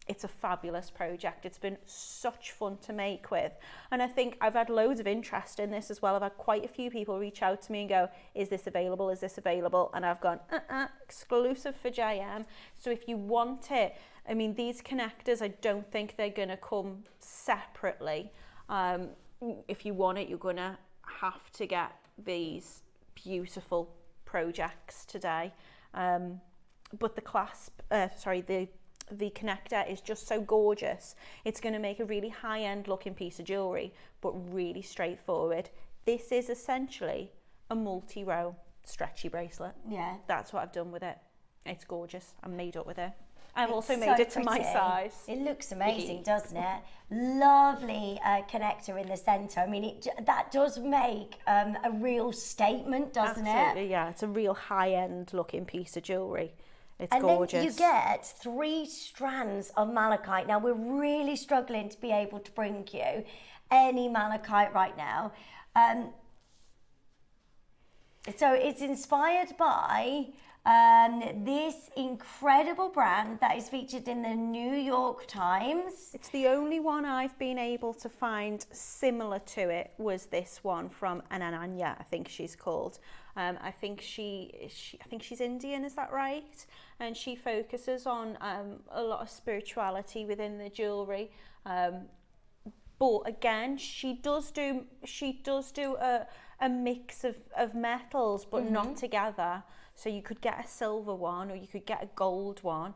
It's a fabulous project. It's been such fun to make with, and I think I've had loads of interest in this as well. I've had quite a few people reach out to me and go, is this available, is this available? And I've gone, exclusive for JM. So if you want it, I mean, these connectors, I don't think they're going to come separately. If you want it, you're going to have to get these beautiful projects today. But the clasp, the connector is just so gorgeous. It's going to make a really high-end looking piece of jewellery, but really straightforward. This is essentially a multi-row stretchy bracelet. Yeah. That's what I've done with it. It's gorgeous. I'm made up with it. I've also It's made so it to my pretty. size. It looks amazing, doesn't it? Lovely connector in the centre. I mean, that does make a real statement, doesn't Absolutely, it? yeah. It's a real high-end looking piece of jewellery. It's and gorgeous. Then you get 3 strands of malachite. Now, we're really struggling to be able to bring you any malachite right now. So it's inspired by this incredible brand that is featured in the New York Times. It's the only one I've been able to find similar to it was this one from Ananya, I think she's called. I think she's Indian, is that right? And she focuses on a lot of spirituality within the jewellery. But again, she does do a mix of metals, but not together. So you could get a silver one or you could get a gold one,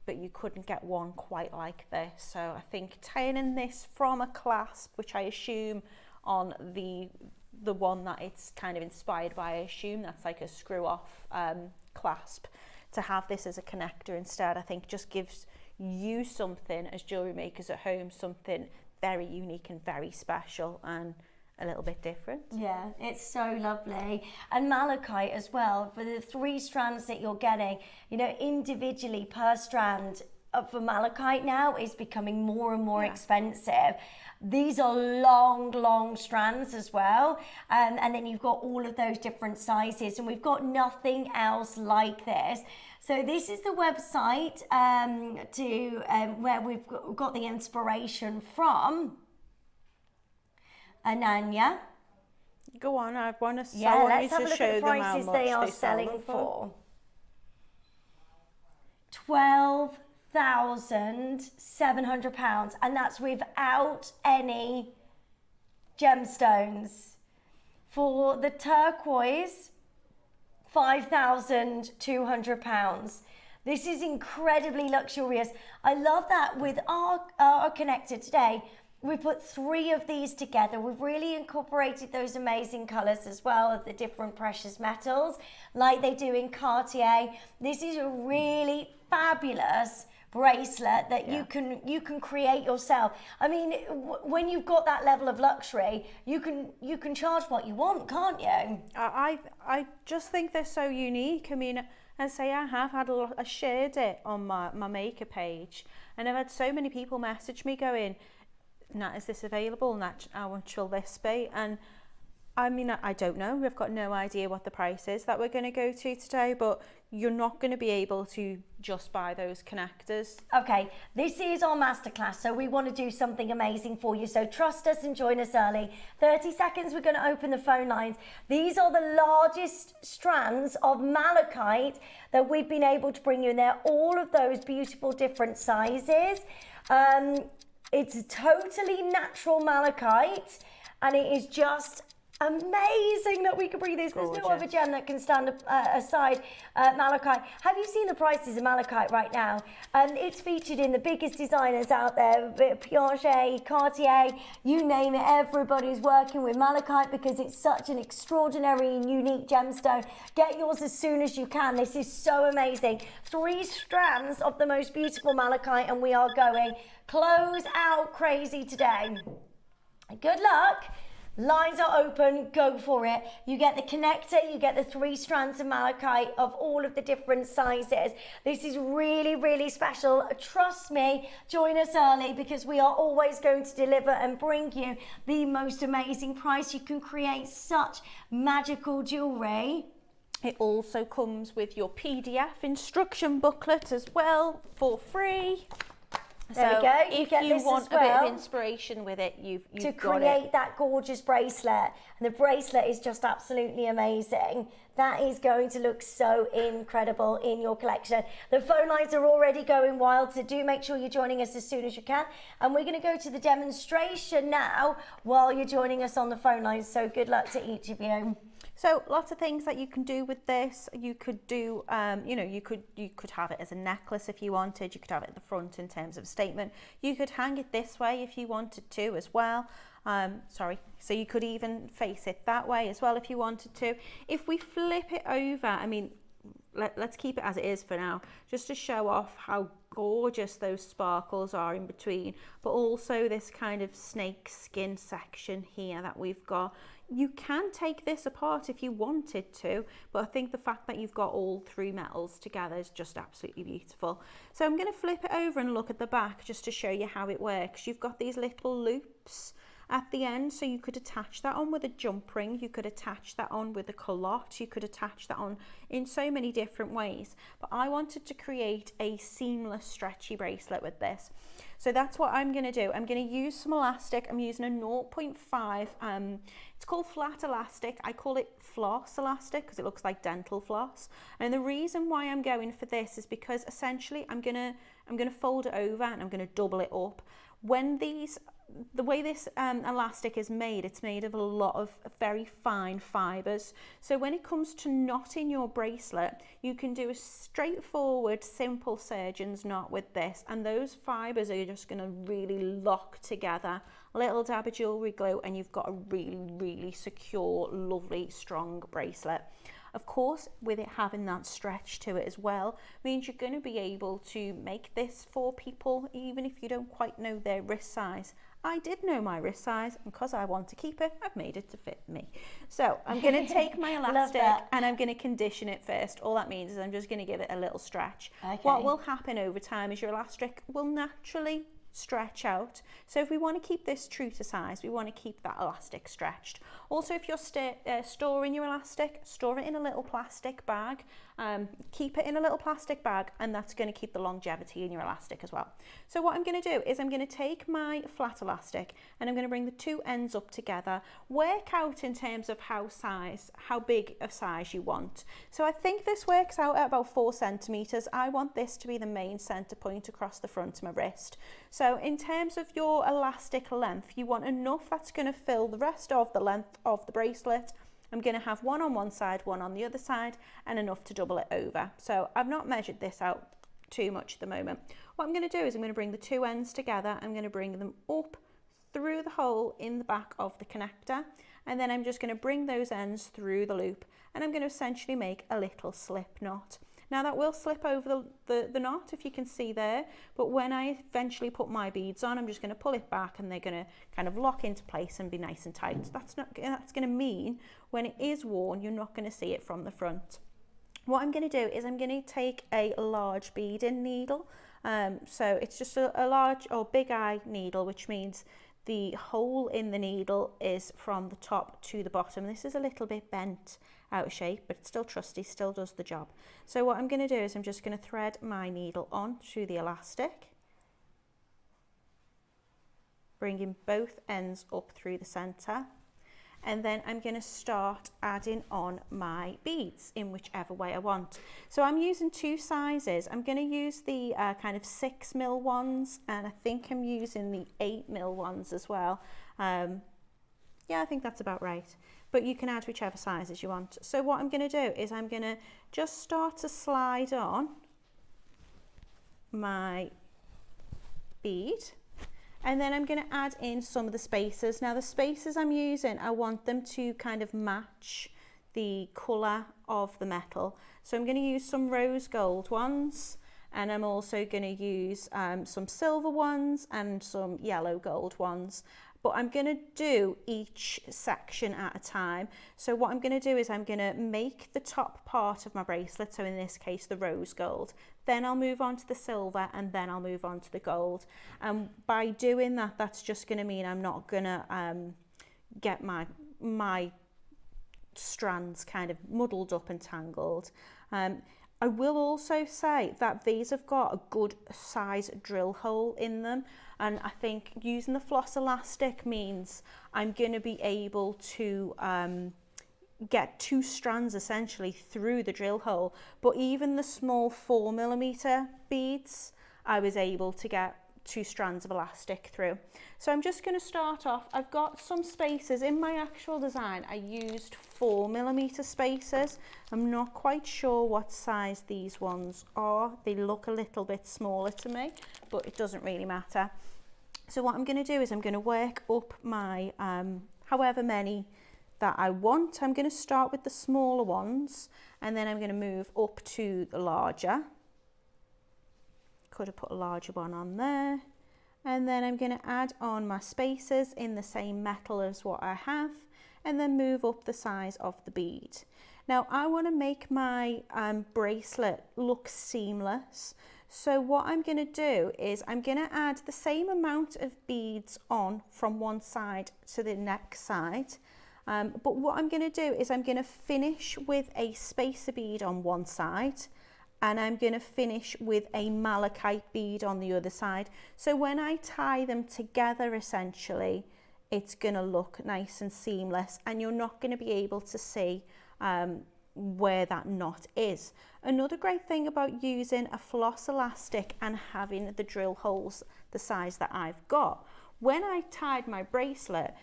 but you couldn't get one quite like this. So I think tying in this from a clasp, which I assume on the one that it's kind of inspired by, I assume that's like a screw off clasp, to have this as a connector instead, I think just gives you something as jewellery makers at home, something very unique and very special and a little bit different. Yeah, it's so lovely. And malachite as well, for the 3 strands that you're getting, you know, individually per strand for malachite now is becoming more and more expensive. These are long strands as well. And then you've got all of those different sizes, and we've got nothing else like this. So this is the website where we've got the inspiration from. Ananya. Go on, I want to let's have a look at the prices they are selling for. 12,700 pounds, and that's without any gemstones. For the turquoise, 5,200 pounds. This is incredibly luxurious. I love that with our connector today. We put 3 of these together. We've really incorporated those amazing colours as well of the different precious metals, like they do in Carr GIA. This is a really fabulous bracelet that you can create yourself. I mean, when you've got that level of luxury, you can charge what you want, can't you? I just think they're so unique. I mean, I say I have had I shared it on my maker page, and I've had so many people message me going, Nat, is this available? Nat, how much will this be? And I mean, I don't know. We've got no idea what the price is that we're going to go to today, but you're not going to be able to just buy those connectors. Okay, this is our masterclass, so we want to do something amazing for you. So trust us and join us early. 30 seconds, we're going to open the phone lines. These are the largest strands of malachite that we've been able to bring you in there. All of those beautiful different sizes. It's totally natural malachite, and it is just amazing that we can bring this. There's no other gem that can stand aside malachite. Have you seen the prices of malachite right now? It's featured in the biggest designers out there, Piaget, Cartier, you name it. Everybody's working with malachite because it's such an extraordinary and unique gemstone. Get yours as soon as you can. This is so amazing. 3 strands of the most beautiful malachite, and we are going close out crazy today. Good luck. Lines are open, go for it. You get the connector, you get the 3 strands of malachite of all of the different sizes. This is really, really special. Trust me, join us early because we are always going to deliver and bring you the most amazing price. You can create such magical jewellery. It also comes with your PDF instruction booklet as well for free. There we go. If you want a bit of inspiration with it, you've to got create it. that gorgeous bracelet. And the bracelet is just absolutely amazing. That is going to look so incredible in your collection. The phone lines are already going wild, so do make sure you're joining us as soon as you can. And we're going to go to the demonstration now while you're joining us on the phone lines. So good luck to each of you. So lots of things that you can do with this. You could do, you could have it as a necklace if you wanted. You could have it at the front in terms of a statement. You could hang it this way if you wanted to as well. So you could even face it that way as well if you wanted to. If we flip it over, I mean, let's keep it as it is for now, just to show off how gorgeous those sparkles are in between, but also this kind of snake skin section here that we've got. You can take this apart if you wanted to, but I think the fact that you've got all three metals together is just absolutely beautiful. So I'm going to flip it over and look at the back just to show you how it works. You've got these little loops at the end, so you could attach that on with a jump ring, you could attach that on with a culotte, you could attach that on in so many different ways, but I wanted to create a seamless stretchy bracelet with this. So that's what I'm going to do. I'm going to use some elastic. I'm using a 0.5, it's called flat elastic. I call it floss elastic because it looks like dental floss. And the reason why I'm going for this is because essentially I'm going to fold it over and I'm going to double it up. When the way this elastic is made, it's made of a lot of very fine fibres. So when it comes to knotting your bracelet, you can do a straightforward, simple surgeon's knot with this, and those fibres are just going to really lock together. A little dab of jewellery glue and you've got a really, really secure, lovely, strong bracelet. Of course, with it having that stretch to it as well, means you're going to be able to make this for people, even if you don't quite know their wrist size. I did know my wrist size, and because I want to keep it, I've made it to fit me. So I'm going to take my elastic and I'm going to condition it first. All that means is I'm just going to give it a little stretch. Okay. What will happen over time is your elastic will naturally stretch out. So if we want to keep this true to size, we want to keep that elastic stretched. Also, if you're storing your elastic, store it in a little plastic bag. Keep it in a little plastic bag, and that's going to keep the longevity in your elastic as well. So what I'm going to do is I'm going to take my flat elastic and I'm going to bring the two ends up together, work out in terms of how big a size you want. So I think this works out at about 4 centimeters. I want this to be the main center point across the front of my wrist. So in terms of your elastic length, you want enough that's going to fill the rest of the length of the bracelet. I'm going to have one on one side, one on the other side, and enough to double it over. So I've not measured this out too much at the moment. What I'm going to do is I'm going to bring the two ends together. I'm going to bring them up through the hole in the back of the connector, and then I'm just going to bring those ends through the loop, and I'm going to essentially make a little slip knot. Now that will slip over the knot, if you can see there, but when I eventually put my beads on, I'm just going to pull it back and they're going to kind of lock into place and be nice and tight. That's going to mean when it is worn, you're not going to see it from the front. What I'm going to do is I'm going to take a large beading needle. So it's just a large or big eye needle, which means the hole in the needle is from the top to the bottom. This is a little bit bent out of shape, but it's still trusty, still does the job. So what I'm going to do is I'm just going to thread my needle on through the elastic, bringing both ends up through the center, and then I'm going to start adding on my beads in whichever way I want. So I'm using two sizes. I'm going to use the kind of 6mm ones, and I think I'm using the 8mm ones as well. Yeah, I think that's about right. But you can add whichever sizes you want. So what I'm going to do is I'm going to just start to slide on my bead, and then I'm going to add in some of the spacers. Now the spacers I'm using, I want them to kind of match the colour of the metal. So I'm going to use some rose gold ones, and I'm also going to use some silver ones and some yellow gold ones. But I'm going to do each section at a time. So what I'm going to do is I'm going to make the top part of my bracelet, so in this case the rose gold, then I'll move on to the silver, and then I'll move on to the gold. And by doing that, that's just going to mean I'm not going to get my strands kind of muddled up and tangled. I will also say that these have got a good size drill hole in them, and I think using the floss elastic means I'm going to be able to get 2 strands essentially through the drill hole. But even the small 4mm beads, I was able to get 2 strands of elastic through. So I'm just going to start off. I've got some spacers in my actual design. I used 4mm spacers. I'm not quite sure what size these ones are. They look a little bit smaller to me, but it doesn't really matter. So what I'm going to do is I'm going to work up my however many that I want. I'm going to start with the smaller ones and then I'm going to move up to the larger. Could have put a larger one on there. And then I'm going to add on my spacers in the same metal as what I have, and then move up the size of the bead. Now I want to make my bracelet look seamless. So what I'm going to do is I'm going to add the same amount of beads on from one side to the next side. But what I'm going to do is I'm going to finish with a spacer bead on one side, and I'm going to finish with a malachite bead on the other side. So when I tie them together, essentially, it's going to look nice and seamless, and you're not going to be able to see where that knot is. Another great thing about using a floss elastic and having the drill holes the size that I've got, when I tied my bracelet,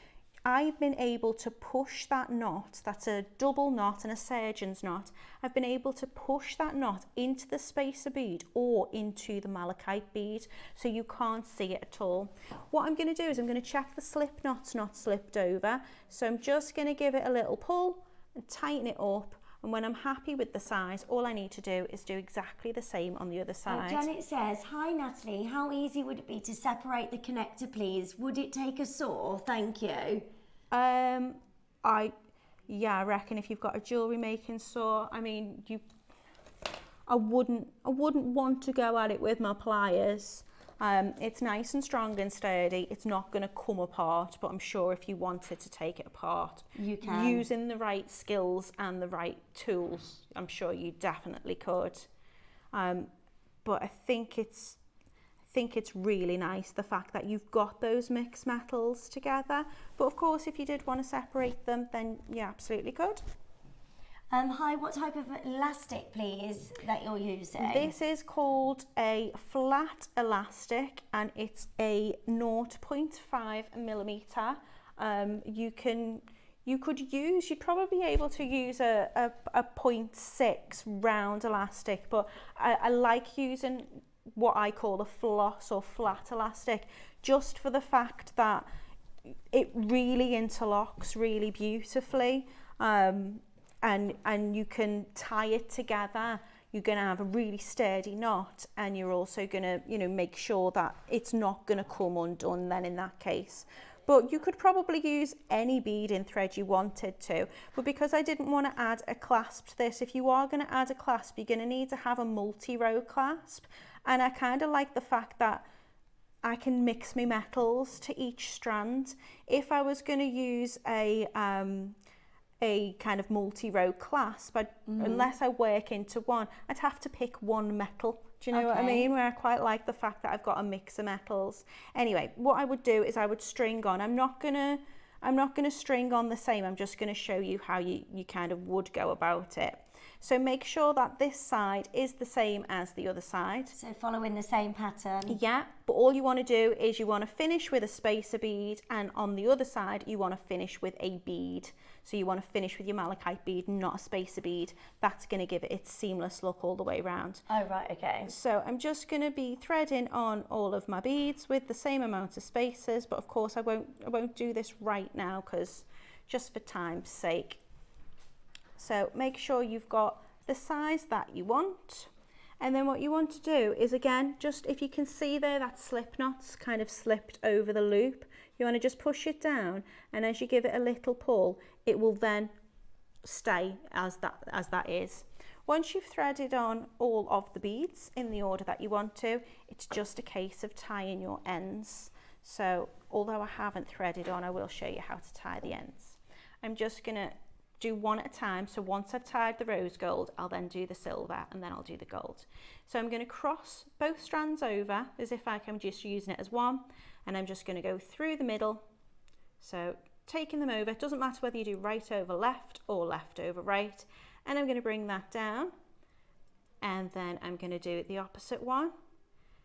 I've been able to push that knot, that's a double knot and a surgeon's knot, I've been able to push that knot into the spacer bead or into the malachite bead, so you can't see it at all. What I'm going to do is I'm going to check the slip knot's not slipped over, so I'm just going to give it a little pull and tighten it up, and when I'm happy with the size, all I need to do is do exactly the same on the other side. Janet says, hi Natalie, how easy would it be to separate the connector please? Would it take a saw? Thank you. I reckon if you've got a jewellery making saw, I mean, I wouldn't want to go at it with my pliers. It's nice and strong and sturdy. It's not going to come apart, but I'm sure if you wanted to take it apart, you can. Using the right skills and the right tools, I'm sure you definitely could. But I think it's really nice, the fact that you've got those mixed metals together. But of course, if you did want to separate them, then you absolutely could. Hi, what type of elastic, please, that you're using? This is called a flat elastic, and it's a 0.5 millimeter. You'd probably be able to use a 0.6 round elastic, but I like using what I call a floss or flat elastic, just for the fact that it really interlocks really beautifully. And you can tie it together. You're going to have a really sturdy knot, and you're also going to, make sure that it's not going to come undone then in that case. But you could probably use any beading thread you wanted to. But because I didn't want to add a clasp to this, if you are going to add a clasp, you're going to need to have a multi-row clasp. And I kind of like the fact that I can mix my metals to each strand. If I was going to use a kind of multi-row clasp, unless I work into one, I'd have to pick one metal. Do you know what I mean? Where I quite like the fact that I've got a mix of metals. Anyway, what I would do is I would string on. I'm not gonna string on the same. I'm just gonna show you how you kind of would go about it. So make sure that this side is the same as the other side. So following the same pattern. Yeah, but all you want to do is you want to finish with a spacer bead, and on the other side you want to finish with a bead. So you want to finish with your malachite bead, not a spacer bead. That's going to give it its seamless look all the way around. Oh, right, okay. So I'm just going to be threading on all of my beads with the same amount of spacers, but of course I won't do this right now, because just for time's sake. So make sure you've got the size that you want. And then what you want to do is, again, just if you can see there, that slip knot's kind of slipped over the loop. You want to just push it down, and as you give it a little pull, it will then stay as that is. Once you've threaded on all of the beads in the order that you want to, it's just a case of tying your ends. So although I haven't threaded on, I will show you how to tie the ends. I'm just going to do one at a time. So once I've tied the rose gold, I'll then do the silver, and then I'll do the gold. So I'm going to cross both strands over as if I'm just using it as one, and I'm just going to go through the middle. So taking them over, it doesn't matter whether you do right over left or left over right, and I'm going to bring that down, and then I'm going to do the opposite one,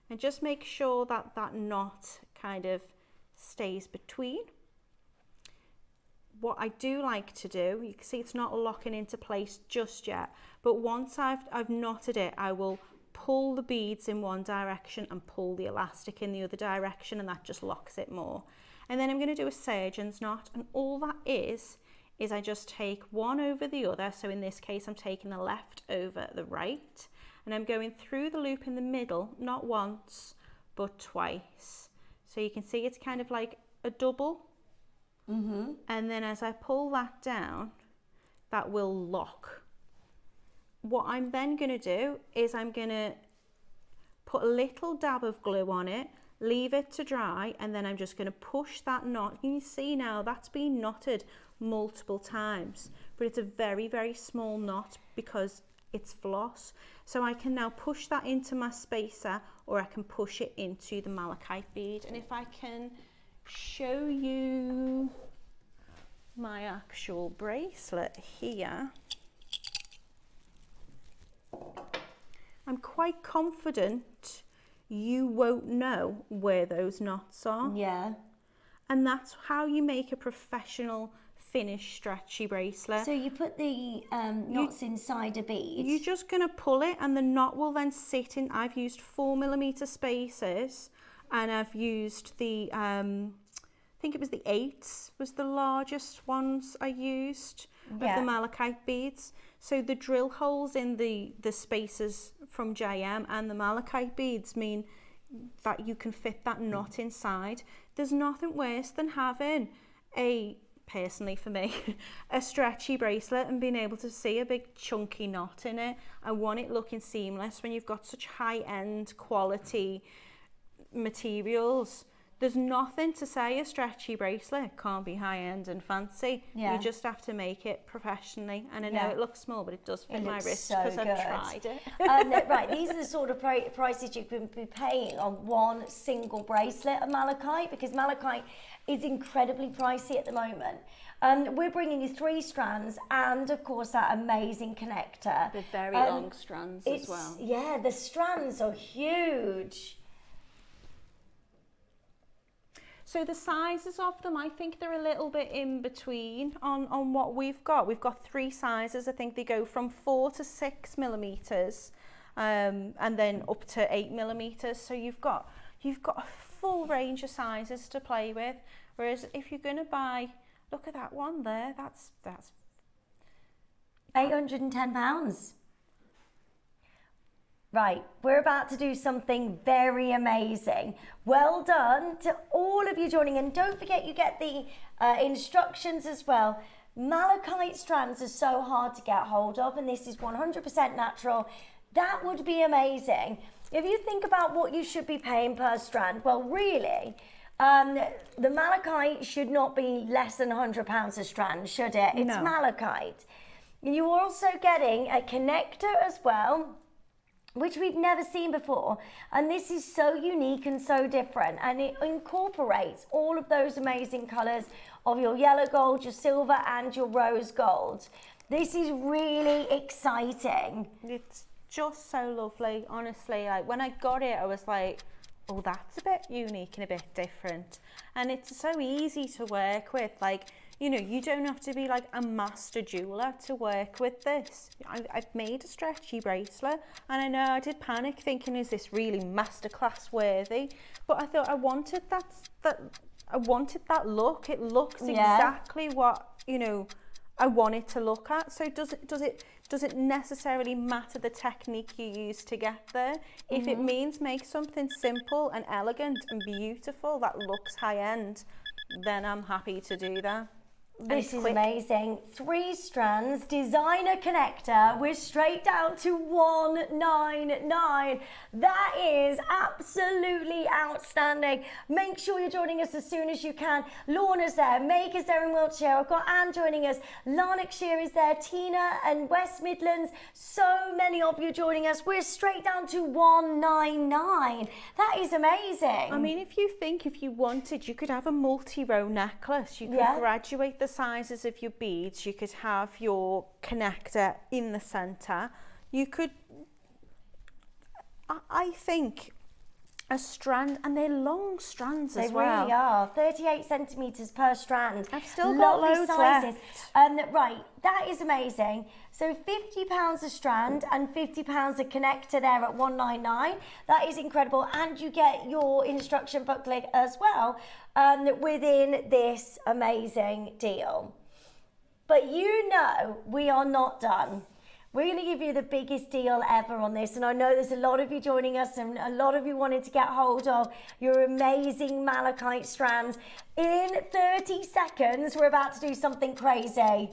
and just make sure that that knot kind of stays between. What I do like to do, you can see it's not locking into place just yet, but once I've knotted it, I will pull the beads in one direction and pull the elastic in the other direction, and that just locks it more. And then I'm going to do a surgeon's knot, and all that is is I just take one over the other. So in this case, I'm taking the left over the right, and I'm going through the loop in the middle, not once, but twice. So you can see it's kind of like a double. And then as I pull that down, that will lock. What I'm then going to do is I'm going to put a little dab of glue on it, leave it to dry, and then I'm just going to push that knot. You can see now that's been knotted multiple times, but it's a very, very small knot because it's floss. So I can now push that into my spacer, or I can push it into the malachite bead. And if I can show you my actual bracelet here, I'm quite confident you won't know where those knots are. Yeah. And that's how you make a professional finished stretchy bracelet. So you put the knots inside a bead. You're just going to pull it, and the knot will then sit in. I've used 4mm spacers, and I've used the I think it was the 8s was the largest ones I used of the malachite beads. So the drill holes in the spacers from JM and the malachite beads mean that you can fit that knot inside. There's nothing worse than having personally for me, a stretchy bracelet and being able to see a big chunky knot in it. I want it looking seamless when you've got such high-end quality materials. There's nothing to say a stretchy bracelet can't be high-end and fancy. You just have to make it professionally. And I know it looks small, but it does fit my wrist because I've tried it. Right, these are the sort of prices you can be paying on one single bracelet of malachite, because malachite is incredibly pricey at the moment. We're bringing you 3 strands and, of course, that amazing connector. The very long strands as well. Yeah, the strands are huge. So the sizes of them, I think they're a little bit in between on what we've got. We've got 3 sizes. I think they go from 4 to 6mm, and then up to 8mm. So you've got a full range of sizes to play with. Whereas if you're going to buy, look at that one there, that's £810. Right, we're about to do something very amazing. Well done to all of you joining in. Don't forget you get the instructions as well. Malachite strands are so hard to get hold of, and this is 100% natural. That would be amazing. If you think about what you should be paying per strand, well, really, the malachite should not be less than £100 a strand, should it? It's malachite. You're also getting a connector as well, which we've never seen before, and this is so unique and so different, and it incorporates all of those amazing colours of your yellow gold, your silver and your rose gold. This is really exciting. It's just so lovely, honestly. Like when I got it, I was like, oh, that's a bit unique and a bit different, and it's so easy to work with. Like, you know, you don't have to be like a master jeweler to work with this. I've made a stretchy bracelet, and I know I did panic thinking, is this really Masterclass worthy? But I thought I wanted that look. It looks exactly what, you know, I want it to look at. So does it necessarily matter the technique you use to get there? If it means make something simple and elegant and beautiful that looks high end, then I'm happy to do that. This is amazing. 3 strands, designer connector. We're straight down to $199. That is absolutely outstanding. Make sure you're joining us as soon as you can. Lorna's there, Meg is there in Wiltshire. I've got Anne joining us. Lanarkshire is there, Tina and West Midlands. So many of you joining us. We're straight down to $199. That is amazing. I mean, if you wanted, you could have a multi-row necklace. You could graduate the sizes of your beads. You could have your connector in the center. You could, I think, a strand, and they're long strands as well. They really are. 38 centimetres per strand. I've still got loads left. Right, that is amazing. So £50 a strand and £50 a connector there at $199. That is incredible. And you get your instruction booklet as well within this amazing deal. But you know we are not done. We're going to give you the biggest deal ever on this, and I know there's a lot of you joining us and a lot of you wanted to get hold of your amazing malachite strands. In 30 seconds, we're about to do something crazy.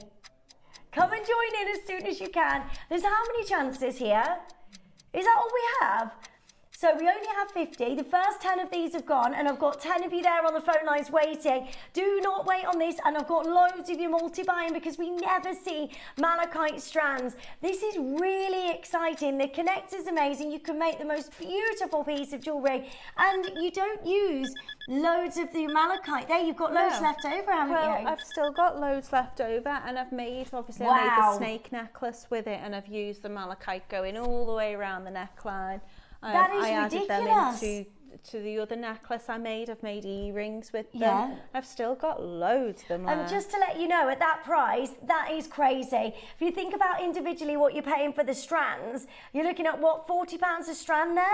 Come and join in as soon as you can. There's how many chances here? Is that all we have? So we only have 50. The first 10 of these have gone, and I've got 10 of you there on the phone lines waiting. Do not wait on this, and I've got loads of you multi-buying because we never see malachite strands. This is really exciting. The connector's amazing. You can make the most beautiful piece of jewellery, and you don't use loads of the malachite. There, you've got loads left over, haven't you? I've still got loads left over, and I've made, obviously, Wow. I made the snake necklace with it, and I've used the malachite going all the way around the neckline. That is I added ridiculous. them to the other necklace I made. I've made earrings with them. Yeah. I've still got loads of them left. And just to let you know, at that price, that is crazy. If you think about individually what you're paying for the strands, you're looking at what, £40 a strand there?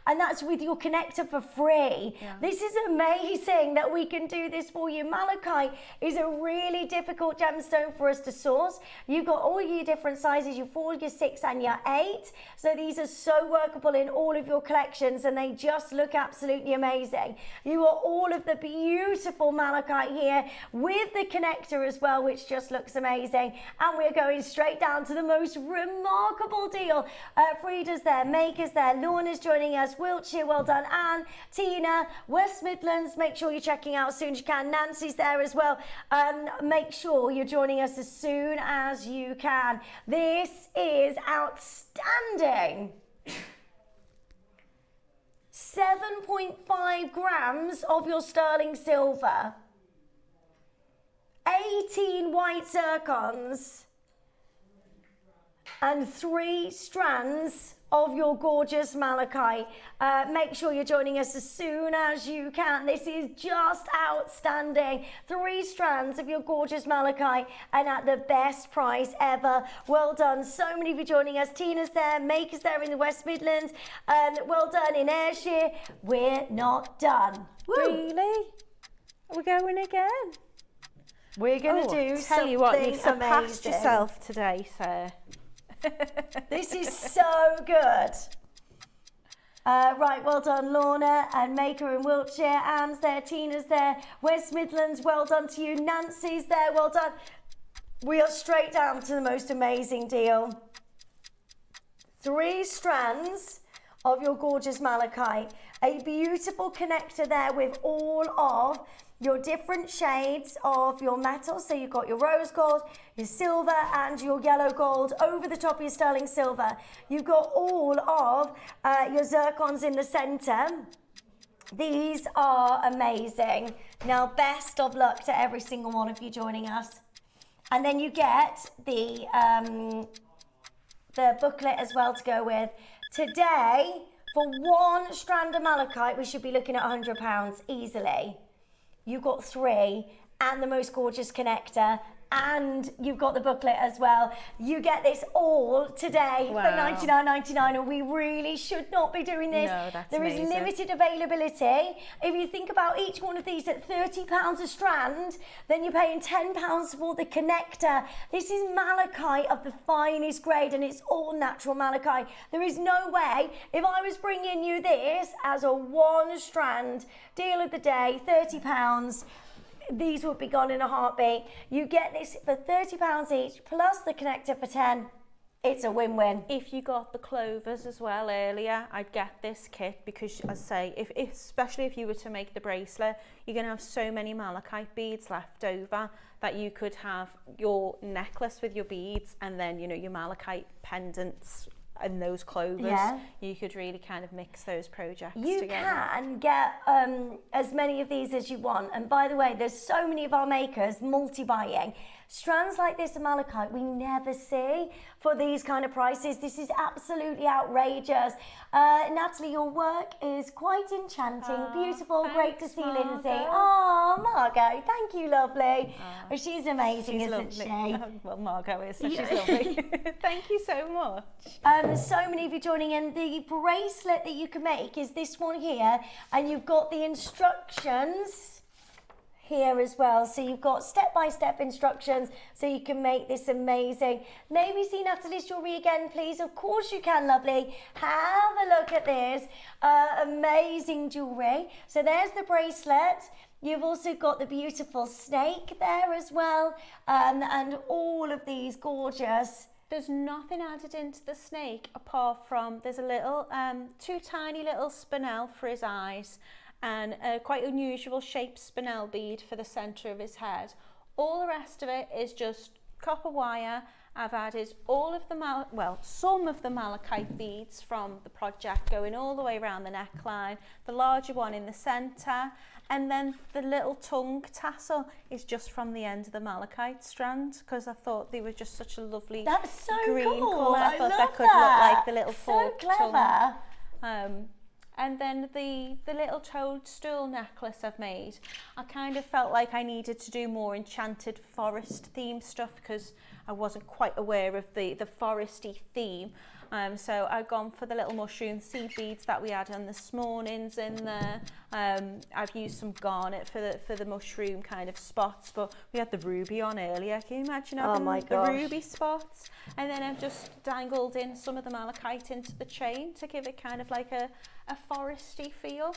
And that's with your connector for free. Yeah. This is amazing that we can do this for you. Malachite is a really difficult gemstone for us to source. You've got all your different sizes, your 4, your 6 and your 8. So these are so workable in all of your collections, and they just look absolutely amazing. You got all of the beautiful malachite here with the connector as well, which just looks amazing. And we're going straight down to the most remarkable deal. Frida's there, Maker's there, Lorna's joining us, Wiltshire, well done, Anne, Tina, West Midlands, make sure you're checking out as soon as you can. Nancy's there as well. Make sure you're joining us as soon as you can. This is outstanding. 7.5 grams of your sterling silver, 18 white zircons, and 3 strands of your gorgeous malachite. Make sure you're joining us as soon as you can. This is just outstanding. 3 strands of your gorgeous malachite, and at the best price ever. Well done. So many of you joining us. Tina's there, Maker's there in the West Midlands, and well done in Ayrshire. We're not done. Woo. Really? We're going again? We're going to do tell something you what, you've surpassed amazing. yourself today, sir. This is so good. Right, well done, Lorna and Maker in Wiltshire. Anne's there, Tina's there, West Midlands, well done to you. Nancy's there, well done. We are straight down to the most amazing deal. 3 strands of your gorgeous malachite. A beautiful connector there with all of your different shades of your metals. So you've got your rose gold, your silver and your yellow gold over the top of your sterling silver. You've got all of your zircons in the center. These are amazing. Now, best of luck to every single one of you joining us. And then you get the booklet as well to go with. Today, for 1 strand of malachite, we should be looking at £100 easily. You've got 3 and the most gorgeous connector, and you've got the booklet as well. You get this all today for $99.99, and we really should not be doing this. No, that's There amazing. is limited availability. If you think about each one of these at £30 a strand, then you're paying £10 for the connector. This is malachite of the finest grade, and it's all natural malachite. There is no way, if I was bringing you this as a 1 strand deal of the day, £30, these would be gone in a heartbeat. You get this for £30 each, plus the connector for 10. It's a win-win. If you got the Clovers as well earlier, I'd get this kit because, as I say, especially if you were to make the bracelet, you're going to have so many malachite beads left over that you could have your necklace with your beads and then, you know, your malachite pendants and those Clovers. Yeah. You could really kind of mix those projects You together. can get as many of these as you want. And by the way, there's so many of our makers multi-buying. Strands like this of malachite we never see for these kind of prices. This is absolutely outrageous. Natalie, your work is quite enchanting, beautiful, great to see Margot. Lindsay. Oh, Margot, thank you, lovely. She's amazing, isn't lovely. she? Well, Margot is, so she's lovely. Thank you so much. There's so many of you joining in. The bracelet that you can make is this one here, and you've got the instructions here as well. So you've got step-by-step instructions so you can make this amazing. Maybe see Natalie's jewellery again, please. Of course you can, lovely. Have a look at this amazing jewellery. So there's the bracelet. You've also got the beautiful snake there as well, and all of these gorgeous. There's nothing added into the snake apart from there's a little, two tiny little spinel for his eyes, and a quite unusual shaped spinel bead for the centre of his head. All the rest of it is just copper wire. I've added all of the, some of the malachite beads from the project going all the way around the neckline, the larger one in the centre, and then the little tongue tassel is just from the end of the malachite strand, because I thought they were just such a lovely green colour. I thought that could look like the little forked tongue. And then the little toadstool necklace I've made, I kind of felt like I needed to do more enchanted forest theme stuff because I wasn't quite aware of the foresty theme. So I've gone for the little mushroom seed beads that we had on this morning's in there. I've used some garnet for the mushroom kind of spots, but we had the ruby on earlier. Can you imagine having the ruby spots? And then I've just dangled in some of the malachite into the chain to give it kind of like a foresty feel.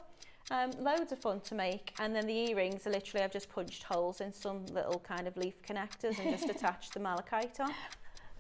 Loads of fun to make. And then the earrings are literally, I've just punched holes in some little kind of leaf connectors and just attached the malachite on.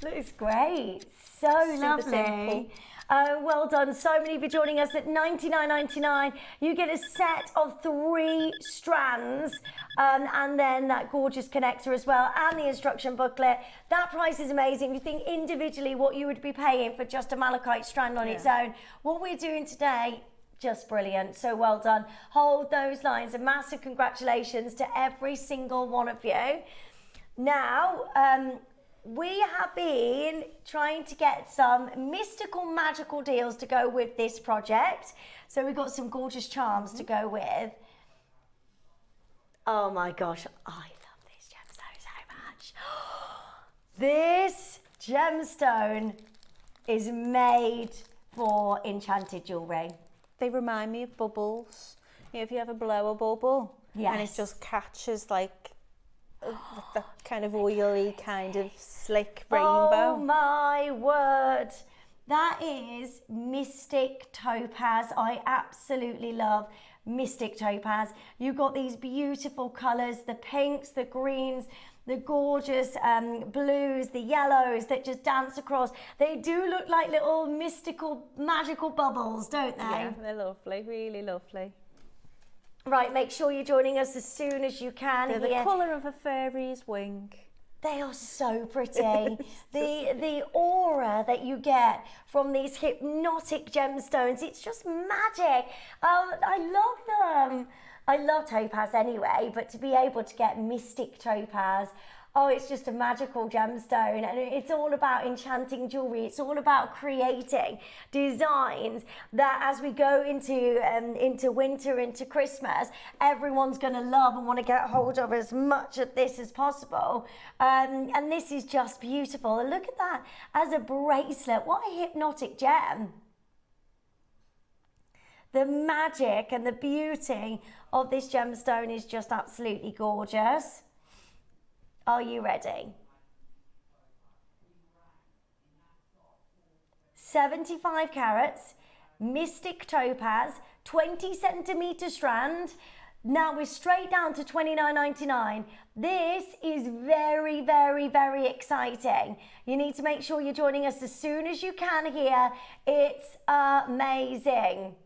Looks great, so lovely. Well done. So many for joining us at $99.99. You get a set of 3 strands and then that gorgeous connector as well, and the instruction booklet. That price is amazing. If you think individually what you would be paying for just a malachite strand on its own, what we're doing today, just brilliant. So well done. Hold those lines. A massive congratulations to every single one of you. Now, we have been trying to get some mystical, magical deals to go with this project. So we've got some gorgeous charms to go with. Oh my gosh, I love this gemstone so much. This gemstone is made for enchanted jewellery. They remind me of bubbles. You know, if you ever blow a bubble and it just catches like the kind of oily, kind of slick rainbow. Oh my word. That is Mystic Topaz. I absolutely love Mystic Topaz. You've got these beautiful colours, the pinks, the greens, the gorgeous blues, the yellows that just dance across. They do look like little mystical, magical bubbles, don't they? Yeah, they're lovely, really lovely. Right, make sure you're joining us as soon as you can. They're the colour of a fairy's wing. They are so pretty. the aura that you get from these hypnotic gemstones, it's just magic. I love them. I love topaz anyway, but to be able to get Mystic Topaz, oh, it's just a magical gemstone, and it's all about enchanting jewellery. It's all about creating designs that as we go into winter, into Christmas, everyone's going to love and want to get hold of as much of this as possible. And this is just beautiful. And look at that as a bracelet. What a hypnotic gem. The magic and the beauty of this gemstone is just absolutely gorgeous. Are you ready? 75 carats, Mystic Topaz, 20 centimetre strand. Now we're straight down to $29.99. This is very, very, very exciting. You need to make sure you're joining us as soon as you can here. It's amazing.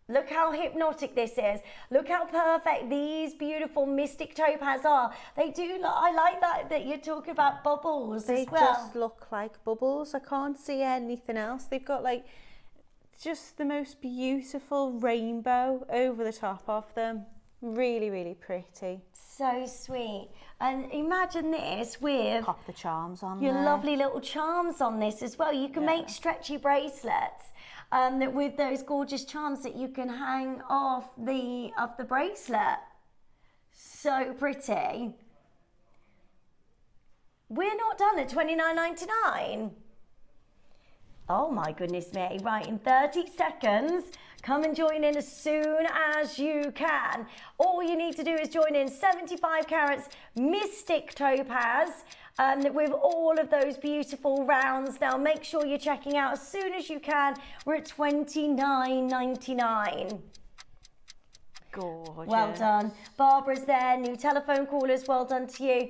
Look how hypnotic this is. Look how perfect these beautiful Mystic Topaz are. They do, I like that you're talking about bubbles as well. They just look like bubbles. I can't see anything else. They've got like just the most beautiful rainbow over the top of them. Really, really pretty. So sweet. And imagine this with... Pop the charms on your there. lovely little charms on this as well. You can make stretchy bracelets. With those gorgeous charms that you can hang off the bracelet. So pretty. We're not done at $29.99. Oh my goodness me. Right, in 30 seconds, Come and join in as soon as you can. All you need to do is join in 75 carats Mystic Topaz with all of those beautiful rounds. Now make sure you're checking out as soon as you can. We're at $29.99. Gorgeous. Well done. Barbara's there, new telephone callers, well done to you.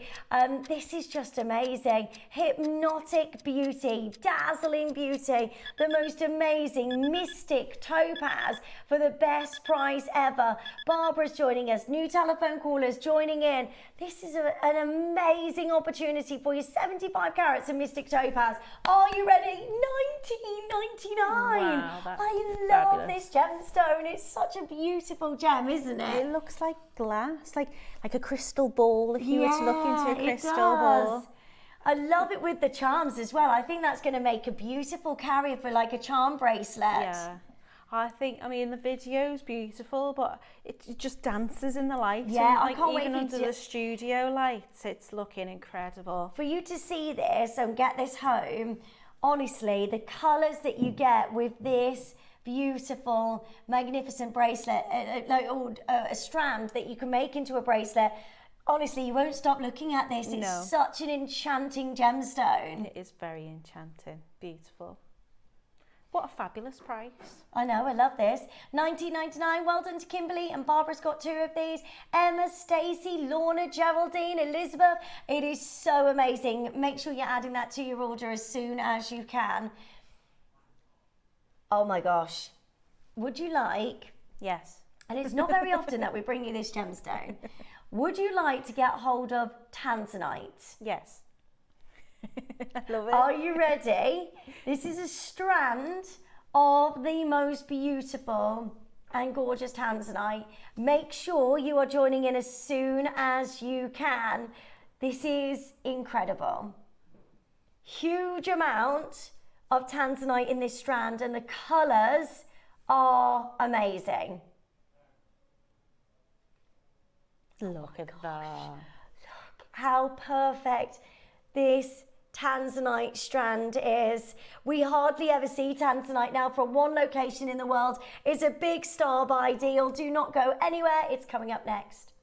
This is just amazing. Hypnotic beauty, dazzling beauty, the most amazing Mystic Topaz for the best price ever. Barbara's joining us, new telephone callers joining in. This is an amazing opportunity for you. 75 carats of Mystic Topaz. Are you ready? $19.99. Wow, that's I love fabulous. this gemstone. It's such a beautiful gem, isn't it? It looks like glass, like a crystal ball if you were to look into a crystal ball. I love it with the charms as well. I think that's going to make a beautiful carrier for like a charm bracelet. Yeah. I mean, the video's beautiful, but it just dances in the light. Yeah, and, I can't wait even for you under to- the studio lights, it's looking incredible. For you to see this and get this home, honestly, the colours that you get with this beautiful, magnificent bracelet, a strand that you can make into a bracelet, honestly, you won't stop looking at this. It's No. such an enchanting gemstone. It is very enchanting, beautiful. What a fabulous price. I know, I love this. $19.99. Well done to Kimberly, and Barbara's got 2 of these. Emma, Stacey, Lorna, Geraldine, Elizabeth. It is so amazing. Make sure you're adding that to your order as soon as you can. Oh my gosh. Would you like, Yes. and it's not very often that we bring you this gemstone, would you like to get hold of tanzanite? Yes. I love it. Are you ready? This is a strand of the most beautiful and gorgeous tanzanite. Make sure you are joining in as soon as you can. This is incredible. Huge amount of tanzanite in this strand, and the colours are amazing. Look at that. How perfect this tanzanite strand is. We hardly ever see tanzanite now from one location in the world. It's a big star buy deal. Do not go anywhere. It's coming up next.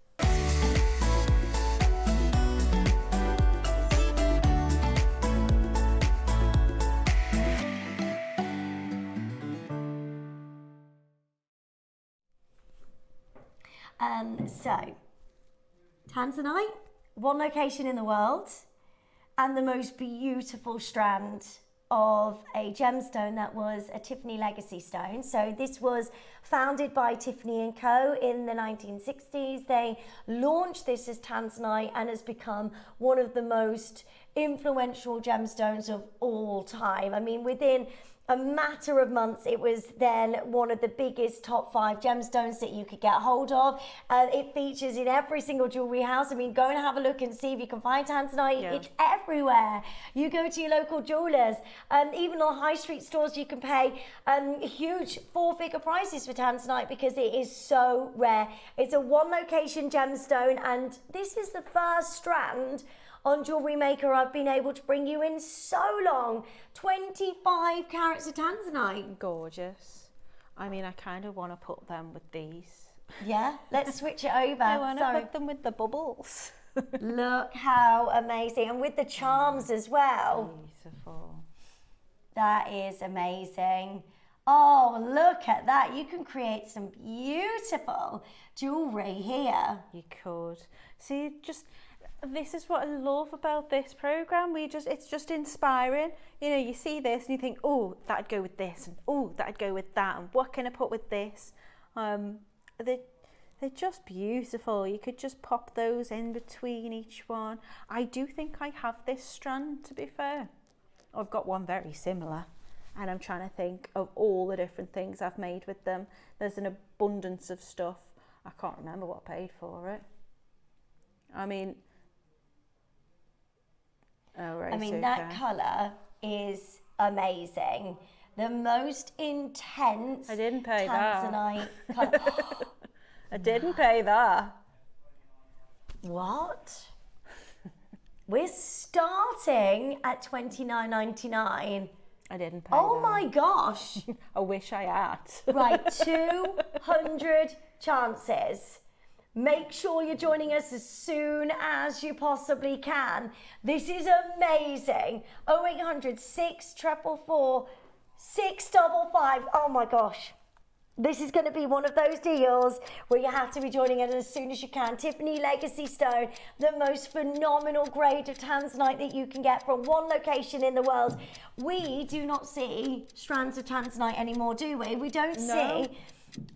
So, tanzanite, one location in the world, and the most beautiful strand of a gemstone that was a Tiffany legacy stone. So this was founded by Tiffany & Co. in the 1960s. They launched this as tanzanite and has become one of the most influential gemstones of all time. I mean, within a matter of months, it was then one of the biggest top 5 gemstones that you could get hold of. It features in every single jewelry house. I mean, go and have a look and see if you can find tanzanite. Yeah. It's everywhere. You go to your local jewelers, even on high street stores, you can pay huge 4-figure prices for tanzanite because it is so rare. It's a one location gemstone, and this is the first strand on Jewellery Maker I've been able to bring you in so long. 25 carats of tanzanite. Gorgeous. I mean, I kind of want to put them with these. Yeah, let's switch it over. I want to Sorry. put them with the bubbles. Look how amazing. And with the charms as well. Beautiful. That is amazing. Oh, look at that. You can create some beautiful jewellery here. You could. See, this is what I love about this program. It's just inspiring. You know, you see this and you think, oh, that'd go with this, and oh, that'd go with that, and what can I put with this? They're just beautiful. You could just pop those in between each one. I do think I have this strand, to be fair. I've got one very similar, and I'm trying to think of all the different things I've made with them. There's an abundance of stuff. I can't remember what I paid for it. I mean, that colour is amazing. The most intense I didn't pay that. tanzanite colour. I didn't pay that. What? We're starting at $29.99. I didn't pay Oh them. my gosh. I wish I had. Right, 200 chances. Make sure you're joining us as soon as you possibly can. This is amazing. 0800 644 655. Oh my gosh. This is going to be one of those deals where you have to be joining us as soon as you can. Tiffany Legacy Stone, the most phenomenal grade of tanzanite that you can get from one location in the world. We do not see strands of tanzanite anymore, do we? We don't see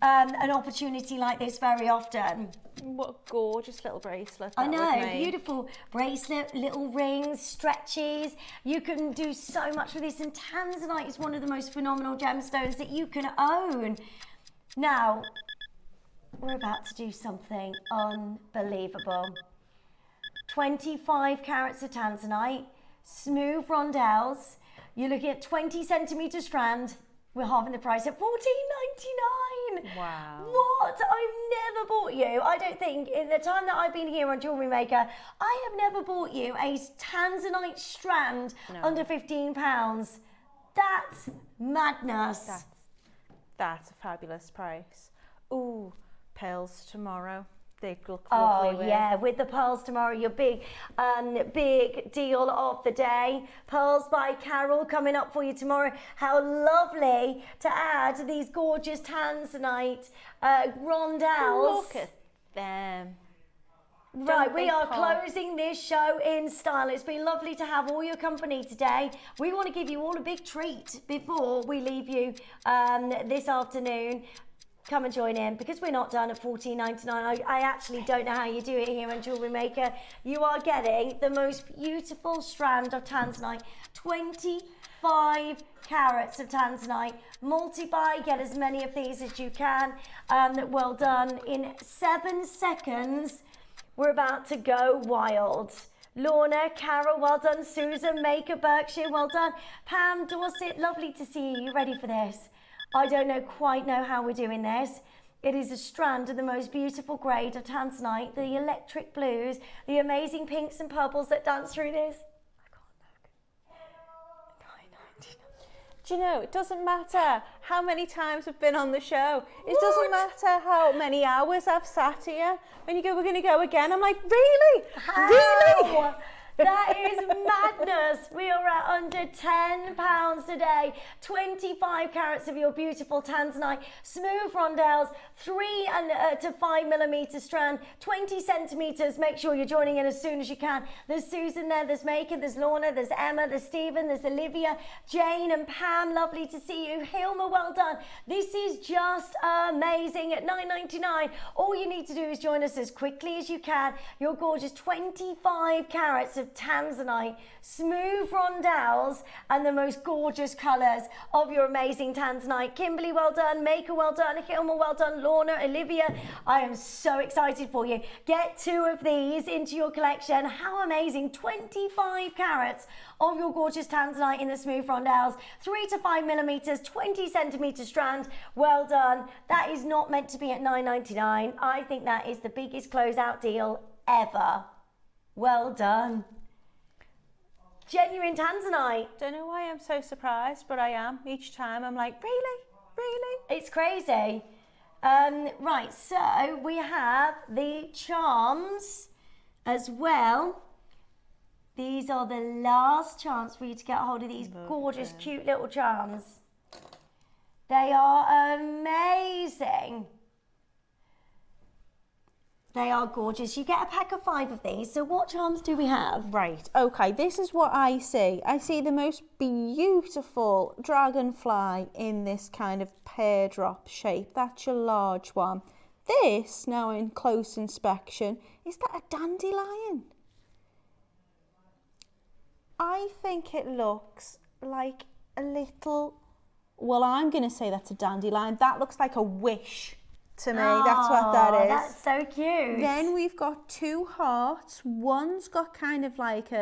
an opportunity like this very often. What a gorgeous little bracelet. I know, beautiful bracelet, little rings, stretchies. You can do so much with this, and tanzanite is one of the most phenomenal gemstones that you can own. Now, we're about to do something unbelievable. 25 carats of tanzanite, smooth rondelles. You're looking at 20 centimetre strand. We're halving the price at $14.99. Wow. What? I've never bought you. I don't think in the time that I've been here on Jewellery Maker, I have never bought you a tanzanite strand under £15. That's madness. That's a fabulous price. Ooh, pearls tomorrow. They look lovely. Oh yeah, with the pearls tomorrow, your big deal of the day. Pearls by Carol coming up for you tomorrow. How lovely to add these gorgeous tanzanite rondelles. Look at them. Right, we are closing this show in style. It's been lovely to have all your company today. We want to give you all a big treat before we leave you this afternoon. Come and join in, because we're not done at $14.99. I actually don't know how you do it here on Jewellery Maker. You are getting the most beautiful strand of tanzanite, 25 carats of tanzanite. Multi-buy, get as many of these as you can. Well done. In 7 seconds, we're about to go wild. Lorna, Carol, well done. Susan, Maker, Berkshire, well done. Pam, Dorset, lovely to see you. You ready for this? I don't quite know how we're doing this. It is a strand of the most beautiful grade of tanzanite, the electric blues, the amazing pinks and purples that dance through this. I can't look. Do you know, it doesn't matter how many times we've been on the show. It doesn't matter how many hours I've sat here. When you go, we're going to go again. I'm like, really? How? Really? That is madness. We are at under £10 today. 25 carats of your beautiful tanzanite, smooth rondelles, 3 to 5 millimetre strand, 20 centimetres. Make sure you're joining in as soon as you can. There's Susan there, there's Maker, there's Lorna, there's Emma, there's Stephen, there's Olivia, Jane and Pam. Lovely to see you. Hilma, well done. This is just amazing at $9.99. All you need to do is join us as quickly as you can. Your gorgeous 25 carats of tanzanite, smooth rondelles, and the most gorgeous colours of your amazing tanzanite. Kimberly, well done. Maker, well done. Hilma, well done. Lorna, Olivia, I am so excited for you. Get 2 of these into your collection. How amazing. 25 carats of your gorgeous tanzanite in the smooth rondelles, 3 to 5 millimetres, 20 centimetre strand. Well done. That is not meant to be at $9.99. I think that is the biggest closeout deal ever. Well done. Genuine tanzanite. Don't know why I'm so surprised, but I am. Each time I'm like, really? Really? It's crazy. Right, so we have the charms as well. These are the last chance for you to get a hold of these gorgeous, cute little charms. They are amazing. They are gorgeous. You get a pack of 5 of these. So what charms do we have? Right, okay, this is what I see. I see the most beautiful dragonfly in this kind of pear drop shape. That's your large one. This, now in close inspection, is that a dandelion? I think it looks like a little, well, I'm going to say that's a dandelion. That looks like a wish to me. That's what that is. That's so cute. Then we've got 2 hearts. One's got kind of like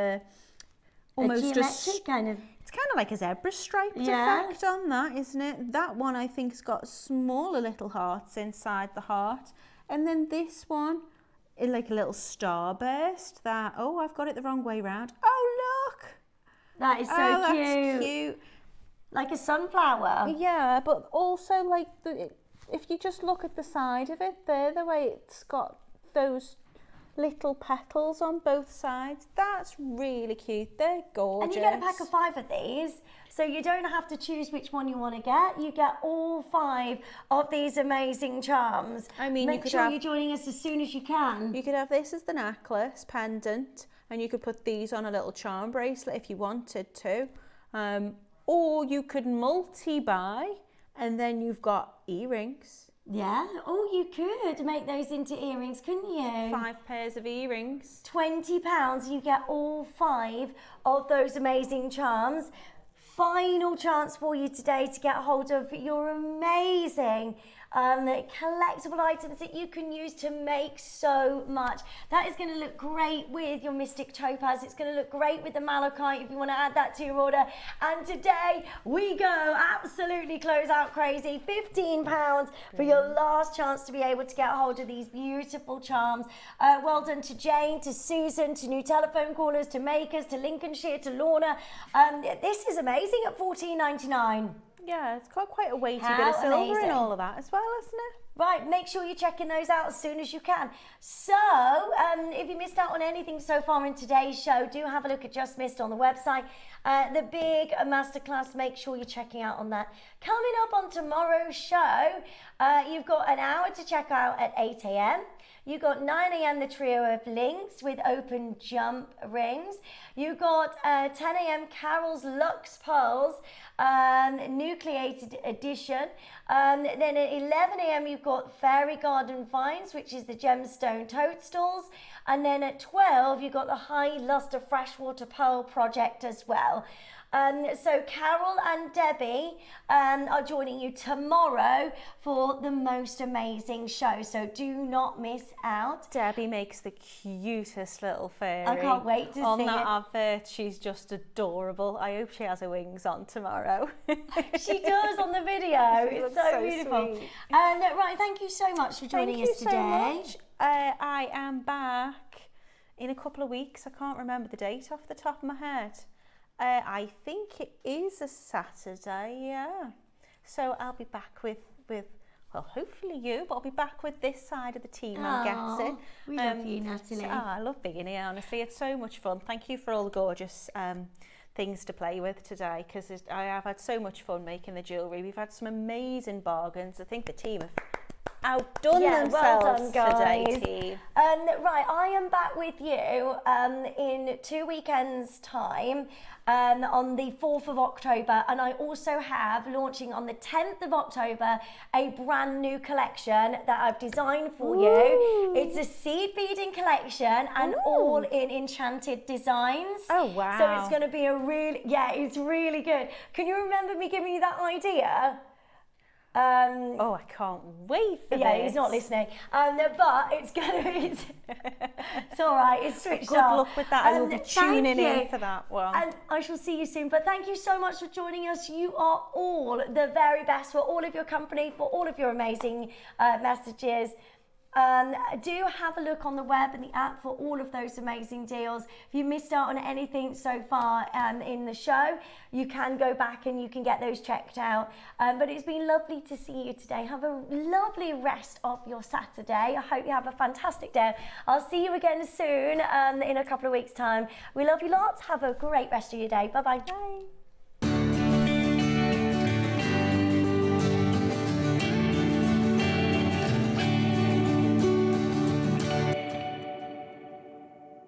almost a geometric kind of. It's kind of like a zebra striped effect on that, isn't it? That one I think has got smaller little hearts inside the heart. And then this one is like a little starburst that, oh, I've got it the wrong way round. Oh, look. That is so That's cute. cute. Like a sunflower. Yeah, but also like if you just look at the side of it there, the way it's got those little petals on both sides, that's really cute. They're gorgeous. And you get a pack of 5 of these, so you don't have to choose which one you want to get. You get all 5 of these amazing charms. I mean, make sure you're joining us as soon as you can. You could have this as the necklace, pendant, and you could put these on a little charm bracelet if you wanted to. Or you could multi-buy, and then you've got earrings. Yeah, or you could make those into earrings, couldn't you? 5 pairs of earrings. £20, you get all 5 of those amazing charms. Final chance for you today to get hold of your amazing collectible items that you can use to make so much. That is going to look great with your Mystic Topaz. It's going to look great with the Malachite if you want to add that to your order. And today we go absolutely close out crazy. £15 for your last chance to be able to get hold of these beautiful charms. Well done to Jane, to Susan, to new telephone callers, to makers, to Lincolnshire, to Lorna. This is amazing at $14.99. Yeah, it's got quite a weighty bit of silver in all of that as well, hasn't it? Right, make sure you're checking those out as soon as you can. So, if you missed out on anything so far in today's show, do have a look at Just Missed on the website. The big masterclass, make sure you're checking out on that. Coming up on tomorrow's show, you've got an hour to check out at 8 a.m. You've got 9 a.m. the trio of links with open jump rings. You've got 10 a.m. Carol's Luxe Pearls, nucleated edition. Then at 11 a.m. you've got Fairy Garden Finds, which is the gemstone toadstools. And then at 12 you've got the High Luster Freshwater Pearl project as well. So Carol and Debbie are joining you tomorrow for the most amazing show. So do not miss out. Debbie makes the cutest little fairy. I can't wait to see it. On that advert, she's just adorable. I hope she has her wings on tomorrow. She does on the video. It's so beautiful. Sweet. Right, thank you so much for joining us today. Thank you so much. I am back in a couple of weeks. I can't remember the date off the top of my head. I think it is a Saturday, yeah. So I'll be back with well, hopefully you, but I'll be back with this side of the team, I'm guessing. We love you, Natalie. I love being here, honestly. It's so much fun. Thank you for all the gorgeous things to play with today, because I have had so much fun making the jewellery. We've had some amazing bargains. I think the team have outdone themselves today, team. Right, I am back with you in 2 weekends' time on the 4th of October, and I also have launching on the 10th of October a brand new collection that I've designed for you. It's a seed beading collection and all in Enchanted designs. Oh wow. So it's going to be a really, it's really good. Can you remember me giving you that idea? Oh, I can't wait for this. Yeah, he's not listening. But it's going to be... It's all right, it's switched Good off. luck with that. I will be tuning in for that one. And I shall see you soon. But thank you so much for joining us. You are all the very best for all of your company, for all of your amazing messages. Do have a look on the web and the app for all of those amazing deals. If you missed out on anything so far in the show, you can go back and you can get those checked out. But it's been lovely to see you today. Have a lovely rest of your Saturday. I hope you have a fantastic day. I'll see you again soon in a couple of weeks' time. We love you lots. Have a great rest of your day. Bye-bye. Bye.